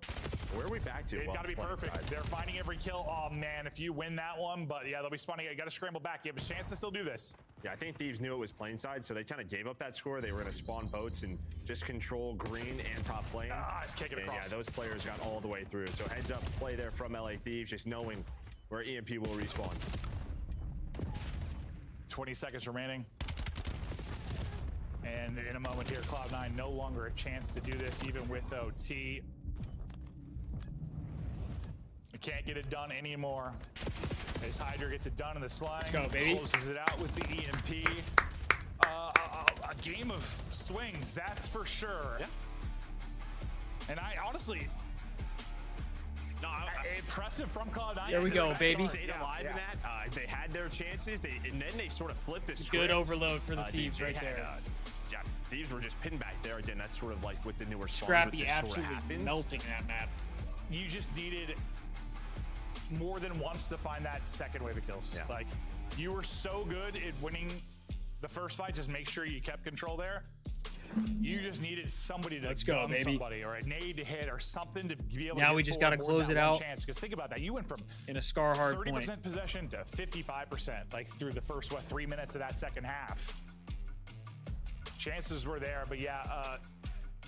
Where are we back to? It's got to be perfect. They're finding every kill. Oh man, if you win that one, but yeah, they'll be spawning. You got to scramble back. You have a chance to still do this. Yeah, I think Thieves knew it was plane side, so they kind of gave up that score. They were going to spawn boats and just control green and top plane. It's kicking across. Yeah, those players got all the way through. So heads up play there from LA Thieves, just knowing where EMP will respawn. 20 seconds remaining. And in a moment here, Cloud9 no longer a chance to do this, even with OT. We can't get it done anymore. As Hydra gets it done in the slide. Let's go, baby. Closes it out with the EMP. A game of swings, that's for sure. Yeah. And I honestly, impressive from Cloud9. There we go, baby. They stayed alive in that. They had their chances, and then they sort of flipped the script. Good overload for the Thieves right there. Yeah, Thieves were just pinned back there. Again, that's sort of like with the newer spawns. Scrappy absolutely melting that map. You just needed more than once to find that second wave of kills. Yeah. Like, you were so good at winning the first fight, just make sure you kept control there. You just needed somebody to gun somebody, or a nade to hit, or something to be able to now get we just got to close it out. Because think about that. You went from in a scar hard 30% possession to 55%, like through the first, 3 minutes of that second half. Chances were there, but yeah,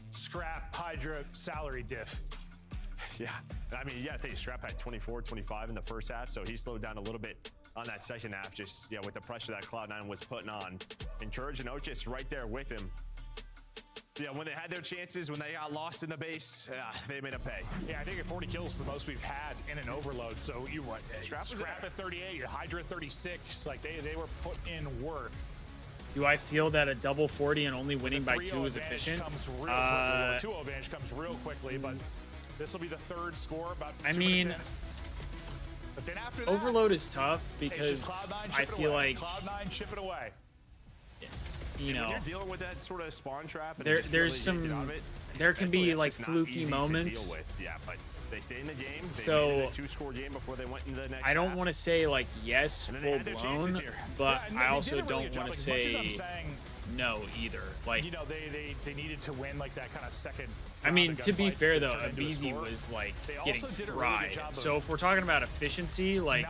Scrap, Hydra, salary diff. Yeah, I mean, yeah, I think Scrap had 24, 25 in the first half, so he slowed down a little bit on that second half, just, with the pressure that Cloud9 was putting on. And Courage and Ochis right there with him. Yeah, when they had their chances, when they got lost in the base, they made a pay. Yeah, I think at 40 kills is the most we've had in an overload. So you what? Scrap at 38, Hydra at 36. Like they were put in work. Do I feel that a double 40 and only winning by 2 is efficient? Comes real quickly. 2-0 advantage comes real quickly, but this will be the third score. About 2 minutes in. But then after that, overload is tough because I feel like Cloud9 chip it away. You know, when you're dealing with that sort of spawn trap, and there's some, there can be like fluky moments. Yeah, but they stay in the game. They so made it a 2-score game before they went into the next. I don't want to say like yes, full blown, but I also don't want to say no either. Like, you know, they needed to win like that kind of second. I mean, to be fair though, Abizi was like getting fried. So if we're talking about efficiency, like.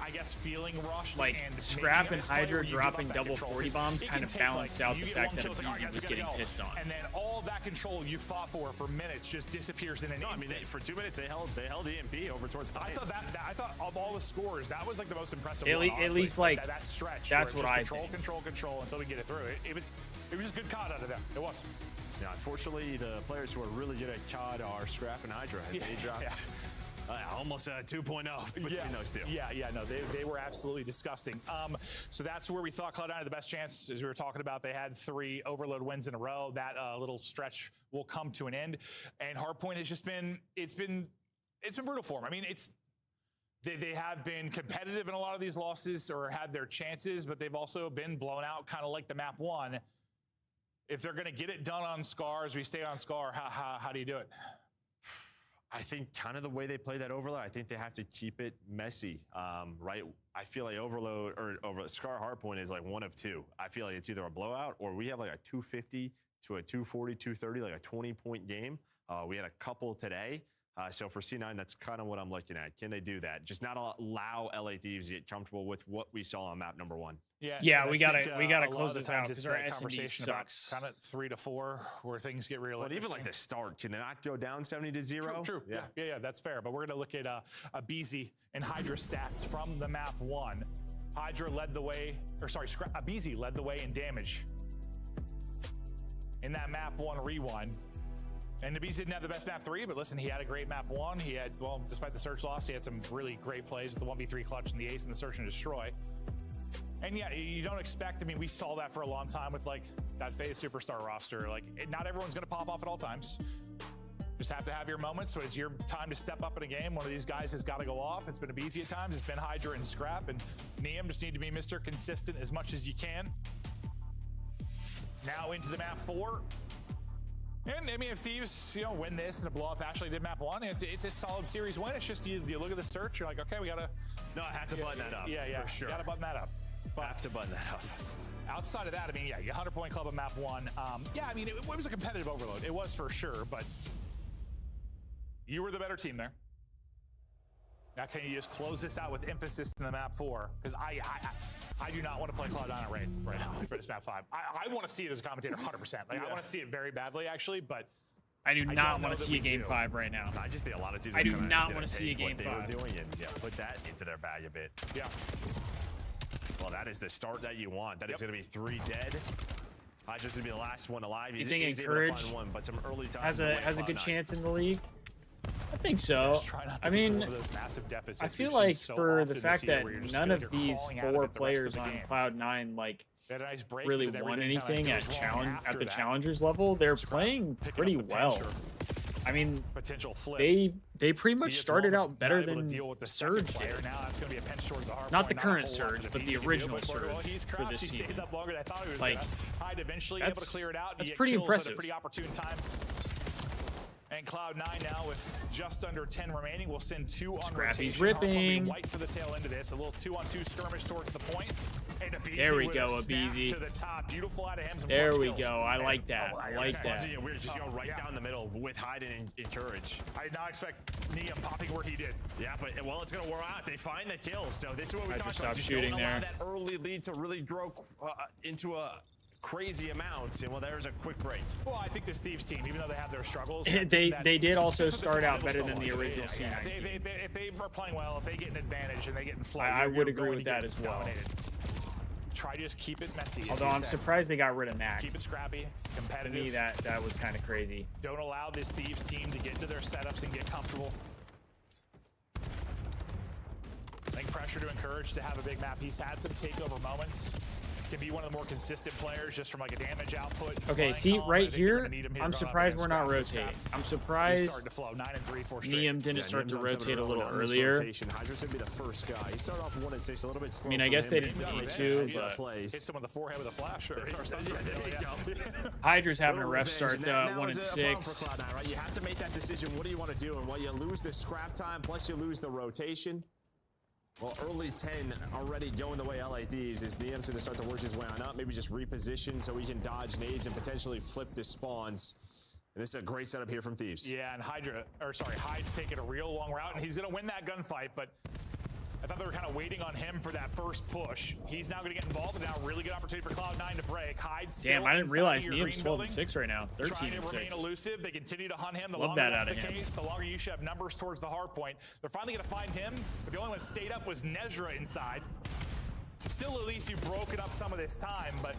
I guess feeling rushed, like Scrap and Hydra dropping double 40 bombs kind of balanced out the fact that Abizi was getting pissed on. And then all that control you fought for minutes just disappears in an instant. I mean, for 2 minutes they held EMP over towards. I thought of all the scores, that was like the most impressive. At least like that stretch. That's what I think. Control until we get it through. It was just good COD out of them. It was. Yeah, unfortunately, the players who are really good at COD are Scrap and Hydra. They dropped. Yeah. Almost a 2.0 between those two. Yeah, no, they were absolutely disgusting. So that's where we thought Cloud9 had the best chance. As we were talking about, they had 3 overload wins in a row. That little stretch will come to an end. And Hardpoint has just been, it's been brutal for them. I mean, they have been competitive in a lot of these losses or had their chances, but they've also been blown out, kind of like the map 1. If they're going to get it done on Scar, as we stay on Scar, how do you do it? I think kind of the way they play that overload, I think they have to keep it messy, right? I feel like overload or Scar Hardpoint is like one of 2. I feel like it's either a blowout or we have like a 250 to a 240, 230, like a 20-point game. We had a couple today. So for C9, that's kind of what I'm looking at. Can they do that? Just not allow LA Thieves to get comfortable with what we saw on map number 1. Yeah, we gotta close this out because our SMD sucks. Kind of 3 to 4 where things get real. But even like the start, can they not go down 70-0? True. Yeah, that's fair. But we're gonna look at Abizi and Hydra stats from the map 1. Hydra led the way, Abizi led the way in damage in that map 1 rewind. And Nabiz didn't have the best map 3, but listen, he had a great map 1. He had, well, despite the search loss, he had some really great plays with the 1v3 clutch and the ace and the search and destroy. And yeah, you don't expect, I mean, we saw that for a long time with like that FaZe superstar roster. Like, not everyone's going to pop off at all times. Just have to have your moments. So it's your time to step up in a game. One of these guys has got to go off. It's been Abizi at times. It's been Hydra and Scrap. And Neum just need to be Mr. Consistent as much as you can. Now into the map 4. And I mean, if Thieves, you know, win this in a blowout fashion, they did map 1, it's a solid series win. It's just you look at the search, you're like, okay, we gotta. No, I have to button that up. Yeah, for sure. Gotta button that up. But have to button that up. Outside of that, I mean, yeah, you 100-point club on map 1. Yeah, I mean, it was a competitive overload. It was for sure, but you were the better team there. Now, can you just close this out with emphasis in the map 4? Because I do not want to play Cloud9 on raid right now for this map 5. I want to see it as a commentator 100%. Like, I want to see it very badly, actually, but I do not want to see a game 5 right now. I just think a lot of teams I do not want to see a game 5. They were doing and put that into their bag a bit. Yeah. Well, that is the start that you want. That is going to be 3 dead. Hydra's going to be the last one alive. You think Encourage one, but some early time has a good chance in the league? I think so. I mean, I feel like for the fact that none of these 4 players on Cloud9 like really won anything at the challengers level, they're playing pretty well. I mean, they pretty much started out better than Surge did. Not the current Surge, but the original Surge for this season. Like, that's pretty impressive. And Cloud9 now with just under 10 remaining will send 2 on Scrappy's rotation. ripping. White for the tail end of this. A little 2-on-2 skirmish towards the point. And Abizi there we go, Abizi. To the top. Beautiful out of him. There we go. I like that. I like that. We're just going right down the middle with Hyde and Encourage. I did not expect Neum popping where he did. Yeah, but well, it's going to wear out. They find the kills. So this is what we talked about. Just shooting don't there. Allow that early lead to really grow into a crazy amounts, and well, there's a quick break. Well, I think this Thieves team, even though they have their struggles, they did also start out better than the original C9 team. If they are playing well, if they get an advantage and they get in flow, I would agree with that as well. Dominated. Try to just keep it messy. Although I'm surprised they got rid of Mac. Keep it scrappy, competitive. To me, that was kind of crazy. Don't allow this Thieves team to get into their setups and get comfortable. I think pressure to Encourage to have a big map. He's had some takeover moments. Can be one of the more consistent players just from like a damage output. Okay, see right here, I'm surprised we're not rotating. I'm surprised Neum didn't start to rotate a little earlier. Hydra's gonna be the first guy. He started off 1 and 6, a little bit slow. I mean, I guess they didn't need to, but hit someone with the forehead with a flash. Hydra's having a rough start though, 1 and 6. Cloud9, right? You have to make that decision. What do you want to do? And while you lose the scrap time, plus you lose the rotation. Well, early 10 already going the way LA Thieves is Neum's going to start to work his way on up. Maybe just reposition so he can dodge nades and potentially flip the spawns. And this is a great setup here from Thieves. Yeah, and Hyde's taking a real long route, and he's going to win that gunfight, but I thought they were kind of waiting on him for that first push. He's now going to get involved, and now really good opportunity for Cloud9 to break. Hyde damn, I didn't realize Neum's 12 and 6 right now. 13 and 6. Remain elusive. They continue to hunt him. The Love longer that that's out of the him. case, the longer you should have numbers towards the hard point. They're finally going to find him, but the only one that stayed up was Nezra inside. Still, at least you broke it up some of this time, but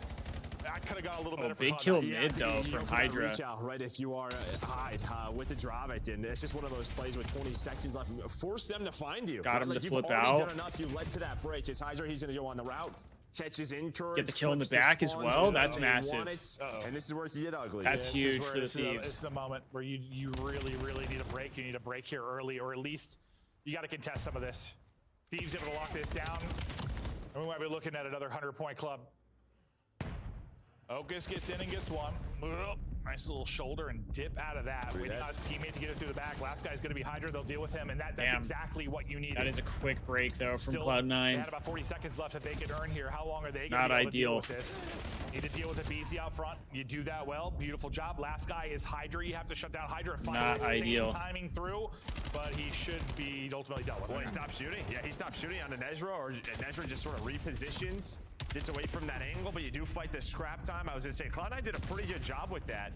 that could have got a little better. Big kill mid though from Hydra. Reach out, right, if you are Hyde with the Dravik, and it's just one of those plays with 20 seconds left. Force them to find you. Got him like to you've flip already out. Done enough. You led to that break. It's Hydra. He's going to go on the route. Catches Encourage. Get the kill in the back as well. That's massive. And this is where you get ugly. That's huge for the Thieves. This is a moment where you really need a break. You need a break here early, or at least you got to contest some of this. Thieves able to lock this down, and we might be looking at another 100-point club. Okus gets in and gets one. Nice little shoulder and dip out of that. Waiting on his teammate to get it through the back. Last guy's going to be Hydra. They'll deal with him, and that's exactly what you need. That is a quick break, though, from Cloud9. They had about 40 seconds left that they could earn here. How long are they going to be able to deal with this? Need to deal with Abizi out front. You do that well. Beautiful job. Last guy is Hydra. You have to shut down Hydra. Not ideal. Timing through, but he should be ultimately dealt with. Well, he stopped shooting. Yeah, he stopped shooting on Nezra, or Nezra just sort of repositions. Gets away from that angle, but you do fight the scrap time. I was going to say, Cloud9 did a pretty good job with that.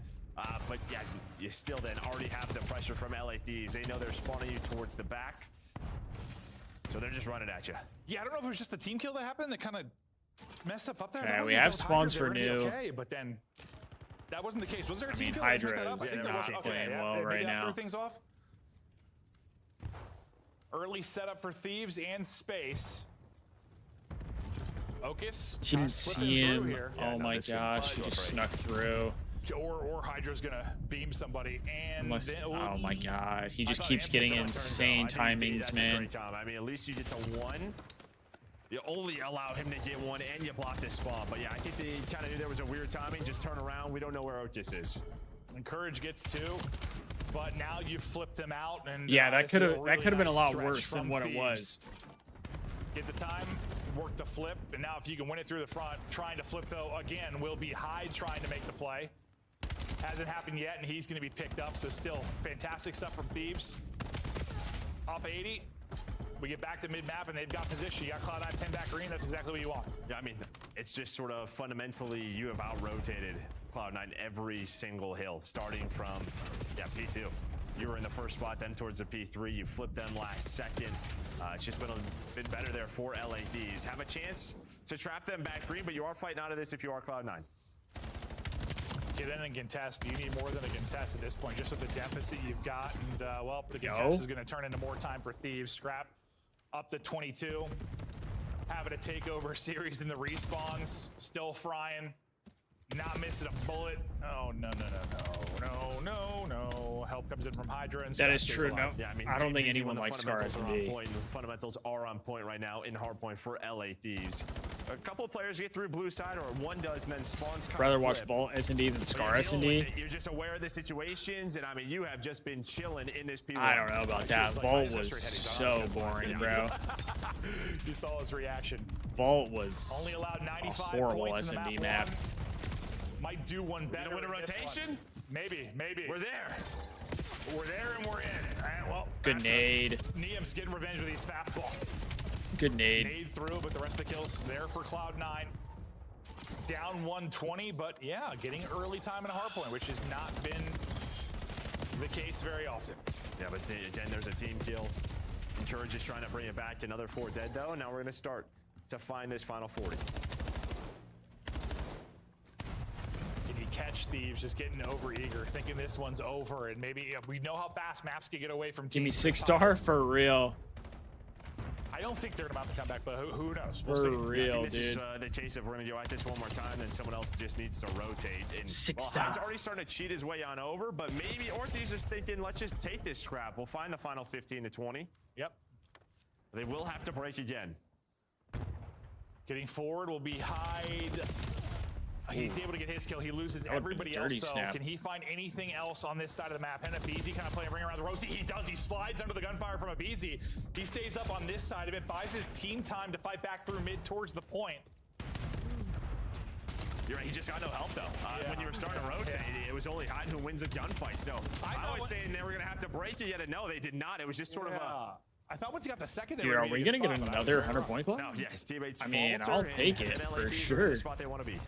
But yeah, you still then already have the pressure from LA Thieves. They know they're spawning you towards the back. So they're just running at you. Yeah, I don't know if it was just the team kill that happened that kind of messed up there. Yeah, we have spawns for new. Okay, but then That wasn't the case. Was there a I team mean, kill? Let's make that Hydra up. I is think there was. not Okay, playing yeah, well maybe right that now. threw things off. Early setup for Thieves and Space. Ocus. She didn't see him. Here. Oh my gosh, he just snuck through. Or Hydra's gonna beam somebody, and Unless, then, oh my god, he I just thought keeps Amp getting was insane I think timings, that's a man. great time. I mean, at least you get to one. You only allow him to get one, and you block this spawn. But yeah, I think they kind of knew there was a weird timing. Just turn around. We don't know where Ocus is. Encourage gets two, but now you flip them out, and Yeah, that this is could have really been a nice lot stretch worse than from what it Thieves. was. Get the time, work the flip, and now if you can win it through the front, trying to flip though again will be Hyde trying to make the play. Hasn't happened yet, and he's going to be picked up. So still fantastic stuff from Thieves. Up 80. We get back to mid-map, and they've got position. You got Cloud9 10 back green. That's exactly what you want. Yeah, I mean, it's just sort of fundamentally you have out-rotated Cloud9 every single hill, starting from, P2. You were in the first spot, then towards the P3. You flipped them last second. It's just been better there for LADs. Have a chance to trap them back green, but you are fighting out of this if you are Cloud9. Get in and contest, but you need more than a contest at this point, just with the deficit you've got. And, well, the contest is going to turn into more time for Thieves. Scrap up to 22. Having a takeover series in the respawns. Still frying. Not missing a bullet. Oh, no. Help comes in from Hydra. And That is Scrap true. stays No, alive. Yeah, I mean, I don't think Thieves anyone when the likes Scar fundamentals are on S&D. point, and the fundamentals are on point right now in hardpoint for LA Thieves. A couple of players get through blue side, or one does, and then spawns kind Rather of watch flip. Vault S&D than But Scar you're dealing with S&D. it. You're just aware of the situations, and I mean, you have just been chilling in this P1. I don't know about that. Vault was so boring, bro. You saw his reaction. Vault was Only allowed a 95 horrible points in the S&D map. Might do one better. Win a in this rotation? one. Maybe. We're there. We're there and we're in. All right, well, Good nade. Niam's getting revenge with these fastballs. Good nade. Nade through, but the rest of the kills there for Cloud9. Down 120, but yeah, getting early time in a hardpoint, which has not been the case very often. Yeah, but again, there's a team kill. Encourage is trying to bring it back. Another 4 dead, though. Now we're going to start to find this final 40. Can he catch Thieves just getting over eager, thinking this one's over, and maybe we know how fast maps can get away from teams. Give me 6-star for real. I don't think they're about to come back, but who knows? We'll For see. real, this dude. is the case of we're going to go at this one more time, then someone else just needs to rotate. And 6-star. Hyde's already starting to cheat his way on over, but maybe Orthies is thinking, let's just take this scrap. We'll find the final 15 to 20. Yep. They will have to break again. Getting forward will be Hyde. He's able to get his kill. He loses everybody else, though. Snap. Can he find anything else on this side of the map? And Abizi kind of playing ring around the rosy. He does. He slides under the gunfire from Abizi. He stays up on this side of it, buys his team time to fight back through mid towards the point. You're right, he just got no help, though. When you were starting to rotate, it was only Hyde who wins a gunfight. So I was saying they were going to have to break it, yet no, they did not. It was just sort of a... I thought once he got the second, Dude, are we gonna get another 100-point club? No, yes, teammates. I mean, falter, I'll take and it LAPs for are in sure. the spot they want to be.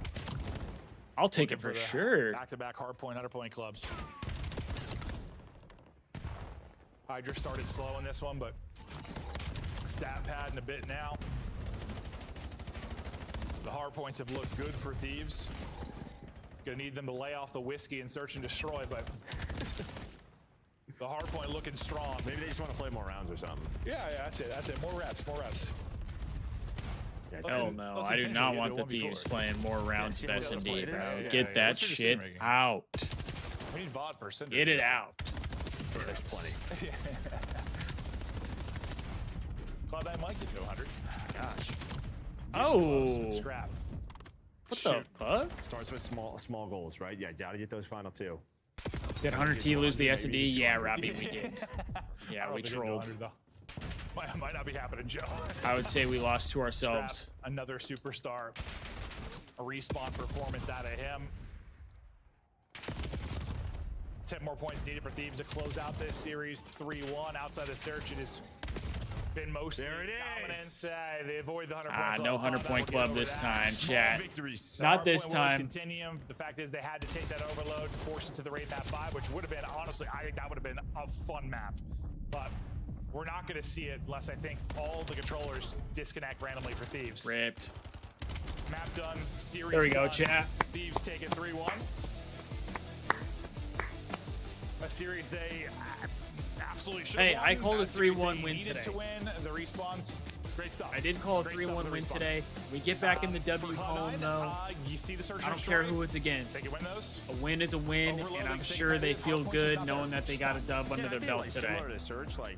I'll take it for sure. Back-to-back hardpoint, 100-point clubs. Hydra started slow in this one, but stat pad in a bit now. The hardpoints have looked good for Thieves. Gonna need them to lay off the whiskey and search and destroy, but the hardpoint looking strong. Maybe they just want to play more rounds or something. Yeah, that's it. More reps. Hell no, I do not want the Thieves playing more rounds of S&D, bro. Get that shit out. We need VOD for Cinder. Get it out. Yeah, there's plenty. Cloud9 might get to 100. Gosh. Close with Scrap. What the fuck? Starts with small goals, right? Yeah, gotta get those final 2. Did 100T lose the S&D? Yeah, Robbie, we did. Yeah, we trolled. Might not be happening, Joe. I would say we lost to ourselves. Scrap, another superstar. A respawn performance out of him. 10 more points needed for Thieves to close out this series 3-1. Outside the search, it has been mostly dominance. They avoid the 100-point club. No 100-point club this time, chat. Victories. Not this time. Continuum. The fact is they had to take that overload, force it to the raid map 5, which would have been, honestly, I think that would have been a fun map. But we're not going to see it unless I think all the controllers disconnect randomly for Thieves. Ripped. Map done. Series There we go, done. chat. Thieves take it 3-1. a series they absolutely should. Hey, I called a 3-1 win needed today. to win. The respawns, great stuff. I did call a Great 3-1 stuff with the win respawns. today. We get back in the For W Cloud9, home, though. You see the search I and don't care destroy. who it's against. They can win those. A win is a win, and I'm sure they feel good knowing that they got a dub under their belt today. Similar to Surge, like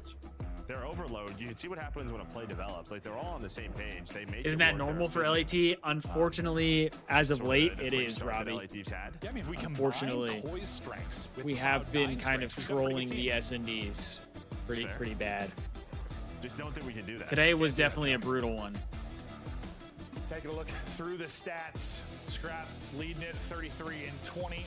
their overload, you can see what happens when a play develops. Like they're all on the same page. They make Isn't that normal for LAT? Unfortunately, as of late, it is, Robbie. Yeah, I mean, if we Unfortunately, combine Koi's strengths with we have been Cloud9's kind of strengths, we've got a trolling pretty the team. S&Ds pretty bad. Just don't think we can do that. Today was definitely a brutal one. Taking a look through the stats. Scrap leading it 33-20.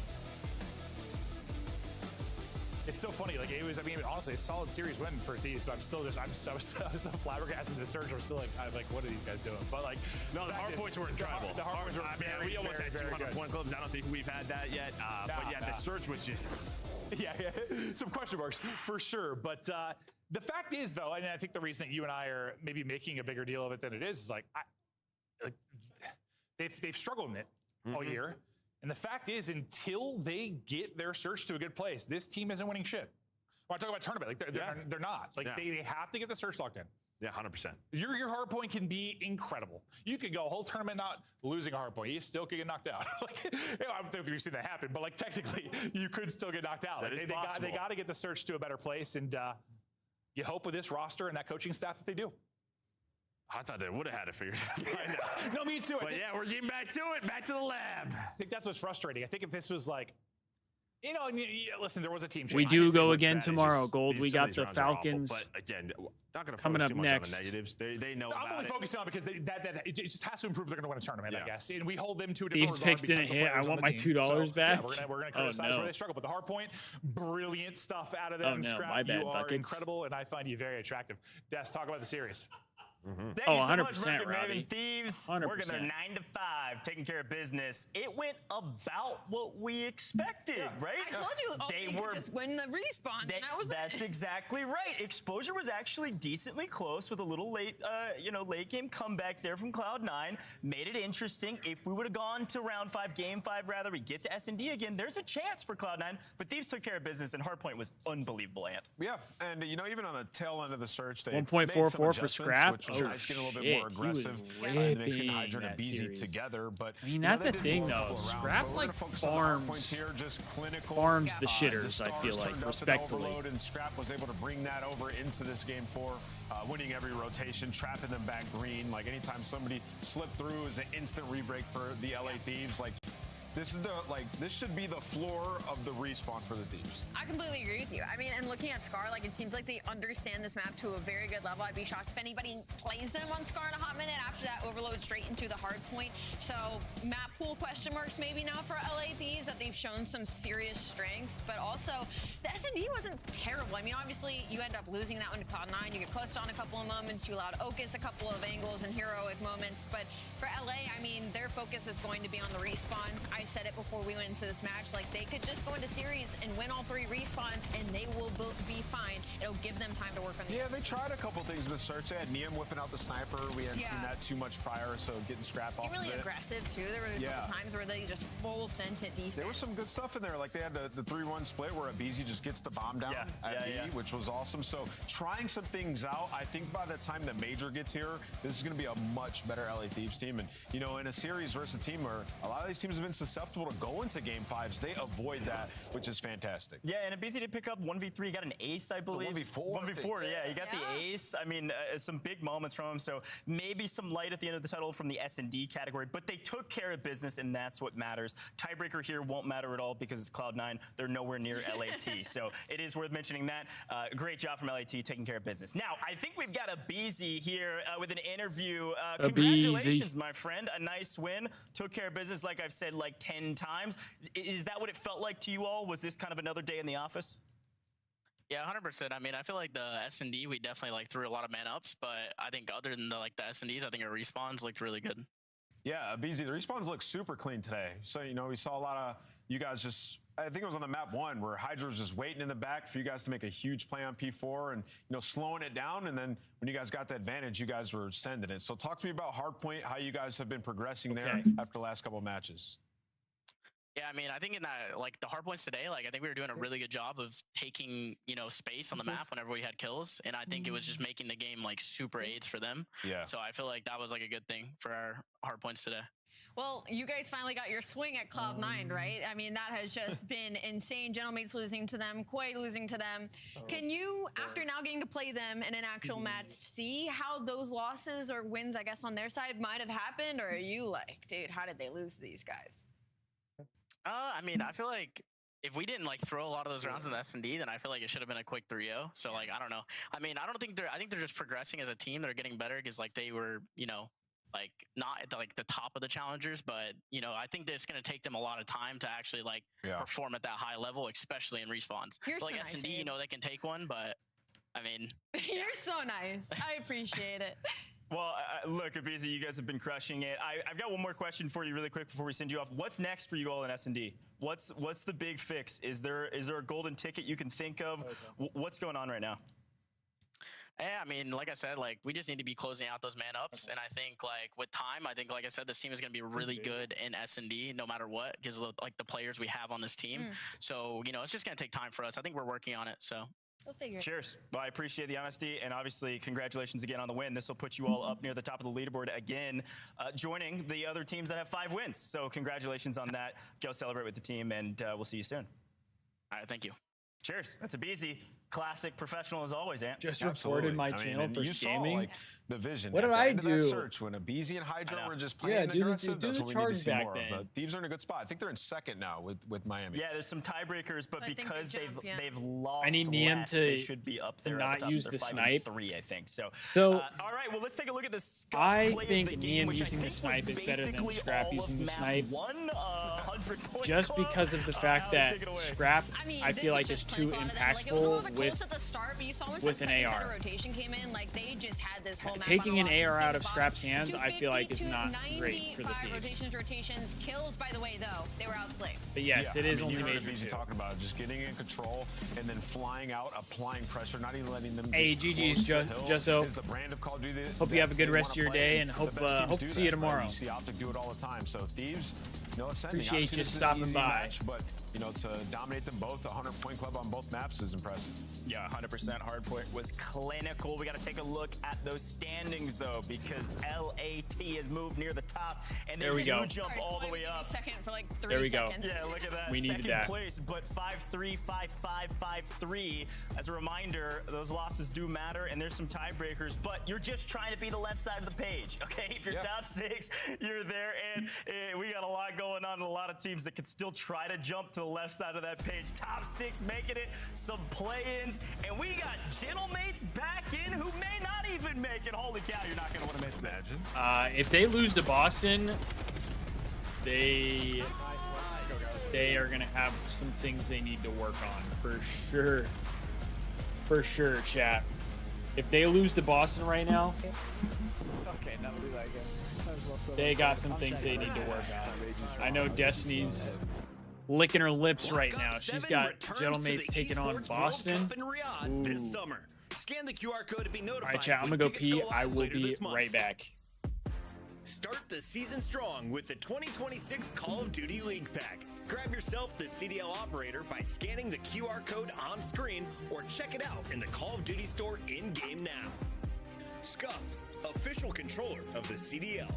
It's so funny. Like, it was, I mean, honestly, a solid series win for Thieves, but I'm still just, I'm so flabbergasted in the search. I'm still like, what are these guys doing? But like, no, the hard points were incredible. The hard points were we almost had 200 point clubs. I don't think we've had that yet. But yeah, the search was just. Yeah, some question marks for sure. But the fact is, though, and I think the reason that you and I are maybe making a bigger deal of it than it is like they've struggled in it all year. And the fact is, until they get their search to a good place, this team isn't winning shit. When I talk about tournament, like they're not. Like they have to get the search locked in. Yeah, 100%. Your hard point can be incredible. You could go a whole tournament not losing a hard point. You still could get knocked out. Like, I don't think we've seen that happen, but like technically, you could still get knocked out. That Like, is they got to get the search to a better place, and you hope with this roster and that coaching staff that they do. I thought they would have had it figured out. No, me too. But yeah, we're getting back to it. Back to the lab. I think that's what's frustrating. I think if this was like, you know, listen, there was a team change. We do go again tomorrow, Gold. We got the Falcons But again, not going to coming focus up too much next. on the negatives. They know I'm about only it. focusing on it because it just has to improve. They're going to win a tournament, I guess, and we hold them to a These different picks regard didn't because hit. of I players want on my the team. $2 So, back. Yeah, we're going to Oh, criticize no. where they struggle, but the hard point, brilliant stuff out of them. Oh, no, Scrap, my bad, you are Buckets. incredible, and I find you very attractive. Des, talk about the series. Thank you so much, 100%, Merkin Robbie. Maven Thieves. 100%. Working their 9 to 5, taking care of business. It went about what we expected, right? I told you, they were just win the respawn. And that was That's exactly right. Exposure was actually decently close with a little late, late game comeback there from Cloud9. Made it interesting. If we would have gone to round 5, game 5 rather, we get to S&D again. There's a chance for Cloud9, but Thieves took care of business, and Hardpoint was unbelievable, Ant. Yeah, and you know, even on the tail end of the search, they 1.44 for Scrap. which was nice, getting a little bit more aggressive. Ripping Hydra and that BZ series. together, but I mean, you know, that's they the did thing, multiple though. rounds, Scrap, but we're like, gonna focus on the hard farms- points here, just clinical. farms the The shitters, I feel stars like, turned up in respectfully. overload, and Scrap was able to bring that over into this game 4, winning every rotation, trapping them back green. Like anytime somebody slipped through, is an instant rebreak for the LA Thieves. Like this should be the floor of the respawn for the Thieves. I completely agree with you. I mean, and looking at Scar, like, it seems like they understand this map to a very good level. I'd be shocked if anybody plays them on Scar in a hot minute after that overload straight into the hard point. So map pool question marks maybe now for LA Thieves, that they've shown some serious strengths, but also the S&D wasn't terrible. I mean, obviously you end up losing that one to Cloud9. You get clutched on a couple of moments. You allowed Okus a couple of angles and heroic moments, but for LA, I mean, their focus is going to be on the respawn. I said it before we went into this match, like, they could just go into series and win all 3 respawns and they will be fine. It'll give them time to work on the Yeah, they tried a couple things in the search. They had Neum whipping out the sniper. We hadn't seen that too much prior, so getting Scrap off really of it. aggressive too. There were a couple times where they just full sent it defense. There was some good stuff in there. Like they had the 3-1 split where Abizi just gets the bomb down at B, which was awesome. So trying some things out. I think by the time the major gets here, this is going to be a much better LA Thieves team. And, you know, in a series versus a team where a lot of these teams have been susceptible to go into game 5s, they avoid that, which is fantastic. Yeah, and Abizi did pick up 1v3. He got an ace, I believe. 1v4. 1v4, yeah. He got the ace. I mean, some big moments from him. So maybe some light at the end of the title from the S&D category. But they took care of business, and that's what matters. Tiebreaker here won't matter at all because it's Cloud9. They're nowhere near LAT. So it is worth mentioning that. Great job from LAT taking care of business. Now, I think we've got Abizi here with an interview. Congratulations, my friend. A nice win. Took care of business, like I've said, like 10 times. Is that what it felt like to you all? Was this kind of another day in the office? Yeah, 100%. I mean, I feel like the S&D, we definitely threw a lot of man ups, but I think other than the S&Ds, I think our respawns looked really good. Yeah, BZ, the respawns look super clean today. So, you know, we saw a lot of you guys just, I think it was on the map 1 where Hydra was just waiting in the back for you guys to make a huge play on P4 and, you know, slowing it down. And then when you guys got the advantage, you guys were sending it. So talk to me about Hardpoint, how you guys have been progressing there after the last couple of matches. Yeah, I mean, I think in that, like, the hard points today, like, I think we were doing a really good job of taking, you know, space on the map whenever we had kills. And I think it was just making the game, like, super aids for them. Yeah. So I feel like that was, like, a good thing for our hard points today. Well, you guys finally got your swing at Cloud9, right? I mean, that has just been insane. Gentlemates losing to them, Koi losing to them. Can you, after now getting to play them in an actual match, see how those losses or wins, I guess, on their side might have happened? Or are you like, dude, how did they lose to these guys? I mean, I feel like if we didn't like throw a lot of those rounds in the S&D, then I feel like it should have been a quick 3-0. So like, I don't know. I mean, I think they're just progressing as a team. They're getting better because like they were, you know, like not at the top of the challengers, but you know, I think that it's going to take them a lot of time to actually like perform at that high level, especially in respawns. You're Like so nice, S&D, you know, they can take one, but I mean, You're so nice. I appreciate it. Well, look, Abiza, you guys have been crushing it. I've got one more question for you really quick before we send you off. What's next for you all in S&D? What's the big fix? Is there a golden ticket you can think of? What's going on right now? yeah, I mean, like I said, like we just need to be closing out those man ups, and I think like with time, I think like I said, this team is going to be really good in S&D no matter what, because like the players we have on this team. So you know, it's just going to take time for us. I think we're working on it. So. We'll figure it. Cheers. Well, I appreciate the honesty, and obviously, congratulations again on the win. This will put you all up near the top of the leaderboard again, joining the other teams that have 5 wins. So congratulations on that. Go celebrate with the team, and we'll see you soon. All right, thank you. Cheers. That's Abiza. Classic professional as always, Ant. Just reported my channel for you scamming. Saw, like, the vision. What at did the I end of do? that search when Abiza and Hydra were just playing aggressive. do That's the what we need to charge see back more then. of. The Thieves are in a good spot. I think they're in second now with Miami. Yeah, there's some tiebreakers, but I think because they jump, they've lost I need Niam less, to they should be up there. not at the top. use So the they're 5 snipe. and 3, I think. So, So, all right, well, let's take a look at the scuff I play think of the game, Niam which I using the think snipe was is better than basically Scrap all using of the map snipe. 100-point Just club. because of the fact that Scrap, I mean, I this feel was like is just too clinical on it. Like, it was a little bit impactful close at the start, but you saw once with the an second set AR. of rotation came in, like they just had this whole map Taking on an a lock. AR You out see of the Scrap's bottom, hands, I feel like is 250 not to great for the 95 Thieves. rotations. Kills, by the way, though, they were outslaved. But yes, Yeah, it is I mean, only you heard major Abiza 2. talking about it, just getting in control and then flying out, applying pressure, not even letting them. Hey, get GG's, close to the hill Jusso. is the brand of Call of Duty Hope you have a good rest of your day, and hope teams to do see you that, right? tomorrow. You see Optic do it all the time. So Thieves, no ascending. Appreciate Obviously, you this is an stopping easy by. match, but you know, to dominate them both, 100-point club on both maps is impressive. Yeah, 100% hardpoint was clinical. We got to take a look at those standings, though, because LAT has moved near the top, and There we do go. jump all the way up. Second for like 3 There we go. seconds. Yeah, look at that. We needed Second that. place, but 5-3, 5-5, 5-3. As a reminder, those losses do matter, and there's some tiebreakers, but you're just trying to be the left side of the page, okay? If you're top 6, you're there, and we got a lot going on, and a lot of teams that can still try to jump to the left side of that page. Top 6 making it, some play-ins, and we got Gentlemates back in who may not even make it. Holy cow, you're not going to want to miss this. If they lose to Boston, they are going to have some things they need to work on for sure. For sure, chat. If they lose to Boston right now, Okay, now we'll do that again. they got some things they need to work on. I know Destiny's licking her lips right now. She's got Gentlemates taking on Boston. This summer. Scan the QR code to be notified. All right, chat, I'm when going to go tickets pee. go I live will later be this month. right back. Start the season strong with the 2026 Call of Duty League Pack. Grab yourself the CDL operator by scanning the QR code on screen or check it out in the Call of Duty store in-game now. Scuff, official controller of the CDL.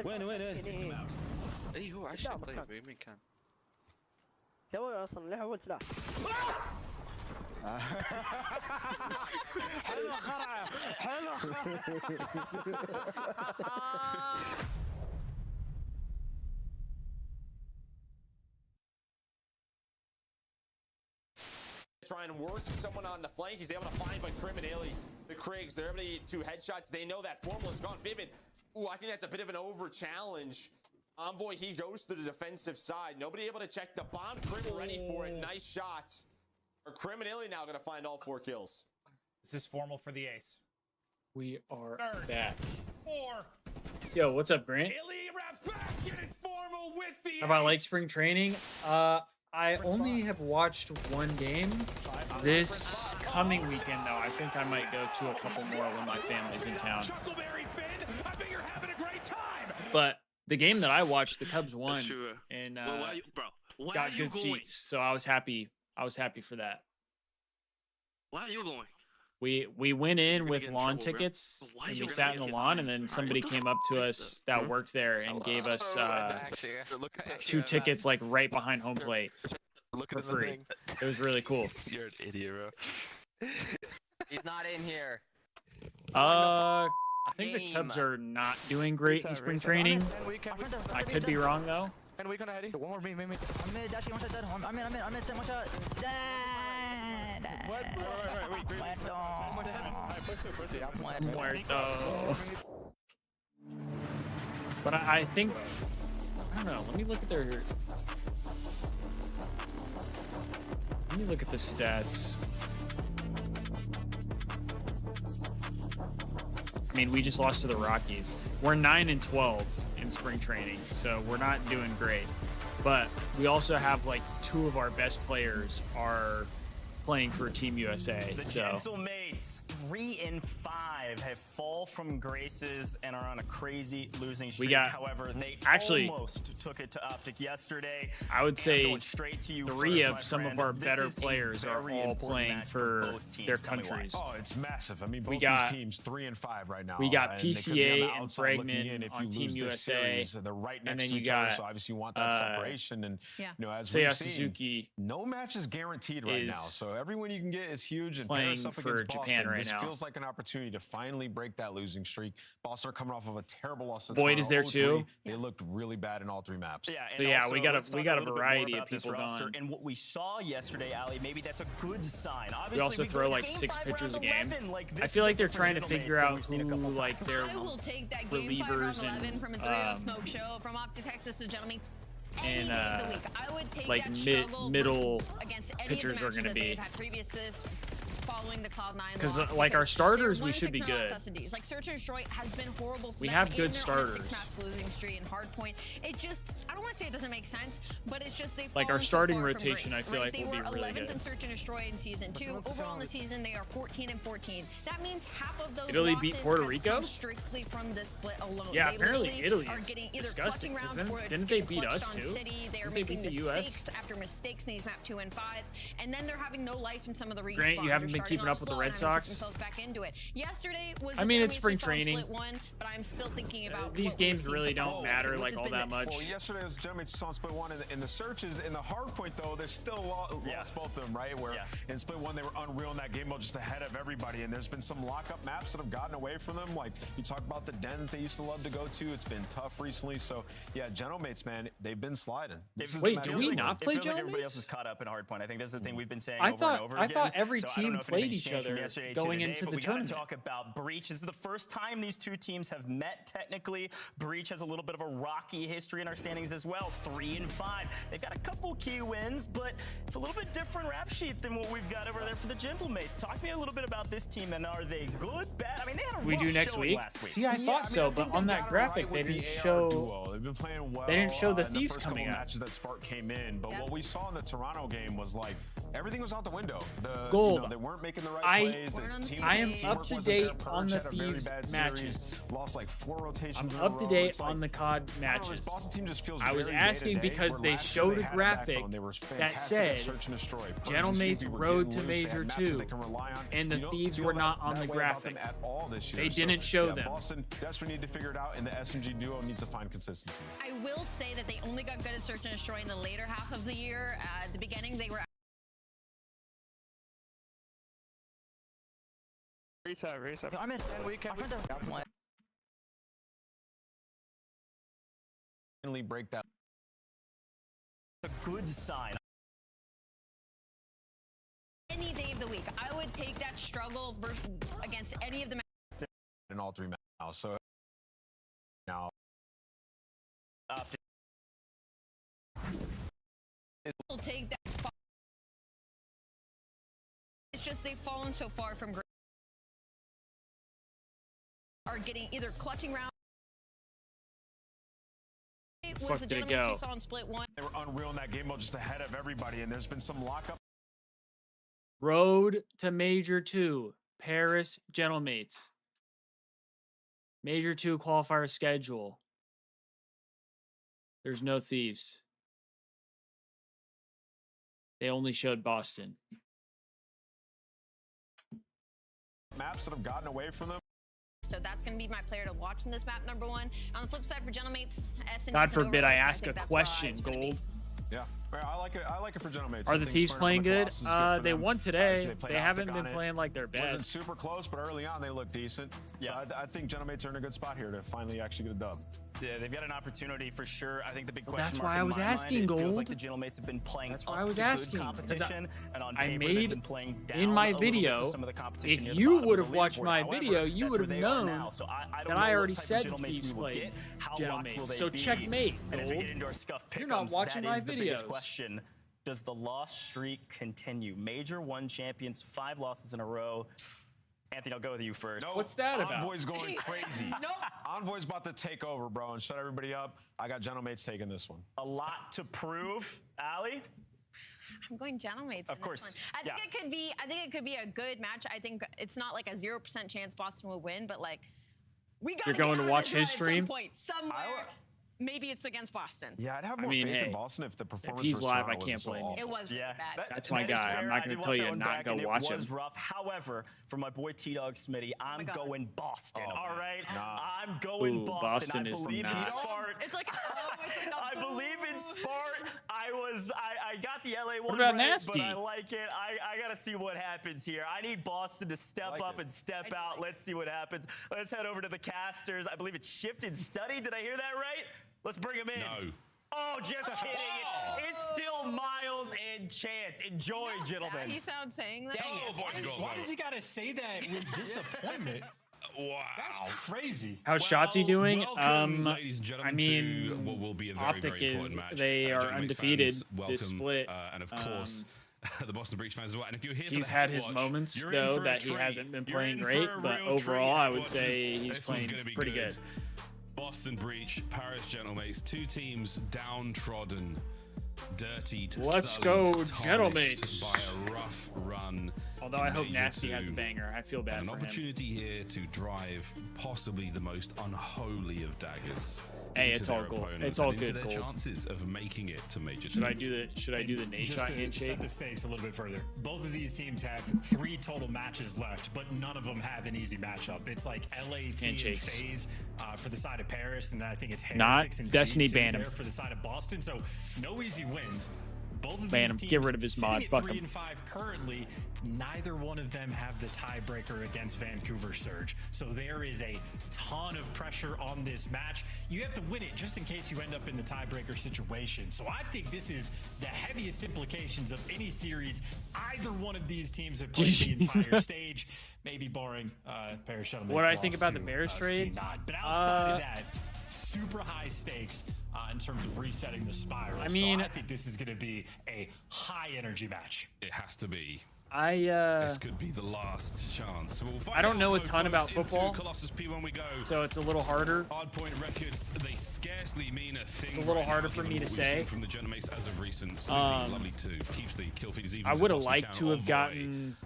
وين اي هو 10 طيب يمين كان سوي اصلا له اول سلاح Try and work someone on the flank. He's able to find, but criminally, the Kriegs, they're able to get 2 headshots. They know that Formal is gone. Vivid, ooh, I think that's a bit of an over challenge. Envoy, he goes to the defensive side. Nobody able to check the bomb. Crim ready for it. Nice shots. Are criminally now going to find all 4 kills? This is Formal for the ace. We are Third. back. 4. Yo, what's up, Grant? Illy wraps back, and it's Formal with the How about like ace. spring training? I only have watched 1 game. This coming weekend, though, I think I might go to a couple more when my family's in town. Chuckleberry Finn, I bet you're having a great time. But the game that I watched, the Cubs won and got good going? seats, so I was happy. I was happy for that. Why are you going? We went in with get in lawn trouble, bro. tickets, Why and you we gonna sat get in the hit lawn, by and then it? somebody What the came up to us that worked there and gave us Look 2 tickets like right behind home plate for free. It was really cool. You're an idiot, bro. He's not in here. I think the Cubs are not doing great in spring training. I could be wrong though. And we gonna head one more me. I'm mid, dashing, one shot dead. I'm mid, one shot. Muerto. But I think, I don't know. Let me look at their. Let me look at the stats. I mean, we just lost to the Rockies. We're 9-12 in spring training, so we're not doing great. But we also have like 2 of our best players are playing for Team USA. The So Gentlemates, 3-5, have fall from graces and are on a crazy losing streak. got- However, they actually, almost took it to Optic yesterday. I would And say going straight to you 3 first, of my some friend. of our This better is a players are very all important playing match for both teams. their Tell me why. countries. Oh, it's massive. I mean, We both got- these teams 3-5 right now. we got and they could be on PCA the and outside looking in Bregman if on you Team lose this USA, series. They're right and next then to you each other, got, so obviously you want that separation. And Yeah. you know, as Seiya we've seen, Suzuki no match is guaranteed right now. is So every win you can get is huge. And playing pairing us up for against Japan Boston, right this now. feels like an opportunity to finally break that losing streak. Boston are coming off of a terrible loss. to Boyd is there Toronto, too. 0-3. They looked really bad in all 3 maps. Yeah, So and yeah, also, we got let's a talk little bit more variety of about this people roster gone. And what we saw yesterday, Ali, maybe that's a good sign. Obviously, We also throw go like game 6 5, pitchers round a game. 11. Like, I this feel is like a they're different trying to Gentlemates figure than out we've seen a couple who like their I will take that game 5 round relievers 11 and from a 3-0 smoke show from Opti Texas to Gentlemates. Any and day of the week. I would take like that struggle middle against any pitchers of are the matches going to that be. they've had previous following the Cloud9 Because loss, like our because starters, they're we should be 1-6-0 good. SSDs. Like Search and Destroy has been horrible for We them, have and good they're starters. on a 6-match losing streak in Hardpoint. It just, I don't want to say it doesn't make sense, but it's just they've Like our fallen so starting far from rotation, grace, I feel right? like they will be were really 11th good. in Search and Destroy in season 2. Overall in the season, they are 14-14. That means half of those Italy losses beat Puerto has Rico? come strictly from the split alone. Yeah, They apparently literally Italy are is getting either disgusting, clutching 'cause rounds then- where it's didn't they getting beat us clutched on too? City. They are Didn't they making beat the US? mistakes after mistakes in these map 2 and 5s, and then they're having no life in some of the respawns. Grant, you haven't They're been starting keeping off up with the slow Red and having to put Sox? themselves back into it. Yesterday was. I mean, it's spring training. Split 1, but I'm still thinking about These what we've games seen really so far don't this matter season, like which all has been that much. Well, yesterday was Gentlemates on split 1 in the searches. In the hard point, though, they still lost both of them, right? Where in split 1, they were unreal in that game mode, just ahead of everybody. And there's been some lockup maps that have gotten away from them. Like, you talk about the den that they used to love to go to. It's been tough recently. So, yeah, Gentlemates, man, they've been sliding. Wait, do we not play It feels like everybody Gentlemates? else is caught up in Hardpoint. I think that's the thing we've been saying I over thought- and over I again. thought every So I team don't know if played anything's each changed from other yesterday going to today, into but the we gotta tournament. talk about Breach. This is the first time these 2 teams have met technically. Breach has a little bit of a rocky history in our standings as well, 3-5. They've got a couple key wins, but it's a little bit different rap sheet than what we've got over there for the Gentlemates. Talk to me a little bit about this team, and are they good, bad? I mean, they had a We rough do next showing week. last week. See, I thought so, but on that graphic they didn't show. They've been playing well. They didn't show the in the Thieves first coming couple out. matches that Spark came in, but what we saw in the Toronto game was like everything was out the window. Gold. You know, they weren't making the right plays. I am up to date on the Thieves matches. Lost like 4 rotations. I'm up to date on the COD matches. Boston team just feels I was very asking day-to-day, because where they last year showed they a had graphic backbone. They were that fantastic said at search and destroy. Gentlemates Purge, Road we to were getting Major loose, they had maps 2, that they can rely on. and the You don't Thieves feel were that- not on that the way about graphic. them at all this year. They So, didn't show yeah, them. Boston desperately need to figure it out, and the SMG duo needs to find consistency. I will say that they only got good at Search and Destroy in the later half of the year. At the beginning, they were Reset. I'm in. Finally break that. A good sign. Any day of the week, I would take that struggle against any of the matches. In all 3 matches now, so now. We'll take that. It's just they've fallen so far from great. Are getting either clutching round. Was the gentleman we saw in split 1. They were unreal in that game mode, just ahead of everybody, and there's been some lockup. Road to Major 2, Paris Gentlemates. Major 2 qualifier schedule. There's no Thieves. They only showed Boston. Maps that have gotten away from them. So that's going to be my player to watch in this map, number 1. On the flip side for Gentlemates, God forbid I ask a question, Gold. Yeah, I like it for Gentlemates. Are the Thieves playing good? They won today. They haven't been playing like their best. Wasn't super close, but early on they look decent. Yeah, so I think Gentlemates are in a good spot here to finally actually get a dub. Yeah, they've got an opportunity for sure. I think the big question that's mark why I was asking, Gold. It feels like Gold. the Gentlemates have been playing that's why I was asking. competition, and on I paper, made they've been playing down in my a little bit video. to some of the competition If near the you bottom would of have the watched leaderboard. my However, video, you that's would where have they are known now. So I that don't I know already what type said of Gentlemates Thieves we will played get. How Gentlemates. locked will So they checkmate, be? And as we Gold. get into our scuff You're not pick'ems, watching that my is the biggest videos. question. Does the loss streak continue? Major 1 champions, 5 losses in a row. Anthony, I'll go with you first. No, what's that about? Envoy's going crazy. Nope. Envoy's about to take over, bro, and shut everybody up. I got Gentlemates taking this one. A lot to prove. Allie? I'm going Gentlemates. Of course. This one. I think it could be a good match. I think it's not like a 0% chance Boston will win, but like we got. You're going to watch his stream? At some point, somewhere. Maybe it's against Boston. Yeah, I'd have more faith in Boston if the performance. If he's was live, so I can't blame you. It was really bad. That's my guy. I'm not going to tell you to not go watch him. It was rough. However, for my boy T-Dog Smitty, I'm going Boston. All right? Nah. I'm going Boston. Boston I is believe in not. Spart. It's like, I believe in Spart. I got the LA one What about right, Nasty? but I like it. I got to see what happens here. I need Boston to step up and step out. Let's see what happens. Let's head over to the casters. I believe it's Shifted Study. Did I hear that right? Let's bring him in. No. Oh, just kidding. It's still Miles and Chance. Enjoy, gentlemen. You sound saying that. Why does he gotta say that with disappointment? Wow. That's crazy. How's Shotzi doing? Welcome, ladies and gentlemen, I mean, to what will be a very, Optic very important is match. they are Gentlemates undefeated fans, welcome, this split. and of course, the Boston Breach fans as well. And if you're here, He's for the had head his watch, moments you're in though for a that he treat. hasn't been You're playing in great, for a but real overall, treat. I would Watches. say he's This one's playing gonna be pretty good. Boston Breach, Paris Gentlemates, 2 teams downtrodden, dirtied, Let's sullied, go, tarnished Gentlemates. by a rough run. Although I hope Major Nasty has a 2. banger. I feel bad An for him. opportunity here to drive possibly the most unholy of daggers. Hey, into it's all their gold. opponents It's all and into good their gold. chances of making it to Major 2. Should I do the Nate Just shot to handshake? set the stakes a little bit further. Both of these teams have 3 total matches left, but none of them have an easy matchup. It's like LAT Handshakes. and FaZe for the side of Paris, and then I think it's Not Heretics and Destiny G2 ban him. there for the side of Boston. So no easy wins. Both of Ban these him. teams Get rid of his sitting mod. at Fuck 3 him. and 5 currently. Neither one of them have the tiebreaker against Vancouver Surge. So there is a ton of pressure on this match. You have to win it just in case you end up in the tiebreaker situation. So I think this is the heaviest implications of any series either one of these teams have played the entire stage. Maybe barring Paris Gentlemen's What do I think loss about the to, Bears trades? C9. But outside of that, super high stakes in terms of resetting the spiral. I mean, so I think this is going to be a high energy match. It has to be. This could be the last chance. We'll find I don't out, know a though, ton about folks, football. into Colossus P when we go. So it's a little harder. Hardpoint records, they scarcely mean a thing. It's a little right harder now, for me given to what we've say. seen from the Gentlemates as of recent. Lovely too. Keeps the kill feeds even. I would have liked to have gotten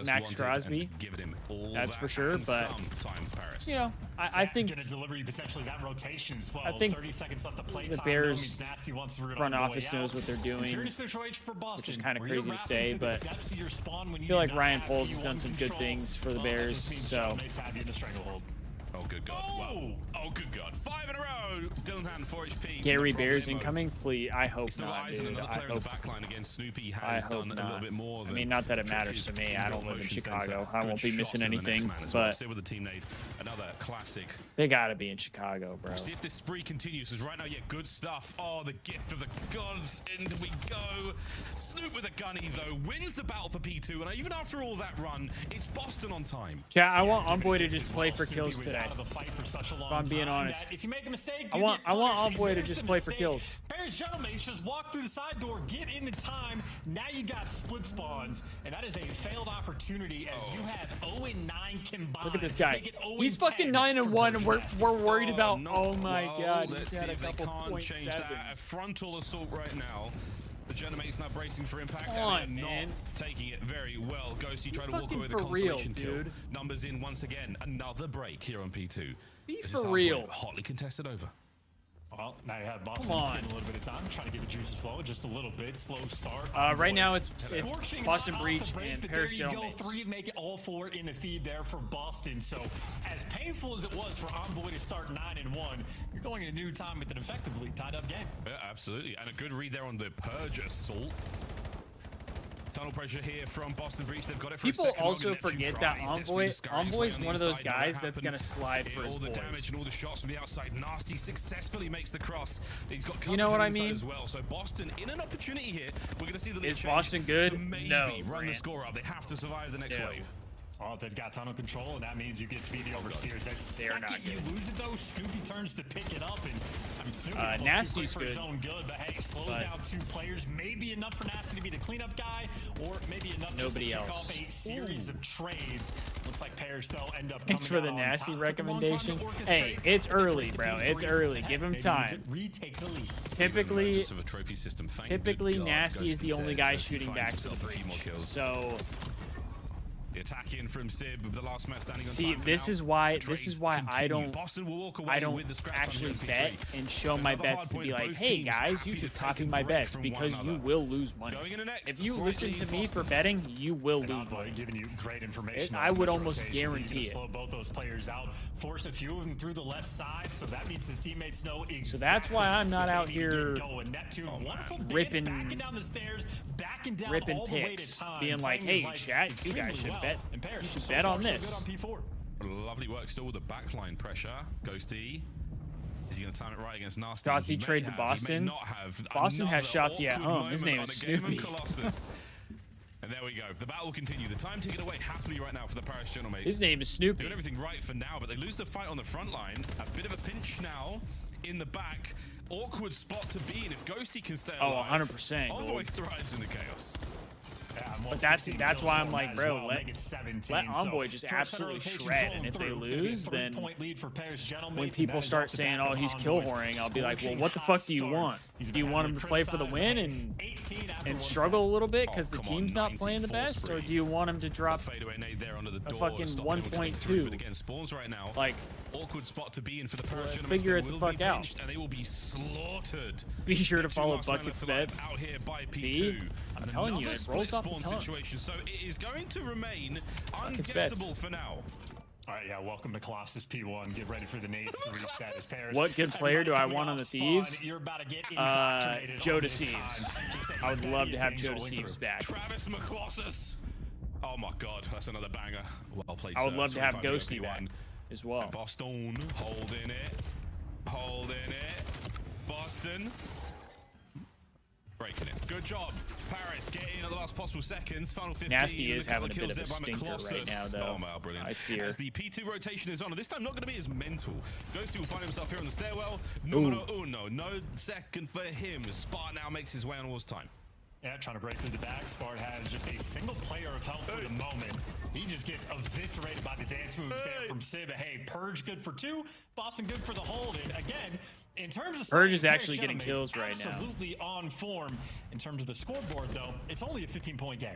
Max Crosby. Given him all That's that for sure, and but some time, Paris. you know, I think Going to deliver you potentially that rotation as well. I think 30 seconds left to play the time. Bears Means Nasty wants to front office knows what they're doing, If you're in a situation for Boston, which is kind of where you're crazy to wrapped say, into the but depths of your spawn when I you feel do like not Ryan have Poles has V1 done some good control, things for the well, that Bears. just means So Gentlemates have you in the stranglehold. Oh, good God. Well, oh, good God. 5 in a row. Blue, Dylan Han, 4 HP. Gary Bears incoming, please. I hope not, dude. Another I player in hope. the backline again. Snoopy I has hope done a not. little bit more. I mean, not that it matters to me. I don't live in Chicago. I won't be missing anything. But with the team nade, another classic. They gotta be in Chicago, bro. See if this spree continues. Because right now, yeah, good stuff. Oh, the gift of the gods. In we go. Snoop with a gunny though wins the battle for P2, and even after all that run, it's Boston on time. Chat, I want Envoy to just play for kills today. If I'm being honest, if you make a mistake, I want Envoy to just play for kills. Bears Gentleman's just walk through the side door, get in the time. Now you got split spawns, and that is a failed opportunity as you have 0-9 combined. Look at this guy. He's fucking 9-1, and we're worried about. Oh my god, Let's he's see had a if they couple can't change that. A .7s. frontal assault right now. The Genomate's not bracing for impact. Come on, and they're man. not taking it very well. Ghosty tried to walk fucking away with a for real, consolation kill. dude. Numbers in once again. Another break here on P2. Be This for is real. hotly contested over. Well, now you have Boston Come on. getting a little bit of time, trying to get the juices flowing just a little bit. Slow start. Right now it's Scorching Boston hot off Breach the break, and but Paris there you go, Gentleman. 3 make it all 4 in the feed there for Boston. So as painful as it was for Envoy to start 9-1, you're going into new time with an effectively tied up game. Yeah, absolutely. And a good read there on the Purge assault. Tunnel pressure here from Boston Breach. They've got it for People a second. also Neptune forget tries, that desperately discourages Envoy's way on one of the those inside. Now guys what that's happened? gonna slide for his all the boys. damage and all the shots from the outside. Nasty successfully makes the cross. He's got You know what I coverage on the mean? inside as well. So Boston in an opportunity here. We're going to see the lead Is change Boston good? to maybe No, run the Grant. score up. They have to survive the next No. wave. Oh, they've got tunnel control, and that means you get to be the overseers. The They're not second you good. lose it, though, Snoopy turns to pick it up. And I mean, Snoopy almost Nasty's too quick for his good, own good, but hey, slows but down 2 players. Maybe enough for Nasty to be the cleanup guy, or maybe enough Nobody just to kick else. off a series of trades. Looks like pairs, though, end up Thanks for coming the out on Nasty top. Took a long time to recommendation. orchestrate, Hey, it's but they early, break the bro. P3, It's early. and Give him maybe time. retake the lead. Typically, Of a trophy system. Thank typically good God, Nasty is the Ghosty only says, guy as he shooting finds back to the himself a few more breach. kills. So The attack in from Sib, the last man standing on see, time for this now. is why Trades I continue. don't Boston will walk away I don't with the scraps on actually MP3. bet and show my Another bets hard to point. be like, Both hey teams guys, happy you to should take copy a my break bets from because one you another. will lose money. Going into next, If you Salty listen to me Boston. for betting, you will And lose Envoy money. giving you great information. I on would this almost rotation. He's guarantee gonna it. slow both those players out, force a few of them through the left side, so that means his teammates know exactly. So that's why I'm not what out they need to here get going. Neptune, wonderful dance, ripping- backing down the stairs, backing down ripping all the way picks, to time, being like, playing his hey, life chat, you extremely guys should well. bet. And Paris, You should so bet far, on so this. good on P4. Lovely work still with the backline pressure. Ghosty. Is he going to time it right against Nasty? Shotzzy He may trade to have, he may Boston. not have. Boston has Another Shotzzy at awkward home. His moment name on is a game of Snoopy. Colossus. And there we go. The battle will continue. The time ticket away happily right now for the Paris Gentlemen. His name is Snoopy. Doing everything right for now, but they lose the fight on the front line. A bit of a pinch now in the back. Awkward spot to be in. If Ghosty can stay Oh, alive, 100%, Envoy Gold. thrives in the chaos. Yeah, But that's why I'm like, bro, let Envoy just absolutely shred, and if they lose, then when people start saying, oh, he's kill whoring, I'll be like, well, what the fuck do you want? Do you want him to play for the win and struggle a little bit because the team's not playing the best, or do you want him to drop Fadeaway nade there under the a door, fucking stopping him coming through, 1.2? But again, spawns right now. Like, awkward spot to be in for the Paris Gentlemen. figure it They the will be fuck out. pinched And they will be slaughtered. Be sure to Neptune follow last man Bucket's left alive bets. out here by P2. See? I'm And telling you, another it split rolls off the spawn tongue. situation, so it is going to remain Bucket's bets. unguessable for now. All right, yeah, welcome to Colossus P1. Get ready for the nades to reset as Paris. What good player do I Everybody want on the coming off Thieves? spawn, you're about to get indoctrinated Joe on this Deceives. time. Just I would love to have things Joe rolling Deceives through. back. Travis McClossus. Oh my god, that's another banger. Well played, I would sir. love to have 25 Ghosty P1. back as well. Boston holding it. Holding it. Boston. Breaking it. Good job. Paris getting in at the last possible seconds. Final 15. Nasty is having a couple bit kills of a there by stinker right McClossus. now, though. Oh, wow, brilliant. I fear. As the P2 rotation is on, and this time not going to be as mental. Ghosty will find himself here on the stairwell. Numero uno. No second for him. Spart now makes his way on towards time. Yeah, trying to break through the back. Spart has just a single player of health for the moment. He just gets eviscerated by the dance moves there from Sib. Hey, Purge good for 2, Boston good for the hold. And again, in terms of Purge is Paris actually getting Gentlemen, kills right now. Absolutely on form. In terms of the scoreboard, though, it's only a 15-point game.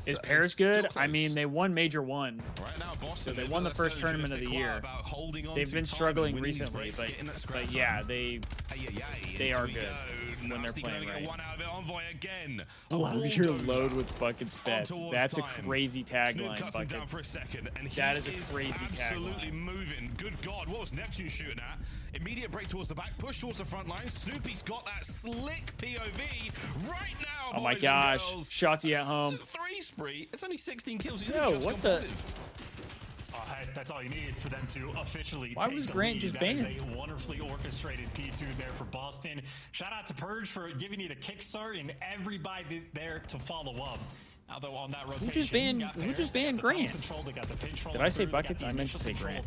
Is Paris good? I mean, they won Major 1. Right now, Boston, So they won the first tournament of the year. They've been struggling recently, but yeah, they are good when they're playing right. Love your load with buckets bets. That's a crazy tagline, buckets. That is a crazy tagline. Absolutely moving. Good God, what was Neptune shooting at? Immediate break towards the back, push towards the front line. Snoopy's got that slick POV right now. Oh my gosh, Shotzi at home. 3 spree. It's only 16 kills. He's Yo, what the? That's all you need for them to officially Why take was the Grant lead. just That banned? is a wonderfully orchestrated P2 there for Boston. Shout out to Purge for giving you the kickstart and everybody there to follow up. Although on that rotation, Who just banned Grant? Did I say buckets? I meant to say Grant.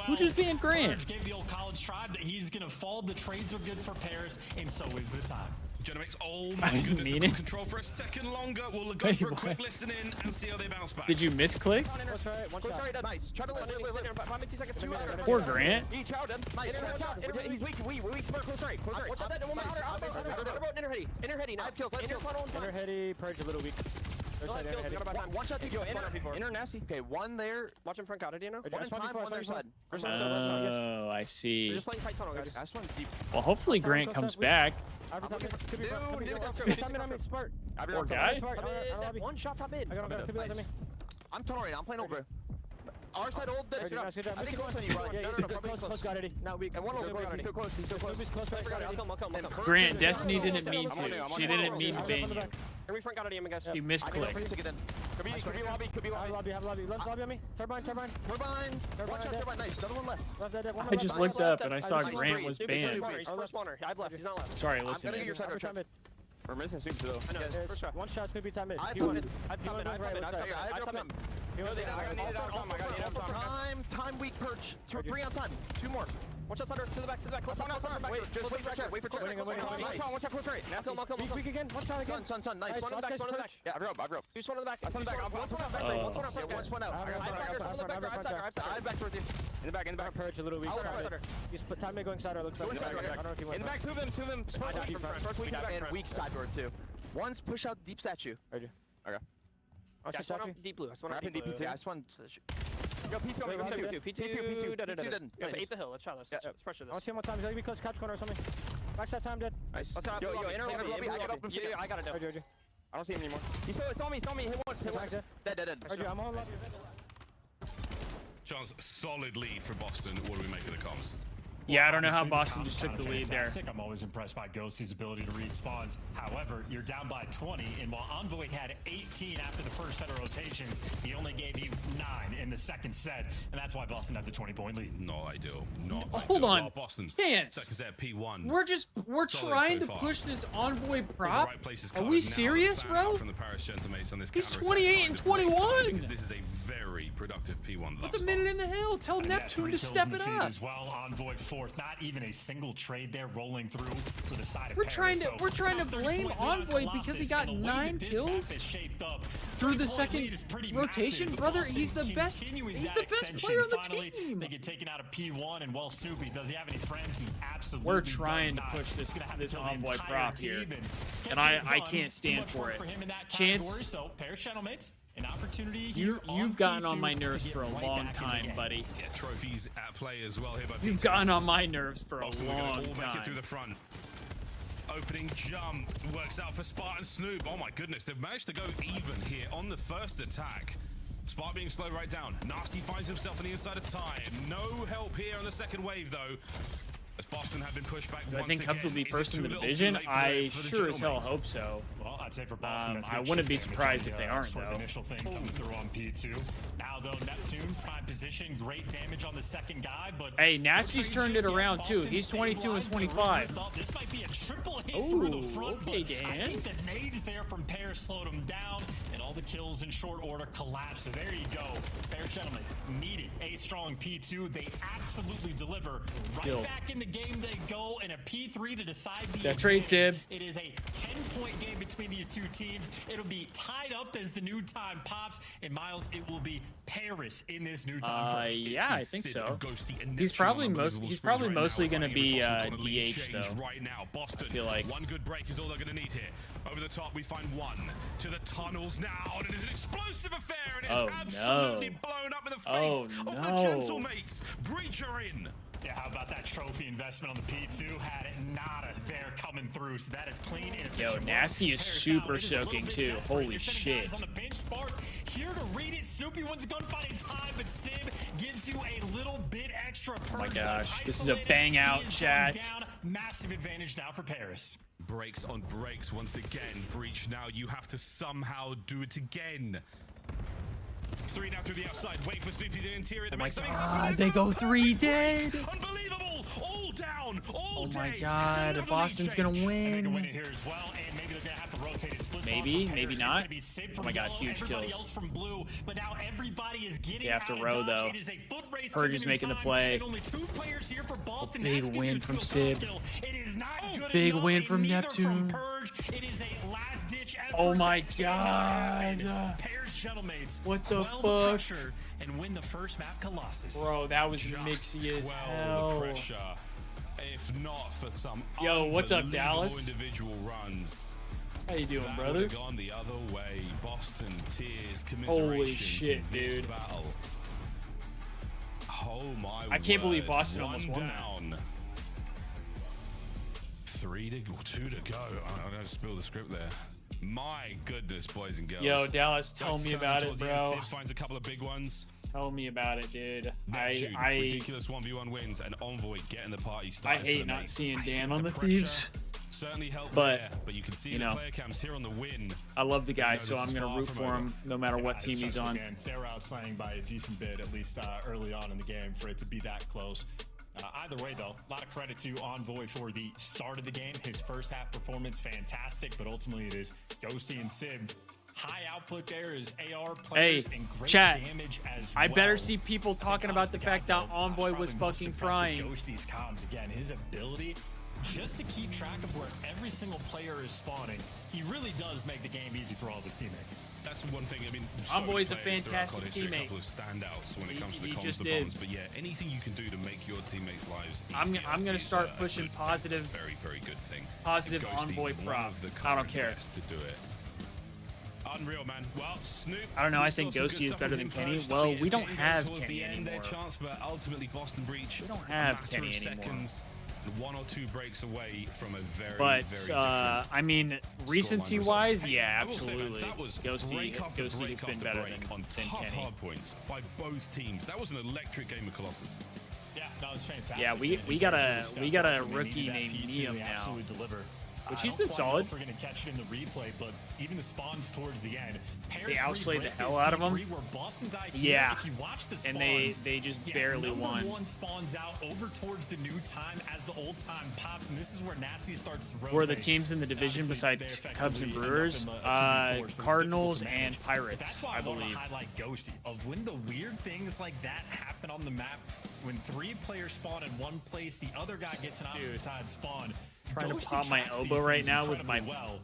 Who just banned Grant? Purge gave the old college tribe that he's gonna fold. The trades are good for Paris, and so is the time. Generates, oh my goodness, they've got control for a second longer. We'll go for a quick listen in and see how they bounce back. Did you misclick? Nice. Try to live. 2 seconds. Poor Grant. He chowed him. Nice. He's weak. Weak. Close right. Watch out. Inner heady. Now. Inner heady, Purge a little weak. One shot. Inner nasty. Okay, one there. Watch him front counter, do you know? One in time, one there side. Oh, I see. We're just playing fight tunnel, guys. Last one deep. Well, hopefully Grant comes back. Poor guy. One shot top mid. I'm tunnel right now. I'm playing over. Our side old. I think close on you, bro. Close got it. Not weak. And one over. He's so close. I'll come. Grant, Destiny didn't mean to. She didn't mean to ban you. Can we front got it, guys? You misclicked. Could be lobby. Have lobby. Let's lobby on me. Turbine. Watch out, turbine. Nice. Another one left. I just looked up and I saw Grant was banned. He's first spawner. I've left. He's not left. Sorry, listen. I'm gonna get your side road. We're missing soup though. I know. First shot. One shot's gonna be time mid. I've top mid. Time weak perch. 3 on time. 2 more. One shot under to the back. Close on. Wait for chat. Wait for chat. One shot close right. Now kill. Weak again. One shot again. Son. Nice. One in the back. Yeah, I've rope. 2 spawn in the back. One spawn out. One spawn out. I'm back towards you. In the back. Purge a little weak. He's put time mid going side. Looks like. I don't know if he went. In the back. 2 of them. First weak and weak side door too. One's push out deep statue. Okay. I spawn up deep blue. I spawn up deep blue. Yeah, I spawn. Go P2 on me. P2. Nice. 8 the hill. Let's try this. Let's pressure this. I'll see him one time. He's gonna be close catch corner or something. Backside time dead. Nice. Yo, inner lobby. I got open. I got it. I don't see him anymore. He saw me. Hit once. Dead. I'm on lobby. Chance, solid lead for Boston. What do we make of the comms? Yeah, I don't know how Boston just took the lead there. I'm always impressed by Ghosty's ability to read spawns. However, you're down by 20, and while Envoy had 18 after the first set of rotations, he only gave you 9 in the second set, and that's why Boston had the 20-point lead. Not ideal. Hold on. Boston. Chance. Second set P1. We're trying to push this Envoy prop. Are we serious, bro? From the Paris Gentlemates on this He's 28 and 21. This is a very productive P1. Put the minute in the hill. Tell Neptune to step it up. As well, Envoy 4th. Not even a single trade there rolling through for the side of We're Paris. trying to blame Envoy because he got 9 kills through the second rotation, brother. He's the best. He's the best player on the team. They get taken out of P1, and well, Snoopy, does he have any friends? He absolutely. We're trying to push this Envoy prop here, and I can't stand for it. Chance. So Paris Gentlemates. An opportunity you've gotten on my nerves for a long time, buddy. Yeah, trophies at play as well here by You've gotten on my nerves for a long time. Make it through the front. Opening jump works out for Spartan Snoop. Oh my goodness, they've managed to go even here on the first attack. Spark being slowed right down. Nasty finds himself on the inside of time. No help here on the second wave though. As Boston have been pushed back. Do I think Cubs will be first in the division? I sure as hell hope so. Well, I'd say for Boston, I wouldn't be surprised if they aren't, though. Initial thing coming through on P2. Now, though, Neptune, prime position, great damage on the second guy, but... Hey, Nasty's turned it around, too. He's 22 and 25. This might be a triple hit through the front, okay, Dan. I think the nades there from Paris slowed him down, and all the kills in short order collapsed. So there you go. Paris Gentlemen needed a strong P2. They absolutely deliver right back in the game they go in a P3 to decide the That trade, Sib. It is a 10-point game between these two teams. It'll be tied up as the new time pops. And Miles, it will be Paris in this new time first. Yeah, I think so. He's probably mostly going to be DH though. Right now, Boston. I feel like one good break is all they're going to need here. Over the top, we find one to the tunnels now, and it is an explosive affair, and it's absolutely blown up in the face of the Gentlemates. Breach are in. Yeah, how about that trophy investment on the P2? Had it nada there coming through, so that is clean. Yo, Nasty is super soaking too. Holy shit. On the bench, Spark here to read it. Snoopy wins gunfighting time, but Sib gives you a little bit extra. Oh my gosh, this is a bang out, chat. Massive advantage now for Paris. Breaks on breaks once again. Breach now, you have to somehow do it again. 3 now through the outside. Wait for Snoopy the interior to make something happen. They go 3 dead. Unbelievable! All down, all Oh my dead. god, Boston's gonna win. Win it here as well, and maybe they're gonna have to rotate it. Maybe not. Oh my god, huge kills. From blue, but now everybody is getting They have to row though. Purge is making the play. Big win from Sib. Big win from Neptune. Oh my god. What the fuck? And win the first map, Colossus. Bro, that was mixy as hell. If not for some what's up, Dallas? Individual runs. How you doing, that brother? That gone the other way. Boston, tears, holy shit, dude. Battle. Oh my! I can't believe Boston almost won down. 2 to go. I'm gonna spill the script there. My goodness, boys and girls. Yo, Dallas, tell me about it, bro. Sid finds a couple of big ones. Tell me about it, dude. Neptune, ridiculous 1v1 wins, and Envoy getting the party I started. hate not seeing Dan on the Thieves. Certainly helped but there, but you can see the player cams here on the win. I love the guy, so I'm gonna root for him no matter what team he's on. They were outslaying by a decent bit, at least early on in the game, for it to be that close. Either way, though, a lot of credit to Envoy for the start of the game. His first half performance, fantastic, but ultimately it is Ghosty and Sib. High output there is AR players and great damage as well. I better see people talking about the fact that Envoy was fucking frying. Ghosty's comms again, his ability just to keep track of where every single player is spawning. He really does make the game easy for all of his teammates. That's one thing. I mean, Envoy's a fantastic teammate. A couple of standouts when it comes to the comms, the bombs. But yeah, anything you can do to make your teammates' lives easier. I'm gonna start pushing positive. Very, very good thing. Positive Envoy prop. I don't care. To do it. Unreal, man. Well, Snoop. I don't know. I think Ghosty is better than Kenny. Well, we don't have Kenny anymore. Their chance, but ultimately Boston Breach. We don't have Kenny anymore. 1 or 2 breaks away from a very, very I mean, recency-wise, yeah, absolutely. Ghosty has been better than tough Kenny. Hard points by both teams. That was an electric game of Colossus. Yeah, that was fantastic. Yeah, we got a rookie named Neum now, which he's been solid. We're gonna catch it in the replay, but even the spawns towards the end, they outslayed the hell out of them. Yeah, if you watch the spawns, and they just barely won. One spawns out over towards the new time as the old time pops, and this is where Nasty starts to rotate. Where the teams in the division besides Cubs and Brewers, Cardinals and Pirates, That's why I believe. Want to highlight Ghosty of when the weird things like that happen on the map. When 3 players spawn in one place, the other guy gets an opposite side spawn. Trying to pop my elbow right now with my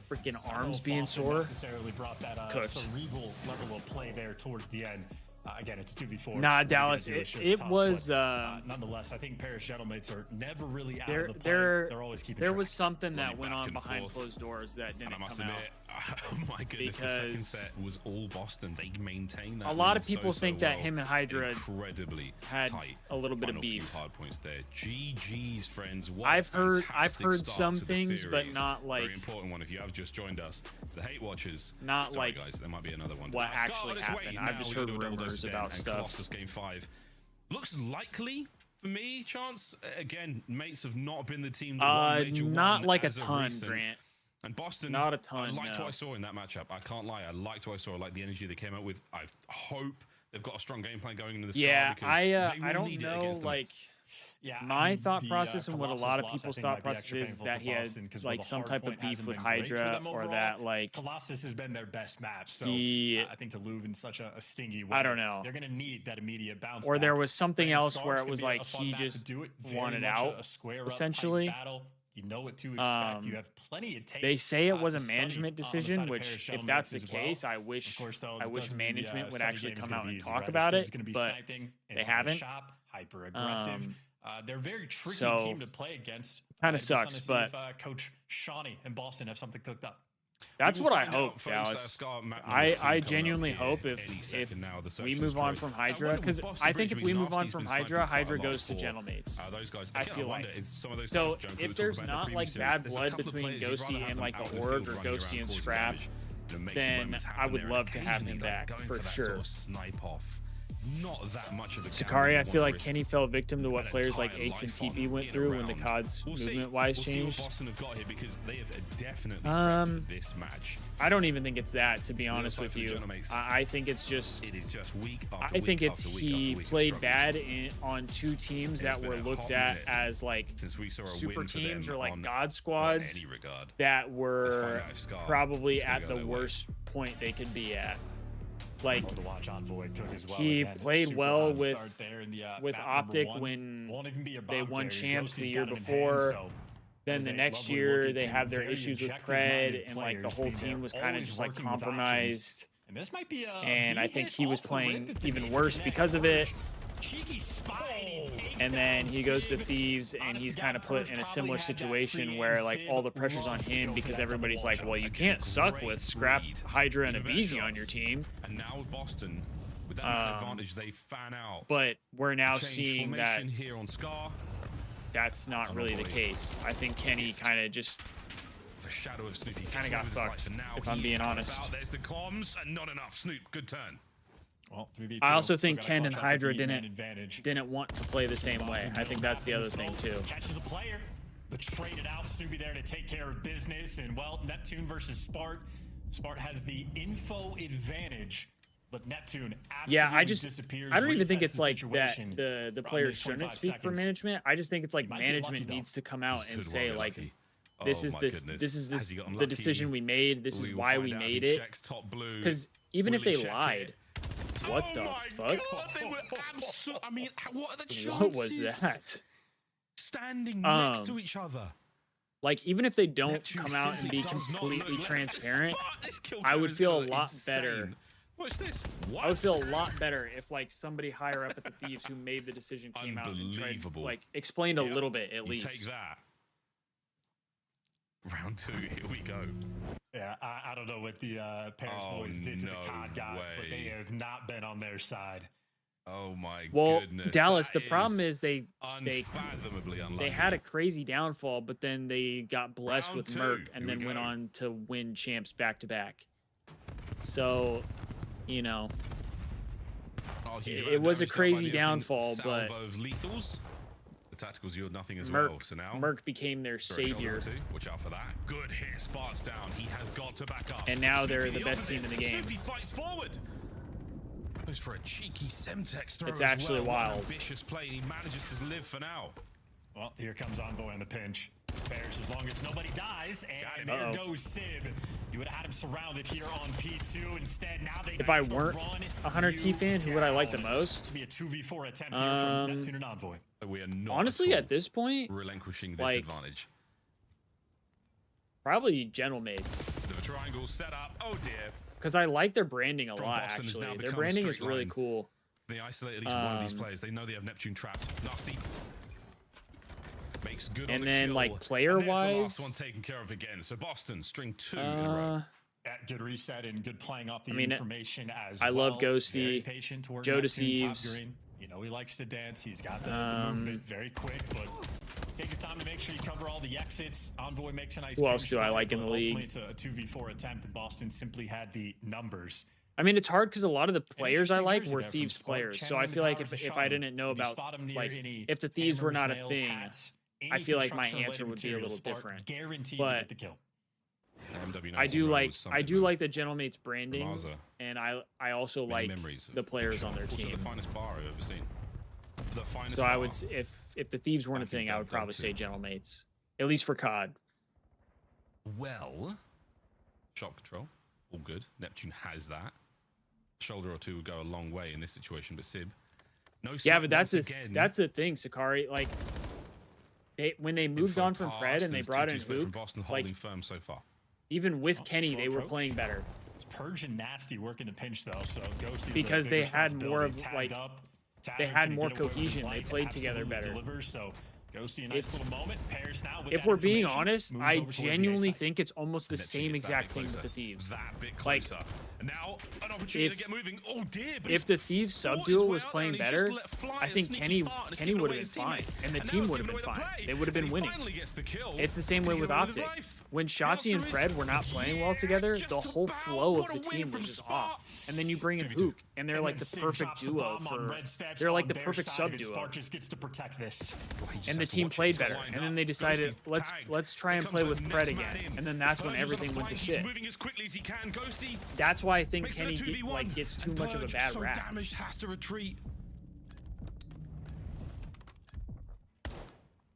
freaking arms being sore. Necessarily brought that cerebral level of play there towards the end. Again, it's 2v4. Nah, Dallas, it was. Nonetheless, I think Paris Gentlemen are never really out of the play. They're always keeping There track. was something that went on behind closed doors that didn't come out. Oh my goodness, the second set was all Boston. They maintained that. A lot of people think that him and Hydra incredibly had tight. a little bit of beef. Hard points there. GG's, friends. What I've heard some things, series. but not like very important one. If you have just joined us, the hate watchers. Not sorry, like guys, there might be another one. What actually happened? I've just heard rumors about stuff. Colossus game 5 looks likely for me. Chance again. Mates have not been the team. That not like a ton, Grant. And Boston, not a ton. I liked what I saw in that matchup. I can't lie. I liked what I saw. I liked the energy they came out with. I hope they've got a strong game plan going into the yeah, because I don't know. Like Yeah, my thought process and what a lot of people's thought process is that he had like some type of beef with Hydra, or that like Colossus has been their best map. So he, I think to move in such a stingy way, I don't know, they're gonna need that immediate bounce. Or back. there was something Brand else Scar's where it gonna was be like a fun he map to just do it. Very wanted much out, a square up essentially. type battle. You know what to expect. You have plenty of tape. They say it was to a study management on the decision, side of which Paris if Shuttle that's the Knights as well. case, I Of wish course, though, I wish doesn't mean the, management would study actually game is come gonna out be and easy, talk right? about It's it, gonna be but sniping they inside haven't. Shop, hyper aggressive. They're a very tricky so, team to play against. Kind of Just wanna sucks, see but if, Coach Shawnee and Boston have something cooked up. that's what I hope, Dallas. I genuinely hope if we move on from Hydra, because I think if we move on from Hydra, Hydra goes to Gentlemates. I feel like. So if there's not like bad blood between Ghosty and like the Org, or Ghosty and Scrap, then I would love to have him back for sure. Not that much of a Sakari, I feel like Kenny fell victim to what players like Aches and TP went through when the COD's movement-wise changed. Boston have got here because they have definitely prepped for this match. I don't even think it's that, to be honest with you. I think it's just. It is just week after I week think it's after week he after week played bad on two teams that were looked at as like since we saw a super win for teams them or like on- God squads any regard. that were probably It's gonna at go the their way. worst point they could be at. Like To watch Envoy cook as well. he Again, played super well hot with start there in the, with map number Optic one. when Won't even be your they bomb won carrier. champs the Ghosty's year got it in before. hand, so Then there's the a next lovely year looking they team, have their very issues with objective-minded Pred, and like the players whole being team there, was kind of always just like working with options. compromised. And this might be a And I think B-hit he was off the playing rip if the even beats worse connect. because of it. Cheeky spot, and he takes And down then he goes to Sid. Thieves, and he's kind of put in a similar situation where like all the pressure's on him because everybody's like, well, you can't suck with Scrap, Hydra, and Avizi on your team. And now with Boston, with that man advantage, they fan out. But we're now Change seeing that formation here on Scar. that's not really the case. I think Kenny kind of just The shadow of Snoopy kind of got fucked, if I'm He's being out honest. about. There's the comms and not enough. Snoop, good turn. Well, 3v2, I also still think gotta Ken clutch and up the Hydra beat man advantage. didn't want to play the same way. I think that's the other thing too. Catches a player, but traded out. Snoopy there to take care of business. And well, Neptune versus Spart. Spart has the info advantage, but Neptune absolutely Yeah, disappears. I don't even think resets it's the like that. situation. The Round players is shouldn't 25 speak for seconds. management. I just think it's like Might get lucky, management though. needs to come out and Could say well be like, lucky. this Oh is my this goodness. this is Has this he gotten the lucky? decision we made. This We is will why find we out made who it. checks top blue. Because even if Will they he check lied, it? what the fuck? God, they were I mean, what are the chances? What was that? Standing next Um, to each other. Like, even if they don't Neptune come out and simply be does not completely look left. transparent, This kill I cam would is feel a gonna lot insane. better. What's this? I would feel a lot better if like somebody higher up at the Thieves who made the decision came out and tried, Unbelievable. like explained a little bit at You least. take that. Round 2, here we go. Yeah, I don't know what the Paris boys did to the COD gods, but they have not been on their side. Oh my Well, goodness. Dallas, that the problem is they unfathomably unlucky. they had a crazy downfall, but then they got blessed Round with 2, Merc and here we then went go. on to win champs back to back. So, you know, Oh, huge it amount of was a damage done by crazy the opening downfall, but salvo of lethals. The tacticals yield nothing as Merc, well. So now Merc became their Sorry, shoulder savior. too. Watch out for that. Good hit. Sparks down. He has got to back up. And now they're Snoopy the best opposite. team in the game. Snoopy fights forward. Goes for a cheeky Semtex throw It's as actually well. What an wild. ambitious play. He manages to live for now. Well, here comes Envoy on the pinch. Bears as long as nobody dies, and there Uh-oh. goes Sib. You would have had him surrounded here on P2. Instead, now they If I need to weren't run a Hunter T you fan, who would I like the down. most? To be a 2v4 attempt here from Neptune and Envoy. We are not Honestly, all at this point, relinquishing this like, advantage. probably Gentle Mates. The triangle set up. Oh dear. Because I like their branding a From lot, Boston has actually. now Their become a branding is straight really line. cool. They isolate at least one of these Um, players. They know they have Neptune trapped. Nasty. Makes good on And the then, kill. like, And there's player-wise, the last one taken care of again. So Boston, string 2 in a row. Good reset and good playing off the I mean, information as I well. love Ghosty, Very patient toward Joe Neptune, top Deceives. green. You know he likes to dance. He's got the movement very quick, but take your time to make sure you cover all the exits. Envoy makes a nice. Who else pinch do I play, like in but the league? ultimately it's a 2v4 attempt, and Boston simply had the numbers. I mean, it's hard because a lot of the players I interesting like jersey were there from Thieves Spark, players. So I channeling feel the like powers of if I Shaman. didn't know If you about, spot 'em near like, any if the Thieves were not a hammers, nails, thing, hats, I any feel like my construction-related answer would be a material, little Spark different. Guaranteed to But get the kill. I do like the Gentle Mates branding, Maza. and I also Many like memories of the players on their also team. the finest bar I've ever seen. The finest So bar. I would, if the Thieves weren't a thing, I would probably say Gentlemates, at least for COD. Well, shot control, all good. Neptune has that. Shoulder or two would go a long way in this situation, but Sib, no. Yeah, but that's the thing, Sakari. Like, when they moved on from Fred and they brought in Hook, from Boston, holding firm so far. Even with Kenny, they were playing better. It's Purge and Nasty working the pinch though, so Ghosty because they had more of like they had more cohesion. They played together better. So Ghosty, a nice little moment. Pairs now with if we're being honest, I genuinely think it's almost the same exact thing with the Thieves. That bit closer. And now an opportunity to get moving. Oh dear! But if the Thieves sub duel was playing better, I think Kenny would have been fine, and the team would have been fine. They would have been winning. It's the same way with Optic. When Shotzi and Fred were not playing well together, the whole flow of the team was just off. And then you bring in Hook, and they're like the perfect duo for. They're like the perfect sub duo. Gets to protect this. And the team played better, and then they decided let's try and play with Fred again, and then that's when everything went to shit. That's why I think Kenny gets too much of a bad rap. Damaged, has to retreat.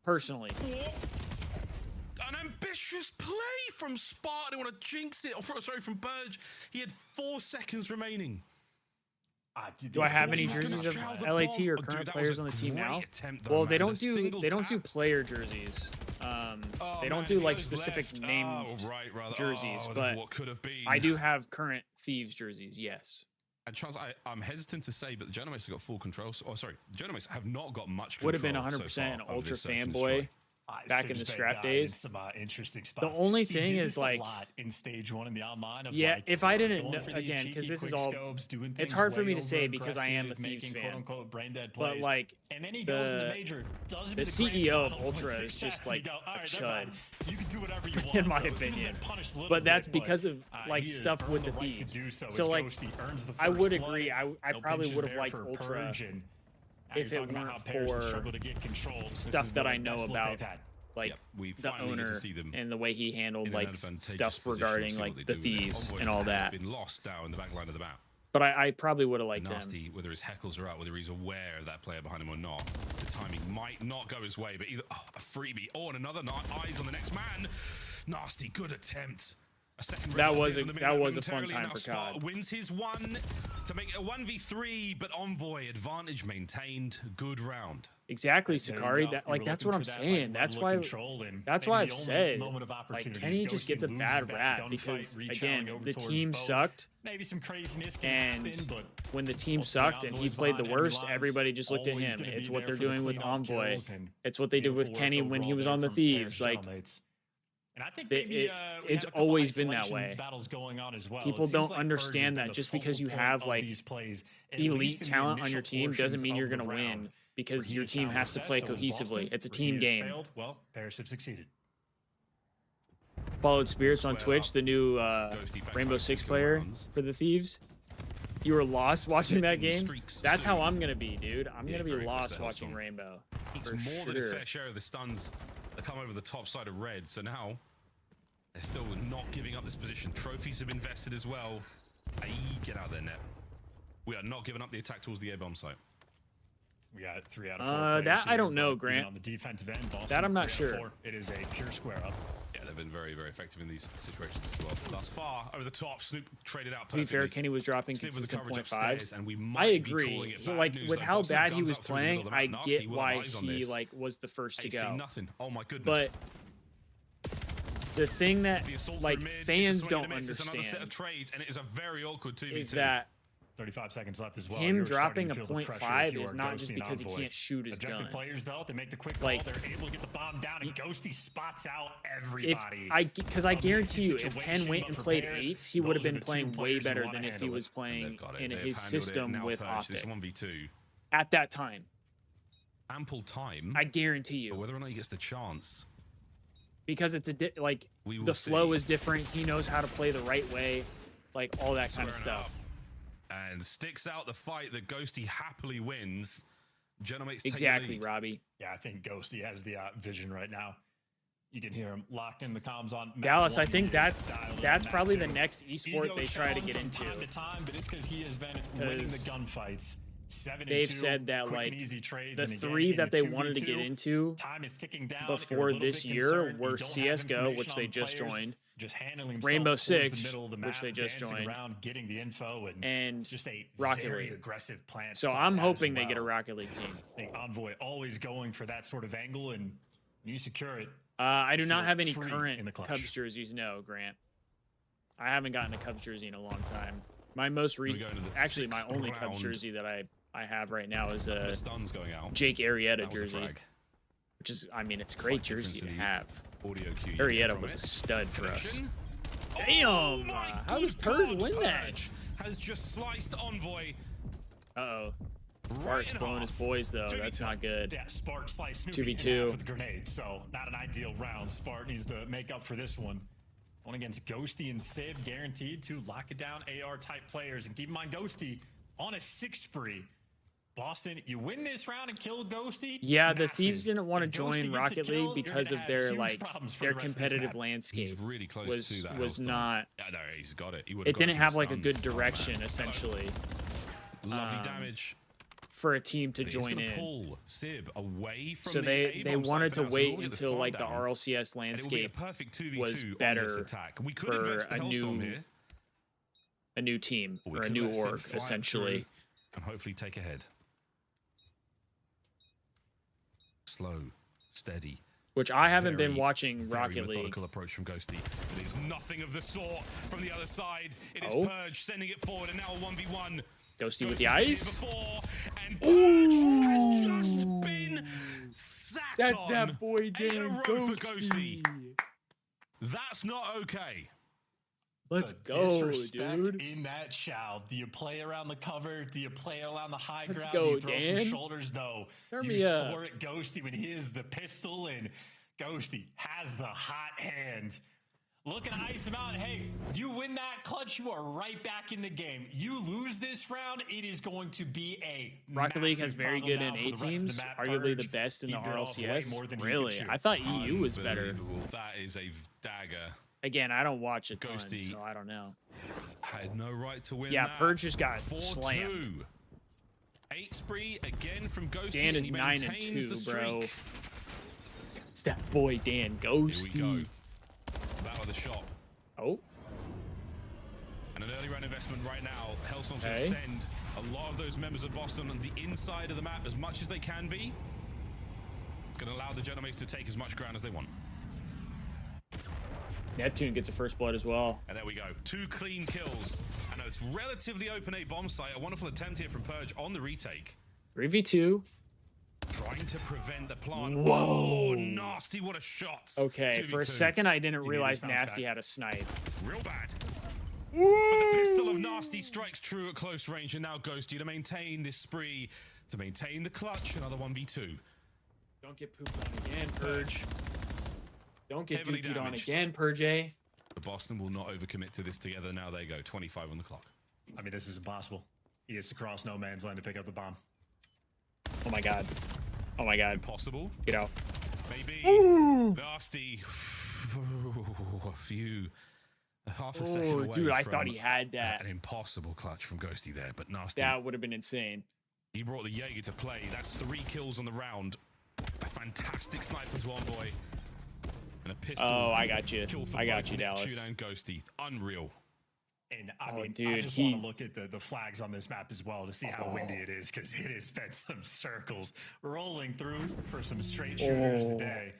Personally. An ambitious play from Sparta. I don't want to jinx it. Sorry, from Burge. He had 4 seconds remaining. Do I have any jerseys of LAT or current players on the team now? Well, they don't do player jerseys. They don't do like specific name jerseys, but I do have current Thieves jerseys. Yes. And Charles, I'm hesitant to say, but the Genomates have got full control. Oh, sorry, the Genomates have not got much control. Would have been 100% an ultra fanboy. Back in the scrap days, some interesting spots. The only thing is like a lot in stage 1 in the online. Of yeah, like, if I didn't know again, because this is all, it's hard for me to say because I am a Thieves fan. But like, and then he goes in the major, the CEO of Ultra is just like a chud, you can do whatever you want, in my opinion. But that's because of like stuff with the Thieves. So like, I would agree. I probably would have liked Ultra. If it weren't for stuff that I know about, like the owner and the way he handled like stuff regarding like the Thieves and all that. Been lost now in the back line of the map. But I probably would have liked Nasty, them. whether his heckles are out, whether he's aware of that player behind him or not. The timing might not go his way, but either a freebie or another eyes on the next man. Nasty, good attempt. That was a fun time for COD. Wins his one to make it a 1v3, but Envoy advantage maintained. Good round. Exactly, Sakari. That's what I'm saying. That's why I've said like Kenny just gets a bad rap because again the team sucked. Maybe some craziness and when the team sucked and he played the worst, everybody just looked at him. It's what they're doing with Envoy. It's what they did with Kenny when he was on the Thieves. Like. And I think maybe, it's always been that way. Battles going on as well. People don't understand that just because you have like elite talent on your team doesn't mean you're going to win because your team has to play cohesively. It's a team game. Well, Paris have succeeded. Followed Spirits on Twitch, the new Rainbow Six player for the Thieves. You were lost watching that game? That's how I'm going to be, dude. I'm going to be lost watching Rainbow. It's more than his fair share of the stuns that come over the top side of red. So now they're still not giving up this position. Trophies have been vested as well. Get out of there, net. We are not giving up the attack towards the A-bomb site. We got 3 out of 4. That I don't know, Grant. On the defensive end, Boston, that I'm not sure. It is a pure square up. Yeah, they've been very, very effective in these situations as well. Thus far, over the top, Snoop traded out. To be fair, Kenny was dropping consistent 0.5s, and I agree. Like with how bad he was playing, I get why he like was the first to go. Nothing. Oh my goodness. But the thing that like fans don't understand and it is a very awkward 2v2. Is that 35 seconds left as well. Him dropping a 0.5 is not just because he can't shoot his gun. Players though, they make the quick call. They're able to get the bomb down, and Ghosty spots out everybody. Because I guarantee you, if Ken went and played 8s, he would have been playing way better than if he was playing in his system with Optic. 1v2 at that time. Ample time. I guarantee you. But whether or not he gets the chance. Because it's the flow is different. He knows how to play the right way, like all that kind of stuff. And sticks out the fight that Ghosty happily wins. Genomates exactly, Robbie. Yeah, I think Ghosty has the vision right now. You can hear him locked in the comms on Dallas. I think that's probably the next esport they try to get into. Time to time, but it's because he has been winning the gunfights. they've said that quick like and easy trades, the and again, 3 in that the they wanted to 2v2, get into time is ticking down. If you're a before little this bit year concerned, you were don't have CS:GO, information which they on just players, joined, just handling himself Rainbow towards Six, the middle of the map, which they just dancing joined, around, getting the info, and just a Rocket very League. aggressive plan. So spot I'm as hoping they get a well. Rocket League team. I think Envoy always going for that sort of angle, and you secure it. I do not feel have any free current in the clutch. Cubs jerseys. No, Grant. I haven't gotten a Cubs jersey in a long time. My most recent, actually, my only Cubs jersey that I have right now is a Jake Arrieta jersey, which is, I mean, it's a great jersey to have. Arrieta was a stud for us. Damn! How does Purge win that? Has just sliced Envoy. Uh-oh. Spark's blowing his boys, though. That's not good. Yeah, Spark sliced Snoopy in 2v2. half with the grenade, so not an ideal round. Spark needs to make up for this one. One against Ghosty and Sib, guaranteed to lock it down AR-type players. And keep in mind, Ghosty on a 6 spree. Boston, you win this round and kill Ghosty. Yeah, the massive. Thieves didn't want to If Ghosty join gets a Rocket kill, League you're because gonna of have their huge like problems for their the rest of this competitive map. landscape. He's really close was to that. was Hellstorm. not. Yeah, no, he's got it. He It didn't have like a good direction essentially. Lovely damage. For a team to But join he's gonna in. pull Sib away from So the they A-bomb site wanted for to now, so wait we'll get this until far like the down. RLCS And it will be a landscape perfect 2v2 was on better this attack. We could for invest the Hellstorm here. a new team We or a could new let Sib org fly essentially. through and hopefully take ahead. Slow, steady. Which I haven't been Very, watching very Rocket League. methodical approach from Ghosty. It is nothing of the sort from the other side. It is Oh. Purge sending it forward, and now 1v1. Ghosty with the Ghosty's been here ice. before, and Purge has just been sat That's on. that boy 8 in a Dan row for Ghosty. That's not okay. Let's The go, disrespect dude. in that shout. Do you play around the cover? Do you play around the high Let's ground? go, Do you throw Dan. some shoulders? No. Turn You me up. soar at Ghosty when he is the pistol, and Ghosty has the hot hand. Looking to ice him out. Hey, you win that clutch, you are right back in the game. You lose this round, it is going to be a Rocket League has massive very problem good now in for A the rest of teams, the map. arguably the Purge, best in he the bit off way RLCS. more than he could Really? chew. I thought EU was better. Unbelievable. That is a dagger. Again, I don't watch a ton, Ghosty. so I don't know. Had no right to win Yeah, that. Purge just got 4-2. slammed. 8 spree again from Ghosty. Dan and is he 9 and maintains 2, the bro. streak. It's that boy Dan Here we Ghosty. go. Battle of the shop. Oh. And an early round investment right now. Hellstorm's Okay. going to send a lot of those members of Boston on the inside of the map as much as they can be. It's going to allow the Genomates to take as much ground as they want. Neptune gets a first blood as well. And there we go. 2 clean kills. And it's relatively open A bomb site. A wonderful attempt here from Purge on the retake. 3v2. Trying to prevent the plant. Whoa. Oh, nasty. What a shot. Okay, for a 2v2. second I didn't You need realize his bounce Nasty back. had a snipe. Real bad. But the pistol of Nasty strikes true at close range, and now Ghosty to maintain this spree, to maintain the clutch, another 1v2. Don't get pooped on again, Purge. Don't get Heavily duped on damaged. again, Purge. But Boston will not overcommit to this together. Now they go 25 on the clock. I mean, this is impossible. He gets to cross no man's land to pick up the bomb. Oh my god. Oh my god. Impossible. Get out. Maybe. Ooh. Nasty. A few. Half a second Oh, away dude, I from thought he had that. An impossible clutch from Ghosty there, but Nasty. That would have been insane. He brought the Jaeger to play. That's 3 kills on the round. A fantastic sniper's one boy. And a pistol. Oh, I got you. Kill for I got both you, Dallas. Neptune and Ghosty. Unreal. And I Oh, mean, I dude, just want to look at the flags on this map as well to see how windy it is, because it has been some circles rolling through for some straight shooters today.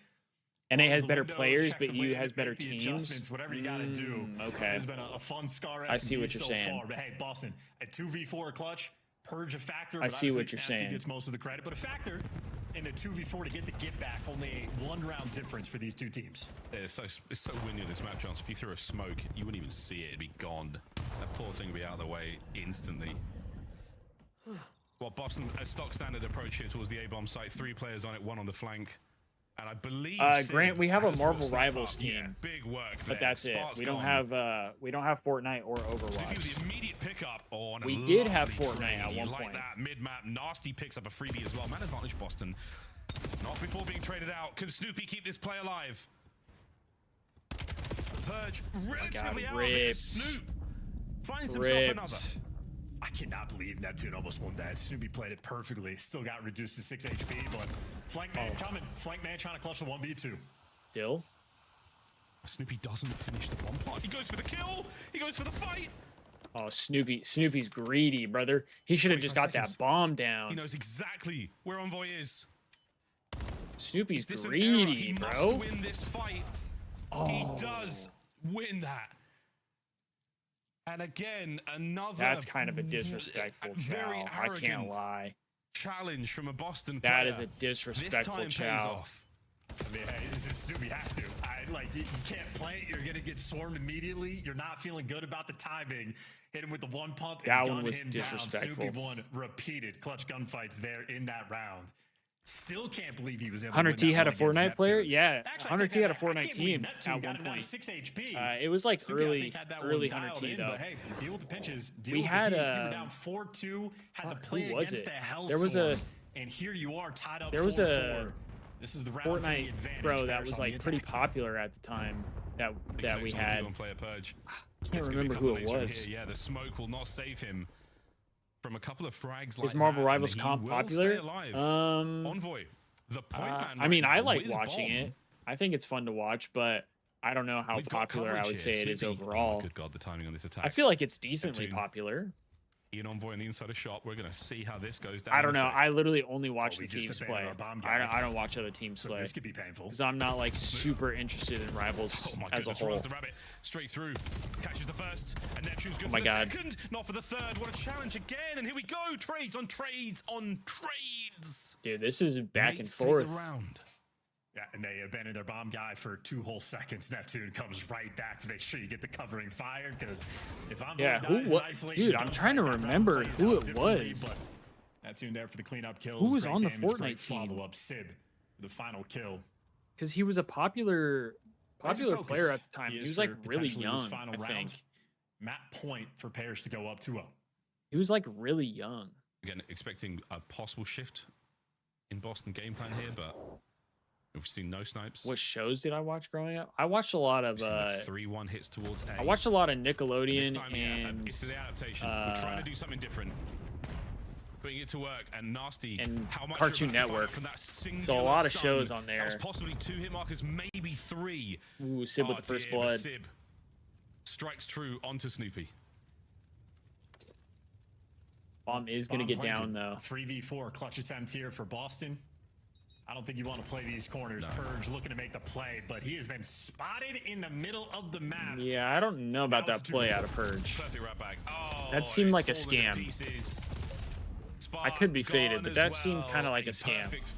NA Close has the better windows, players, check but the EU wind, has better make the teams. adjustments, whatever you got to do. Okay. It's been a fun scar. I see what you're so saying. Far. But hey, Boston, a 2v4 clutch, Purge a factor. I but see obviously what you're Nasty saying. Gets most of the credit, but a factor in the 2v4 to get the get back. Only a 1-round difference for these two teams. Yeah, it's so windy in this map, Chance. If you threw a smoke, you wouldn't even see it. It'd be gone. That poor thing would be out of the way instantly. Well, Boston, a stock standard approach here towards the A-bomb site. 3 players on it, 1 on the flank. And I believe Grant, we have a has Marvel brought Rivals Snip up. team. Yeah, big work there. But that's it. Spark's We don't gone. have Fortnite or Overwatch. The immediate pickup on We did have lovely Fortnite trade. at one like point. that mid-map. Nasty picks up a freebie as well. Man advantage Boston. Not before being traded out. Can Snoopy keep this play alive? Purge relatively out of it. rips. Snoop finds himself another. I cannot believe Neptune almost won that. Snoopy played it perfectly. Still got reduced to 6 HP, but flank man coming. Flank man trying to clutch the 1v2. Still? Snoopy doesn't finish the one part. He goes for the kill. He goes for the fight. Oh, Snoopy's greedy, brother. He should have just got that bomb down. He knows exactly where Envoy is. Snoopy's Is this an greedy, error? He bro. must win this fight. Oh. He does win that. And again, another. That's kind of a disrespectful very chow. I can't arrogant lie. Challenge from a Boston player. That is a disrespectful this time chow. pays off. I mean, hey, this is Snoopy has to. You can't play it. You're gonna get swarmed immediately. You're not feeling good about the timing. Hit him with the one pump. That and one was him disrespectful. Down. Snoopy won repeated clutch gunfights there in that round. Still can't believe he was able Hunter to win T had a that one against Fortnite player? Neptune. Yeah. Actually, Hunter T had a I Fortnite can't believe team Neptune at got one him down to point. 6 HP. It was like Snoopy, I early think, had that Hunter one T dialed in, though. But hey, deal with the pinches. Deal We with had the heat. You were down 4-2. Had to play who was against it? a hellstorm. There was a and here you are tied up. there was 4-4. a This is the round for the Fortnite advantage. bro that Bears was on the like pretty attack. popular at the time that we had. Play a purge. Can't remember who it was. Yeah, the smoke will not save him from a couple of frags. Is like Marvel that, Rivals and he comp will popular? stay alive. Envoy, the point man. I mean, right I now like with watching bomb. it. I think it's fun to watch, but I don't know how We've got popular I coverage would say here. it is Snoopy. overall. Oh, good God, the timing on this attack. I feel like it's decently Neptune. popular. Ian Envoy on the inside of shot. We're gonna see how this goes down. I don't in a know. sec. I literally only watch we the just teams abandoned play. our bomb guy. I don't watch other teams play. This could be painful. Because I'm not like super interested in Rivals Oh my as a goodness, whole. runs the rabbit straight through, catches the first, and Neptune's good Oh for my the God. second, not for the third. What a challenge again, and here we go, trades on trades on trades. Dude, this is back and Mates take forth. the round. Yeah, and they abandoned their bomb guy for 2 whole seconds. Neptune comes right back to make sure you get the covering fire. Because if I'm Dude, I'm trying to remember who it was. But Neptune there for the cleanup kills. Who was Great on the damage, Fortnite great team? follow-up. Sib, the final kill. Because he was a popular player focused. at the time. He is was like for really potentially this young, final I round. think. Map point for pairs to go up 2-0. He was like really young. Again, expecting a possible shift in Boston game plan here, but we've seen no snipes. What shows did I watch growing up? I watched a lot of. We've seen the 3-1 hits towards A. I watched a lot of And this Nickelodeon time, and it's the adaptation. We're trying to do something different. Putting it to work, and Nasty and how much Cartoon you're about to Network. fight from that So a singular lot of stun. shows on That was there. possibly 2 hit markers, maybe 3. Ooh, Sib with the first dear, but blood. Sib strikes true onto Snoopy. Bomb is gonna Bomb get planted. down though. 3v4 clutch attempt here for Boston. I don't think you want to play these corners. Purge looking to make the play, but he has been spotted in the middle of the map. Yeah, I don't know about Now that it's play 2v4. out of Purge. Perfect right back. Oh, That seemed like a it's fallen to scam. pieces. I could be Spark faded, gone but as that seemed well. kind of like a A scam. Perfect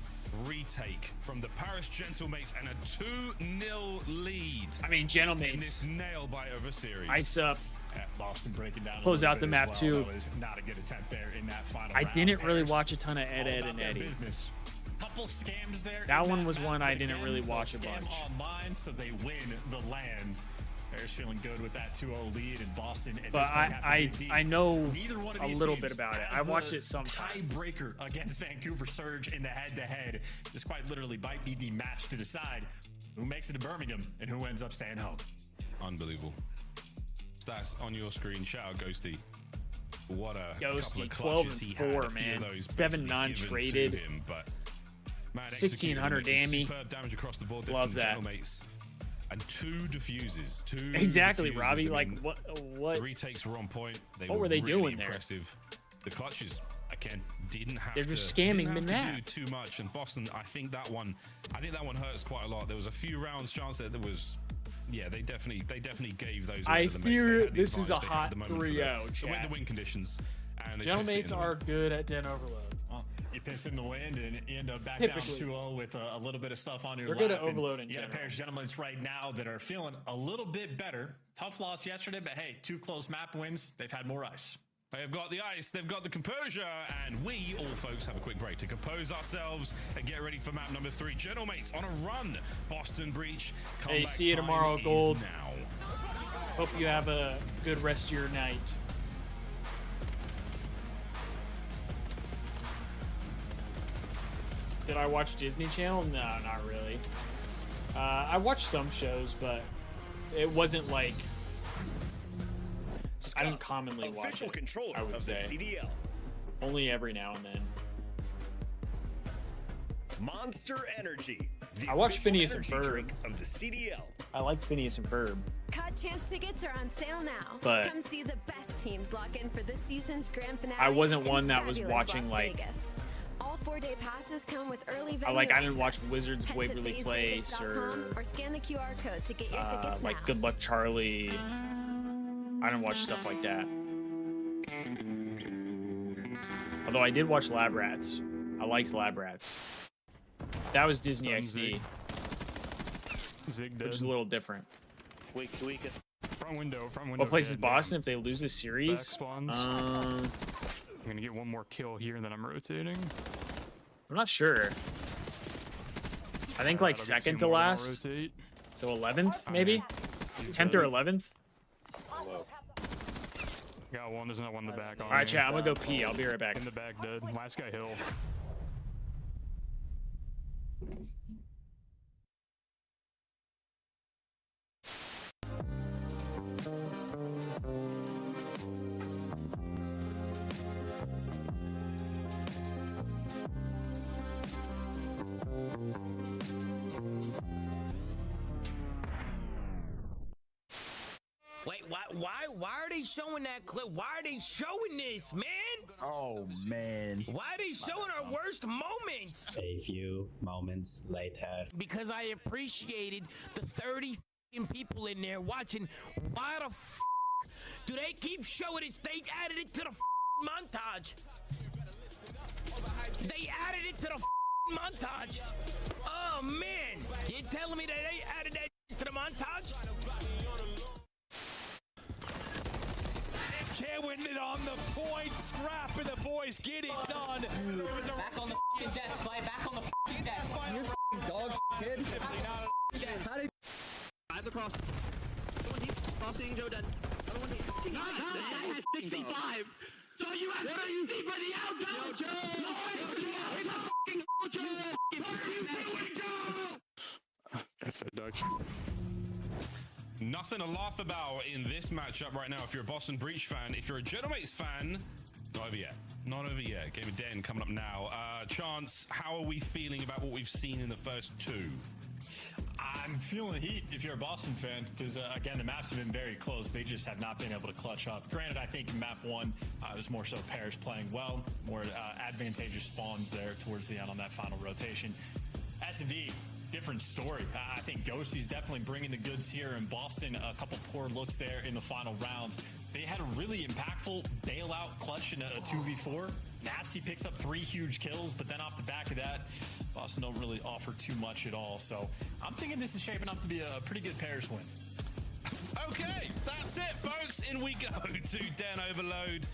retake from the Paris Gentlemates and a 2-0 lead. I mean, In Gentlemates. this nail biter of a series. Ice up. Yeah, Boston breaking down. a Close little out the bit map, as too. well. That was not a good attempt there in that final I round. didn't really Pairs watch a ton of Ed, all Ed, about and their Eddie. business. Couple scams there. That in one was map, one I but didn't again, really watch a they'll scam bunch. online, so they win the land. Bears feeling good with that 2-0 lead in Boston. At But this point, have to dig deep. I know Neither one of a these little teams bit about it. has I watched the it sometimes. Tiebreaker against Vancouver Surge in the head-to-head. This quite literally might be the match to decide who makes it to Birmingham and who ends up staying home. Unbelievable. Stats on your screen. Shout out Ghosty. What a Ghosty, couple of 12 clutches and he 4, had. A few man. of those 7-9 basically given traded. to him, but man, 1600 executed, making damage. superb damage across the board. Love that. Gentlemates. And 2 diffuses. 2 Exactly, diffuses. Robbie. I Like mean, what? The retakes were on point. They What were they really doing there? impressive. The clutches again didn't have They're to. just scamming didn't the have to map. do too much. And Boston, I think that one hurts quite a lot. There was a few rounds chance that there was. Yeah, they definitely gave those. I away to the mates. They fear had the this is a advantage. They had hot the moment for 3-0, the chat. win conditions. And they pissed it in Gentlemates the are wind. good at Den Overload. Well, you piss in the wind and you end up back Typically. down 2-0 with a little bit of stuff on your They're lap. good at and overload in you got a general. pair of gentlemen right now that are feeling a little bit better. Tough loss yesterday, but hey, 2 close map wins. They've had more ice. They've got the ice, they've got the composure, and we all, folks, have a quick break to compose ourselves and get ready for map number 3. Gentlemates on a run. Boston Breach. Hey, Comeback see you time tomorrow, is Gold. now. Hope you have a good rest of your night. Did I watch Disney Channel? No, not really. I watched some shows, but it wasn't like I don't commonly watch it. Controller I would of say the CDL. only every now and then. Monster Energy. I watched Phineas and Ferb. Drink of the CDL. I like Phineas and Ferb. COD Champs tickets are on sale now. But come see the best teams lock in for this season's grand finale. I wasn't one in that was fabulous watching Las like. Vegas. All 4-day passes come with early venue I didn't watch access. Wizards of Head to Waverly Place FazeVegas.com or scan the QR code to get your tickets like now. Good Luck Charlie. I didn't watch stuff like that. Although I did watch Lab Rats. I liked Lab Rats. That was Disney XD. Zig which is a little different. Weak. Front window. What place is Boston if they lose this series? Back spawns. I'm gonna get one more kill here, and then I'm rotating. I'm not sure. I think like second to last. Rotate. So 11th, maybe? 10th or 11th? Got one. There's not one in the back. All right, chat. I'm gonna go pee. I'll be right back. In the back, dead. Last guy hill. Wait, why are they showing that clip? Why are they showing this, man? Oh, man. Why are they showing our worst moments? A few moments later. Because I appreciated the 30 people in there watching. Why the do they keep showing it? They added it to the montage. They added it to the montage. Oh, man. You're telling me that they added that to the montage? Can't win it on the point. Scrap and the boys get it done. Back on the f***ing desk, play. Back on the f***ing desk. You're f***ing dog kid. How did I have the cross? Crossing Joe dead. I had 65. So you have 60 for the outcome. Joe. Joe. What are you doing, Joe? That's a Dutch. Nothing to laugh about in this matchup right now. If you're a Boston Breach fan, if you're a Genomates fan, not over yet. Not over yet. Game of Den coming up now. Chance, how are we feeling about what we've seen in the first two? I'm feeling the heat if you're a Boston fan, because again, the maps have been very close. They just have not been able to clutch up. Granted, I think map one was more so pairs playing well, more advantageous spawns there towards the end on that final rotation. S&D, different story. I think Ghosty's definitely bringing the goods here in Boston. A couple poor looks there in the final rounds. They had a really impactful bailout clutch in a 2v4. Nasty picks up 3 huge kills, but then off the back of that, Boston don't really offer too much at all. So I'm thinking this is shaping up to be a pretty good pairs win. Okay, that's it, folks. In we go to Den Overload,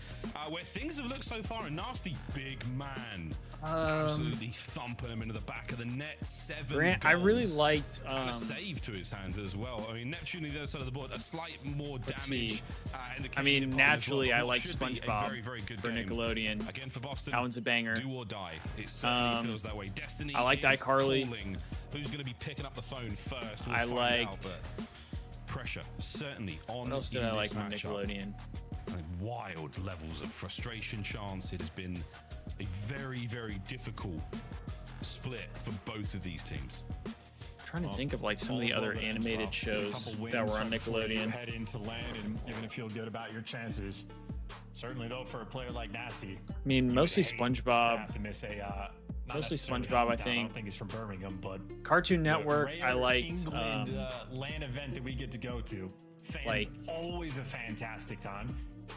where things have looked so far. A nasty big man, absolutely thumping him into the back of the net. 7 Grant, goals, I really liked and a save to his hands as well. I mean, Neptune on the other side of the board, a slight more damage. In the I mean, naturally, well, I like should be a SpongeBob very, very good for game. Nickelodeon. Again for Boston, that one's a banger. Do or die. It certainly feels that way. Destiny I liked is iCarly. calling. Who's going to be picking up the phone first? We'll I find liked. out, but pressure certainly on. What else did I like on Nickelodeon? Wild levels of frustration. Chance. It has been a very, very difficult split for both of these teams. I'm trying to think of like some of the other animated shows that were on Nickelodeon. Head into land and you're gonna feel good about your chances. Certainly, though, for a player like Nasty, I mean, mostly to SpongeBob. have to miss a Mostly necessarily SpongeBob, I hometown. think. I don't think he's from Birmingham, but Cartoon the Network, rare I liked. England LAN event that we get to go to. Fans, like always a fantastic time.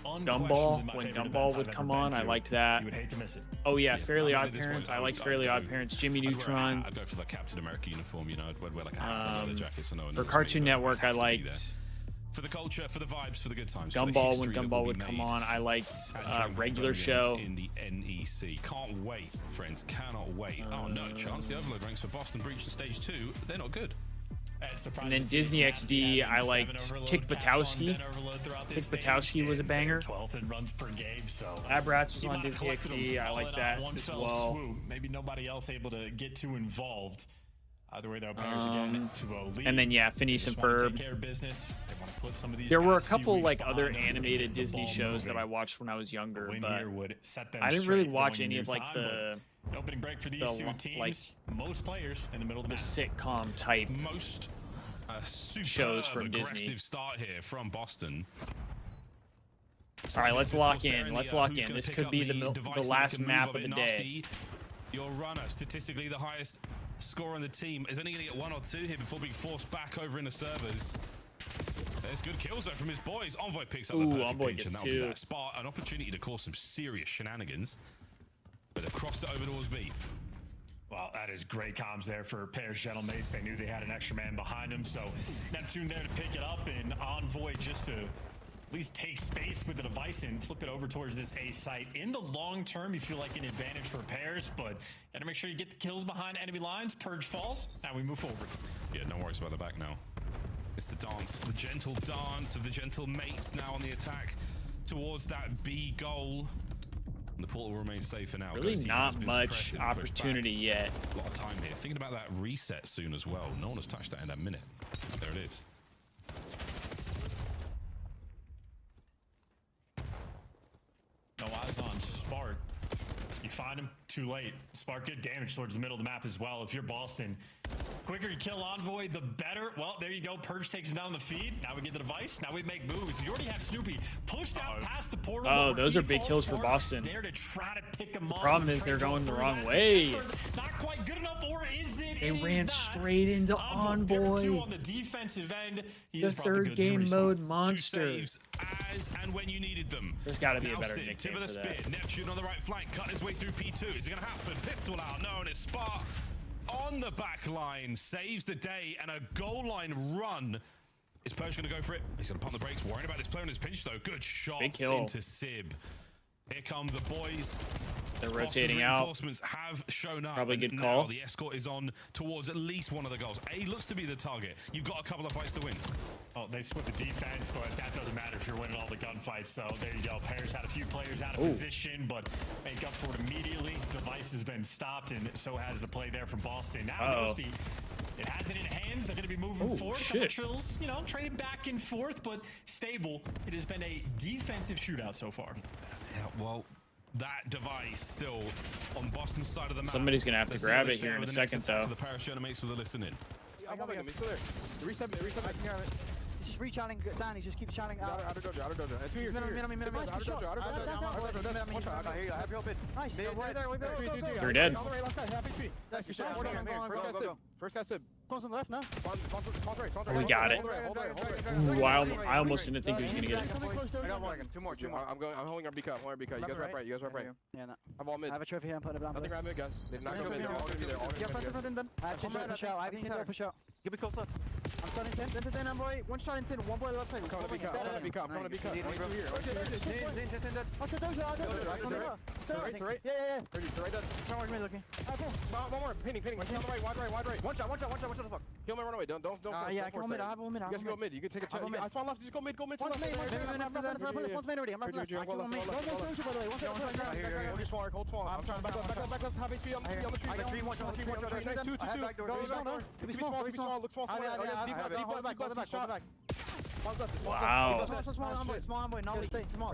Gumball, when Gumball would come on, I liked that. You would hate to miss it. Oh yeah, Fairly Odd Parents. I liked Fairly Odd Parents. Jimmy Neutron. I'd go for the Captain America uniform. You know, I'd wear like a hat, leather jacket, so no one For knows Cartoon me, but Network, I'd I have to be liked. there. For the culture, for the vibes, for the good times. for the Gumball, when history that Gumball will would be come made on, I liked at Regular Dragon Show. in the NEC. Can't wait, friends. Cannot wait. Oh no, Chance. The Overload ranks for Boston Breach in Stage 2. They're not good. And then Disney XD, I liked Kick Batowski. Kick Batowski was a banger. 12th in runs per game, so Lab Rats was on Disney XD. I like that as well. Maybe nobody else able to get too involved. Either way, though, players again to lead. And then yeah, Phineas and They just wanna Ferb. take care of business. They want to put some of these. There were a past few couple weeks like behind other them, animated the Disney ball shows that moving. I watched when I was younger, Win but here would set them I didn't really straight watch going any into of like time, the but opening break for these two teams. like most players in the middle of the the map. sitcom type Most shows from aggressive Disney. start here from Boston. All right, let's lock in. Let's lock in. This could be the last map of the day. Your runner, statistically the highest score on the team, is only going to get 1 or 2 here before being forced back over in the servers. There's good kills though from his boys. Envoy picks up the perfect Envoy pinch, and gets that'll be 2. that spot, an opportunity to cause some serious shenanigans. But they've crossed it over towards B. Well, that is great comms there for Pair's Gentlemates. They knew they had an extra man behind them, so Neptune there to pick it up, and Envoy just to at least take space with the device and flip it over towards this A site. In the long term, you feel like an advantage for Pairs, but gotta make sure you get the kills behind enemy lines. Purge falls. Now we move forward. Yeah, no worries about the back now. It's the dance, the gentle dance of the gentle mates now on the attack towards that B goal. And the portal remains safe for now. Really Ghosty not has been much suppressed and pushed opportunity back. yet. A lot of time here. Thinking about that reset soon as well. No one has touched that in a minute. There it is. No eyes on Spark. You find him too late. Spark get damage towards the middle of the map as well. If you're Boston, quicker you kill Envoy, the better. Well, there you go. Purge takes him down on the feed. Now we get the device. Now we make moves. You already have Snoopy pushed out past the portal. Oh, those are big kills for Boston. There to try to pick him The up. problem is they're going the wrong way. Not quite good enough, or is it? They It is ran not. straight into Envoy. Envoy. On the defensive end. He The has brought the third goods in game respawn. mode 2 monster. saves as and when you needed them. There's got to be now a better Sid, tip nickname of the for that. spear. Neptune on the right flank, cut his way through P2. Is it going to happen? Pistol out. No, and it's Spark on the back line. Saves the day and a goal line run. Is Purge going to go for it? He's going to pump the brakes. Worrying about this player on his pinch, though. Good shots Big kill. into Sib. Here come the boys. They're Boston's rotating out. Reinforcements have shown up. Probably good and call. now the escort is on towards at least one of the goals. A looks to be the target. You've got a couple of fights to win. Oh, they split the defense, but that doesn't matter if you're winning all the gunfights. So there you go. Pairs had a few players out of Ooh. position, but make up for it immediately. Device has been stopped, and so has the play there from Boston. Now Ghosty, it has it in hands. They're going to be moving Oh, forward. A shit. couple trills, you know, trading back and forth, but stable. It has been a defensive shootout so far. Yeah, well, that device still on Boston's side of the map. Somebody's gonna have to Let's grab see it here in a the next second, attack though. for The Paris Gentlemates for the listening. I got him. He's still there. Reset me. Just re-channeling Dan. He just keeps channeling out. Out of dojo. It's 2 years. Out of dojo. Out of dojo. I have your bid. Nice. They're dead. First guy Sib. Close on the left now. Oh, we got it. Ooh, I almost didn't think he was gonna get it. I got Morgan. Two more. I'm holding our BK. You guys rep right. Yeah, no. I'm all mid. I have a trophy here. I'm putting it down. Nothing grab mid, guys. They're not going mid. They're all gonna be there. Yeah, front. I have 10 push out. I have 10 push out. Give me close up. I'm starting 10. Then I'm boy. One shot in 10. One boy left side. I'm coming to BK. I'm coming to BK. I'll set those out. Right. Yeah. Right there. Someone's me looking. One more. Pinning. On the right. Wide right. One shot. What the fuck? Kill me, run away. Don't. Yeah, I can go mid. I have one mid. You guys go mid. You can take a chance. I spawn left. Just go mid. One's main already. I'm left. Hold small. I'm trying to back left. Half HP on the street. I got 3. One shot. Two. Give me small. Look small. Deep left. Wow. Small boy. No, stay small.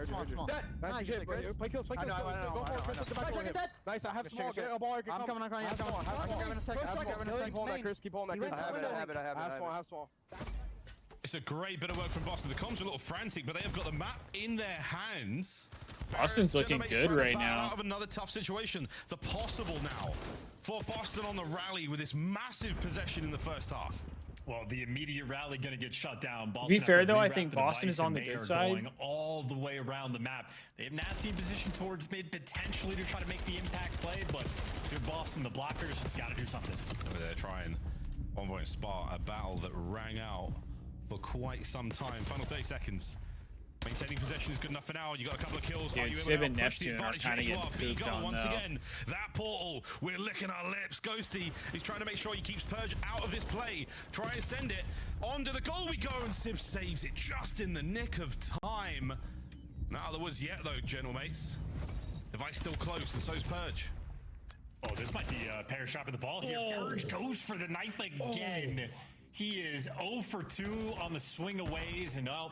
Nice shit, bro. Play kills. Go for it. Nice. I have small. Get a ball. I'm coming. Keep holding that, Chris. Keep holding that, Chris. I have small. It's a great bit of work from Boston. The comms are a little frantic, but they have got the map in their hands. Boston's looking Gentlemates good trying to right battle now. Out of another tough situation. The possible now for Boston on the rally with this massive possession in the first half. Well, the immediate rally going to get shut down. To be fair, though, I think Boston is on the good side. Going all the way around the map. They have Nasty in position towards mid, potentially to try to make the impact play, but if you're Boston, the blockers got to do something. Over there trying Envoy and Spark, a battle that rang out for quite some time. Final 30 seconds. Maintaining possession is good enough for now. You got a couple of kills. Dude, Are you Sib able and to push the Neptune are advantage? kind of You getting are. pooped Go on once now. again. That portal, we're licking our lips. Ghosty is trying to make sure he keeps Purge out of this play. Try and send it onto the goal we go, and Sib saves it just in the nick of time. Not out of the woods yet, though, Gentlemates. Device still close, and so's Purge. Oh, this might be a pair shot at the ball here. Purge goes for the knife again. He is 0 for 2 on the swing aways, and now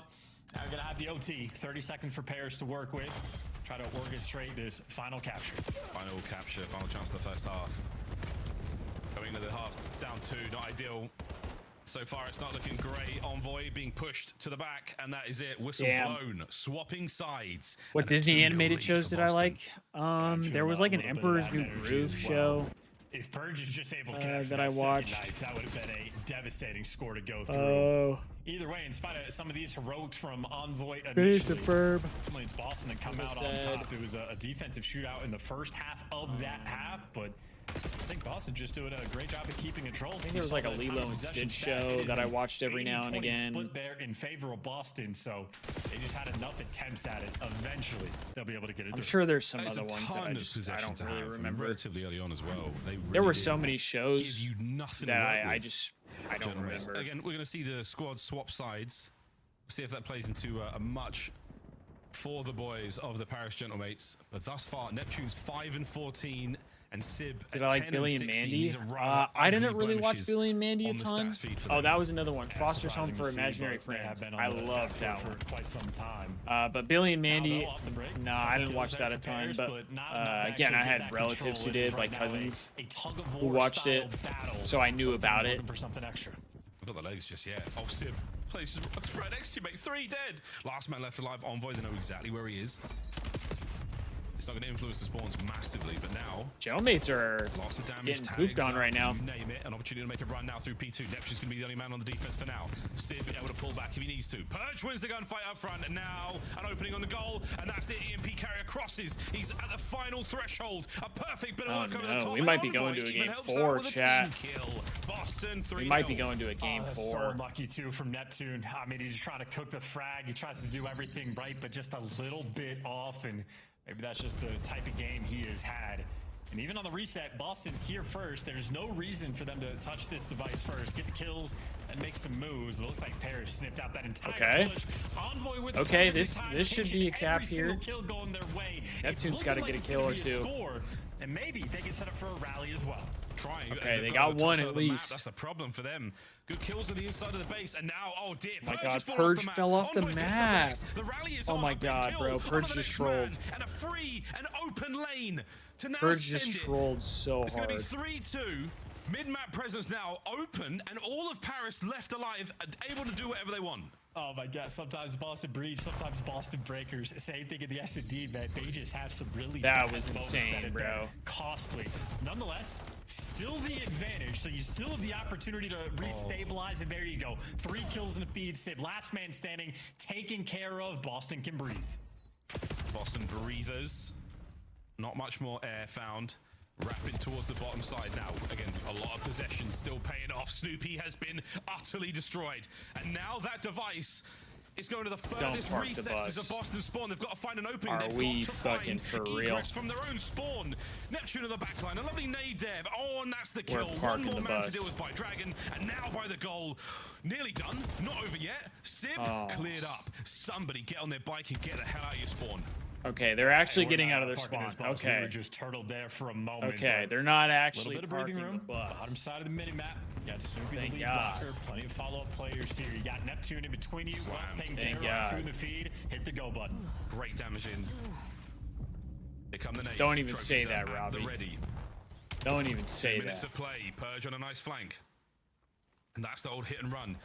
we're gonna have the OT. 30 seconds for Paris to work with. Try to orchestrate this final capture. Final capture, final chance of the first half. Going into the half, down 2, not ideal. So far, it's not looking great. Envoy being pushed to the back, and that is it. Whistle blown. Swapping sides. What Disney animated shows did I like? There was like an Emperor's New Groove show. If Purge is just able to connect that I watched, knife, that would have been a devastating score to go through. Oh. Either way, in spite of some of these heroics from Envoy Finish initially, the verb. ultimately it's Boston and come out on top. It was a defensive shootout in the first half of that half, but I think Boston just doing a great job of keeping control. I think there was like a Lilo and Stitch show that I watched every now and again. Split there in favor of Boston, so they just had enough attempts at it. Eventually, they'll be able to get it. I'm sure there's some other ones that I don't really remember. Relatively early on as well. There were so many shows give you nothing that I don't Gentlemen, remember. Again, we're going to see the squad swap sides. See if that plays into a much for the boys of the Paris Gentlemates. But thus far, Neptune's 5 and 14. And Sib Did I like Billy and Mandy? I didn't really watch Billy and Mandy a ton. Oh, that was another one. Foster's Home for Imaginary Friends. I loved that one. For quite some time. But Billy and Mandy, no, I didn't watch that a ton. But again, I had relatives who did, like cousins who watched it, so I knew about it. For something extra. I've got the legs just yet. Oh, Sib plays right next to you, mate. 3 dead. Last man left alive. Envoy, they know exactly where he is. It's not going to influence the spawns massively, but now Jailmates are lots of damage, getting pooped on right now. You name it, an opportunity to make a run now through P2. Neptune's going to be the only man on the defense for now. Sid able to pull back if he needs to. Purge wins the gunfight up front, and now an opening on the goal, and that's it. EMP carrier crosses. He's at the final threshold. A perfect bit of work over the top. We might be going to a game 4, chat. Boston 3-0. We might be going to a game 4. So lucky too from Neptune. I mean, he's trying to cook the frag. He tries to do everything right, but just a little bit off, and maybe that's just the type of game he has had. And even on the reset, Boston here first. There's no reason for them to touch this device first, get the kills, and make some moves. It looks like Paris snipped out that entire push. Envoy with this should be a cap here. Kill going their way. Neptune's got to get a kill or two. And maybe they can set up for a rally as well. Trying. Okay, they got one at least. That's a problem for them. Good kills on the inside of the base, and now, oh dear. Oh my god, Purge fell off the map. Oh my god, bro. Purge just trolled. And a free and open lane to now Purge just trolled so hard. It's going to be 3-2. Mid-map presence now open, and all of Paris left alive, able to do whatever they want. Oh my god, sometimes Boston Breach, sometimes Boston Breakers. Same thing in the S&D, man. They just have some really that was insane, bro. Costly. Nonetheless, still the advantage. So you still have the opportunity to restabilize, and there you go. 3 kills in a feed. Sid, last man standing, taken care of. Boston can breathe. Boston breathers. Not much more air found. Rapid towards the bottom side now. Again, a lot of possession still paying off. Snoopy has been utterly destroyed. And now that device is going to the furthest recesses of Boston spawn. They've got to find an opening. Are we fucking for real? From their own spawn. Neptune in the backline. A lovely nade there. Oh, and that's the kill. We're parking One more the man bus. to deal with by Dragon. And now by the goal. Nearly done. Not over yet. Sib cleared up. Somebody get on their bike and get the hell out of your spawn. Okay, they're actually getting out of their spawn. Okay. We were just turtled there for a moment. Okay, they're not actually a little bit of breathing room. Bottom side of the mini-map. You got Snoopy, the lead blocker. Plenty of follow-up players here. You got Neptune in between you. Thank God. 2 in the feed. Hit the go button. Great damage in. Here come the nades. Don't even say that, Robbie. Don't even say 2 that. minutes of play. Purge on a nice flank. And that's the old hit and run.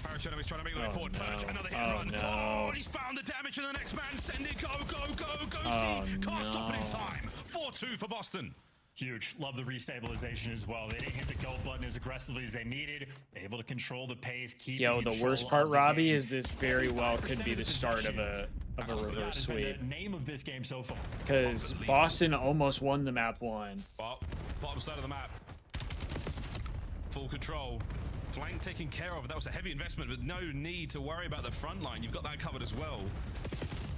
Paris trying to make the way forward. Purge, another hit and run. Oh, he's found the damage, and the next man send it. Go, go, go, go. Can't stop it in time. 4-2 for Boston. Huge. Love the restabilization as well. They didn't hit the go button as aggressively as they needed. Able to control the pace. Yo, the worst part, Robbie, is this very well could be the start of a reverse sweep. The name of this game so far. Because Boston almost won the map 1. Bottom side of the map. Full control. Flank taken care of. That was a heavy investment, but no need to worry about the front line. You've got that covered as well.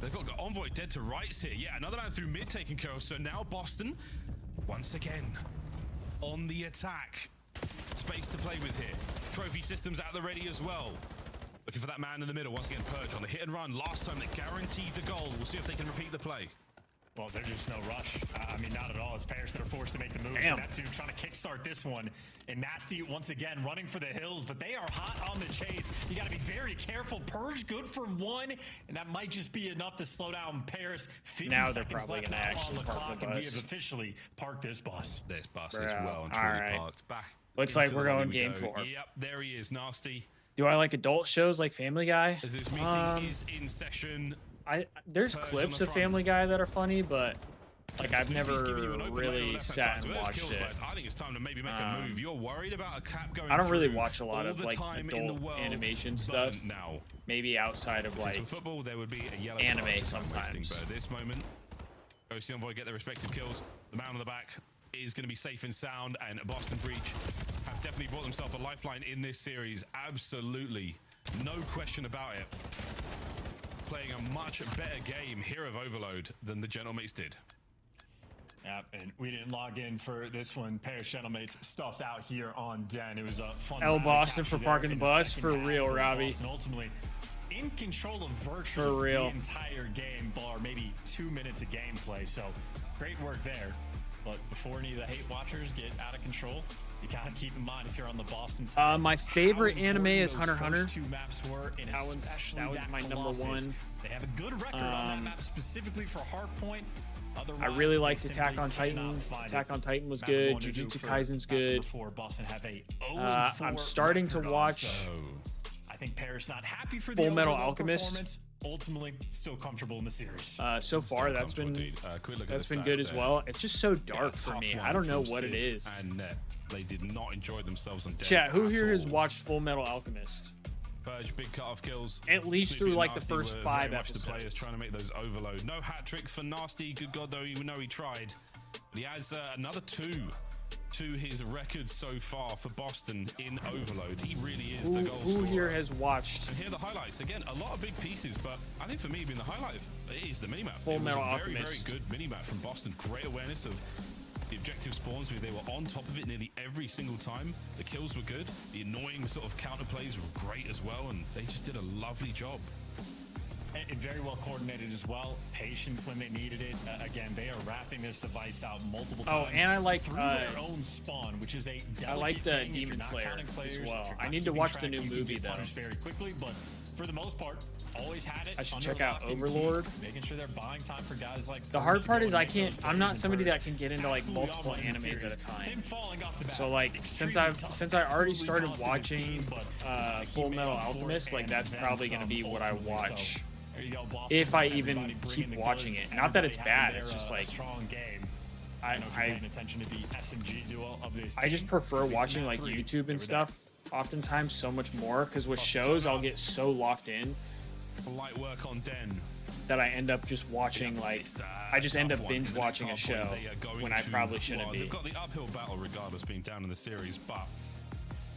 They've got Envoy dead to rights here. Yeah, another man through mid taken care of. So now Boston, once again, on the attack. Space to play with here. Trophy systems at the ready as well. Looking for that man in the middle. Once again, Purge on the hit and run. Last time they guaranteed the goal. We'll see if they can repeat the play. Well, there's just no rush. I mean, not at all. It's Paris that are forced to make the moves. Damn. Neptune trying to kickstart this one. And Nasty, once again, running for the hills, but they are hot on the chase. You got to be very careful. Purge good for one, and that might just be enough to slow down Paris. 50 Now they're seconds probably left going to now actually on the park clock, the and we bus. have officially parked this bus. This bus is Bro, well and truly alright. parked. Back. Looks into like we're the lobby going we game go. 4. Yep, there he is, Nasty. Do I like adult shows like Family Guy? As this meeting is in session. There's Purge on clips the of front. Family Guy that are funny, but like I've Snoopy's never giving you an open lane on the really left-hand sat side. So and there's watched kills, it. lads. I think it's time to maybe make a move. You're worried about a cap going I don't really through watch a lot all of the like time in the adult world, animation but stuff. now. Maybe outside of If it's like for football, there would be a yellow anime card for time sometimes. wasting, but at this moment, Ghost Envoy get their respective kills. The man on the back is going to be safe and sound, and Boston Breach have definitely brought themselves a lifeline in this series. Absolutely. No question about it. Playing a much better game here of Overload than the Gentlemates did. Yeah, and we didn't log in for this one. Paris Gentlemates stuffed out here on Den. It was a fun L round of Boston capture for there parking in the bus, second for half, real, where Robbie. Boston ultimately in control of virtually For real. the entire game, bar maybe 2 minutes of gameplay. So great work there. But before any of the hate watchers get out of control, you gotta keep in mind if you're on the Boston side. My favorite how anime important is those Hunter first Hunter. 2 maps were, and That was especially my number Colossus. one. They have a good record on that map specifically for Hardpoint. I really Otherwise, liked they Attack simply on Titan. cannot find Attack it. on Titan was Map we're good. going to do Jujutsu for Kaisen's map number good. 4, Boston have a 0-4 I'm starting to record on, watch so I think Paris not happy for the Full Metal overall Alchemist. performance. Ultimately, still comfortable in the series. So far, that's been good as well. It's just so dark for me. I don't know what it is. And they did not enjoy themselves on deck. Chat, who at here all. has watched Full Metal Alchemist? Purge, big cut-off kills. At least Snoopy through and like the Nasty first were 5 very much episodes. the players trying to make those overload. No hat trick for Nasty. Good God, though, even though he tried. But he adds another 2 to his record so far for Boston in overload. He really is the goal Who scorer. here has watched And here are the highlights. Again, a lot of big pieces, but I think for me, being the highlight is the minimap. Full It was Metal a very, very Alchemist. good minimap from Boston. Great awareness of the objective spawns. They were on top of it nearly every single time. The kills were good. The annoying sort of counter plays were great as well, and they just did a lovely job. And very well coordinated as well. Patience when they needed it. Again, they are wrapping this device out multiple times. Oh, and I like through their own spawn, which is a delicate I like the thing if you're Demon not Slayer counting players, as if well. you're I not need to keeping watch the track, new you can movie get though. punished very quickly, but for the most part, always had it. I should under check out lock and key, Overlord. making sure they're buying time for guys like The Purge hard to part go is and I make can't. those I'm plays not and somebody Purge that can get into like absolutely multiple online in the animes series. at a time. Him falling off the bat, So like since extremely tough, I already absolutely started costing his watching team, but, he Full made Metal up for it Alchemist, like and that's then probably going to some be what I ultimately. watch. So, there you go, Boston, If I everybody even bringing keep the watching goods, it. Not that everybody it's having bad. their, It's just like strong game. I paying attention to the SMG duo of this I just team. prefer Recent watching like three, YouTube they and were stuff oftentimes so much more because with shows I'll get so locked in Light work on Den. that I end up just watching like I just end Tough up one. binge In the watching a next show half-point, they are going when I to- probably shouldn't well, be. They've got the uphill battle regardless being down in the series, but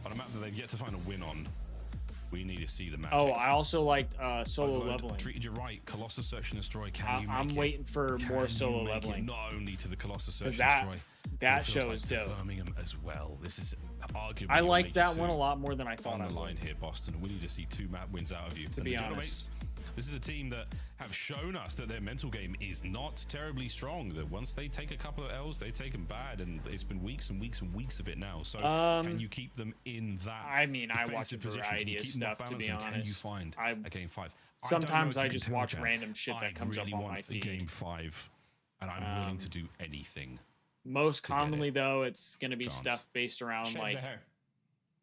on a map that they've yet to find a win on, we need to see the magic. Oh, I also liked solo Overload leveling. treated you right. Colossus Search and Destroy. Can you make I'm it? waiting for Can more you solo make it leveling. Not only to the Colossus Search and That Destroy. that it feels show like is to dope. Birmingham as well. This is arguably. I your like major that two one a lot more than I thought on I the would. line here, Boston. We need to see 2 map wins out of you. To And be the honest. Gentlemates, this is a team that have shown us that their mental game is not terribly strong. That once they take a couple of L's, they take them bad, and it's been weeks and weeks and weeks of it now. So can you keep them in that? I mean, I watch a defensive position? Can variety you of keep them off stuff, to balance, be and Can you honest. find a game 5? Sometimes I I don't know if you just can tell, watch Jack. random shit that I comes really up on want my a feed. game 5, and I'm willing to do anything. Most commonly though, it's going to be stuff based around Shed like the hair.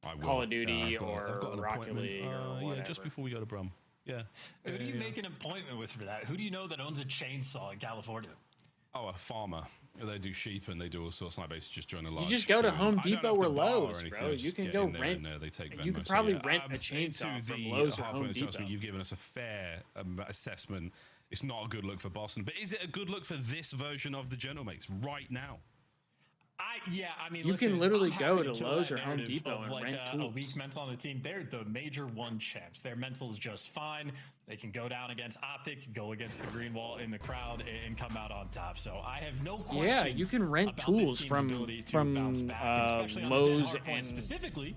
I will. Call of Duty I've got an or Rocket appointment. League or Yeah, whatever. just before we go to Brum. Yeah. Who do you make an appointment with for that? Who do you know that owns a chainsaw in California? Oh, a farmer. They do sheep and they do all sorts. And I basically just join a large. just go to queue, Home and I don't Depot have to or bar Lowe's, anything, bro. I You just can get go in there rent- and, they take you Venmo. could So, probably yeah, rent a chainsaw into from the Lowe's or hard Home point Depot. adjustment, you've given us a fair assessment. It's not a good look for Boston, but is it a good look for this version of the Gentlemates right now? I mean, You listen, can literally I'm go happy to kill Lowe's that or Home narrative Depot of, and like, rent a tools. weak mental on the team. They're the major 1 champs. Their mental's just fine. They can go down against Optic, go against the green wall in the crowd, and come out on top. So I have no questions. Yeah, you can rent about this tools team's from ability to bounce back, and especially on the Lowe's hard point and specifically.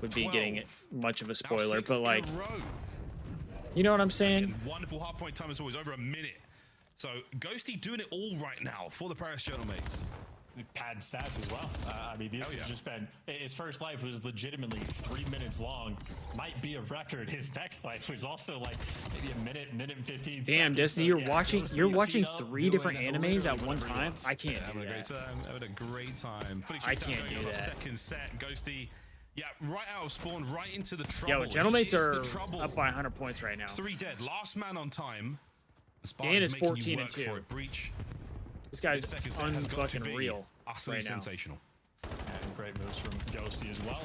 would be getting much of a spoiler, six but in a like, row. you know what I'm saying? Wonderful hard point time is always over a minute. So Ghosty doing it all right now for the Paris Gentlemen. Pad stats as well. I mean, this has just been, his first life was legitimately 3 minutes long. Might be a record. His next life was also like maybe a minute and 15 Damn, seconds. Destiny, you're watching 3 different animes at one time. I can't do Having that. a great time. I can't do that. Second set, Ghosty. Yeah, right out of spawn, right into the trouble. Yo, Gentlemen's Here's are the trouble. up by 100 points right now. 3 dead. Last man on time. Dan is making you 14 work and 2. for it. Breach. This guy's This second set has got to unfucking be real utterly right now. sensational. And great moves from Ghosty as well.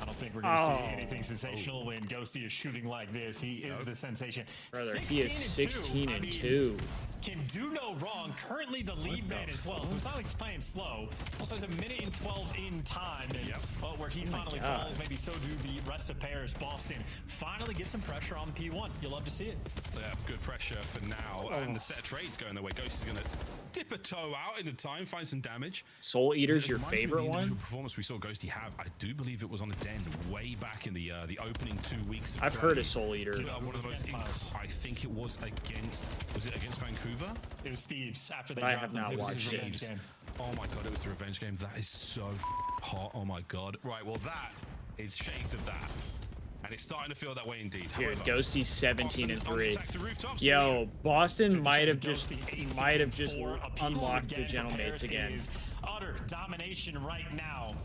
I don't think we're going to see anything sensational when Ghosty is shooting like this. He is the sensation. Brother, he is 16 and 2. Can do no wrong. Currently the lead man as well, so it's not like he's playing slow. Also has a minute and 12 in time, and where he finally falls, maybe so do the rest of Paris. Boston finally gets some pressure on P1. You'll love to see it. Yeah, good pressure for now, and the set of trades going their way. Ghost is going to dip a toe out into time, find some damage. Soul Eater's your Reminds me of favorite the one? individual performance we saw Ghosty have. I do believe it was on a den way back in the opening 2 weeks. I've heard of Soul Eater. One of the most. I think it was against. Was it against Vancouver? It was Thieves after they I dropped have them. not It was watched his it. revenge game. Oh my god, it was the revenge game. That is so hot. Oh my god. Right, well that is shades of that. And it's starting to feel that way indeed. Dude, However, Ghosty's 17 and 3. attack the rooftops. Yo, Boston might have just For a P2 unlocked the again for Gentlemen Paris. again. It is utter domination right now.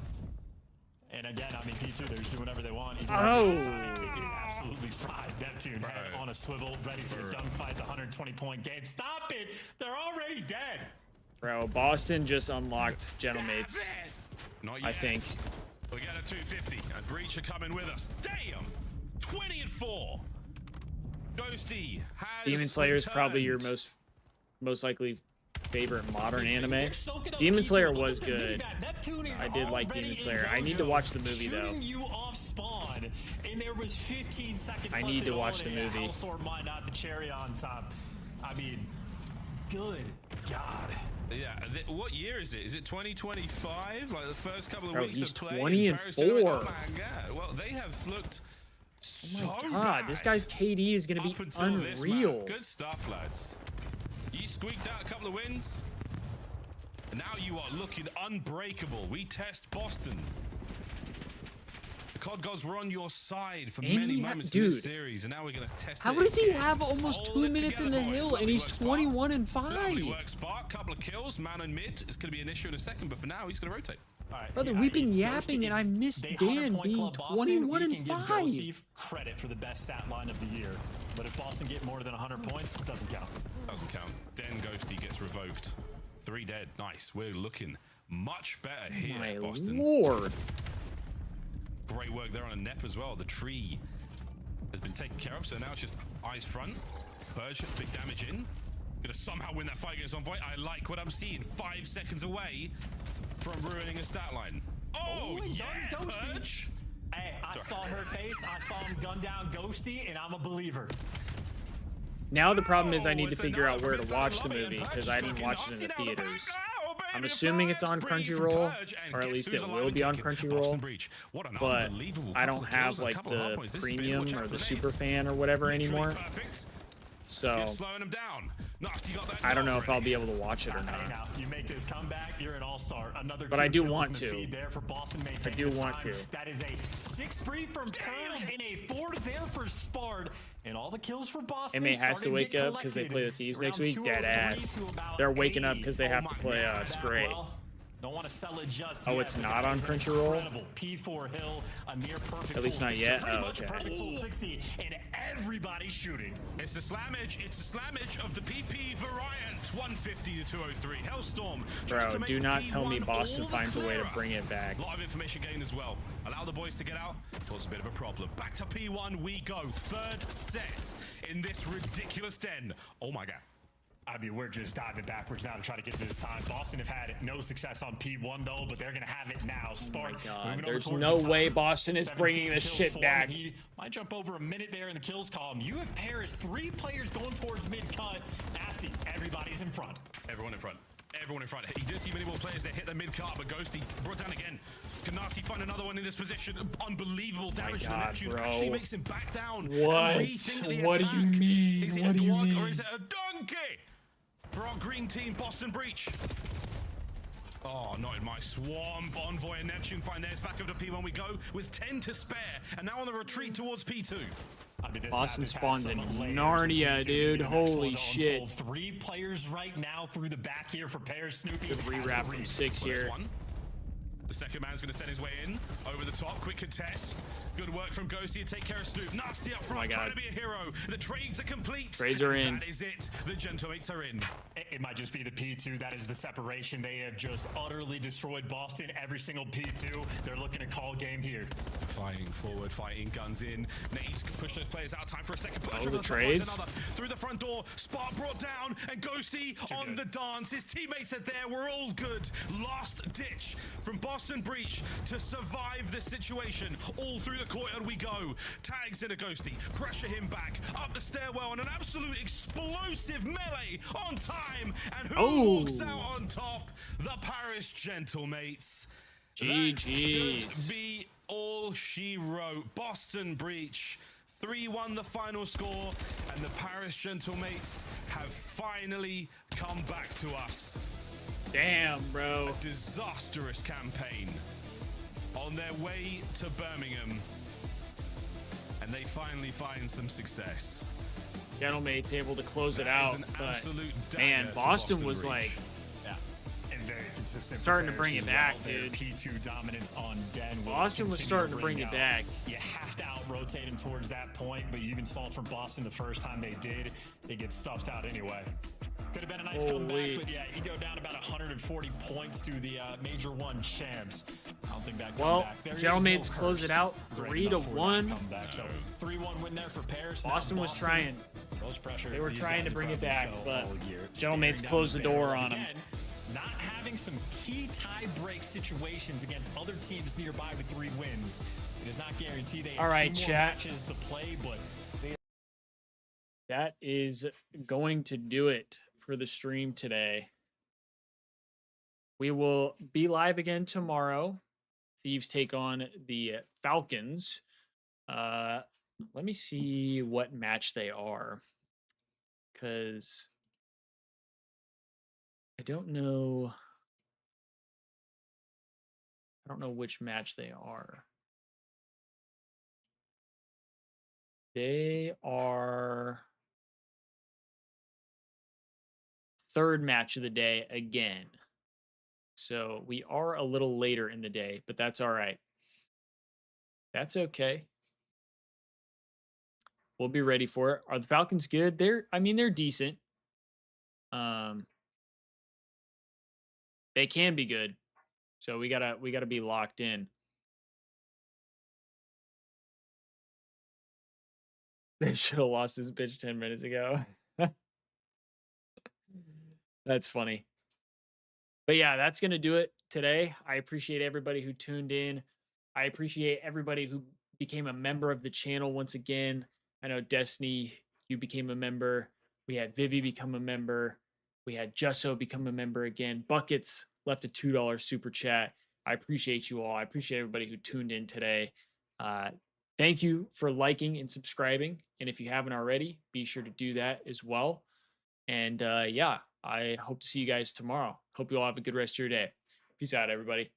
And again, I mean, P2, they're just doing whatever they want. Even Oh. they get absolutely fried. Neptune head on a swivel, ready for the gunfight. It's a 120-point game. Stop it! They're already dead. Bro, Boston just unlocked Gentlemates. Not I yet. think. We get a 250, and Breach are coming with us. Damn! 20 and 4. Ghosty has Demon Slayer is probably your returned. most likely favorite modern anime. Demon Slayer was good. I did like Demon Slayer. I need to watch the movie though. Shooting you off spawn, and there was 15 seconds I left need to in watch all, the and movie. Hellstorm might not the cherry on top. I mean, good God. Yeah, what year is it? Is it 2025? Like the first couple of Bro, weeks he's of play. 20 and Paris 4. Gentlemen- Oh my god. Well, they have looked so Oh my god, this guy's KD is gonna be up until this, man. unreal. Good stuff, lads. You squeaked out a couple of wins. And now you are looking unbreakable. We test Boston. The COD gods were on your side for And many he moments in this dude, series, and now we're going to test How it does he again. have almost Hold 2 it minutes in the together, boys. hill and Lovely he's work, 21 and Lovely 5? work, Spark. Couple of kills, man and mid. It's going to be an issue in a second, but for now, he's going to rotate. All right, Brother, we've been yapping and I missed Dan being 21 and 5. Credit for the best stat line of the year, but if Boston get more than 100 points, it doesn't count. Doesn't count. Den Ghosty gets revoked. 3 dead. Nice. We're looking much better here, My Boston. lord. Great work there on a Nep as well. The tree has been taken care of, so now it's just eyes front. Purge, big damage in. Gonna somehow win that fight against Envoy. I like what I'm seeing. 5 seconds away from ruining a stat line. Oh, yeah, Purge. Hey, I saw her face. I saw him gun down Ghosty, and I'm a believer. Now the problem is I need to figure out where to watch the movie because I didn't watch it in the theaters. I'm assuming it's on Crunchyroll, or at least it will be on Crunchyroll, but I don't have like the premium or the super fan or whatever anymore. So Slowing him down. Nasty got that I don't know if already. I'll be able to watch it or Hey, not. now, you make this comeback, you're an all-star. Another But 2 I do kills want in the to. feed there for Boston. May I take do the want time. to. That is a 6 spree from Purge and a 4 there for Spard. And all the kills for Boston. MA has to starting wake get up because they play the collected. Thieves next Around week. Dead 203 ass. to about They're waking up 80. because they have to play Stray. Well, don't want to sell it just Oh, yet, it's but not that on is Crunchyroll? incredible. P4 Hill, a near perfect At least full not 60, yet? pretty Oh, much a okay. perfect full 60, and everybody's shooting. It's the slammage. It's the slammage of the PP variant. 150 to 203. Hellstorm. just to Bro, make do not tell me P1 Boston all the finds a way to clearer. bring it back. A lot of information gained as well. Allow the boys to get out. Cause a bit of a problem. Back to P1 we go. 3rd set in this ridiculous den. Oh my god. I mean, we're just diving backwards now to try to get this time. Boston have had no success on P1, though, but they're going to have it now. Spark, Oh God, moving over there's towards no the top. way Boston is 17 bringing this kills shit for him, back. and he might jump over a minute there in the kills column. You have Paris, 3 players going towards mid-cut. Nasty, everybody's in front. Everyone in front. Everyone in front. He didn't see many more players that hit the mid-cart, but Ghosty brought down again. Can Nasty find another one in this position? Unbelievable damage to the God, Neptune. bro. Actually makes him back down. What? And rethink the What do you attack. mean? Is it What a do you block mean? or is it a donkey? for our green team, Boston Breach. Oh, not in my swamp. Envoy and Neptune find theirs back up to P1 we go with 10 to spare. And now on the retreat towards P2. I mean, Boston spawned in Narnia, dude. Holy shit. 3 players right now through the back here for Paris. Snoopy. Good rewrap from 6 here. The second man's going to send his way in. Over the top, quick contest. Good work from Ghosty to take care of Snoop. Nasty up front, trying to be a hero. The trades are complete. Trades are in. That is it. The Gentlemates are in. It might just be the P2. That is the separation. They have just utterly destroyed Boston. Every single P2. They're looking to call game here. Fighting forward, fighting guns in. Nades can push those players out. Time for a second. Oh, the trades. Through the front door. Spark brought down. And Ghosty on the dance. His teammates are there. We're all good. Last ditch from Boston Breach to survive this situation. All through the courtyard we go. Tags in a Ghosty. Pressure him back. Up the stairwell on an absolute explosive melee on time. And who walks out on top? The Paris Gentlemates. GG's. That should be all she wrote. Boston Breach 3-1 the final score, and the Paris Gentlemates have finally come back to us. Damn, bro. A disastrous campaign on their way to Birmingham, and they finally find some success. Gentlemates able to close it out, but man, to Boston was Breach. like And very consistent. starting to bring it back, Their dude. P2 dominance on Den. Boston was starting to bring it back. You have to out-rotate him towards that point, but you even saw it from Boston the first time they did. They get stuffed out anyway. Could have been a nice comeback, but yeah, you go down about 140 points to the Major 1 champs. I don't think that comeback. Gentlemates close it out 3-1. So 3-1 win there for Paris. Boston was trying. Pressure. They were trying to bring it back, but Gentlemates Gentlemates closed the door on them. Not having some key tie-break situations against other teams nearby with 3 wins. It is not guaranteed. They have 2 more matches to play, but that is going to do it for the stream today. We will be live again tomorrow. Thieves take on the Falcons. Let me see what match they are, because I don't know which match they are. They are third match of the day again. So we are a little later in the day, but that's all right. That's okay. We'll be ready for it. Are the Falcons good? They're decent. They can be good. So we gotta be locked in. They should have lost this bitch 10 minutes ago. That's funny. But yeah, that's going to do it today. I appreciate everybody who tuned in. I appreciate everybody who became a member of the channel once again. I know Destiny, you became a member. We had Vivi become a member. We had Jusso become a member again. Buckets left a $2 super chat. I appreciate you all. I appreciate everybody who tuned in today. Thank you for liking and subscribing. And if you haven't already, be sure to do that as well. And yeah, I hope to see you guys tomorrow. Hope you all have a good rest of your day. Peace out, everybody.